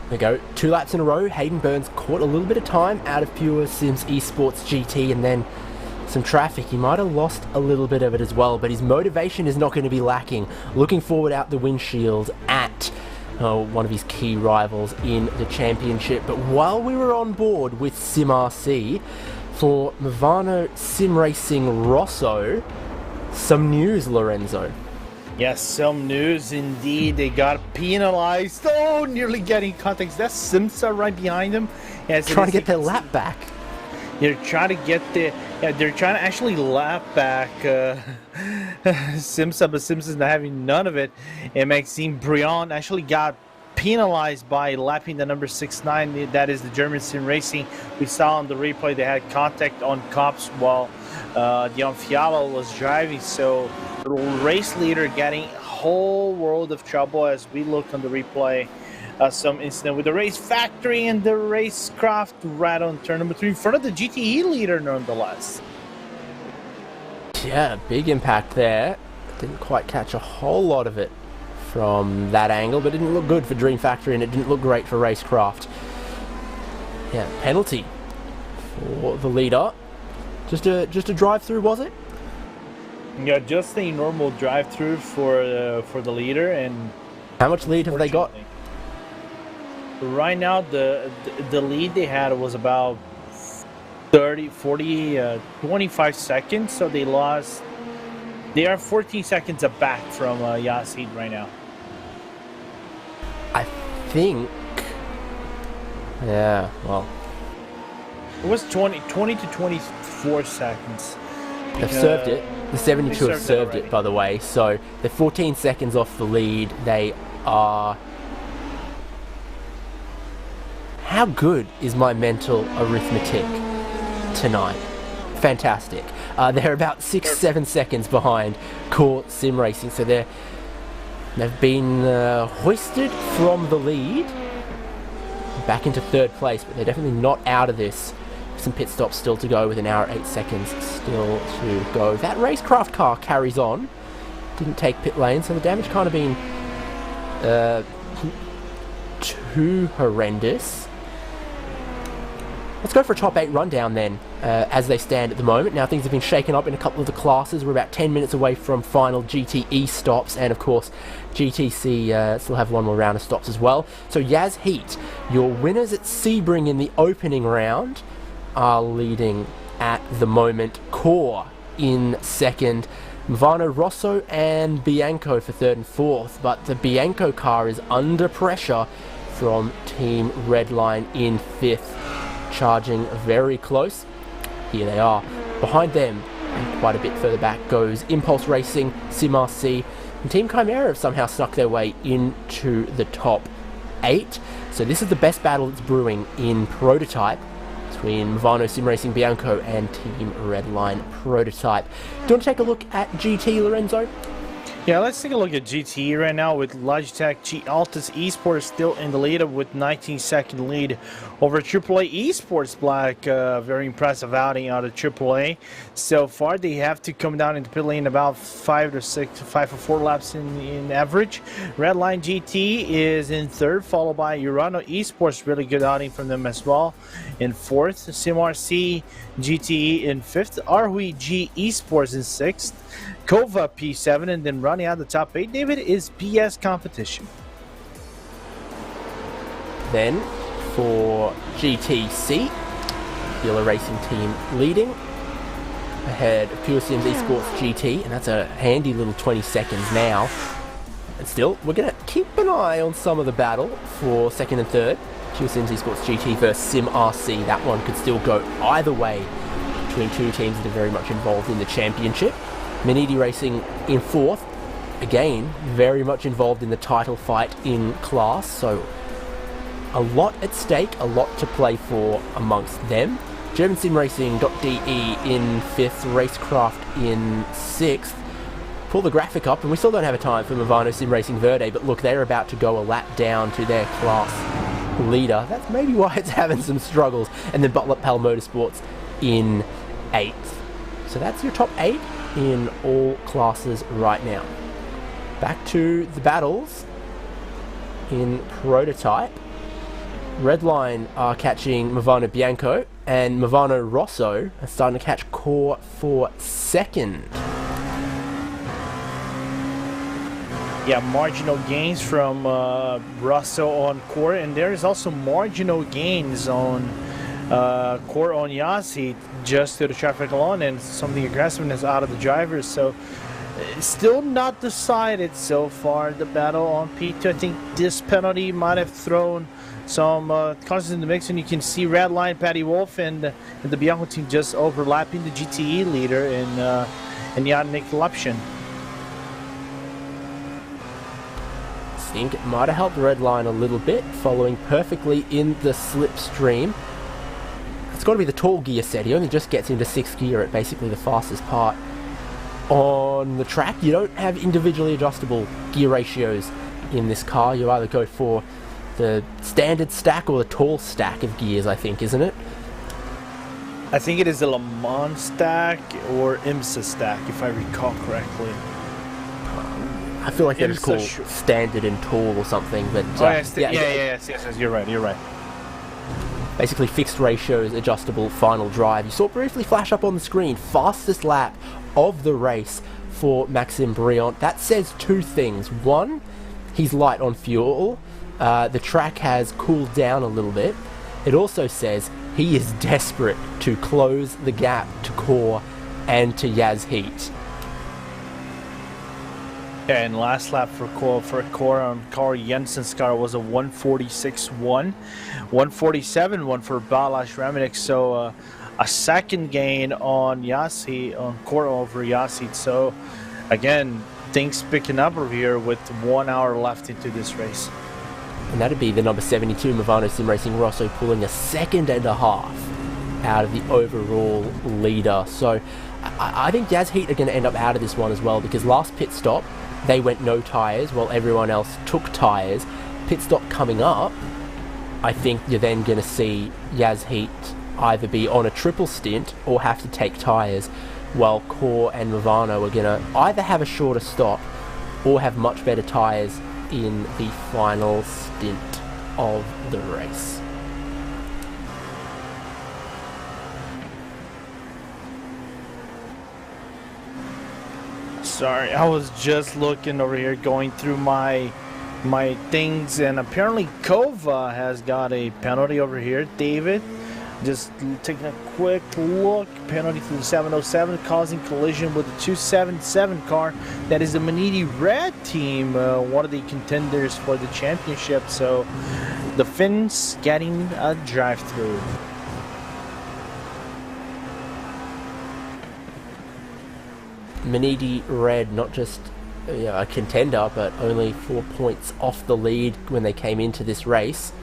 Speaker 1: There we go, 2 laps in a row. Hayden Burns caught a little bit of time out of Pure Sims Esports GT, and then some traffic. He might have lost a little bit of it as well, but his motivation is not going to be lacking. Looking forward out the windshield at one of his key rivals in the championship. But while we were on board with Sim RC, for Movano Sim Racing Rosso, some news, Lorenzo.
Speaker 2: Yes, some news indeed. They got penalized. Oh, nearly getting context. That's Simsa right behind him.
Speaker 1: Trying to get their lap back.
Speaker 2: They're trying to get the, they're trying to actually lap back Simsa, but Simsa's not having none of it. And Maxime Briand actually got penalized by lapping the number 69. That is the German Sim Racing. We saw on the replay they had contact on cops while Dion Fialo was driving. So the race leader getting a whole world of trouble as we look on the replay. Some incident with the race factory and the racecraft right on turn number 3 in front of the GTE leader nonetheless.
Speaker 1: Yeah, big impact there. Didn't quite catch a whole lot of it from that angle, but it didn't look good for Dream Factory and it didn't look great for Racecraft. Yeah, penalty for the leader. Just a drive-through, was it?
Speaker 2: Yeah, just a normal drive-through for the leader. And
Speaker 1: how much lead have they got?
Speaker 2: Right now, the lead they had was about 25 seconds, so they lost. They are 14 seconds back from Yassid right now.
Speaker 1: I think. Yeah, well.
Speaker 2: It was 20 to 24 seconds.
Speaker 1: They've served it. The 72 have served it, by the way. So they're 14 seconds off the lead. They are. How good is my mental arithmetic tonight? Fantastic. They're about 6-7 seconds behind Core Sim Racing, so they've been hoisted from the lead back into 3rd place, but they're definitely not out of this. Some pit stops still to go with 1 hour 8 seconds still to go. That racecraft car carries on. Didn't take pit lane, so the damage kind of been too horrendous. Let's go for a top 8 rundown then, as they stand at the moment. Now things have been shaken up in a couple of the classes. We're about 10 minutes away from final GTE stops, and of course GTC still have one more round of stops as well. So Yaz Heat, your winners at Sebring in the opening round, are leading at the moment. Core in 2nd, Movano Rosso and Bianco for 3rd and 4th, but the Bianco car is under pressure from Team Redline in 5th. Charging very close. Here they are. Behind them, and quite a bit further back, goes Impulse Racing, SimRC, and Team Chimera have somehow snuck their way into the top 8. So this is the best battle that's brewing in Prototype between Movano Sim Racing Bianco and Team Redline Prototype. Do you want to take a look at GT, Lorenzo?
Speaker 2: Yeah, let's take a look at GTE right now with Logitech G Altus Esports still in the lead with 19-second lead over AAA Esports Black. Very impressive outing out of AAA. So far, they have to come down into pit lane about 5 or 4 laps in average. Redline GT is in 3rd, followed by Urano Esports. Really good outing from them as well. In 4th, SimRC GTE in 5th, Arhui G Esports in 6th. Kova P7, and then running out the top 8, David, is BS Competition.
Speaker 1: Then for GTC, Dealer Racing Team leading ahead of Pure Sims Esports GT, and that's a handy little 20 seconds now. And still, we're going to keep an eye on some of the battle for 2nd and 3rd. Pure Sims Esports GT versus SimRC. That one could still go either way between two teams that are very much involved in the championship. Manidi Racing in 4th, again, very much involved in the title fight in class, so a lot at stake, a lot to play for amongst them. German Sim Racing.de in 5th, Racecraft in 6th. Pull the graphic up, and we still don't have a time for Movano Sim Racing Verde, but look, they're about to go a lap down to their class leader. That's maybe why it's having some struggles. And then Butler Pal Motorsports in 8th. So that's your top 8 in all classes right now. Back to the battles in Prototype. Redline are catching Movano Bianco, and Movano Rosso are starting to catch Core for 2nd.
Speaker 2: Yeah, marginal gains from Rosso on Core, and there is also marginal gains on Core on Yassi, just to the traffic alone, and some of the aggressiveness out of the drivers. So still not decided so far, the battle on P2. I think this penalty might have thrown cars in the mix, and you can see Redline, Patty Wolf, and the Bianco team just overlapping the GTE leader in Yannick Lepshin.
Speaker 1: I think it might have helped Redline a little bit, following perfectly in the slipstream. It's got to be the tall gear set. He only just gets into 6th gear at basically the fastest part on the track. You don't have individually adjustable gear ratios in this car. You either go for the standard stack or the tall stack of gears, I think, isn't it?
Speaker 2: I think it is the Le Mans stack or IMSA stack, if I recall correctly.
Speaker 1: I feel like they're just called standard and tall or something, but
Speaker 2: yes, you're right.
Speaker 1: Basically fixed ratios, adjustable final drive. You saw it briefly flash up on the screen, fastest lap of the race for Maxime Briant. That says two things. One, he's light on fuel. The track has cooled down a little bit. It also says he is desperate to close the gap to Core and to Yaz Heat.
Speaker 2: Yeah, and last lap for Core on Carl Jensen's car was a 146.1, 147.1 for Balázs Reminick. So a second gain on Yassi, on Core over Yassi. So again, things picking up over here with 1 hour left into this race.
Speaker 1: And that'd be the number 72 Movano Sim Racing Rosso pulling a 2.5 seconds out of the overall leader. So I think Yaz Heat are going to end up out of this one as well, because last pit stop they went no tyres while everyone else took tyres. Pit stop coming up, I think you're then going to see Yaz Heat either be on a triple stint or have to take tyres, while Core and Movano are going to either have a shorter stop or have much better tyres in the final stint of the race.
Speaker 2: Sorry, I was just looking over here, going through my things, and apparently Kova has got a penalty over here. David, just taking a quick look, penalty to the 707, causing collision with the 277 car. That is the Maniti Red team, one of the contenders for the championship. So the Finns getting a drive-through.
Speaker 1: Maniti Red, not just a contender, but only 4 points off the lead when they came into this race.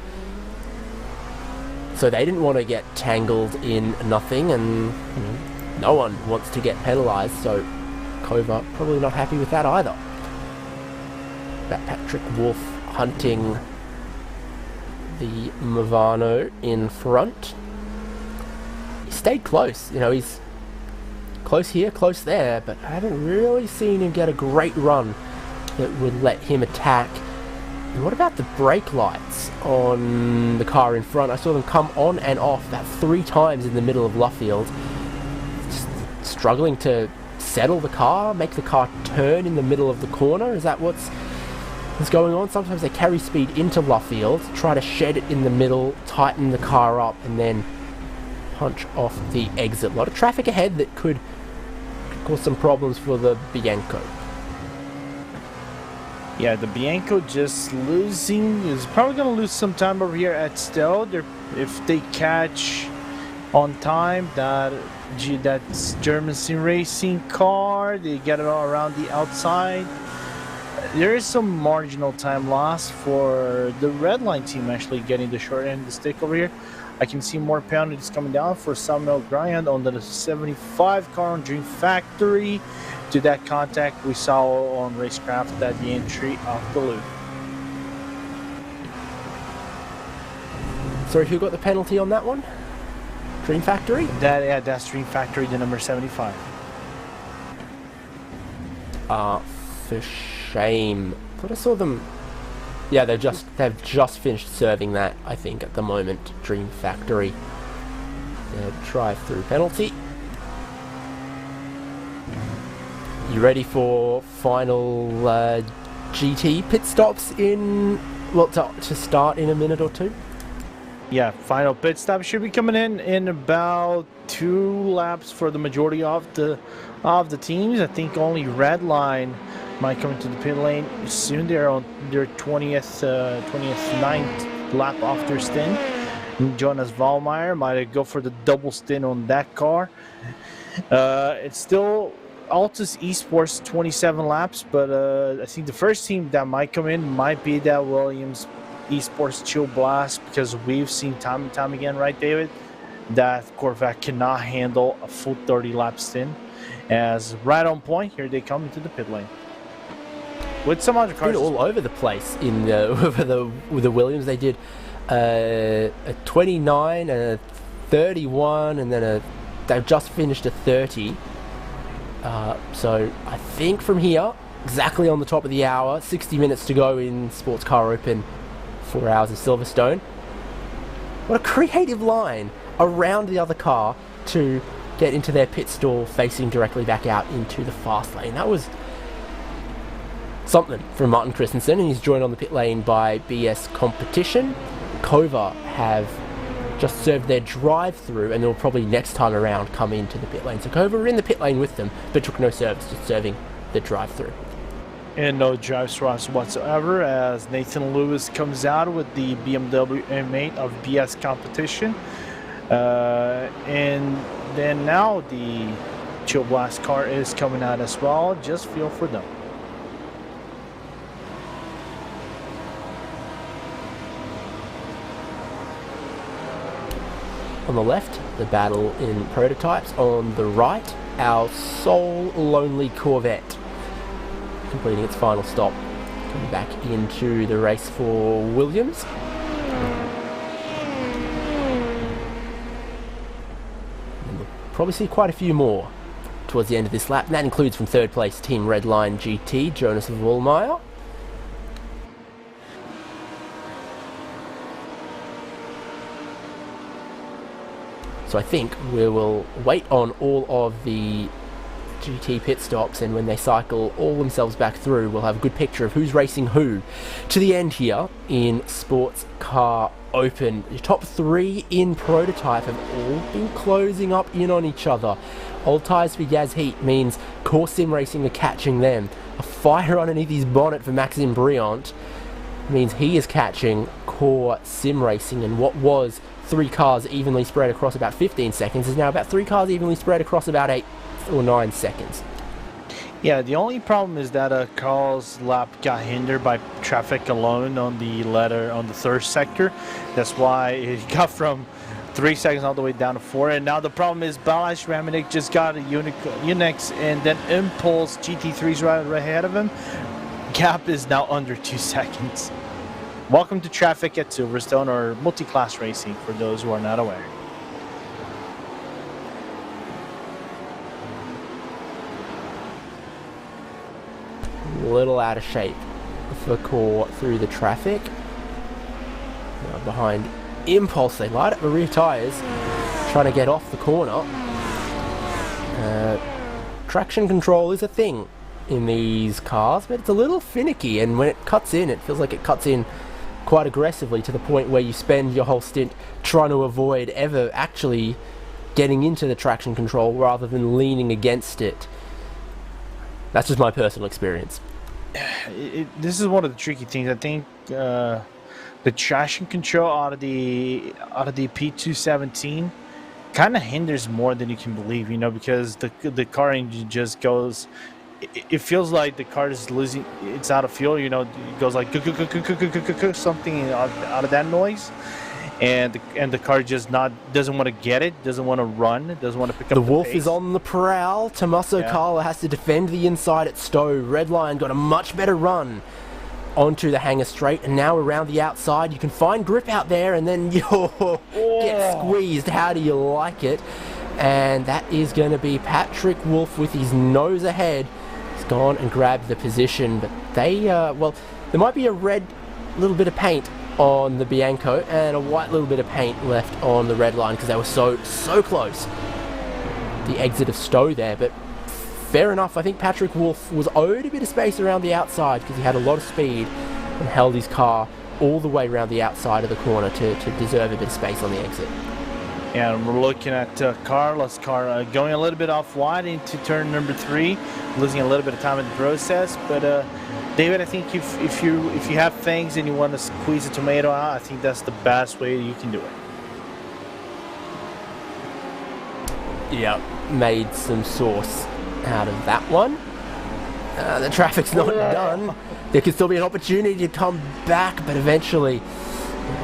Speaker 1: So they didn't want to get tangled in nothing, and no one wants to get penalised, so Kova probably not happy with that either. That Patrick Wolf hunting the Movano in front. He stayed close, he's close here, close there, but I haven't really seen him get a great run that would let him attack. And what about the brake lights on the car in front? I saw them come on and off about 3 times in the middle of Luffield. Just struggling to settle the car, make the car turn in the middle of the corner. Is that what's going on? Sometimes they carry speed into Luffield, try to shed it in the middle, tighten the car up, and then punch off the exit. A lot of traffic ahead that could cause some problems for the Bianco.
Speaker 2: Yeah, the Bianco just losing, is probably going to lose some time over here at Stowe. If they catch on time that German Sim Racing car, they get it all around the outside. There is some marginal time lost for the Redline team actually getting the short end of the stick over here. I can see more penalties coming down for Samuel Bryant on the 75 car on Dream Factory. To that contact we saw on Racecraft at the entry of the loop.
Speaker 1: Sorry, who got the penalty on that one? Dream Factory?
Speaker 2: That's Dream Factory, the number 75.
Speaker 1: For shame. I thought I saw them. Yeah, they've just finished serving that, I think, at the moment. Dream Factory. Drive-through penalty. You ready for final GT pit stops to start in a minute or two?
Speaker 2: Yeah, final pit stop should be coming in about 2 laps for the majority of the teams. I think only Redline might come into the pit lane soon. They're on their 29th lap after stint. Jonas Vollmeyer might go for the double stint on that car. It's still Altus Esports 27 laps, but I think the first team that might come in might be that Williams Esports Chill Blast, because we've seen time and time again, right, David, that Corvette cannot handle a full 30 lap stint. As right on point, here they come into the pit lane with some other cars.
Speaker 1: All over the place in with the Williams. They did a 29 and a 31, and then they've just finished a 30. So I think from here, exactly on the top of the hour, 60 minutes to go in Sports Car Open, 4 hours of Silverstone. What a creative line around the other car to get into their pit stall, facing directly back out into the fast lane. That was something from Martin Christensen, and he's joined on the pit lane by BS Competition. Kova have just served their drive-through, and they'll probably next time around come into the pit lane. So Kova were in the pit lane with them, but took no service, just serving the drive-through.
Speaker 2: And no drive swaps whatsoever, as Nathan Lewis comes out with the BMW M8 of BS Competition. And then now the Chill Blast car is coming out as well. Just feel for them.
Speaker 1: On the left, the battle in prototypes. On the right, our sole lonely Corvette completing its final stop, coming back into the race for Williams. And we'll probably see quite a few more towards the end of this lap, and that includes from third place Team Redline GT, Jonas Vollmeyer. So I think we will wait on all of the GT pit stops, and when they cycle all themselves back through, we'll have a good picture of who's racing who to the end here in Sports Car Open. The top three in prototype have all been closing up in on each other. Old tyres for Yaz Heat means Core Sim Racing are catching them. A fire underneath his bonnet for Maxime Briant means he is catching Core Sim Racing, and what was 3 cars evenly spread across about 15 seconds is now about 3 cars evenly spread across about 8 or 9 seconds.
Speaker 2: Yeah, the only problem is that Carl's lap got hindered by traffic alone on the third sector. That's why he got from 3 seconds all the way down to 4. And now the problem is Balázs Ramanik just got a Unix, and then Impulse GT3's right ahead of him. Gap is now under 2 seconds. Welcome to traffic at Silverstone, or multi-class racing for those who are not aware.
Speaker 1: A little out of shape for Core through the traffic. Now behind Impulse, they light up the rear tyres, trying to get off the corner. Traction control is a thing in these cars, but it's a little finicky, and when it cuts in, it feels like it cuts in quite aggressively, to the point where you spend your whole stint trying to avoid ever actually getting into the traction control rather than leaning against it. That's just my personal experience.
Speaker 2: This is one of the tricky things. I think the traction control out of the P217 kind of hinders more than you can believe, because the car engine just goes. It feels like the car is losing. It's out of fuel. It goes like something out of that noise, and the car just doesn't want to get it. Doesn't want to run. Doesn't want to pick up. The
Speaker 1: Wolf
Speaker 2: pace.
Speaker 1: is on the prowl. Tommaso Carla has to defend the inside at Stowe. Redline got a much better run onto the hangar straight, and now around the outside. You can find grip out there, and then you get squeezed. How do you like it? And that is going to be Patrick Wolf with his nose ahead. He's gone and grabbed the position, but they, there might be a red little bit of paint on the Bianco and a white little bit of paint left on the red line, because they were so close. The exit of Stowe there, but fair enough. I think Patrick Wolf was owed a bit of space around the outside, because he had a lot of speed and held his car all the way around the outside of the corner to deserve a bit of space on the exit.
Speaker 2: And we're looking at Carla's car going a little bit off wide into turn number 3, losing a little bit of time in the process. But David, I think if you have things and you want to squeeze a tomato out, I think that's the best way you can do it.
Speaker 1: Yep, made some sauce out of that one. The traffic's not done. There could still be an opportunity to come back, but eventually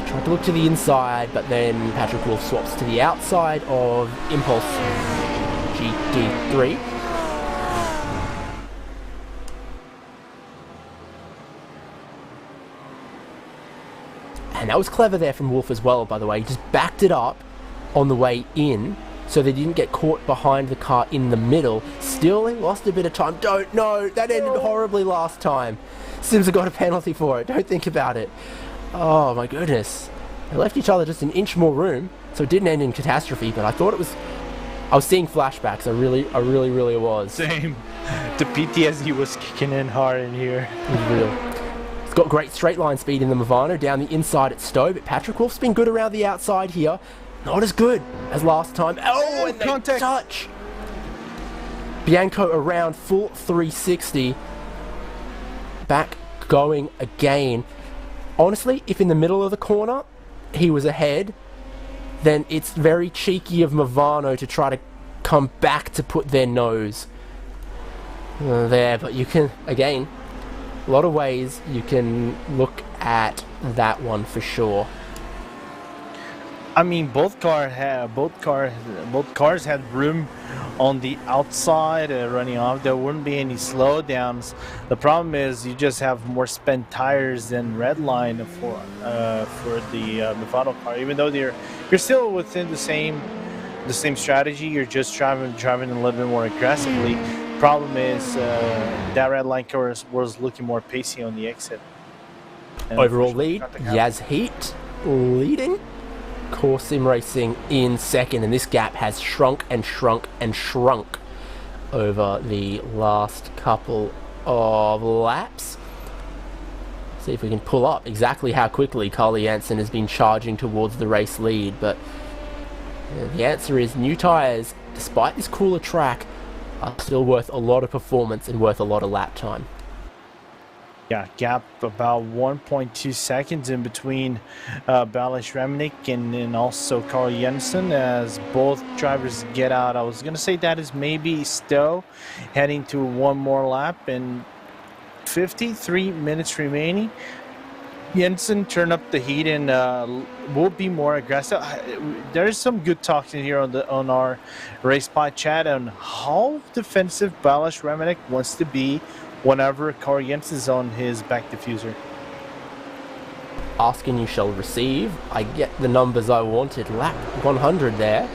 Speaker 1: tried to look to the inside, but then Patrick Wolf swaps to the outside of Impulse GT3. And that was clever there from Wolf as well, by the way. He just backed it up on the way in, so they didn't get caught behind the car in the middle. Still, he lost a bit of time. That ended horribly last time. Sims have got a penalty for it. Don't think about it. Oh my goodness. They left each other just an inch more room, so it didn't end in catastrophe, but I thought it was... I was seeing flashbacks. I really was.
Speaker 2: Same. The PTSD was kicking in hard in here.
Speaker 1: It was real. He's got great straight line speed in the Movano down the inside at Stowe, but Patrick Wolf's been good around the outside here. Not as good as last time. Oh, and they touch! Bianco around full 360. Back going again. Honestly, if in the middle of the corner he was ahead, then it's very cheeky of Movano to try to come back to put their nose there. But you can, again, a lot of ways you can look at that one for sure.
Speaker 2: I mean, both cars had room on the outside running off. There wouldn't be any slowdowns. The problem is you just have more spent tires than Redline for the Movado car. Even though you're still within the same strategy, you're just driving a little bit more aggressively. Problem is that Redline car was looking more pacey on the exit. And
Speaker 1: overall lead, Yazheat leading. Core Sim Racing in second, and this gap has shrunk and shrunk and shrunk over the last couple of laps. See if we can pull up exactly how quickly Carly Jansen has been charging towards the race lead, but the answer is new tyres, despite this cooler track, are still worth a lot of performance and worth a lot of lap time.
Speaker 2: Yeah, gap about 1.2 seconds in between Balish Remnick and also Carl Jensen as both drivers get out. I was going to say that is maybe Stowe heading to one more lap and 53 minutes remaining. Jensen turned up the heat and will be more aggressive. There is some good talk in here on our RaceSpot chat on how defensive Balish Remnick wants to be whenever Carl Jensen is on his back diffuser.
Speaker 1: Ask and you shall receive. I get the numbers I wanted. Lap 100 there.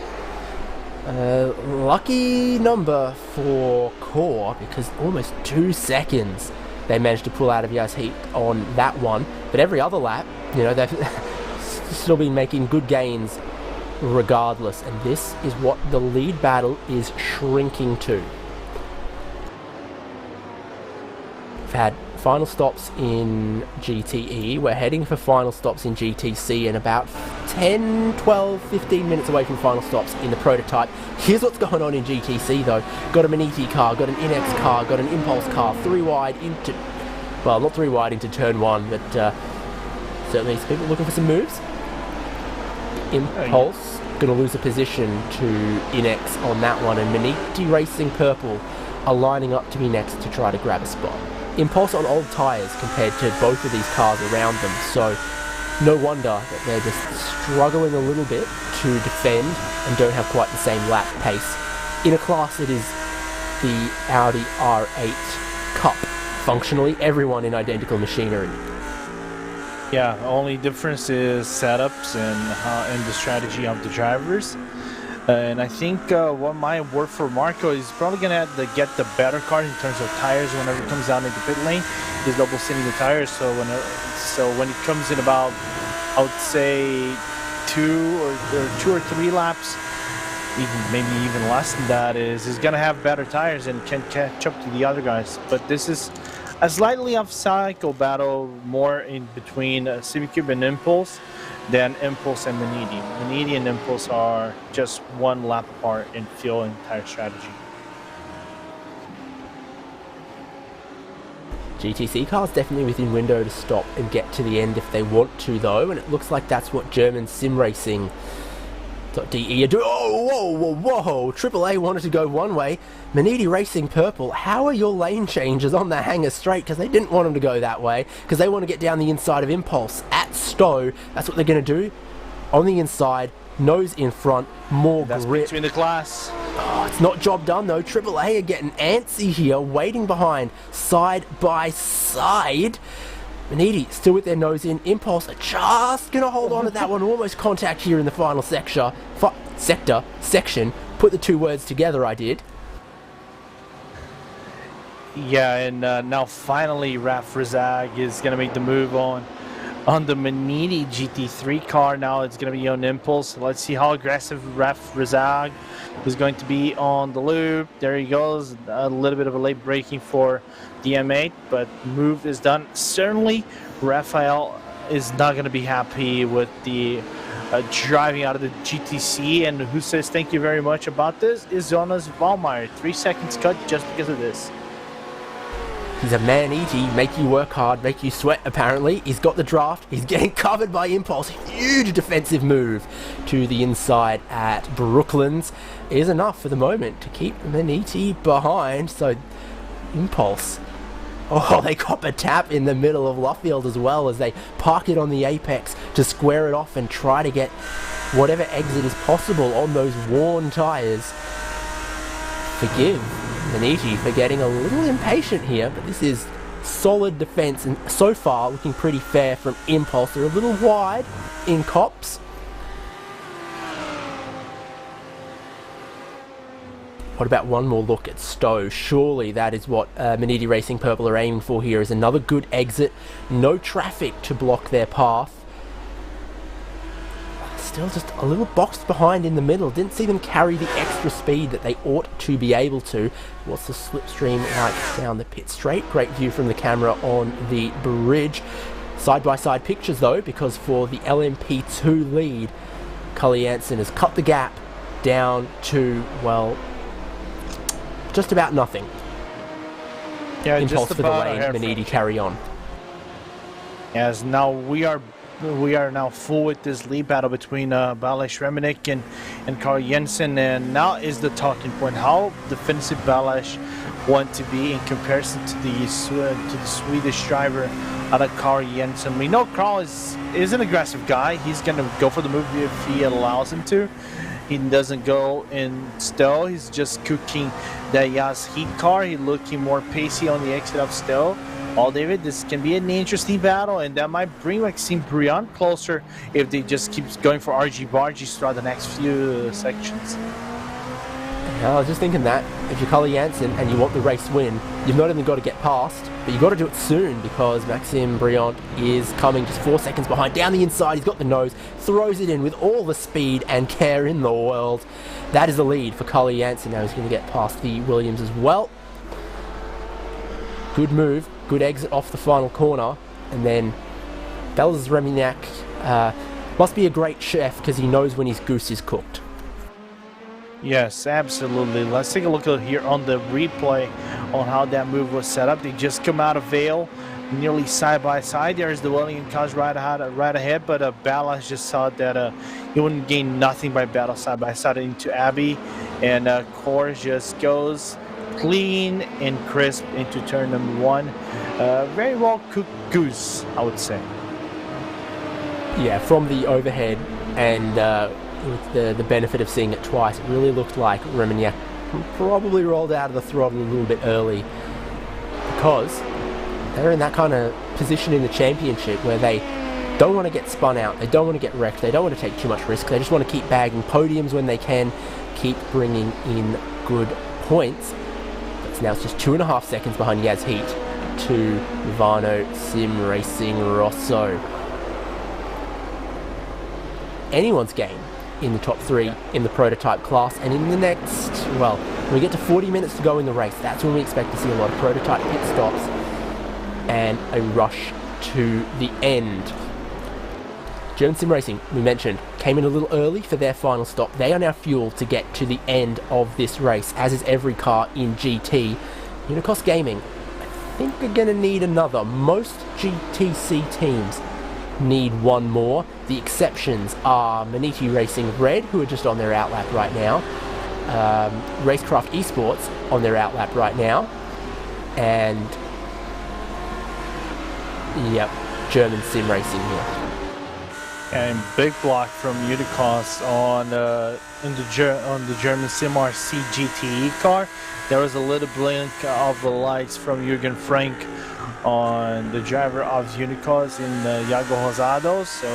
Speaker 1: Lucky number for Core, because almost 2 seconds they managed to pull out of Yazheat on that one. But every other lap, you know, they've still been making good gains regardless. And this is what the lead battle is shrinking to. We've had final stops in GTE. We're heading for final stops in GTC and about 10, 12, 15 minutes away from final stops in the prototype. Here's what's going on in GTC though. Got a Maniti car, got an Inex car, got an Impulse car, 3 wide into... Well, not 3 wide into turn 1, but certainly some people looking for some moves. Impulse going to lose a position to Inex on that one, and Maniti Racing Purple are lining up to be next to try to grab a spot. Impulse on old tyres compared to both of these cars around them, so no wonder that they're just struggling a little bit to defend and don't have quite the same lap pace. In a class that is the Audi R8 Cup, functionally everyone in identical machinery.
Speaker 2: Yeah, only difference is setups and the strategy of the drivers. And I think what might work for Marco is probably going to have to get the better car in terms of tires whenever it comes down into pit lane. He's double sitting the tires, so when it comes in about, I would say, 2 or 3 laps, maybe even less than that, he's going to have better tires and can catch up to the other guys. But this is a slightly off-cycle battle, more in between Civicube and Impulse than Impulse and Maniti. Maniti and Impulse are just 1 lap apart in fuel and tire strategy.
Speaker 1: GTC cars definitely within window to stop and get to the end if they want to, though, and it looks like that's what German sim racing .de are doing. Oh, whoa, whoa, whoa! AAA wanted to go one way. Maniti Racing Purple, how are your lane changes on the hangar straight? Because they didn't want them to go that way, because they want to get down the inside of Impulse at Stowe. That's what they're going to do. On the inside, nose in front, more
Speaker 2: That's
Speaker 1: grip.
Speaker 2: between the class.
Speaker 1: Oh, it's not job done though. AAA are getting antsy here, waiting behind, side by side. Maniti still with their nose in. Impulse are just going to hold on to that one. Almost contact here in the final section. Put the two words together, I did.
Speaker 2: Yeah, and now finally Raf Razag is going to make the move on the Maniti GT3 car. Now it's going to be on Impulse. Let's see how aggressive Raf Razag is going to be on the loop. There he goes. A little bit of a late braking for the M8, but move is done. Certainly, Rafael is not going to be happy with the driving out of the GTC, and who says thank you very much about this is Jonas Valmeyer. 3 seconds cut just because of this.
Speaker 1: He's a man-eaty, make you work hard, make you sweat, apparently. He's got the draft, he's getting covered by Impulse. Huge defensive move to the inside at Brooklands is enough for the moment to keep Maniti behind. So, Impulse. Oh, they cop a tap in the middle of Luffield as well as they park it on the apex to square it off and try to get whatever exit is possible on those worn tyres. Forgive Maniti for getting a little impatient here, but this is solid defense and so far looking pretty fair from Impulse. They're a little wide in cops. What about one more look at Stowe? Surely that is what Maniti Racing Purple are aiming for here, is another good exit. No traffic to block their path. Still just a little boxed behind in the middle. Didn't see them carry the extra speed that they ought to be able to. What's the slipstream like down the pit straight? Great view from the camera on the bridge. Side-by-side pictures though, because for the LMP2 lead, Cully Jansen has cut the gap down to, well, just about nothing.
Speaker 2: Yeah,
Speaker 1: Impulse
Speaker 2: just
Speaker 1: for the
Speaker 2: about
Speaker 1: lane, Maniti carry on.
Speaker 2: As now we are now full with this lead battle between Balázs Remenek and Carl Jensen, and now is the talking point how defensive Balázs want to be in comparison to the Swedish driver Carl Jensen. We know Carl is an aggressive guy. He's gonna go for the move if he allows him to. He doesn't go in Stowe. He's just cooking the Yas Heat car. He's looking more pacey on the exit of Stowe. All David, this can be an interesting battle, and that might bring Maxime Briand closer if they just keep going for RG barges throughout the next few sections.
Speaker 1: Yeah, I was just thinking that if you're Cully Jansen and you want the race win, you've not only got to get past, but you've got to do it soon, because Maxime Briand is coming just 4 seconds behind. Down the inside, he's got the nose, throws it in with all the speed and care in the world. That is the lead for Cully Jansen. Now he's going to get past the Williams as well. Good move, good exit off the final corner, and then Balázs Remenek must be a great chef because he knows when his goose is cooked.
Speaker 2: Yes, absolutely. Let's take a look here on the replay on how that move was set up. They just come out of Vale, nearly side by side. There's the William cars right ahead, but Balázs just saw that he wouldn't gain nothing by battle side by side into Abbey, and Core just goes clean and crisp into turn number one. Very well cooked goose, I would say.
Speaker 1: Yeah, from the overhead and with the benefit of seeing it twice, it really looked like Remenek probably rolled out of the throttle a little bit early, because they're in that kind of position in the championship where they don't want to get spun out, they don't want to get wrecked, they don't want to take too much risk, they just want to keep bagging podiums when they can, keep bringing in good points. But now it's just 2.5 seconds behind Yaz Heat to Vano Sim Racing Rosso. Anyone's game in the top three in the prototype class, and in the next, well, when we get to 40 minutes to go in the race, that's when we expect to see a lot of prototype pit stops and a rush to the end. German Sim Racing, we mentioned, came in a little early for their final stop. They are now fueled to get to the end of this race, as is every car in GT. Unicos Gaming, I think are going to need another. Most GTC teams need one more. The exceptions are Maniti Racing Red, who are just on their outlap right now, Racecraft Esports on their outlap right now, and yep, German Sim Racing here.
Speaker 2: And big block from Unicos on the German Sim RC GTE car. There was a little blink of the lights from Jürgen Frank on the driver of Unicos in Iago Rosado. So,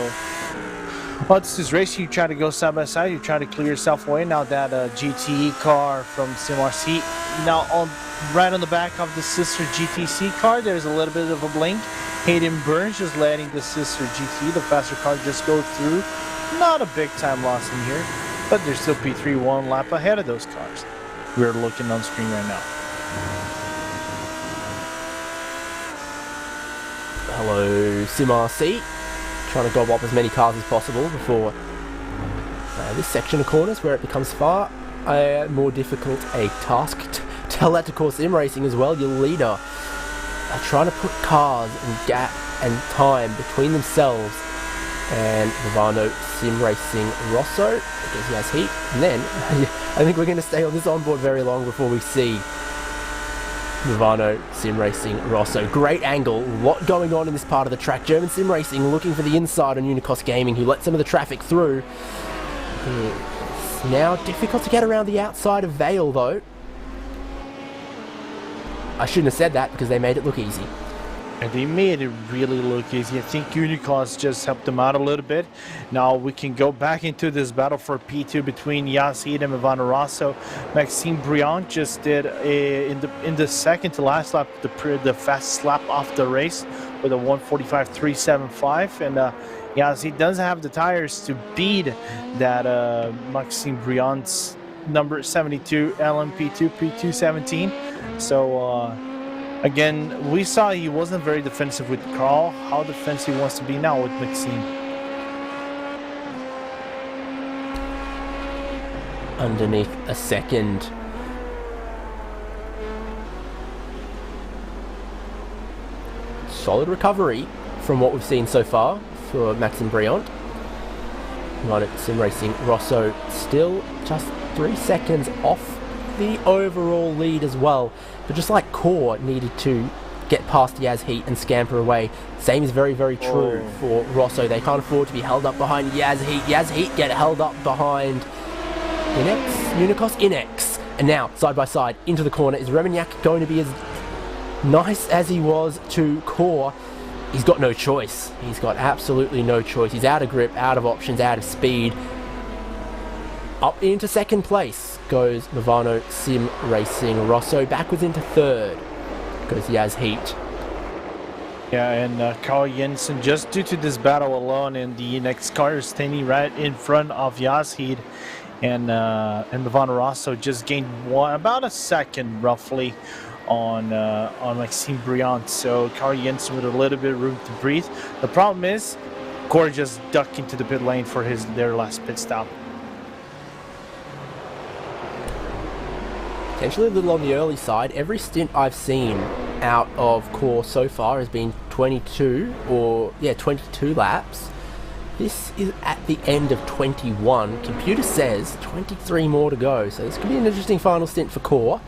Speaker 2: well, this is racing. You try to go side by side. You try to clear yourself away. Now that GTE car from Sim RC, now right on the back of the sister GTC car, there's a little bit of a blink. Hayden Burns just letting the sister GT, the faster car, just go through. Not a big time loss in here, but there's still P3 one lap ahead of those cars. We're looking on screen right now.
Speaker 1: Hello, Sim RC. Trying to gobble up as many cars as possible before this section of corners where it becomes far more difficult a task. Tell that to Core Sim Racing as well. Your leader are trying to put cars and gap and time between themselves and Vivano Sim Racing Rosso, because he has heat. And then I think we're going to stay on this onboard very long before we see Vivano Sim Racing Rosso. Great angle, a lot going on in this part of the track. German Sim Racing looking for the inside on Unicos Gaming, who let some of the traffic through. It's now difficult to get around the outside of Vale though. I shouldn't have said that because they made it look easy.
Speaker 2: And they made it really look easy. I think Unicos just helped them out a little bit. Now we can go back into this battle for P2 between Yazid and Ivano Rosso. Maxime Briand just did in the second to last lap the fastest lap off the race with a 1:45.375, and Yazid doesn't have the tires to beat that Maxime Briand's number 72 LMP2 P217. So again, we saw he wasn't very defensive with Carl. How defensive he wants to be now with Maxime.
Speaker 1: Underneath a second. Solid recovery from what we've seen so far for Maxime Briand. Right at Sim Racing Rosso, still just 3 seconds off the overall lead as well. But just like Core needed to get past Yaz Heat and scamper away, same is very, very true for Rosso. They can't afford to be held up behind Yaz Heat. Yaz Heat get held up behind Unicos Inex. And now, side by side, into the corner. Is Remignac going to be as nice as he was to Core? He's got no choice. He's got absolutely no choice. He's out of grip, out of options, out of speed. Up into second place goes Movano Sim Racing Rosso. Backwards into third goes Yaz Heat.
Speaker 2: Yeah, and Carl Jensen, just due to this battle alone, and the next car is standing right in front of Yaz Heat, and Movano Rosso just gained about a second roughly on Maxime Briand. So Carl Jensen with a little bit of room to breathe. The problem is Core just ducked into the pit lane for their last pit stop.
Speaker 1: Potentially a little on the early side. Every stint I've seen out of Core so far has been 22 laps. This is at the end of 21. Computer says 23 more to go. So this could be an interesting final stint for Core.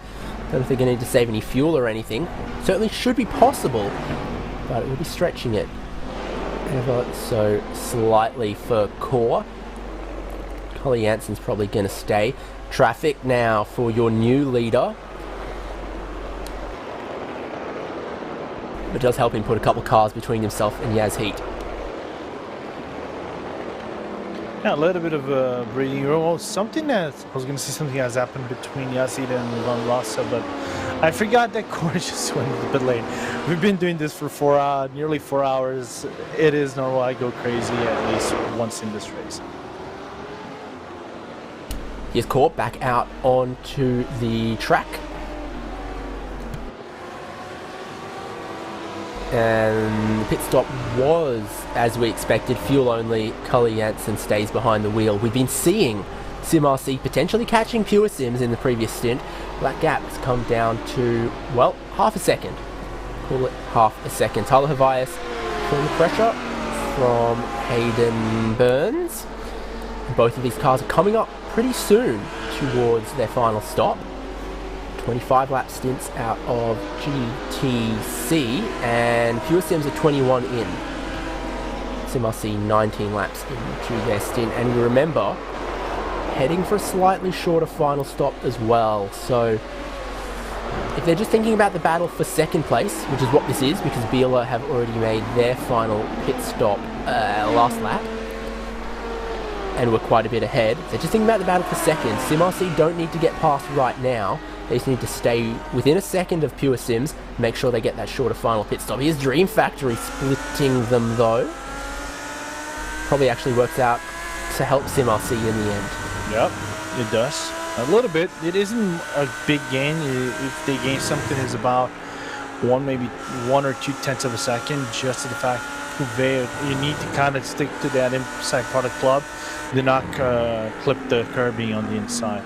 Speaker 1: Don't think I need to save any fuel or anything. Certainly should be possible, but it will be stretching it ever so slightly for Core. Collie Jansen's probably going to stay. Traffic now for your new leader. It does help him put a couple of cars between himself and Yaz Heat.
Speaker 2: Yeah, a little bit of a breathing room. Oh, something that I was going to say something has happened between Yaz Heat and Van Rossa, but I forgot that Core just went to the pit lane. We've been doing this for nearly 4 hours. It is normal. I go crazy at least once in this race.
Speaker 1: He's caught back out onto the track. And the pit stop was, as we expected, fuel only. Cully Jansen stays behind the wheel. We've been seeing Sim RC potentially catching Pure Sims in the previous stint. That gap has come down to, well, half a second. pull it half a second. Tyler Havias feeling the pressure from Hayden Burns. Both of these cars are coming up pretty soon towards their final stop. 25 lap stints out of GTC, and Pure Sims are 21 in. SimRC 19 laps into their stint, and we remember heading for a slightly shorter final stop as well. So if they're just thinking about the battle for second place, which is what this is, because Biela have already made their final pit stop last lap, and we're quite a bit ahead. They're just thinking about the battle for second. SimRC don't need to get past right now. They just need to stay within a second of Pure Sims, make sure they get that shorter final pit stop. Here's Dream Factory splitting them though. Probably actually works out to help SimRC in the end.
Speaker 2: Yep, it does. A little bit. It isn't a big gain. If they gain something, it's about maybe 1 or 2 tenths of a second, just to the fact you need to kind of stick to that inside part of the club. Do not clip the curbing on the inside.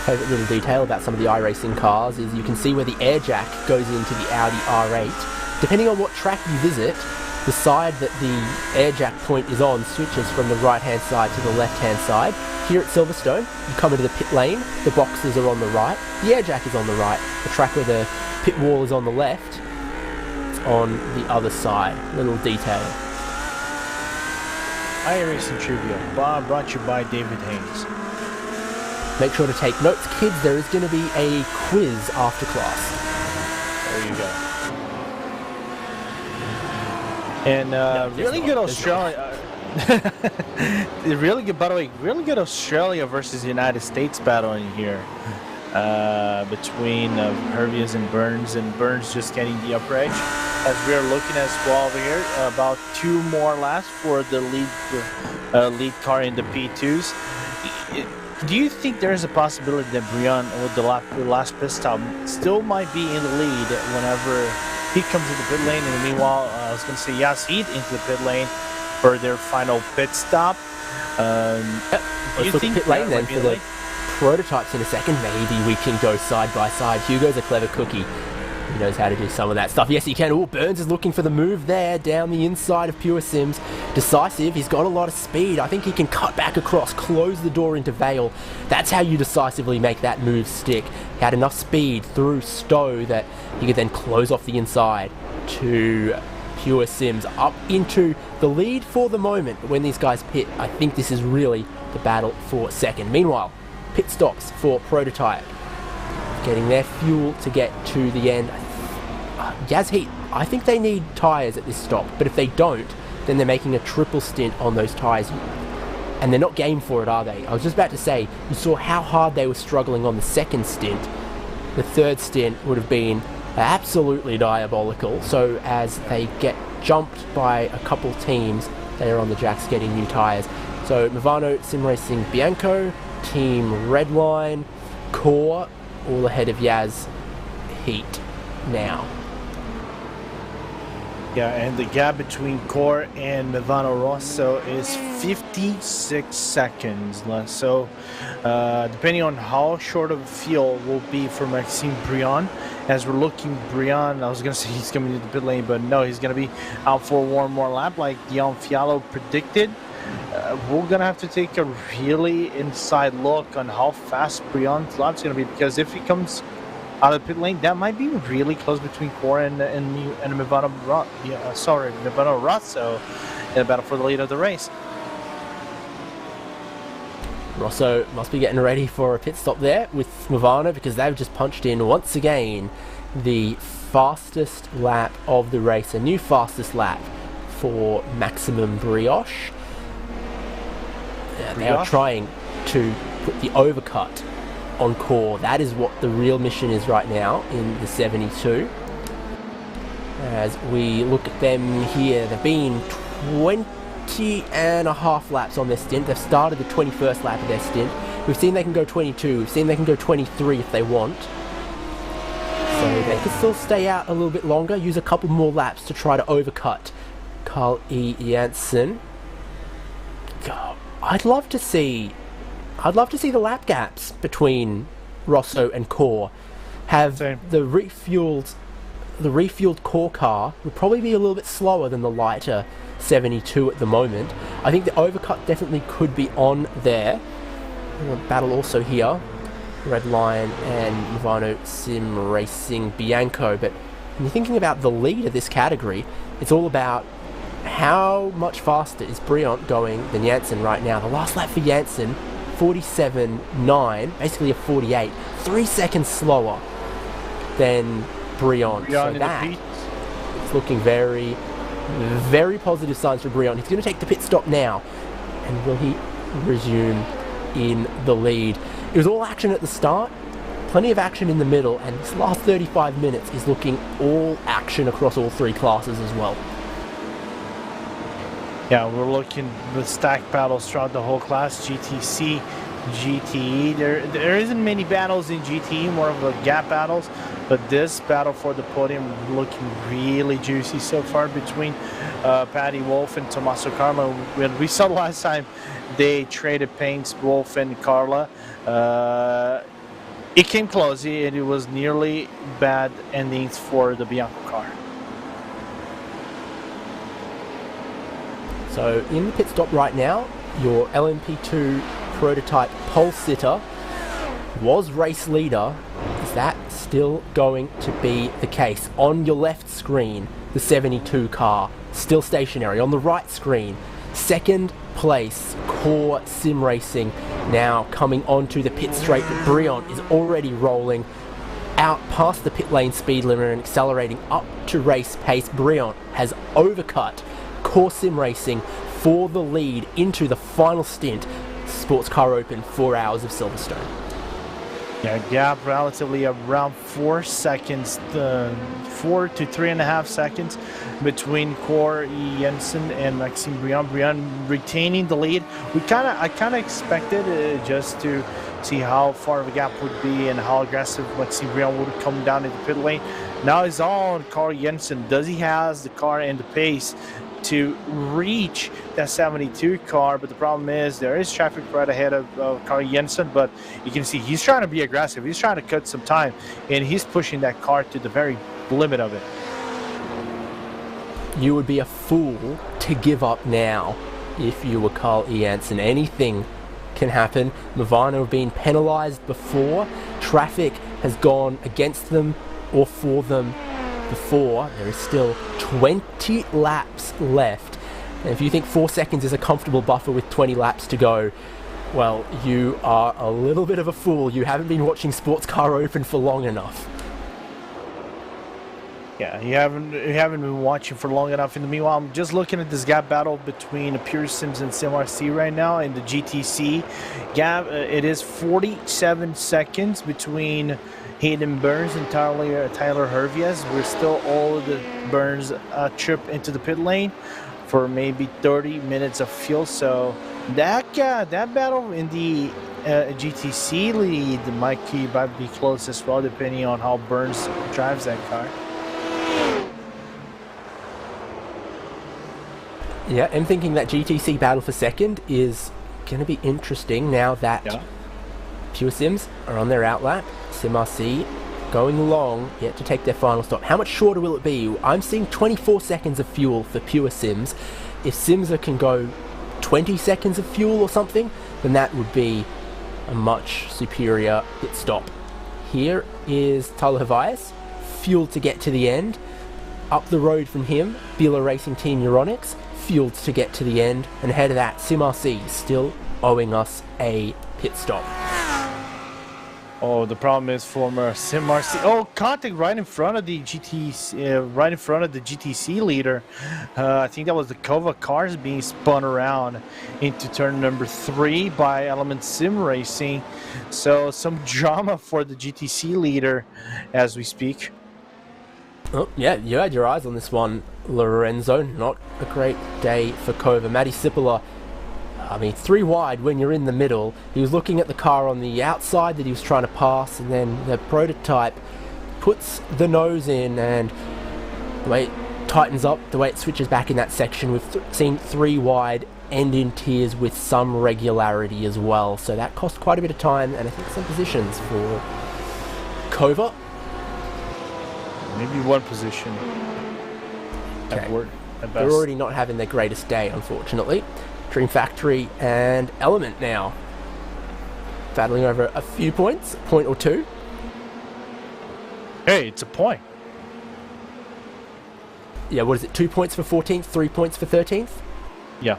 Speaker 1: Favorite little detail about some of the iRacing cars is you can see where the air jack goes into the Audi R8. Depending on what track you visit, the side that the air jack point is on switches from the right hand side to the left hand side. Here at Silverstone, you come into the pit lane, the boxes are on the right, the air jack is on the right, the track where the pit wall is on the left, it's on the other side. Little detail.
Speaker 2: iRacing Trivia, brought to you by David Haynes.
Speaker 1: Make sure to take notes, kids. There is going to be a quiz after class.
Speaker 2: There you go. And really good Australia. Really good, by the way, really good Australia versus United States battle in here. Between Hervias and Burns just getting the upper edge. As we're looking as well over here, about 2 more laps for the lead car in the P2s. Do you think there is a possibility that Brian, with the last pit stop, still might be in the lead whenever he comes into the pit lane? And meanwhile, I was going to say Heat into the pit lane for their final pit stop.
Speaker 1: Do you think pit lane then for the prototypes in a second? Maybe we can go side by side. Hugo's a clever cookie. He knows how to do some of that stuff. Yes, he can. Oh, Burns is looking for the move there down the inside of Pure Sims. Decisive. He's got a lot of speed. I think he can cut back across, close the door into Vale. That's how you decisively make that move stick. He had enough speed through Stowe that he could then close off the inside to Pure Sims up into the lead for the moment. But when these guys pit, I think this is really the battle for second. Meanwhile, pit stops for Prototype. Getting their fuel to get to the end. Heat, I think they need tyres at this stop, but if they don't, then they're making a triple stint on those tyres. And they're not game for it, are they? I was just about to say, you saw how hard they were struggling on the second stint. The third stint would have been absolutely diabolical. So as they get jumped by a couple teams, they are on the jacks getting new tyres. So Movano, Sim Racing Bianco, Team Redline, Core, all ahead of Heat now.
Speaker 2: Yeah, and the gap between Core and Movano Rosso is 56 seconds less. So, depending on how short of a field will be for Maxime Briand, as we're looking, Briand, I was going to say he's coming into the pit lane, but no, he's going to be out for one more lap like Dion Fialo predicted. We're going to have to take a really inside look on how fast Briand's lap's going to be, because if he comes out of the pit lane, that might be really close between Core and Movano Rosso in the battle for the lead of the race.
Speaker 1: Rosso must be getting ready for a pit stop there with Movano, because they've just punched in once again the fastest lap of the race, a new fastest lap for Maximum Brioche. They are trying to put the overcut on Core. That is what the real mission is right now in the 72. As we look at them here, they've been 20 and a half laps on their stint. They've started the 21st lap of their stint. We've seen they can go 22. We've seen they can go 23 if they want. So they can still stay out a little bit longer, use a couple more laps to try to overcut Carl E. Janssen. God, I'd love to see the lap gaps between Rosso and Core. have
Speaker 2: Same.
Speaker 1: the refueled core car would probably be a little bit slower than the lighter 72 at the moment. I think the overcut definitely could be on there. Battle also here, Redline and Movano Sim Racing Bianco. But when you're thinking about the lead of this category, it's all about how much faster is Briant going than Janssen right now. The last lap for Janssen, 47.9, basically a 48, 3 seconds slower than Briant. So that is looking very, very positive signs for Briant. He's going to take the pit stop now. And will he resume in the lead? It was all action at the start, plenty of action in the middle, and this last 35 minutes is looking all action across all three classes as well.
Speaker 2: Yeah, we're looking with stacked battles throughout the whole class. GTC, GTE. There isn't many battles in GTE, more of a gap battles, but this battle for the podium looking really juicy so far between Patty Wolf and Tommaso Carla. When we saw last time they traded paints, Wolf and Carla. It came close, and it was nearly bad endings for the Bianco car.
Speaker 1: So in the pit stop right now, your LMP2 prototype pole sitter was race leader. Is that still going to be the case? On your left screen, the 72 car, still stationary. On the right screen, second place, Core Sim Racing, now coming onto the pit straight. But Briant is already rolling out past the pit lane speed limit and accelerating up to race pace. Briant has overcut Core Sim Racing for the lead into the final stint. Sports Car Open, 4 hours of Silverstone.
Speaker 2: Yeah, gap relatively around 4 seconds, 4 to 3.5 seconds between Core Jensen and Maxime Briant. Briant retaining the lead. I kind of expected just to see how far of a gap would be and how aggressive Maxime Briant would come down in the pit lane. Now it's all on Core Jensen. Does he has the car and the pace to reach that 72 car? But the problem is there is traffic right ahead of Carl Jensen, but you can see he's trying to be aggressive. He's trying to cut some time, and he's pushing that car to the very limit of it.
Speaker 1: You would be a fool to give up now if you were Carl Jansen. Anything can happen. Movano have been penalised before. Traffic has gone against them or for them before. There is still 20 laps left, and if you think 4 seconds is a comfortable buffer with 20 laps to go, well, you are a little bit of a fool. You haven't been watching Sports Car Open for long enough.
Speaker 2: Yeah, you haven't been watching for long enough. In the meanwhile, I'm just looking at this gap battle between Pure Sims and SimRC right now in the GTC gap. It is 47 seconds between Hayden Burns and Tyler Hervias. We're still all of the Burns trip into the pit lane for maybe 30 minutes of fuel. So that battle in the GTC lead might be close as well, depending on how Burns drives that car.
Speaker 1: Yeah, I'm thinking that GTC battle for second is going to be interesting now that Pure Sims are on their outlap. SimRC going long yet to take their final stop. How much shorter will it be? I'm seeing 24 seconds of fuel for Pure Sims. If Simsa can go 20 seconds of fuel or something, then that would be a much superior pit stop. Here is Tyler Hervias, fueled to get to the end. Up the road from him, Bila Racing Team Euronics, fueled to get to the end. And ahead of that, SimRC still owing us a pit stop.
Speaker 2: Oh, the problem is former SimRC. Oh, contact right in front of the GTC leader. I think that was the Kova cars being spun around into turn number 3 by Element Sim Racing. So some drama for the GTC leader as we speak.
Speaker 1: Oh, yeah, you had your eyes on this one, Lorenzo. Not a great day for Kova. Matty Sipola, 3 wide when you're in the middle. He was looking at the car on the outside that he was trying to pass, and then the prototype puts the nose in, and the way it tightens up, the way it switches back in that section, we've seen 3 wide end in tiers with some regularity as well. So that cost quite a bit of time, and I think some positions for Kova.
Speaker 2: maybe one position.
Speaker 1: Okay.
Speaker 2: At
Speaker 1: They're
Speaker 2: best.
Speaker 1: already not having their greatest day, unfortunately. Dream Factory and Element now battling over a few points, a point or two.
Speaker 2: Hey, it's a point.
Speaker 1: Yeah, what is it? 2 points for 14th, 3 points for 13th?
Speaker 2: Yeah.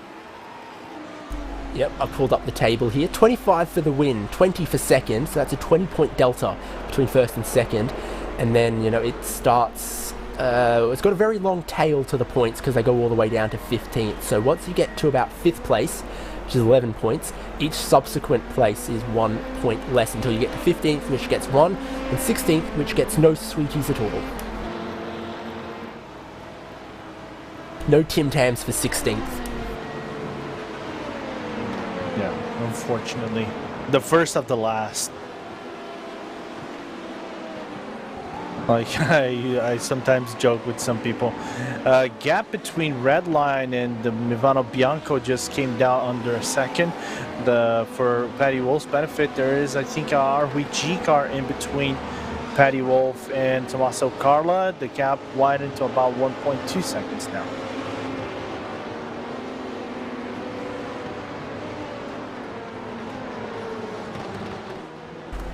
Speaker 1: Yep, I've pulled up the table here. 25 for the win, 20 for second, so that's a 20-point delta between first and second. And then, you know, it starts... it's got a very long tail to the points because they go all the way down to 15th. So once you get to about 5th place, which is 11 points, each subsequent place is 1 point less until you get to 15th, which gets 1, and 16th, which gets no sweeties at all. No Tim Tams for 16th.
Speaker 2: Yeah, unfortunately. The first of the last. Like, I sometimes joke with some people. Gap between Redline and the Mivano Bianco just came down under a second. For Paddy Wolf's benefit, there is, I think, a RVG car in between Paddy Wolf and Tommaso Carla. The gap widened to about 1.2 seconds now.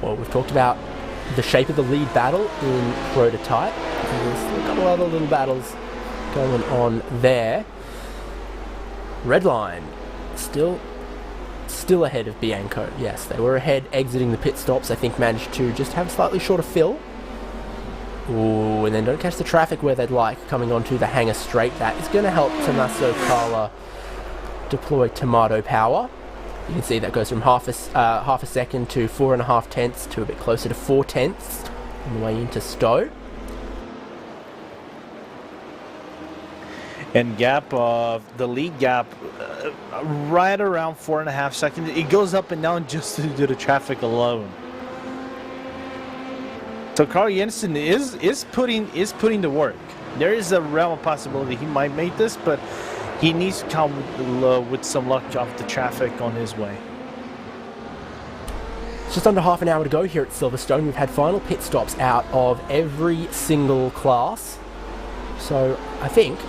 Speaker 1: Well, we've talked about the shape of the lead battle in Prototype. There's a couple other little battles going on there. Redline still ahead of Bianco. Yes, they were ahead exiting the pit stops. I think managed to just have a slightly shorter fill. Ooh, and then don't catch the traffic where they'd like coming onto the hangar straight. That is going to help Tommaso Carla deploy tomato power. You can see that goes from half a second to 4.5 tenths to a bit closer to 4 tenths on the way into Stowe.
Speaker 2: And gap of the lead gap right around 4.5 seconds. It goes up and down just due to the traffic alone. So Carl Jensen is putting the work. There is a realm of possibility he might make this, but he needs to come with some luck off the traffic on his way.
Speaker 1: It's just under half an hour to go here at Silverstone. We've had final pit stops out of every single class. So I think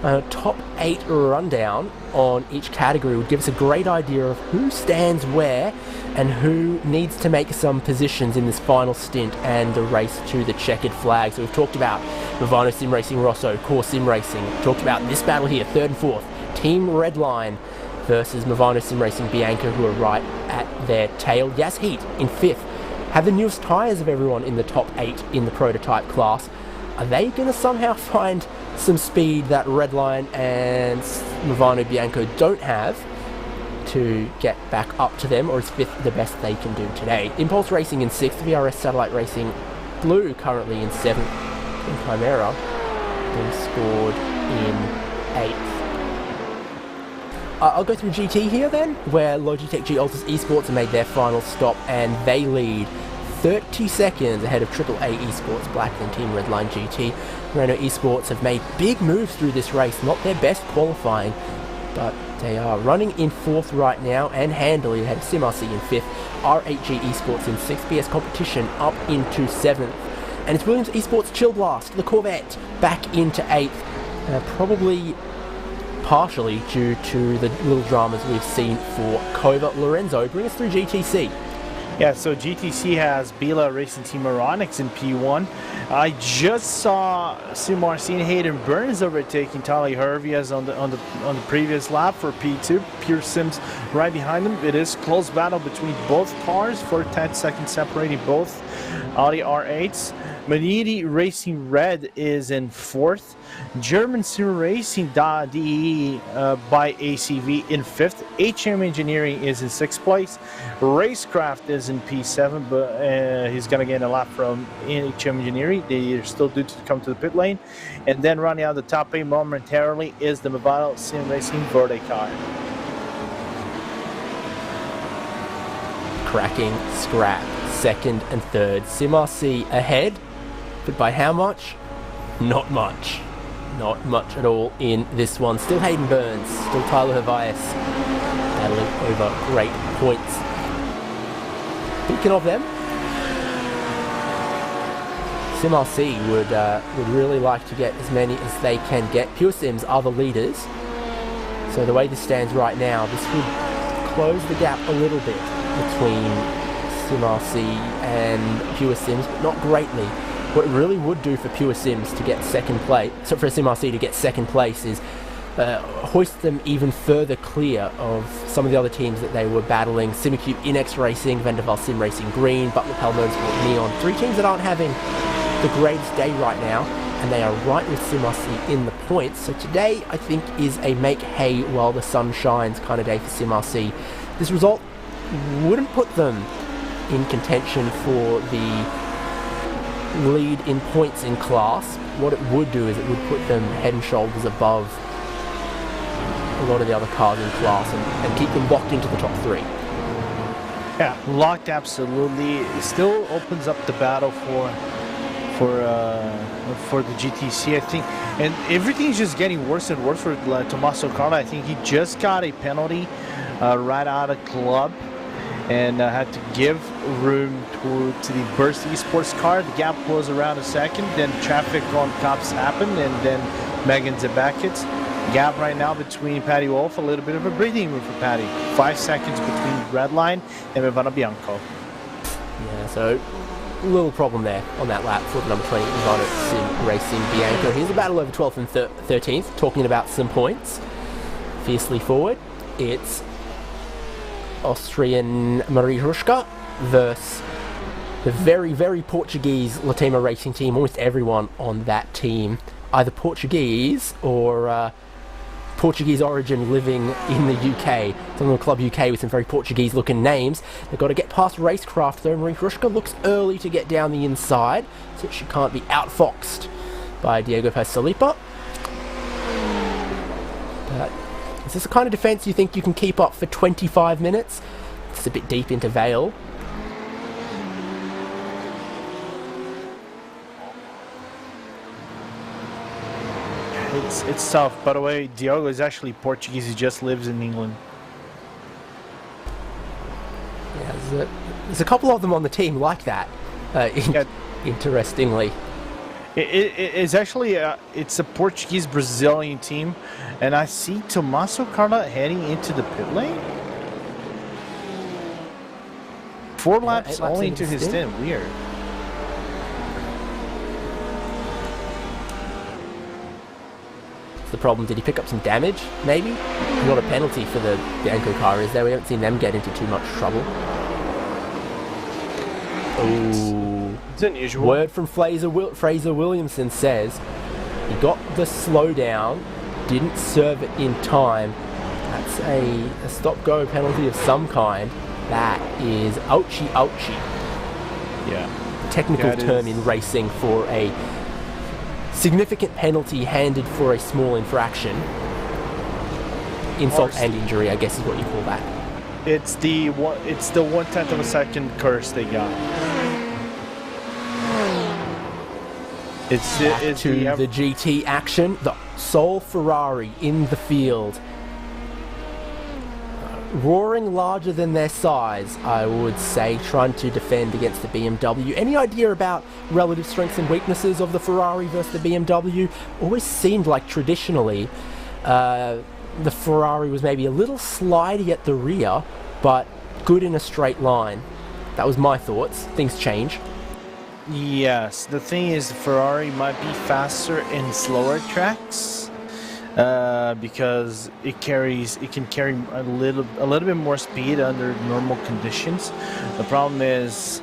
Speaker 1: a top 8 rundown on each category would give us a great idea of who stands where and who needs to make some positions in this final stint and the race to the checkered flag. So we've talked about Movano Sim Racing Rosso, Core Sim Racing. We've talked about this battle here, 3rd and 4th. Team Redline versus Movano Sim Racing Bianco, who are right at their tail. Yas Heat in 5th. Have the newest tyres of everyone in the top 8 in the prototype class. Are they going to somehow find some speed that Redline and Movano Bianco don't have to get back up to them, or is 5th the best they can do today? Impulse Racing in 6th, VRS Satellite Racing Blue currently in 7th, and Chimera being scored in 8th. I'll go through GT here then, where Logitech G Ultras Esports have made their final stop and they lead 30 seconds ahead of AAA Esports Black and Team Redline GT. Renault Esports have made big moves through this race, not their best qualifying, but they are running in 4th right now and handily ahead of SimRC in 5th, R8G Esports in 6th, BS Competition up into 7th, and it's Williams Esports Chill Blast, the Corvette, back into 8th, probably partially due to the little dramas we've seen for Kova. Lorenzo, bring us through GTC.
Speaker 2: Yeah, so GTC has Bila Racing Team Aeronix in P1. I just saw SimRC and Hayden Burns overtaking Tali Hervias on the previous lap for P2. Pure Sims right behind them. It is close battle between both cars for 10 seconds separating both Audi R8s. Manidi Racing Red is in 4th. German Sim Racing DE by ACV in 5th. HM Engineering is in 6th place. Racecraft is in P7, but he's going to get a lap from HM Engineering. They are still due to come to the pit lane. And then running out the top 8 momentarily is the Movano Sim Racing Verde car.
Speaker 1: Cracking scrap, 2nd and 3rd. SimRC ahead, but by how much? Not much. Not much at all in this one. Still Hayden Burns, still Tyler Hervias, battling over great points. Speaking of them, SimRC would really like to get as many as they can get. Pure Sims are the leaders. So the way this stands right now, this would close the gap a little bit between SimRC and Pure Sims, but not greatly. What it really would do for Pure Sims to get second place, so for SimRC to get second place, is hoist them even further clear of some of the other teams that they were battling. Simicube, Inex Racing, Vendaval Sim Racing Green, Butler Pell Motorsport Neon. 3 teams that aren't having the greatest day right now, and they are right with SimRC in the points. So today, I think, is a make hay while the sun shines kind of day for SimRC. This result wouldn't put them in contention for the lead in points in class. What it would do is it would put them head and shoulders above a lot of the other cars in class and keep them locked into the top 3.
Speaker 2: Yeah, locked absolutely. It still opens up the battle for the GTC, I think, and everything's just getting worse and worse for Tommaso Carla. I think he just got a penalty right out of club and had to give room to the Burst Esports car. The gap was around a second, then traffic on cops happened, and then Megan Zabakits. Gap right now between Patty Wolf, a little bit of a breathing room for Patty. 5 seconds between Redline and Ivana Bianco.
Speaker 1: Yeah, so a little problem there on that lap for the number 20 Ivana Sim Racing Bianco. Here's a battle over 12th and 13th, talking about some points. Fiercely forward, it's Austrian Marie Rushka versus the very, very Portuguese Latima Racing team. Almost everyone on that team either Portuguese or Portuguese origin living in the UK. Some of the Club UK with some very Portuguese looking names. They've got to get past Racecraft though. Marie Rushka looks early to get down the inside, so she can't be outfoxed by Diego Pasalipa. But is this the kind of defense you think you can keep up for 25 minutes? It's a bit deep into Vale.
Speaker 2: It's tough. By the way, Diogo is actually Portuguese. He just lives in England.
Speaker 1: Yeah, there's a couple of them on the team like that. Interestingly,
Speaker 2: it's actually it's a Portuguese Brazilian team, and I see Tommaso Carla heading into the pit lane. 4 laps only into his stint. Weird.
Speaker 1: The problem, did he pick up some damage, maybe? Not a penalty for the Bianco car, is there? We haven't seen them get into too much trouble. Ooh.
Speaker 2: It's unusual.
Speaker 1: Word from Fraser Williamson says he got the slowdown, didn't serve it in time. That's a stop-go penalty of some kind. That is ouchie ouchie.
Speaker 2: Yeah.
Speaker 1: Technical term in racing for a significant penalty handed for a small infraction. Insult and injury, I guess, is what you call that.
Speaker 2: It's the 1/10 of a second curse they got. It's
Speaker 1: the GT action. The sole Ferrari in the field, roaring larger than their size, I would say, trying to defend against the BMW. Any idea about relative strengths and weaknesses of the Ferrari versus the BMW? Always seemed like traditionally the Ferrari was maybe a little slidey at the rear, but good in a straight line. That was my thoughts. Things change.
Speaker 2: Yes, the thing is, the Ferrari might be faster in slower tracks. Because it can carry a little bit more speed under normal conditions. The problem is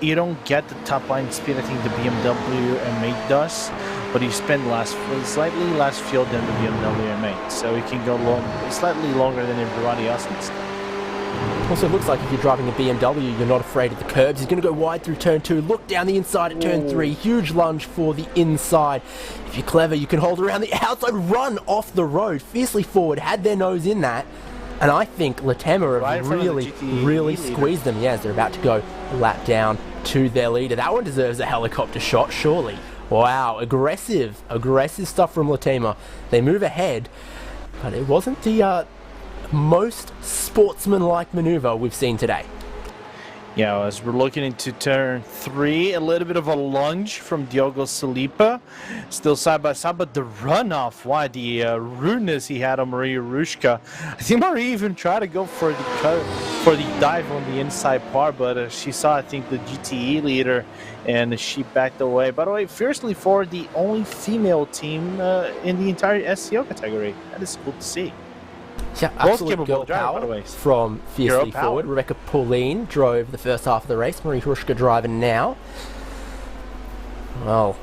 Speaker 2: you don't get the top line speed I think the BMW M8 does, but you spend slightly less fuel than the BMW M8, so it can go slightly longer than everybody else's.
Speaker 1: Also, it looks like if you're driving a BMW, you're not afraid of the curbs. He's going to go wide through turn 2, look down the inside at turn 3, huge lunge for the inside. If you're clever, you can hold around the outside, run off the road, fiercely forward, had their nose in that. And I think Latema have really squeezed them. Yeah, as they're about to go lap down to their leader. That one deserves a helicopter shot, surely. Wow, aggressive stuff from Latema. They move ahead, but it wasn't the most sportsman-like maneuver we've seen today.
Speaker 2: Yeah, as we're looking into turn 3, a little bit of a lunge from Diogo Salipa. Still side by side, but the runoff, why, the rudeness he had on Maria Rushka. I think Maria even tried to go for the dive on the inside part, but she saw, I think, the GTE leader, and she backed away. By the way, fiercely forward, the only female team in the entire SCO category. That is cool to see.
Speaker 1: Yeah, absolute girl
Speaker 2: driver,
Speaker 1: power
Speaker 2: by the way.
Speaker 1: from fiercely
Speaker 2: Girl
Speaker 1: forward.
Speaker 2: power.
Speaker 1: Rebecca Pauline drove the first half of the race. Marie Hrushka driving now. Well,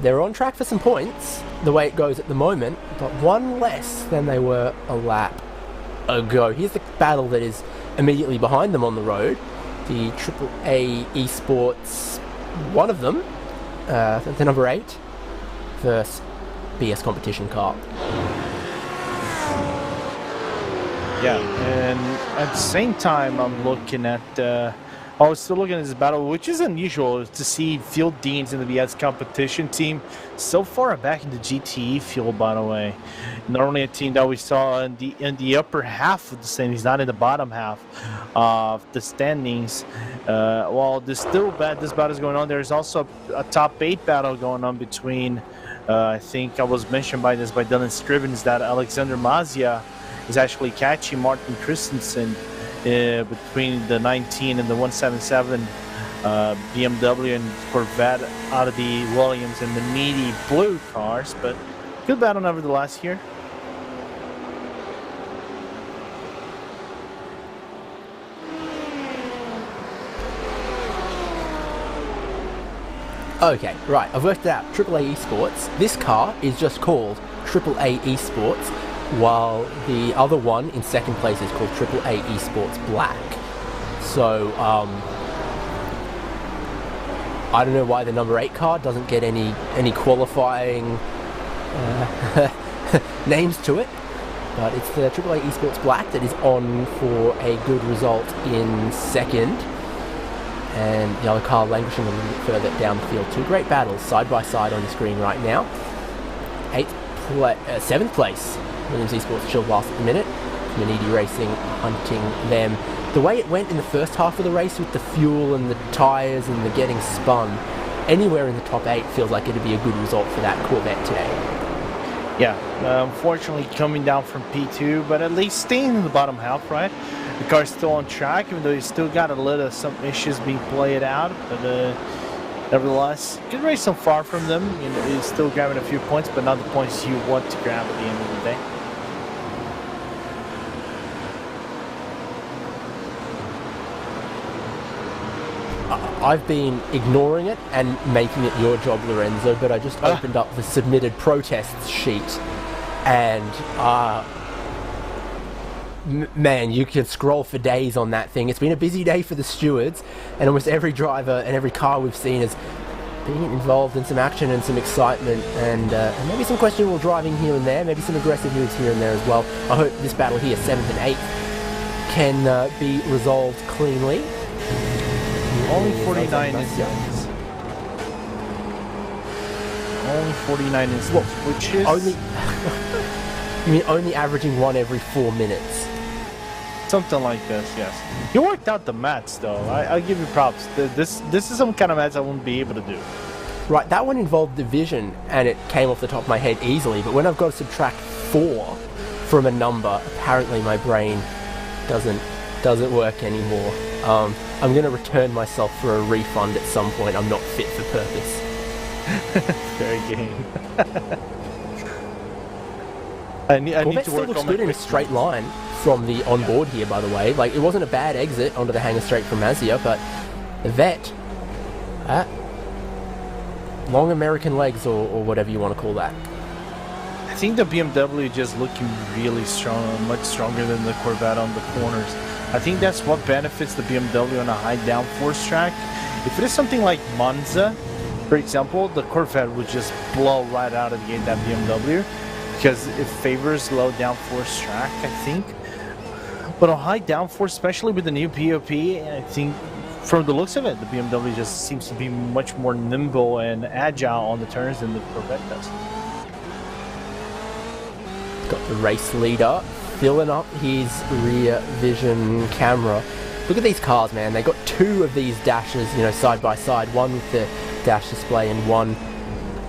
Speaker 1: they're on track for some points, the way it goes at the moment, but one less than they were a lap ago. Here's the battle that is immediately behind them on the road. The AAA Esports, one of them, the number 8, versus BS competition car.
Speaker 2: Yeah, and at the same time, I'm looking at, I was still looking at this battle, which is unusual to see field deans in the BS competition team so far back in the GTE field, by the way. Normally a team that we saw in the upper half of the standings, not in the bottom half of the standings. While this battle is going on, there's also a top 8 battle going on between, I think I was mentioned by Dylan Scrivens, that Alexander Mazia is actually catching Martin Christensen between the 19 and the 177 BMW and Corvette out of the Williams and the meaty blue cars, but good battle nevertheless here.
Speaker 1: Okay, right, I've worked it out. AAA Esports. This car is just called AAA Esports, while the other one in second place is called AAA Esports Black. So, I don't know why the number 8 car doesn't get any qualifying names to it, but it's the AAA Esports Black that is on for a good result in second, and the other car languishing a little bit further down the field. Two great battles side by side on the screen right now. 7th place, Williams Esports Chill Blast at the minute. Manidi Racing hunting them. The way it went in the first half of the race with the fuel and the tyres and the getting spun, anywhere in the top 8 feels like it'd be a good result for that Corvette today.
Speaker 2: Yeah, unfortunately coming down from P2, but at least staying in the bottom half, right? The car's still on track, even though he's still got a little some issues being played out, but nevertheless, good race so far from them. You know, he's still grabbing a few points, but not the points you want to grab at the end of the day.
Speaker 1: I've been ignoring it and making it your job, Lorenzo, but I just opened up the submitted protests sheet, and man, you can scroll for days on that thing. It's been a busy day for the stewards, and almost every driver and every car we've seen is being involved in some action and some excitement, and maybe some questionable driving here and there, maybe some aggressive moves here and there as well. I hope this battle here, 7th and 8th, can be resolved cleanly.
Speaker 2: Only 49 incidents. Only 49 incidents, which is...
Speaker 1: Only... You mean only averaging one every 4 minutes?
Speaker 2: Something like this, yes. You worked out the maths, though. I'll give you props. This is some kind of maths I wouldn't be able to do.
Speaker 1: Right, that one involved division, and it came off the top of my head easily, but when I've got to subtract 4 from a number, apparently my brain doesn't work anymore. I'm going to return myself for a refund at some point. I'm not fit for purpose.
Speaker 2: Very game. I need to work
Speaker 1: still looks
Speaker 2: on
Speaker 1: good in a straight line from the onboard here, by the way. Like, it wasn't a bad exit onto the hangar straight from Mazia, but the vet, long American legs or whatever you want to call that.
Speaker 2: I think the BMW just looking really strong, much stronger than the Corvette on the corners. I think that's what benefits the BMW on a high downforce track. If it is something like Monza, for example, the Corvette would just blow right out of the gate, that BMW, because it favors low downforce track, I think. But on high downforce, especially with the new POP, I think from the looks of it, the BMW just seems to be much more nimble and agile on the turns than the Corvette does.
Speaker 1: Got the race leader filling up his rear vision camera. Look at these cars, man. They got two of these dashes, you know, side by side. One with the dash display and one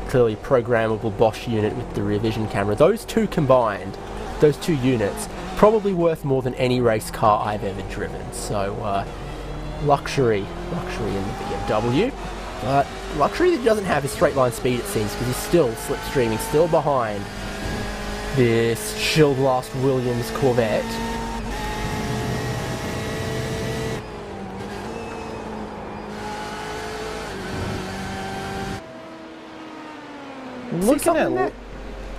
Speaker 1: clearly programmable Bosch unit with the rear vision camera. Those two combined, those two units, probably worth more than any race car I've ever driven. So, luxury in the BMW. But luxury that he doesn't have is straight line speed, it seems, because he's still slipstreaming, still behind this Shield Blast Williams Corvette.
Speaker 2: Looking at that.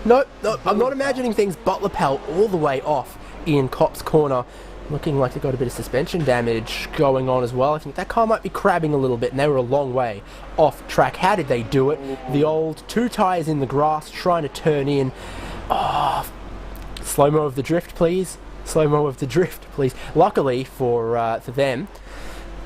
Speaker 1: No, I'm not imagining things, but lapel all the way off in Cop's corner. Looking like they got a bit of suspension damage going on as well. I think that car might be crabbing a little bit, and they were a long way off track. How did they do it? The old two tyres in the grass trying to turn in. Slow-mo of the drift, please. Slow-mo of the drift, please. Luckily for them,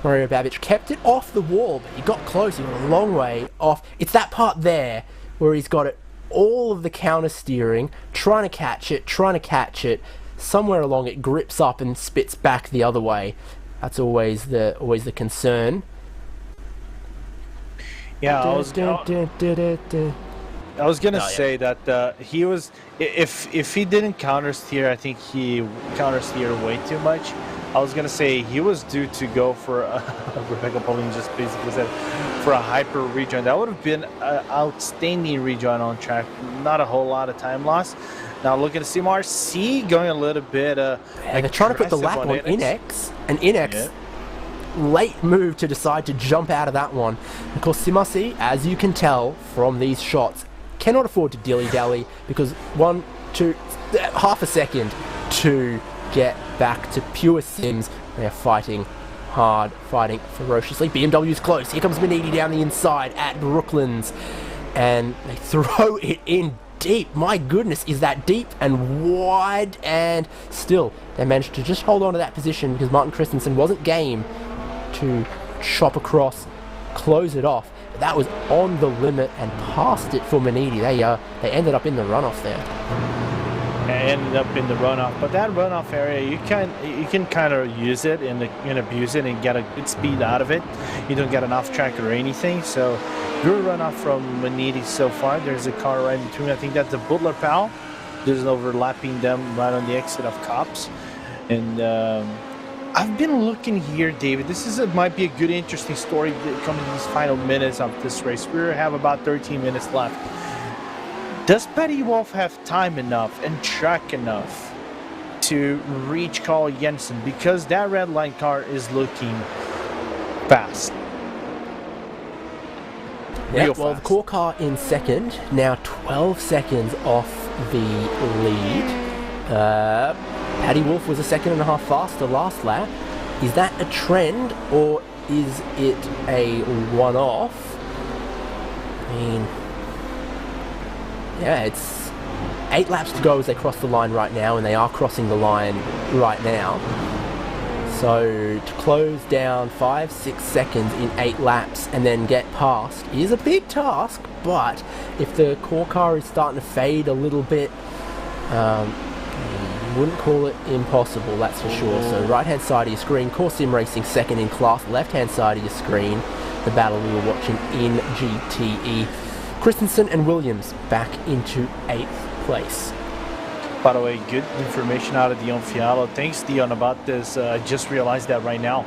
Speaker 1: Mario Babic kept it off the wall, but he got close. He got a long way off. It's that part there where he's got it, all of the counter steering, trying to catch it. Somewhere along it grips up and spits back the other way. That's always the concern.
Speaker 2: Yeah, I was gonna say that he was, if he didn't counter steer, I think he counter steered way too much. I was gonna say he was due to go for Rebecca Pauline just basically said for a hyper rejoin. That would have been an outstanding rejoin on track. Not a whole lot of time loss. Now looking at CMRC going a little bit.
Speaker 1: They're trying to put the lap on Inex, and Inex late move to decide to jump out of that one. Of course, CMRC, as you can tell from these shots, cannot afford to dilly-dally because half a second to get back to pure sims. They are fighting hard, fighting ferociously. BMW's close. Here comes Manidi down the inside at Brooklands, and they throw it in deep. My goodness, is that deep and wide, and still they managed to just hold on to that position because Martin Christensen wasn't game to chop across, close it off. But that was on the limit and past it for Manidi. They ended up in the runoff there.
Speaker 2: Ended up in the runoff, but that runoff area you can kind of use it and abuse it and get a good speed out of it. You don't get an off track or anything. So good runoff from Manidi so far. There's a car right in between. I think that's a Butler Pal. There's an overlapping them right on the exit of Cops. And I've been looking here, David. Might be a good, interesting story coming in these final minutes of this race. We have about 13 minutes left. Does Petty Wolf have time enough and track enough to reach Carl Jensen? Because that red line car is looking fast.
Speaker 1: Yeah, well, the core car in second, now 12 seconds off the lead. Paddy Wolf was a second and a half faster last lap. Is that a trend or is it a one-off? I mean, yeah, it's 8 laps to go as they cross the line right now, and they are crossing the line right now. So to close down 5-6 seconds in 8 laps and then get past is a big task, but if the core car is starting to fade a little bit, you wouldn't call it impossible, that's for sure. So right hand side of your screen, Core Sim Racing second in class, left hand side of your screen, the battle we were watching in GTE. Christensen and Williams back into 8th place.
Speaker 2: By the way, good information out of Dion Fialo. Thanks, Dion, about this. I just realized that right now.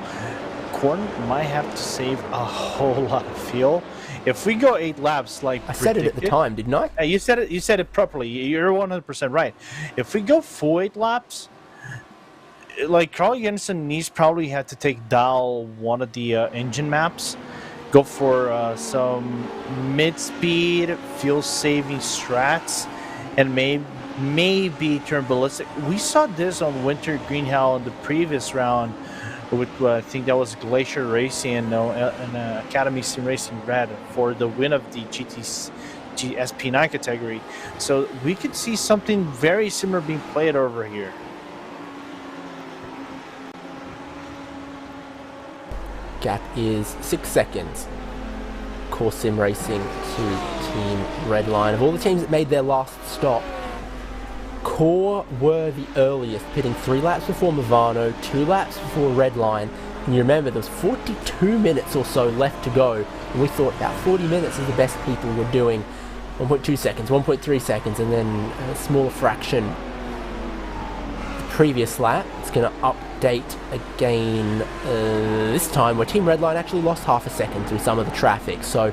Speaker 2: Corn might have to save a whole lot of fuel. If we go 8 laps, like
Speaker 1: I said it at the time, didn't I?
Speaker 2: You said it. You said it properly. You're 100% right. If we go full 8 laps, like Carl Jensen needs probably had to dial one of the engine maps. Go for some mid-speed, fuel-saving strats, and maybe turn ballistic. We saw this on Winter Greenhow in the previous round with, I think that was Glacier Racing and Academy Sim Racing Red for the win of the GTC SP9 category. So we could see something very similar being played over here.
Speaker 1: Gap is 6 seconds. Core Sim Racing to Team Redline. Of all the teams that made their last stop, Core were the earliest, pitting 3 laps before Movano, 2 laps before Redline, And you remember there was 42 minutes or so left to go, and we thought about 40 minutes is the best people were doing. 1.2 seconds, 1.3 seconds, and then a smaller fraction the previous lap. It's going to update again this time, where Team Redline actually lost half a second through some of the traffic, so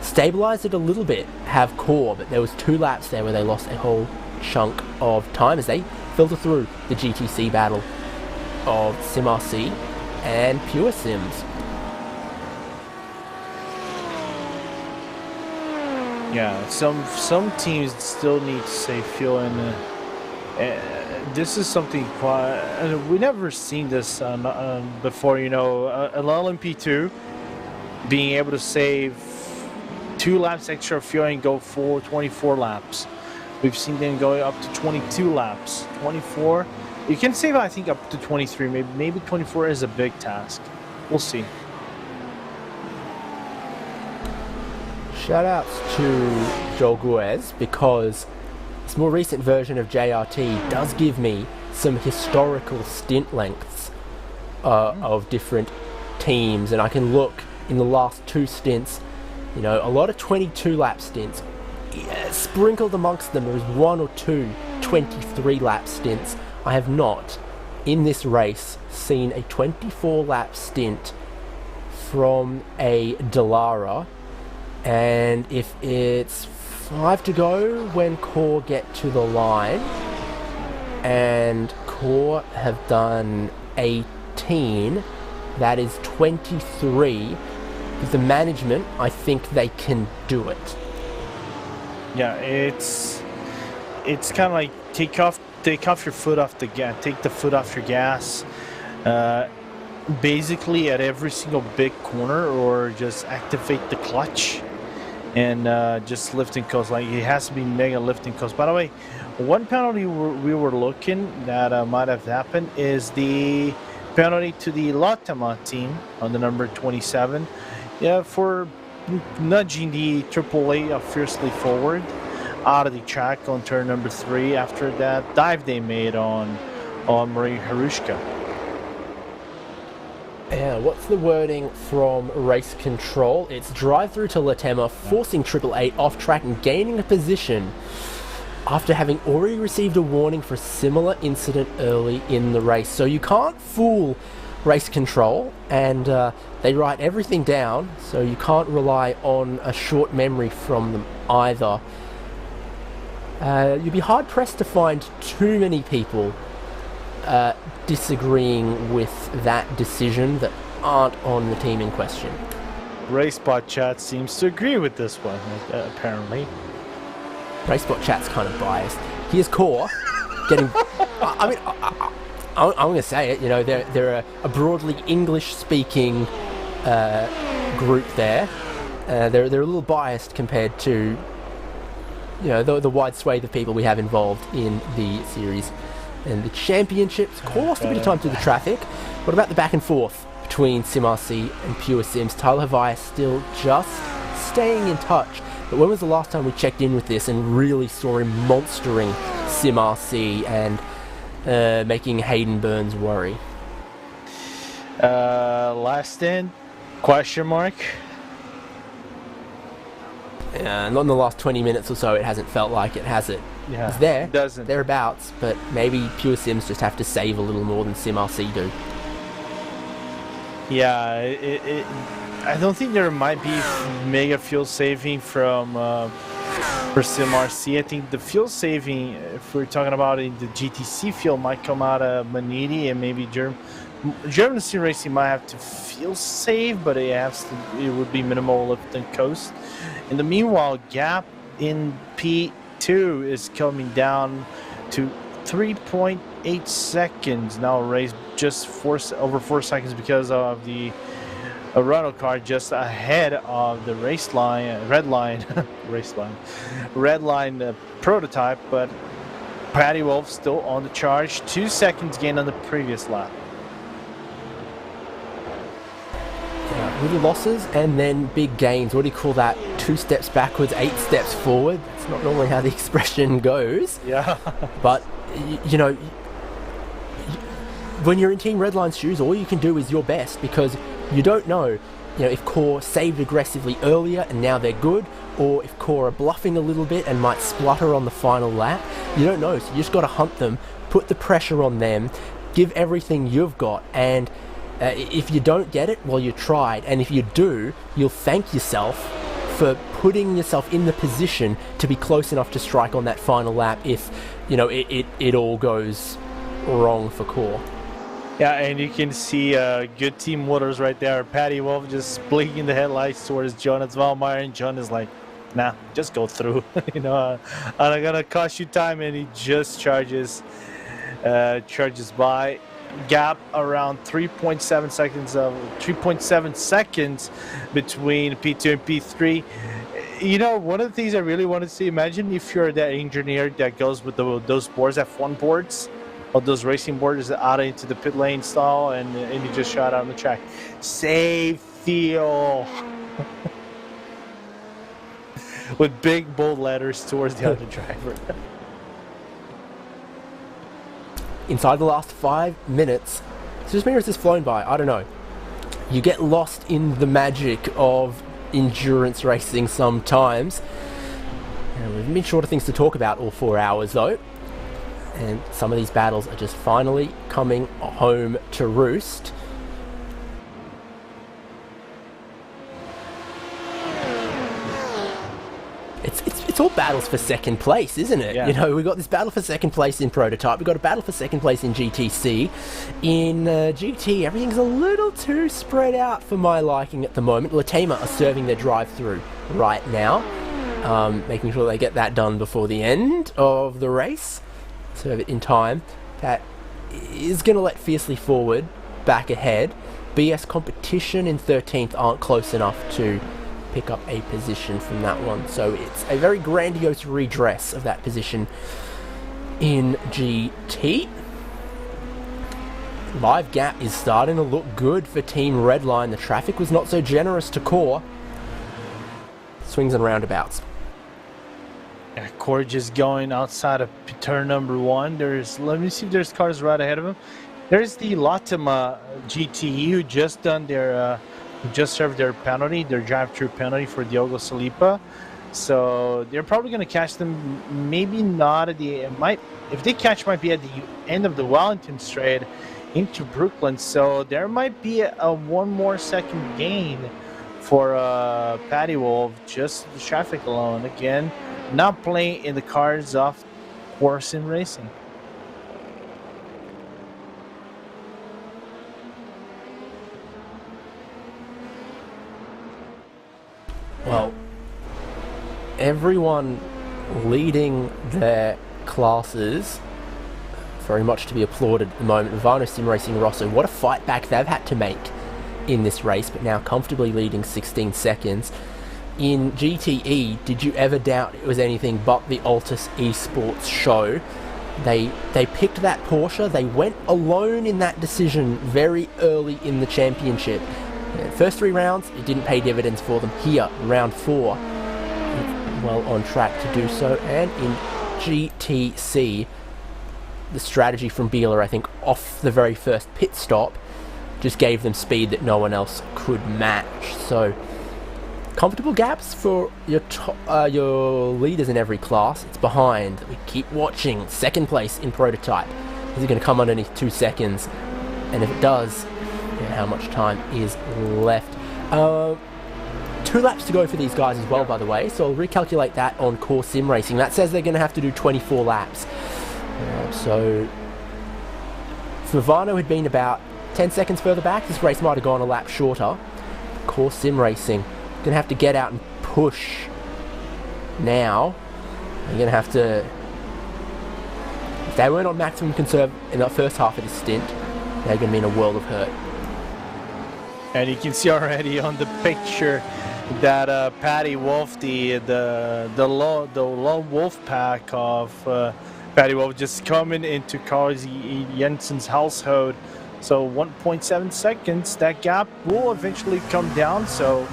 Speaker 1: stabilized it a little bit, have core, but there was 2 laps there where they lost a whole chunk of time as they filter through the GTC battle of SimRC and Pure Sims.
Speaker 2: Yeah, some teams still need to save fuel, and this is something quite. We never seen this before. You know, an LMP2 being able to save 2 laps extra fuel and go for 24 laps. We've seen them going up to 22 laps. 24. You can save, I think, up to 23. Maybe 24 is a big task. We'll see.
Speaker 1: Shout outs to Joel Guez, because this more recent version of JRT does give me some historical stint lengths of different teams, and I can look in the last 2 stints, you know, a lot of 22 lap stints. Yeah, sprinkled amongst them, there was 1 or 2 23 lap stints. I have not, in this race, seen a 24 lap stint from a Dallara. And if it's 5 to go when Core get to the line, and Core have done 18, that is 23. With the management, I think they can do it.
Speaker 2: Yeah, it's kind of like take off your foot off the gas, take the foot off your gas, basically at every single big corner, or just activate the clutch and just lift and coast. Like, it has to be mega lift and coast. By the way, one penalty we were looking that might have happened is the penalty to the Latama team on the number 27. Yeah, for nudging the AAA fiercely forward out of the track on turn number 3 after that dive they made on Marie Harushka.
Speaker 1: Yeah, what's the wording from race control? It's drive through to Latema, forcing 888 off track and gaining a position after having already received a warning for a similar incident early in the race. So you can't fool race control, and they write everything down, so you can't rely on a short memory from them either. You'd be hard pressed to find too many people disagreeing with that decision that aren't on the team in question.
Speaker 2: RaceSpot chat seems to agree with this one, apparently.
Speaker 1: RaceSpot chat's kind of biased. Here's Core getting. I'm going to say it. You know, they're a broadly English-speaking group there. They're a little biased compared to, you know, the wide swathe of people we have involved in the series and the championships. Core lost a bit of time through the traffic. What about the back and forth between SimRC and Pure Sims? Tyler Havai still just staying in touch. But when was the last time we checked in with this and really saw him monstering SimRC and making Hayden Burns worry?
Speaker 2: Last in? Question mark?
Speaker 1: Not in the last 20 minutes or so, it hasn't felt like it, has it?
Speaker 2: Yeah,
Speaker 1: it's there,
Speaker 2: it doesn't.
Speaker 1: Thereabouts, but maybe Pure Sims just have to save a little more than SimRC do.
Speaker 2: Yeah, I don't think there might be mega fuel saving from for SimRC. I think the fuel saving, if we're talking about it, the GTC fuel might come out of Maniti, and maybe German Sim Racing might have to fuel save, but it would be minimal lift and coast. In the meanwhile, gap in P2 is coming down to 3.8 seconds. Now race just over 4 seconds because of the rental car just ahead of the red line prototype, but Patty Wolf still on the charge. 2 seconds gain on the previous lap.
Speaker 1: Little losses and then big gains. What do you call that? 2 steps backwards, 8 steps forward. That's not normally how the expression goes.
Speaker 2: Yeah.
Speaker 1: But, you know, when you're in Team Redline's shoes, all you can do is your best, because you don't know, if Core saved aggressively earlier and now they're good, or if Core are bluffing a little bit and might splutter on the final lap. You don't know, so you just got to hunt them, put the pressure on them, give everything you've got, and if you don't get it, well, you tried, and if you do, you'll thank yourself for putting yourself in the position to be close enough to strike on that final lap if, it all goes wrong for Core.
Speaker 2: Yeah, and you can see good team motors right there. Patty Wolf just blinking the headlights towards John as well. And John is like, nah, just go through. I'm not gonna cost you time, and he just charges by. Gap around 3.7 seconds between P2 and P3. One of the things I really want to see, imagine if you're that engineer that goes with those boards, F1 boards, or those racing boards out into the pit lane style, and you just shot out on the track. Save fuel. With big bold letters towards the other driver.
Speaker 1: Inside the last 5 minutes, it's just me or has this flown by? I don't know. You get lost in the magic of endurance racing sometimes. And we've been short of things to talk about all 4 hours though. And some of these battles are just finally coming home to roost. It's all battles for second place, isn't it?
Speaker 2: Yeah.
Speaker 1: We got this battle for second place in Prototype. We got a battle for second place in GTC. In GT, everything's a little too spread out for my liking at the moment. Latema are serving their drive-through right now, making sure they get that done before the end of the race. Serve it in time. That is going to let Fiercely Forward back ahead. BS Competition in 13th aren't close enough to pick up a position from that one, so it's a very grandiose redress of that position in GT. Live gap is starting to look good for Team Redline. The traffic was not so generous to Core. Swings and roundabouts.
Speaker 2: Yeah, Core just going outside of turn number 1. Let me see if there's cars right ahead of him. There's the Latema GTE who just done their just served their penalty, their drive-through penalty for Diogo Salipa. So they're probably going to catch them, maybe not at the if they catch, might be at the end of the Wellington straight into Brooklyn. So there might be a 1 more second gain for Patty Wolf, just the traffic alone. Again, not playing in the cards of Core Sim Racing.
Speaker 1: Well, everyone leading their classes, very much to be applauded at the moment. Vano Sim Racing Rosso, what a fight back they've had to make in this race, but now comfortably leading 16 seconds. In GTE, did you ever doubt it was anything but the Altus Esports show? They picked that Porsche, they went alone in that decision very early in the championship. First 3 rounds, it didn't pay dividends for them. Here, round 4, well on track to do so. And in GTC, the strategy from Beeler, I think, off the very first pit stop, just gave them speed that no one else could match. So, comfortable gaps for your leaders in every class. It's behind. We keep watching. Second place in Prototype. Is it going to come underneath 2 seconds? And if it does, how much time is left? 2 laps to go for these guys as well, by the way, so I'll recalculate that on Core Sim Racing. That says they're going to have to do 24 laps. So Vivano had been about 10 seconds further back. This race might have gone a lap shorter. Core Sim Racing going to have to get out and push now. They're going to have to, if they weren't on maximum conserve in the first half of this stint, they're going to be in a world of hurt.
Speaker 2: And you can see already on the picture that Patty Wolf, the lone wolf pack of Patty Wolf, just coming into Carl Jensen's household. So 1.7 seconds, that gap will eventually come down. So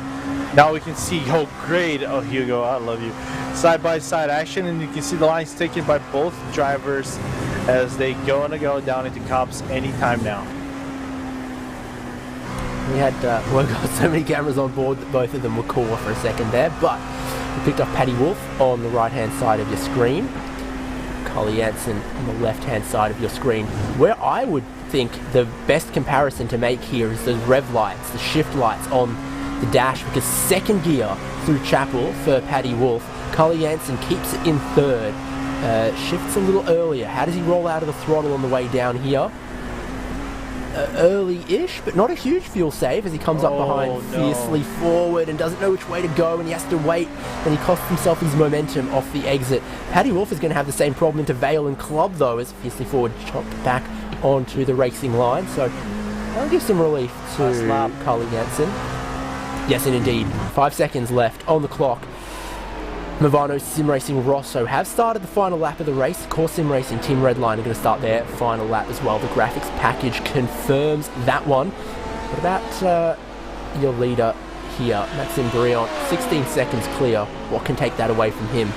Speaker 2: now we can see how great, oh Hugo, I love you, side by side action, and you can see the lines taken by both drivers as they gonna go down into cops anytime now.
Speaker 1: We had we got so many cameras on board that both of them were core for a second there, but we picked up Paddy Wolf on the right-hand side of your screen, Cully Jansen on the left-hand side of your screen. Where I would think the best comparison to make here is those rev lights, the shift lights on the dash, because second gear through Chapel for Paddy Wolf. Cully Jansen keeps it in third, shifts a little earlier. How does he roll out of the throttle on the way down here? Early-ish, but not a huge fuel save as he comes up behind fiercely forward and doesn't know which way to go, and he has to wait, and he costs himself his momentum off the exit. Paddy Wolf is going to have the same problem into Vale and Club though, as fiercely forward chopped back onto the racing line, so I'll give some relief to Cully Jansen. Yes, and indeed, 5 seconds left on the clock. Movano Sim Racing Rosso have started the final lap of the race. Core Sim Racing Team Redline are going to start their final lap as well. The graphics package confirms that one. What about your leader here, Maxime Briand? 16 seconds clear. What can take that away from him?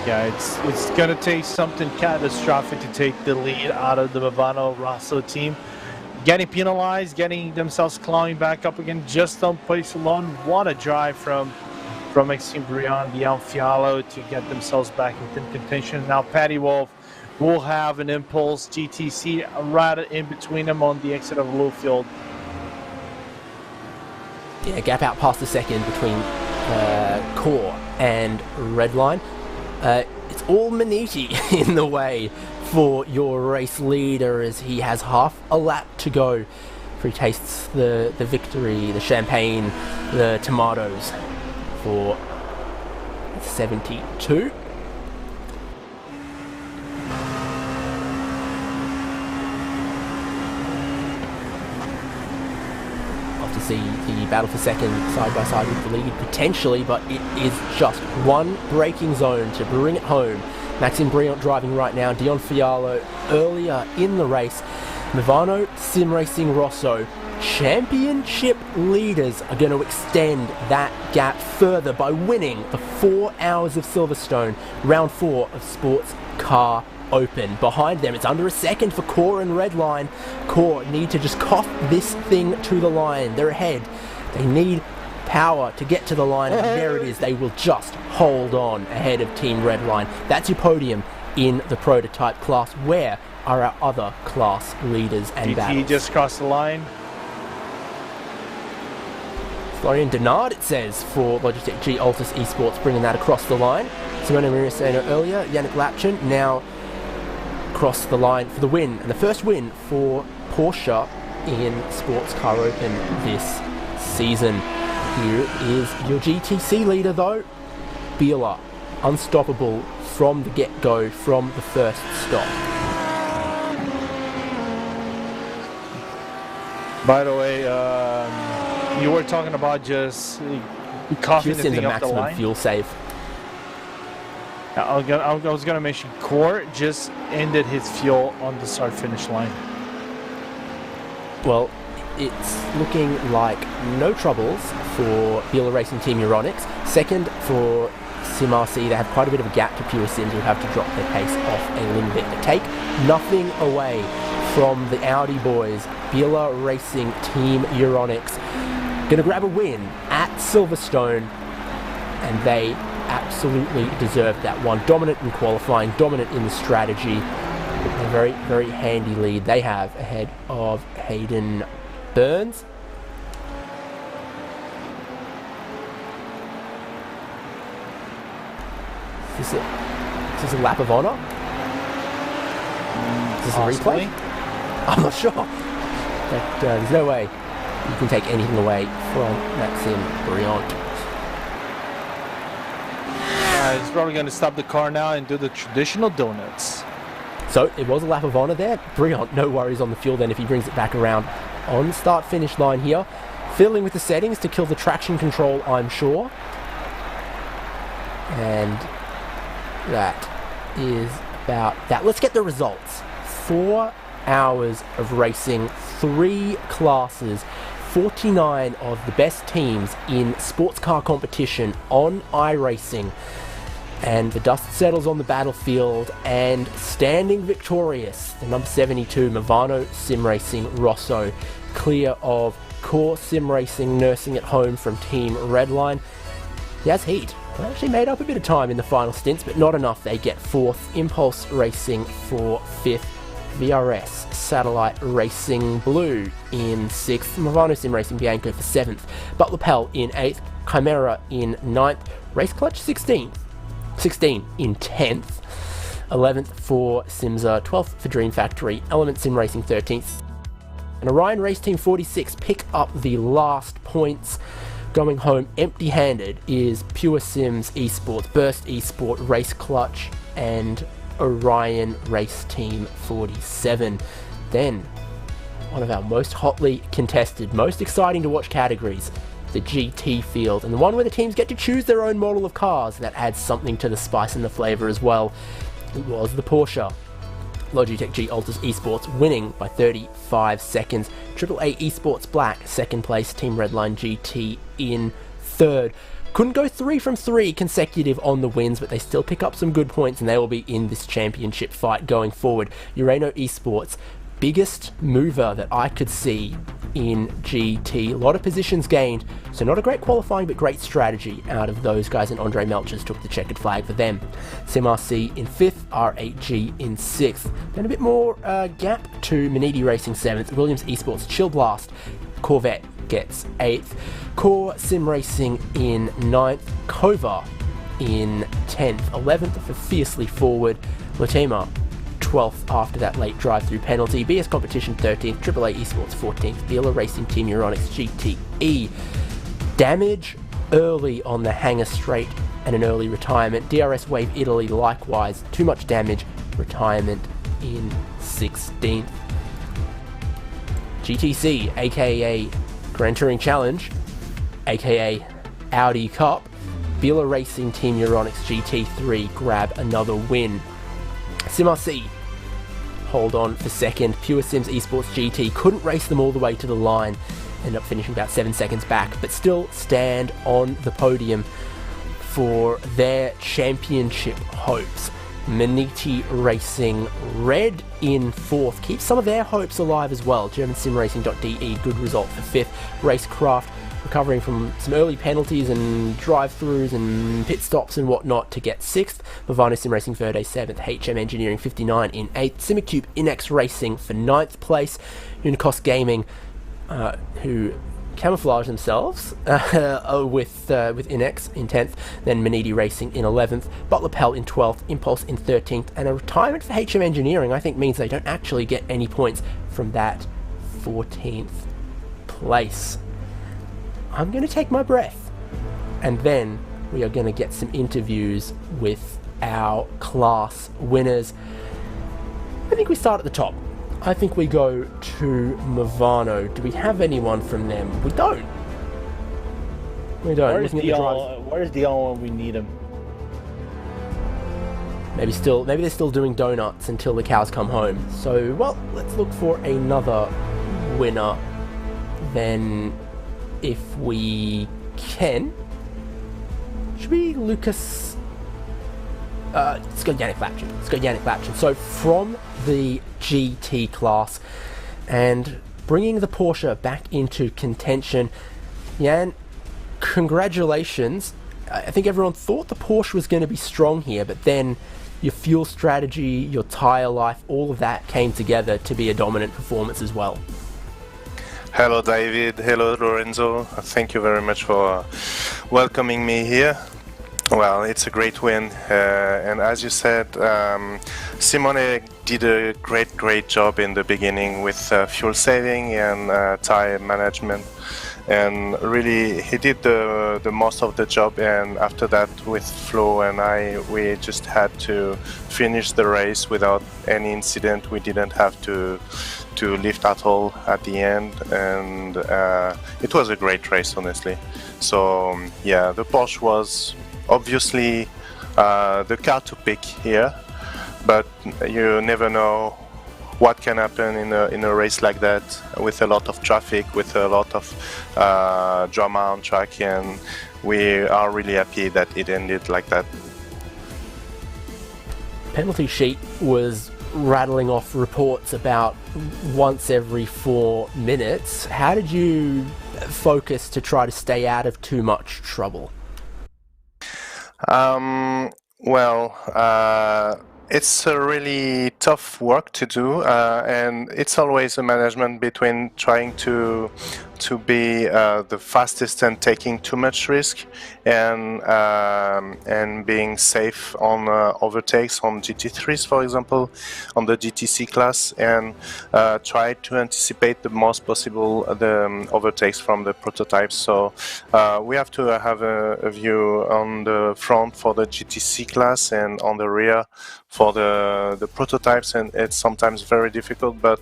Speaker 2: Yeah, it's going to take something catastrophic to take the lead out of the Movano Rosso team. Getting penalized, getting themselves clawing back up again, just on place alone. What a drive from Maxime Briand, Dion Fialo to get themselves back into contention. Now Paddy Wolf will have an impulse GTC right in between them on the exit of Lowfield.
Speaker 1: Yeah, gap out past a second between Core and Redline. It's all Maniti in the way for your race leader as he has half a lap to go before he tastes the victory, the champagne, the tomatoes for 72. Love to see the battle for second side by side with the lead potentially, but it is just one braking zone to bring it home. Maxime Briand driving right now, Dion Fialo earlier in the race. Movano Sim Racing Rosso championship leaders are going to extend that gap further by winning the 4 hours of Silverstone, round 4 of Sports Car Open. Behind them, it's under a second for Core and Redline. Core need to just cough this thing to the line. They're ahead. They need power to get to the line, and there it is. They will just hold on ahead of Team Redline. That's your podium in the prototype class. Where are our other class leaders and battles?
Speaker 2: GTE just crossed the line.
Speaker 1: Florian Denard, it says, for Logitech G Altus Esports, bringing that across the line. Simone Marissano earlier, Yannick Lapchin now across the line for the win, and the first win for Porsche in Sports Car Open this season. Here is your GTC leader though, Biela, unstoppable from the get-go, from the first stop.
Speaker 2: By the way, you were talking about just coughing the thing up the line.
Speaker 1: Fuel save.
Speaker 2: I was gonna mention Core just ended his fuel on the start-finish line.
Speaker 1: Well, it's looking like no troubles for Biela Racing Team Euronics. Second for SimRC, they have quite a bit of a gap to Pure Sims, who have to drop their pace off a little bit. But take nothing away from the Audi boys. Biela Racing Team Euronics gonna grab a win at Silverstone, and they absolutely deserved that one. Dominant in qualifying, dominant in the strategy. A very, very handy lead they have ahead of Hayden Burns. Is this a lap of honour? Is this
Speaker 2: Possibly.
Speaker 1: a replay? I'm not sure. But there's no way you can take anything away from Maxime Briand.
Speaker 2: He's probably going to stop the car now and do the traditional donuts.
Speaker 1: So it was a lap of honour there. Briand, no worries on the fuel then if he brings it back around on the start-finish line here. Fiddling with the settings to kill the traction control, I'm sure. And that is about that. Let's get the results. 4 hours of racing, 3 classes, 49 of the best teams in sports car competition on iRacing. And the dust settles on the battlefield, and standing victorious, the number 72 Movano Sim Racing Rosso, clear of Core Sim Racing nursing at home from Team Redline. Yas Heat actually made up a bit of time in the final stints, but not enough. They get 4th, Impulse Racing for 5th, VRS Satellite Racing Blue in 6th, Movano Sim Racing Bianco for 7th, Butler Pell in 8th, Chimera in 9th, Race Clutch 16 in 10th, 11th for Simza, 12th for Dream Factory, Element Sim Racing 13th, and Orion Race Team 46 pick up the last points. Going home empty-handed is Pure Sims Esports, Burst Esport, Race Clutch, and Orion Race Team 47. Then, one of our most hotly contested, most exciting to watch categories, the GT field, and the one where the teams get to choose their own model of cars. That adds something to the spice and the flavour as well. It was the Porsche Logitech G Altus Esports winning by 35 seconds. AAA Esports Black, second place. Team Redline GT in third. Couldn't go 3 from 3 consecutive on the wins, but they still pick up some good points, and they will be in this championship fight going forward. Urano Esports, biggest mover that I could see in GT. A lot of positions gained, so not a great qualifying, but great strategy out of those guys, and Andre Melchers took the checkered flag for them. SimRC in 5th, R8G in 6th. Then a bit more gap to Manidi Racing 7th, Williams Esports Chill Blast, Corvette gets 8th, Core Sim Racing in 9th, Kova in 10th, 11th for Fiercely Forward, Latima 12th after that late drive-through penalty, BS Competition 13th, AAA Esports 14th, Dealer Racing Team Euronics GTE. Damage early on the Hangar Straight and an early retirement. DRS Wave Italy likewise, too much damage, retirement in 16th. GTC, aka Grand Touring Challenge, aka Audi Cup, Dealer Racing Team Euronics GT3 grab another win. SimRC hold on for second. Pure Sims Esports GT couldn't race them all the way to the line, ended up finishing about 7 seconds back, but still stand on the podium for their championship hopes. Maniti Racing Red in 4th, keeps some of their hopes alive as well. GermanSimRacing.de, good result for 5th. Racecraft recovering from some early penalties and drive-throughs and pit stops and whatnot to get 6th. Movano Sim Racing Verde 7th. HM Engineering 59 in 8th. Simicube Inex Racing for 9th place. Unicos Gaming, who camouflage themselves with Inex in 10th, then Manidi Racing in 11th, Butler Pell in 12th, Impulse in 13th, and a retirement for HM Engineering I think means they don't actually get any points from that 14th place. I'm going to take my breath, and then we are going to get some interviews with our class winners. I think we start at the top. I think we go to Movano. Do we have anyone from them? We don't. We don't.
Speaker 2: Where's Dion when we need him?
Speaker 1: Maybe they're still doing donuts until the cows come home. So, well, let's look for another winner then, if we can. Should we Lucas? Let's go Yannick Lapchin. So from the GT class and bringing the Porsche back into contention, Jan, congratulations. I think everyone thought the Porsche was going to be strong here, but then your fuel strategy, your tyre life, all of that came together to be a dominant performance as well.
Speaker 4: Hello David, hello Lorenzo, thank you very much for welcoming me here. Well, it's a great win, and as you said, Simone did a great job in the beginning with fuel saving and tire management, and really he did the most of the job. And after that, with Flo and we just had to finish the race without any incident. We didn't have to lift at all at the end, and it was a great race, honestly. So yeah, the Porsche was obviously the car to pick here, but you never know what can happen in a race like that, with a lot of traffic, with a lot of drama on track, and we are really happy that it ended like that.
Speaker 1: penalty sheet was rattling off reports about once every 4 minutes. How did you focus to try to stay out of too much trouble?
Speaker 4: It's a really tough work to do, and it's always a management between trying to be the fastest and taking too much risk, and being safe on overtakes on GT3s, for example, on the GTC Class, and try to anticipate the most possible the overtakes from the prototypes. So we have to have a view on the front for the GTC Class and on the rear for the prototypes, and it's sometimes very difficult, but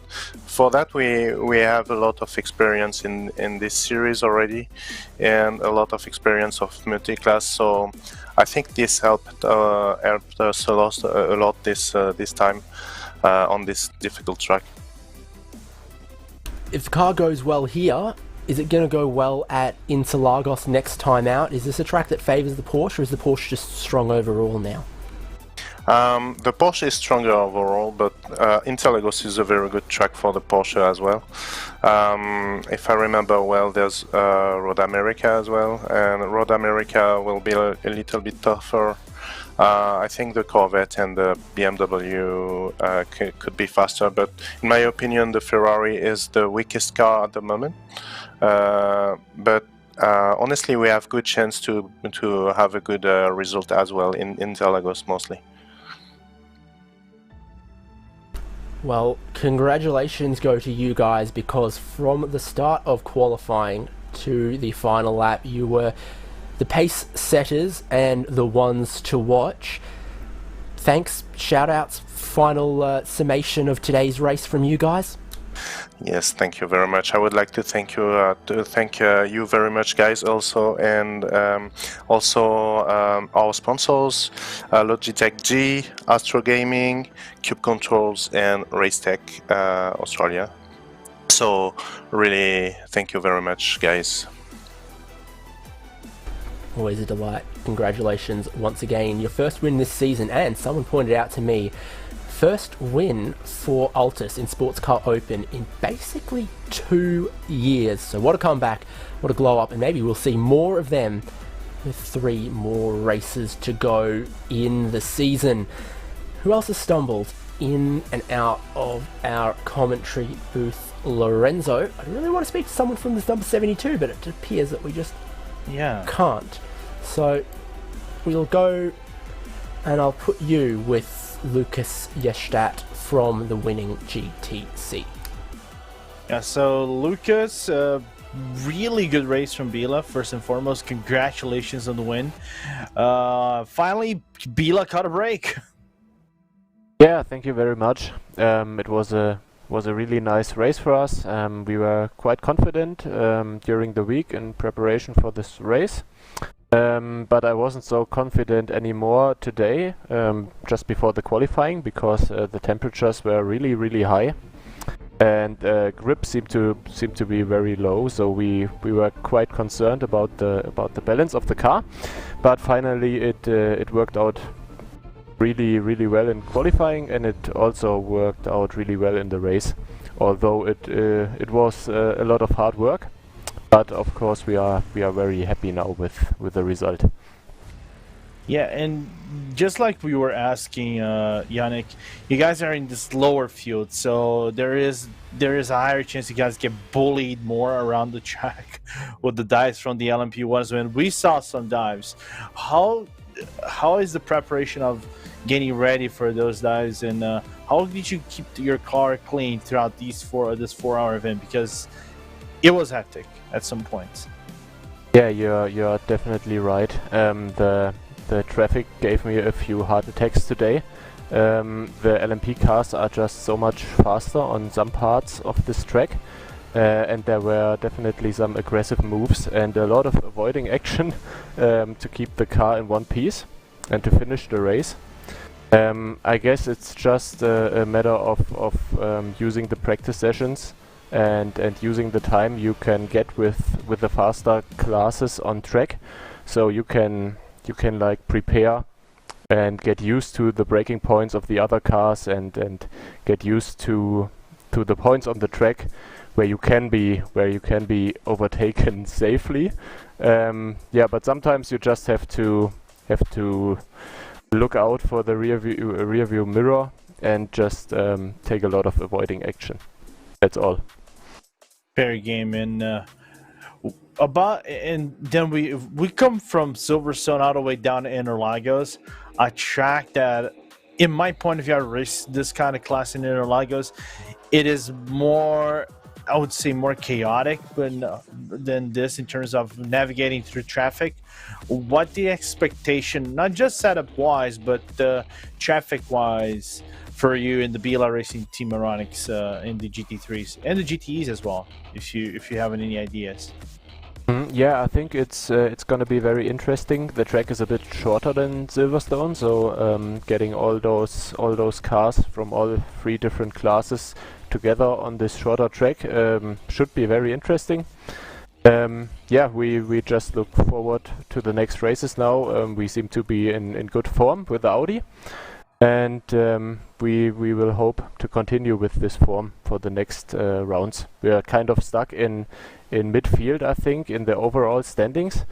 Speaker 4: for that we have a lot of experience in this series already, and a lot of experience of multi-class, so I think this helped us a lot this time on this difficult track.
Speaker 1: If the car goes well here, is it going to go well at Interlagos next time out? Is this a track that favours the Porsche, or is the Porsche just strong overall now?
Speaker 4: The Porsche is stronger overall, but Interlagos is a very good track for the Porsche as well. If I remember well, there's Road America as well, and Road America will be a little bit tougher. I think the Corvette and the BMW could be faster, but in my opinion the Ferrari is the weakest car at the moment. But honestly, we have good chance to have a good result as well in Interlagos mostly.
Speaker 1: Well, congratulations go to you guys, because from the start of qualifying to the final lap, you were the pace setters and the ones to watch. Thanks, shout-outs, final summation of today's race from you guys.
Speaker 4: Yes, thank you very much. I would like to thank you very much, guys, also, and also our sponsors, Logitech G, Astro Gaming, Cube Controls, and Racetech Australia. So really, thank you very much, guys.
Speaker 1: Always a delight. Congratulations once again. Your first win this season, and someone pointed out to me, first win for Altus in Sports Car Open in basically 2 years. So what a comeback, what a glow up, and maybe we'll see more of them with 3 more races to go in the season. Who else has stumbled in and out of our commentary booth? Lorenzo. I really want to speak to someone from this number 72, but it appears that we just can't. So we'll go, and I'll put you with Lucas Yestadt from the winning GTC.
Speaker 2: Yeah, so Lucas, really good race from Bila. First and foremost, congratulations on the win. Finally, Bila caught a break.
Speaker 5: Yeah, thank you very much. It was a really nice race for us. We were quite confident during the week in preparation for this race. But I wasn't so confident anymore today, just before the qualifying, because the temperatures were really high, and grip seemed to be very low. So we were quite concerned about the balance of the car. But finally, it worked out really well in qualifying, and it also worked out really well in the race. Although it was a lot of hard work. But of course, we are very happy now with the result.
Speaker 2: Yeah, and just like we were asking, Yannick, you guys are in this lower field, so there is a higher chance you guys get bullied more around the track with the dives from the LMP1s. When we saw some dives, how is the preparation of getting ready for those dives, and how did you keep your car clean throughout this 4-hour event? Because it was hectic at some points.
Speaker 5: Yeah, you're definitely right. The traffic gave me a few heart attacks today. The LMP cars are just so much faster on some parts of this track, and there were definitely some aggressive moves and a lot of avoiding action to keep the car in one piece and to finish the race. I guess it's just a matter of using the practice sessions and using the time you can get with the faster classes on track, so you can like prepare and get used to the braking points of the other cars and get used to the points on the track where you can be overtaken safely. Yeah, but sometimes you just have to look out for the rear view mirror and just take a lot of avoiding action. That's all.
Speaker 2: Fair game. And then we come from Silverstone all the way down to Interlagos, a track that, in my point of view, I race this kind of class in Interlagos. It is more, I would say, more chaotic than this in terms of navigating through traffic. What the expectation, not just setup wise, but traffic wise, for you in the BLA Racing Team Aeronix in the GT3s and the GTEs as well, if you have any ideas.
Speaker 5: Yeah, I think it's going to be very interesting. The track is a bit shorter than Silverstone, so getting all those cars from all 3 different classes together on this shorter track should be very interesting. Yeah, we just look forward to the next races now. We seem to be in good form with the Audi, and we will hope to continue with this form for the next rounds. We are kind of stuck in midfield, I think, in the overall standings.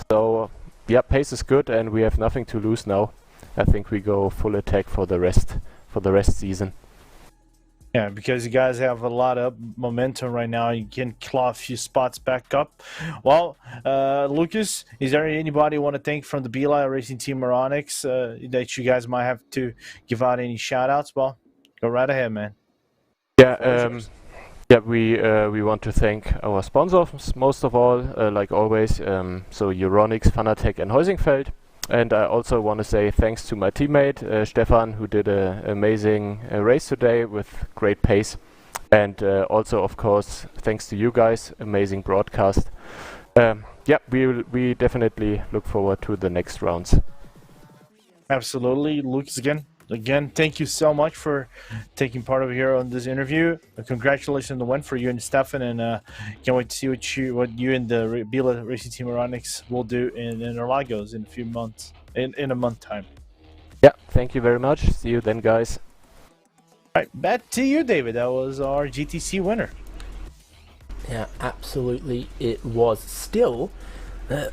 Speaker 5: So yeah, pace is good, and we have nothing to lose now. I think we go full attack for the rest season.
Speaker 2: Yeah, because you guys have a lot of momentum right now. You can claw a few spots back up. Well, Lucas, is there anybody you want to thank from the BLA Racing Team Aeronix that you guys might have to give out any shout-outs? Well, go right ahead, man.
Speaker 5: Yeah, yeah, we want to thank our sponsors, most of all, like always, so Euronics, Fanatec and Heusingfeld. And I also want to say thanks to my teammate, Stefan, who did an amazing race today with great pace. And also, of course, thanks to you guys, amazing broadcast. Yeah, we definitely look forward to the next rounds.
Speaker 2: Absolutely. Lucas, again, thank you so much for taking part of here on this interview. Congratulations on the win for you and Stefan, and can't wait to see what you and the BLA Racing Team Aeronix will do in Interlagos in a few months, in a month time.
Speaker 5: Yeah, thank you very much. See you then, guys.
Speaker 2: All right, back to you, David. That was our GTC winner.
Speaker 1: Yeah, absolutely it was. Still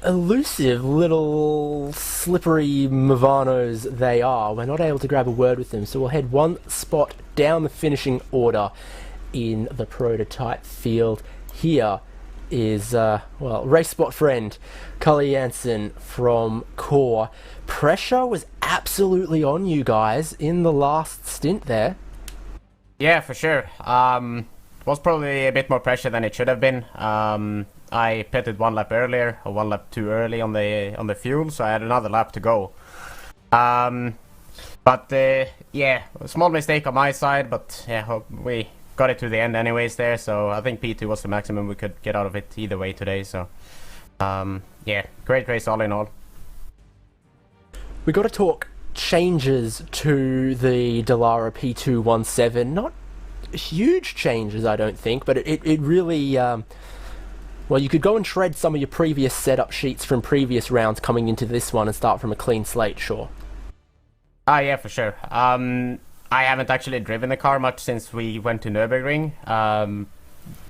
Speaker 1: elusive little slippery Mavanos they are. We're not able to grab a word with them, so we'll head one spot down the finishing order in the prototype field. Here is race spot friend Cully Jansen from Core. Pressure was absolutely on you guys in the last stint there.
Speaker 6: Yeah, for sure. Was probably a bit more pressure than it should have been. I pitted one lap too early on the fuel, so I had another lap to go. But yeah, a small mistake on my side, but yeah, we got it to the end anyways there, so I think P2 was the maximum we could get out of it either way today, so yeah, great race all in all.
Speaker 1: We got to talk changes to the Dallara P217. Not huge changes, I don't think, but it really... well, you could go and shred some of your previous setup sheets from previous rounds coming into this one and start from a clean slate, sure.
Speaker 6: Yeah, for sure. I haven't actually driven the car much since we went to Nürburgring.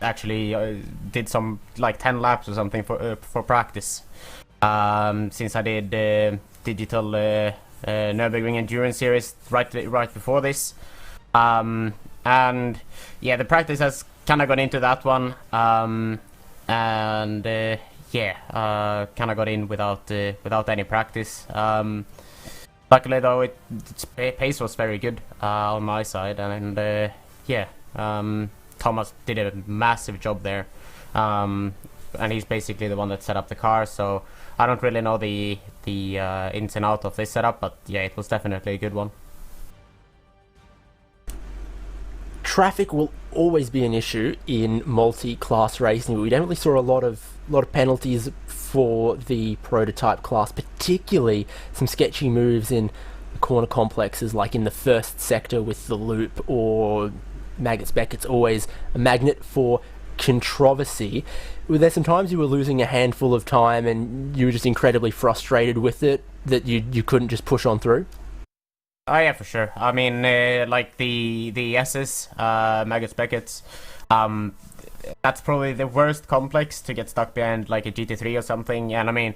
Speaker 6: Actually, did some like 10 laps or something for practice. Since I did digital Nürburgring Endurance Series right before this. And yeah, the practice has kind of gone into that one. And yeah, kind of got in without any practice. Luckily though, its pace was very good on my side, and yeah, Thomas did a massive job there, and he's basically the one that set up the car. So I don't really know the ins and outs of this setup, but yeah, it was definitely a good one.
Speaker 1: Traffic will always be an issue in multi-class racing. We definitely saw a lot of penalties for the prototype class, particularly some sketchy moves in the corner complexes, like in the first sector with the loop or Magnets Beck. It's always a magnet for controversy. Were there some times you were losing a handful of time and you were just incredibly frustrated with it, that you couldn't just push on through?
Speaker 6: Oh yeah, for sure. I mean, like the SS, Magus Beckett, that's probably the worst complex to get stuck behind like a GT3 or something. And I mean,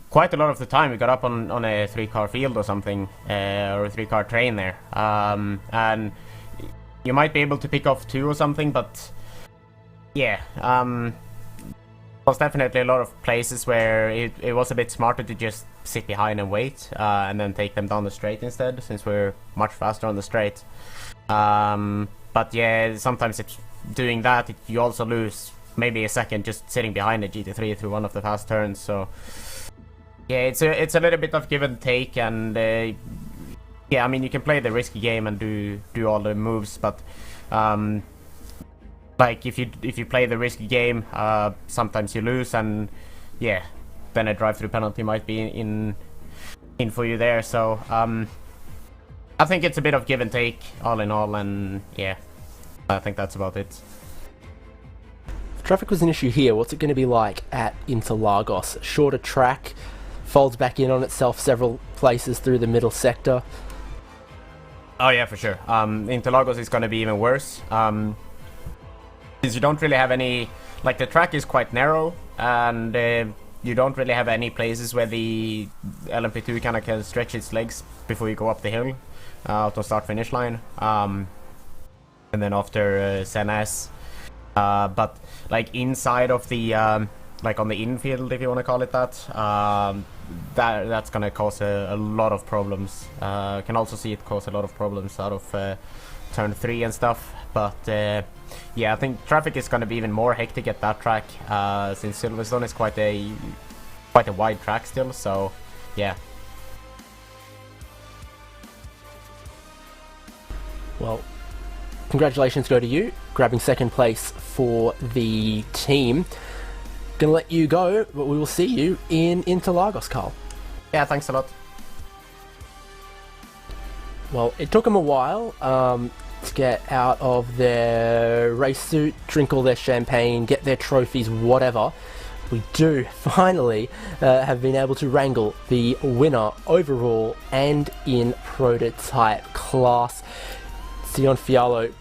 Speaker 6: quite a lot of the time we got up on a 3-car field or something, or a 3-car train there. And you might be able to pick off 2 or something, but yeah, there's definitely a lot of places where it was a bit smarter to just sit behind and wait, and then take them down the straight instead, since we're much faster on the straight. But yeah, sometimes it's doing that, you also lose maybe a second just sitting behind a GT3 through one of the fast turns. So yeah, it's a little bit of give and take, and yeah, I mean, you can play the risky game and do all the moves, but like if you play the risky game, sometimes you lose, and yeah, then a drive-through penalty might be in for you there. So I think it's a bit of give and take all in all, and yeah, I think that's about it.
Speaker 1: If traffic was an issue here, what's it going to be like at Interlagos? Shorter track, folds back in on itself several places through the middle sector.
Speaker 6: Oh yeah, for sure. Interlagos is going to be even worse. Since you don't really have any, like, the track is quite narrow, and you don't really have any places where the LMP2 kind of can stretch its legs before you go up the hill out on start-finish line, and then after Senes. But like inside of the like on the infield, if you want to call it that, that's gonna cause a lot of problems. Can also see it cause a lot of problems out of turn 3 and stuff. But yeah, I think traffic is gonna be even more hectic at that track, since Silverstone is quite a wide track still. So yeah.
Speaker 1: Well, congratulations go to you, grabbing second place for the team. Gonna let you go, but we will see you in Interlagos, Carl.
Speaker 6: Yeah, thanks a lot.
Speaker 1: Well, it took them a while to get out of their race suit, drink all their champagne, get their trophies, whatever. We do finally have been able to wrangle the winner overall and in prototype class. Sion Fialo,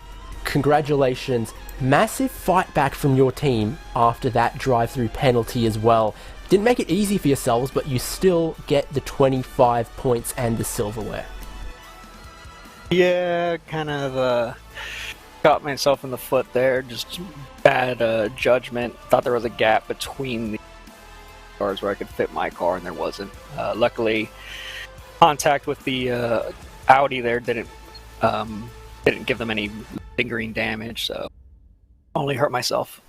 Speaker 1: congratulations. Massive fight back from your team after that drive-through penalty as well. Didn't make it easy for yourselves, but you still get the 25 points and the silverware.
Speaker 7: Yeah, kind of got myself in the foot there. Just bad judgment. Thought there was a gap between the cars where I could fit my car, and there wasn't. Luckily, contact with the Audi there didn't give them any lingering damage, so only hurt myself.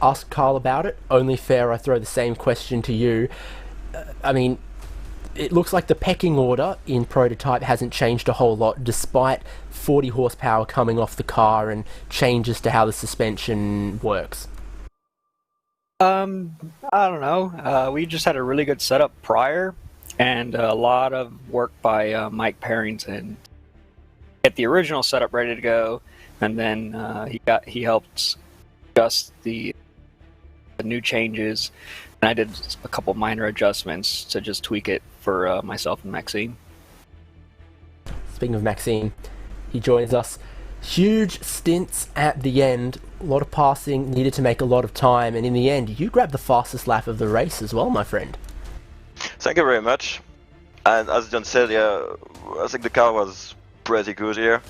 Speaker 1: Ask Carl about it. Only fair I throw the same question to you. I mean, it looks like the pecking order in prototype hasn't changed a whole lot, despite 40 horsepower coming off the car and changes to how the suspension works.
Speaker 7: I don't know. We just had a really good setup prior, and a lot of work by Mike Parrington. Get the original setup ready to go, and then he helped adjust the new changes, and I did a couple minor adjustments to just tweak it for myself and Maxime.
Speaker 1: Speaking of Maxime, he joins us. Huge stints at the end, a lot of passing, needed to make a lot of time, and in the end you grabbed the fastest lap of the race as well, my friend.
Speaker 8: Thank you very much. And as John said, yeah, I think the car was pretty good here,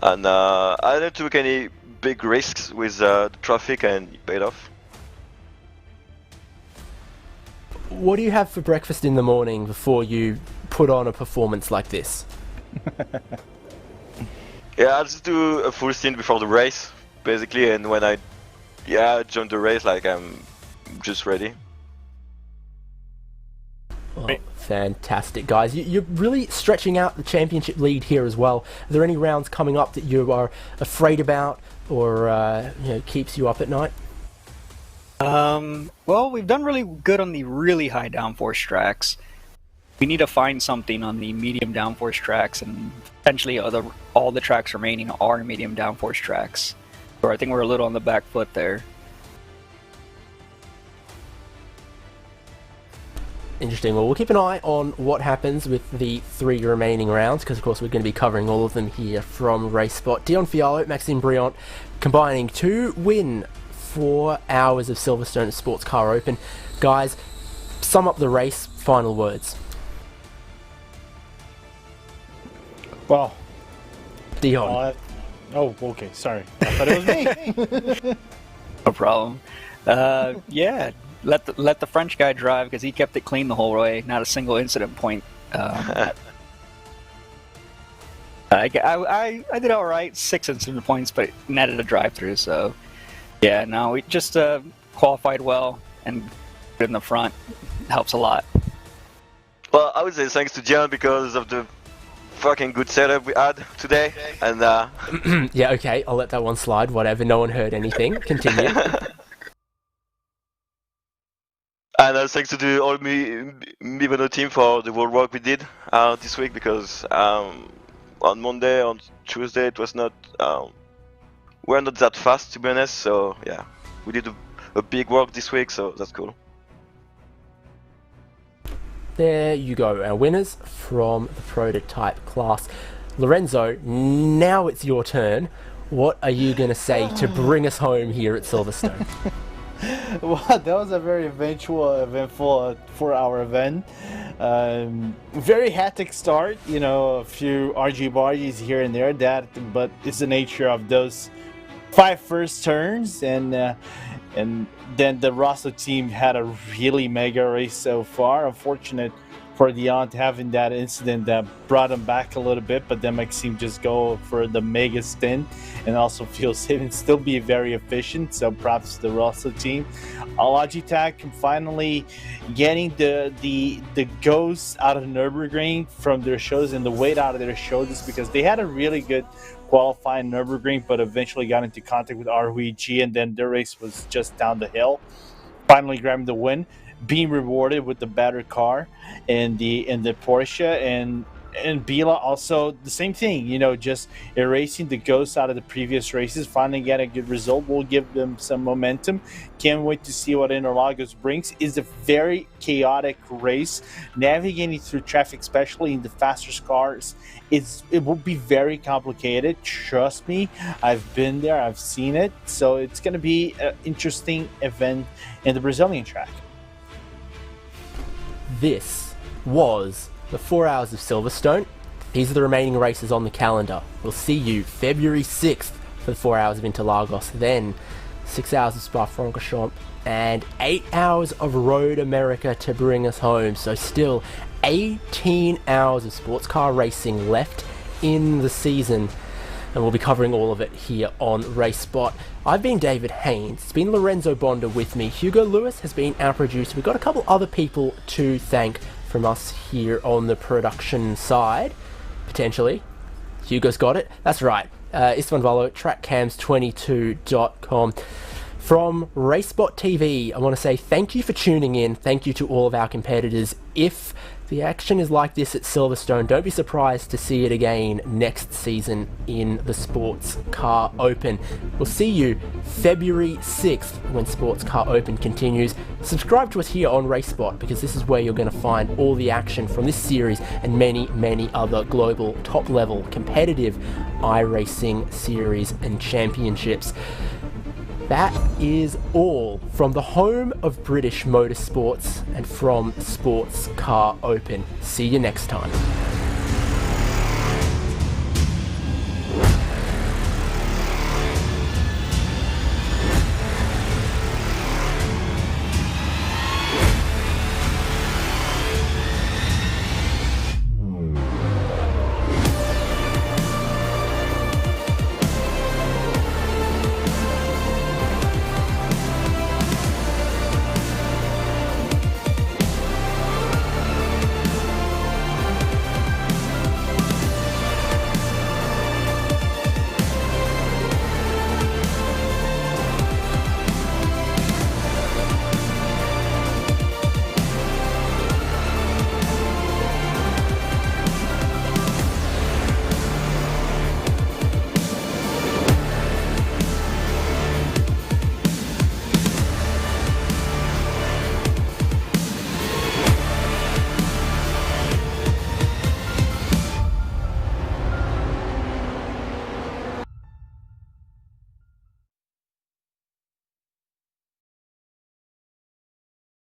Speaker 8: and I didn't took any big risks with the traffic, and it paid off.
Speaker 1: What do you have for breakfast in the morning before you put on a performance like this?
Speaker 8: Yeah, I just do a full stint before the race, basically, and when I joined the race, like, I'm just ready.
Speaker 1: Well, fantastic, guys. You're really stretching out the championship lead here as well. Are there any rounds coming up that you are afraid about, or keeps you up at night?
Speaker 7: Well, we've done really good on the really high downforce tracks. We need to find something on the medium downforce tracks, and potentially all the tracks remaining are medium downforce tracks. So I think we're a little on the back foot there.
Speaker 1: Interesting. Well, we'll keep an eye on what happens with the 3 remaining rounds, because of course we're going to be covering all of them here from RaceSpot. Dion Fialo, Maxime Briant combining to win 4 hours of Silverstone Sports Car Open. Guys, sum up the race, final words.
Speaker 2: Well,
Speaker 1: Dion.
Speaker 2: Oh, okay, sorry. I thought it was me.
Speaker 7: No problem. Yeah, let the French guy drive because he kept it clean the whole way. Not a single incident point. I did all right. 6 incident points, but netted a drive-through. So yeah, no, we just qualified well and in the front helps a lot.
Speaker 8: Well, I would say thanks to Dion because of the fucking good setup we had today, and
Speaker 1: Yeah, okay, I'll let that one slide. Whatever, no one heard anything. Continue.
Speaker 8: and thanks to the all Mibono team for the world work we did this week, because on Monday, on Tuesday, it was not we're not that fast, to be honest. So yeah, we did a big work this week, so that's cool.
Speaker 1: There you go, our winners from the prototype class. Lorenzo, now it's your turn. What are you going to say to bring us home here at Silverstone?
Speaker 2: Well, that was a very eventful 4-hour event. Very hectic start, you know, a few argy-bargies here and there, but it's the nature of those 5 first turns, and then the Russell team had a really mega race so far. Unfortunate for Dion having that incident that brought him back a little bit, but then Maxime just go for the mega stint and also feel safe and still be very efficient. So props to the Russell team. Logitech finally getting the ghosts out of Nürburgring from their shows and the weight out of their shows, because they had a really good qualifying Nürburgring, but eventually got into contact with RWG, and then their race was just down the hill. Finally grabbing the win, being rewarded with the better car and the Porsche, and Bila also the same thing, you know, just erasing the ghosts out of the previous races, finally get a good result will give them some momentum. Can't wait to see what Interlagos brings. It's a very chaotic race, navigating through traffic, especially in the faster cars. It will be very complicated, trust me. I've been there, I've seen it, so it's going to be an interesting event in the Brazilian track.
Speaker 1: This was the 4 hours of Silverstone. These are the remaining races on the calendar. We'll see you February 6th for the 4 hours of Interlagos, then 6 hours of Spa-Francorchamps, and 8 hours of Road America to bring us home. So still 18 hours of sports car racing left in the season, and we'll be covering all of it here on RaceSpot. I've been David Haynes, it's been Lorenzo Bonda with me, Hugo Lewis has been our producer. We've got a couple other people to thank from us here on the production side, potentially. Hugo's got it, that's right. Istvan Valo, trackcams22.com. From RaceSpotTV, I want to say thank you for tuning in. Thank you to all of our competitors. If the action is like this at Silverstone, don't be surprised to see it again next season in the Sports Car Open. We'll see you February 6th when Sports Car Open continues. Subscribe to us here on RaceSpot, because this is where you're going to find all the action from this series and many, many other global top-level competitive iRacing series and championships. That is all from the home of British motorsports and from Sports Car Open. See you next time.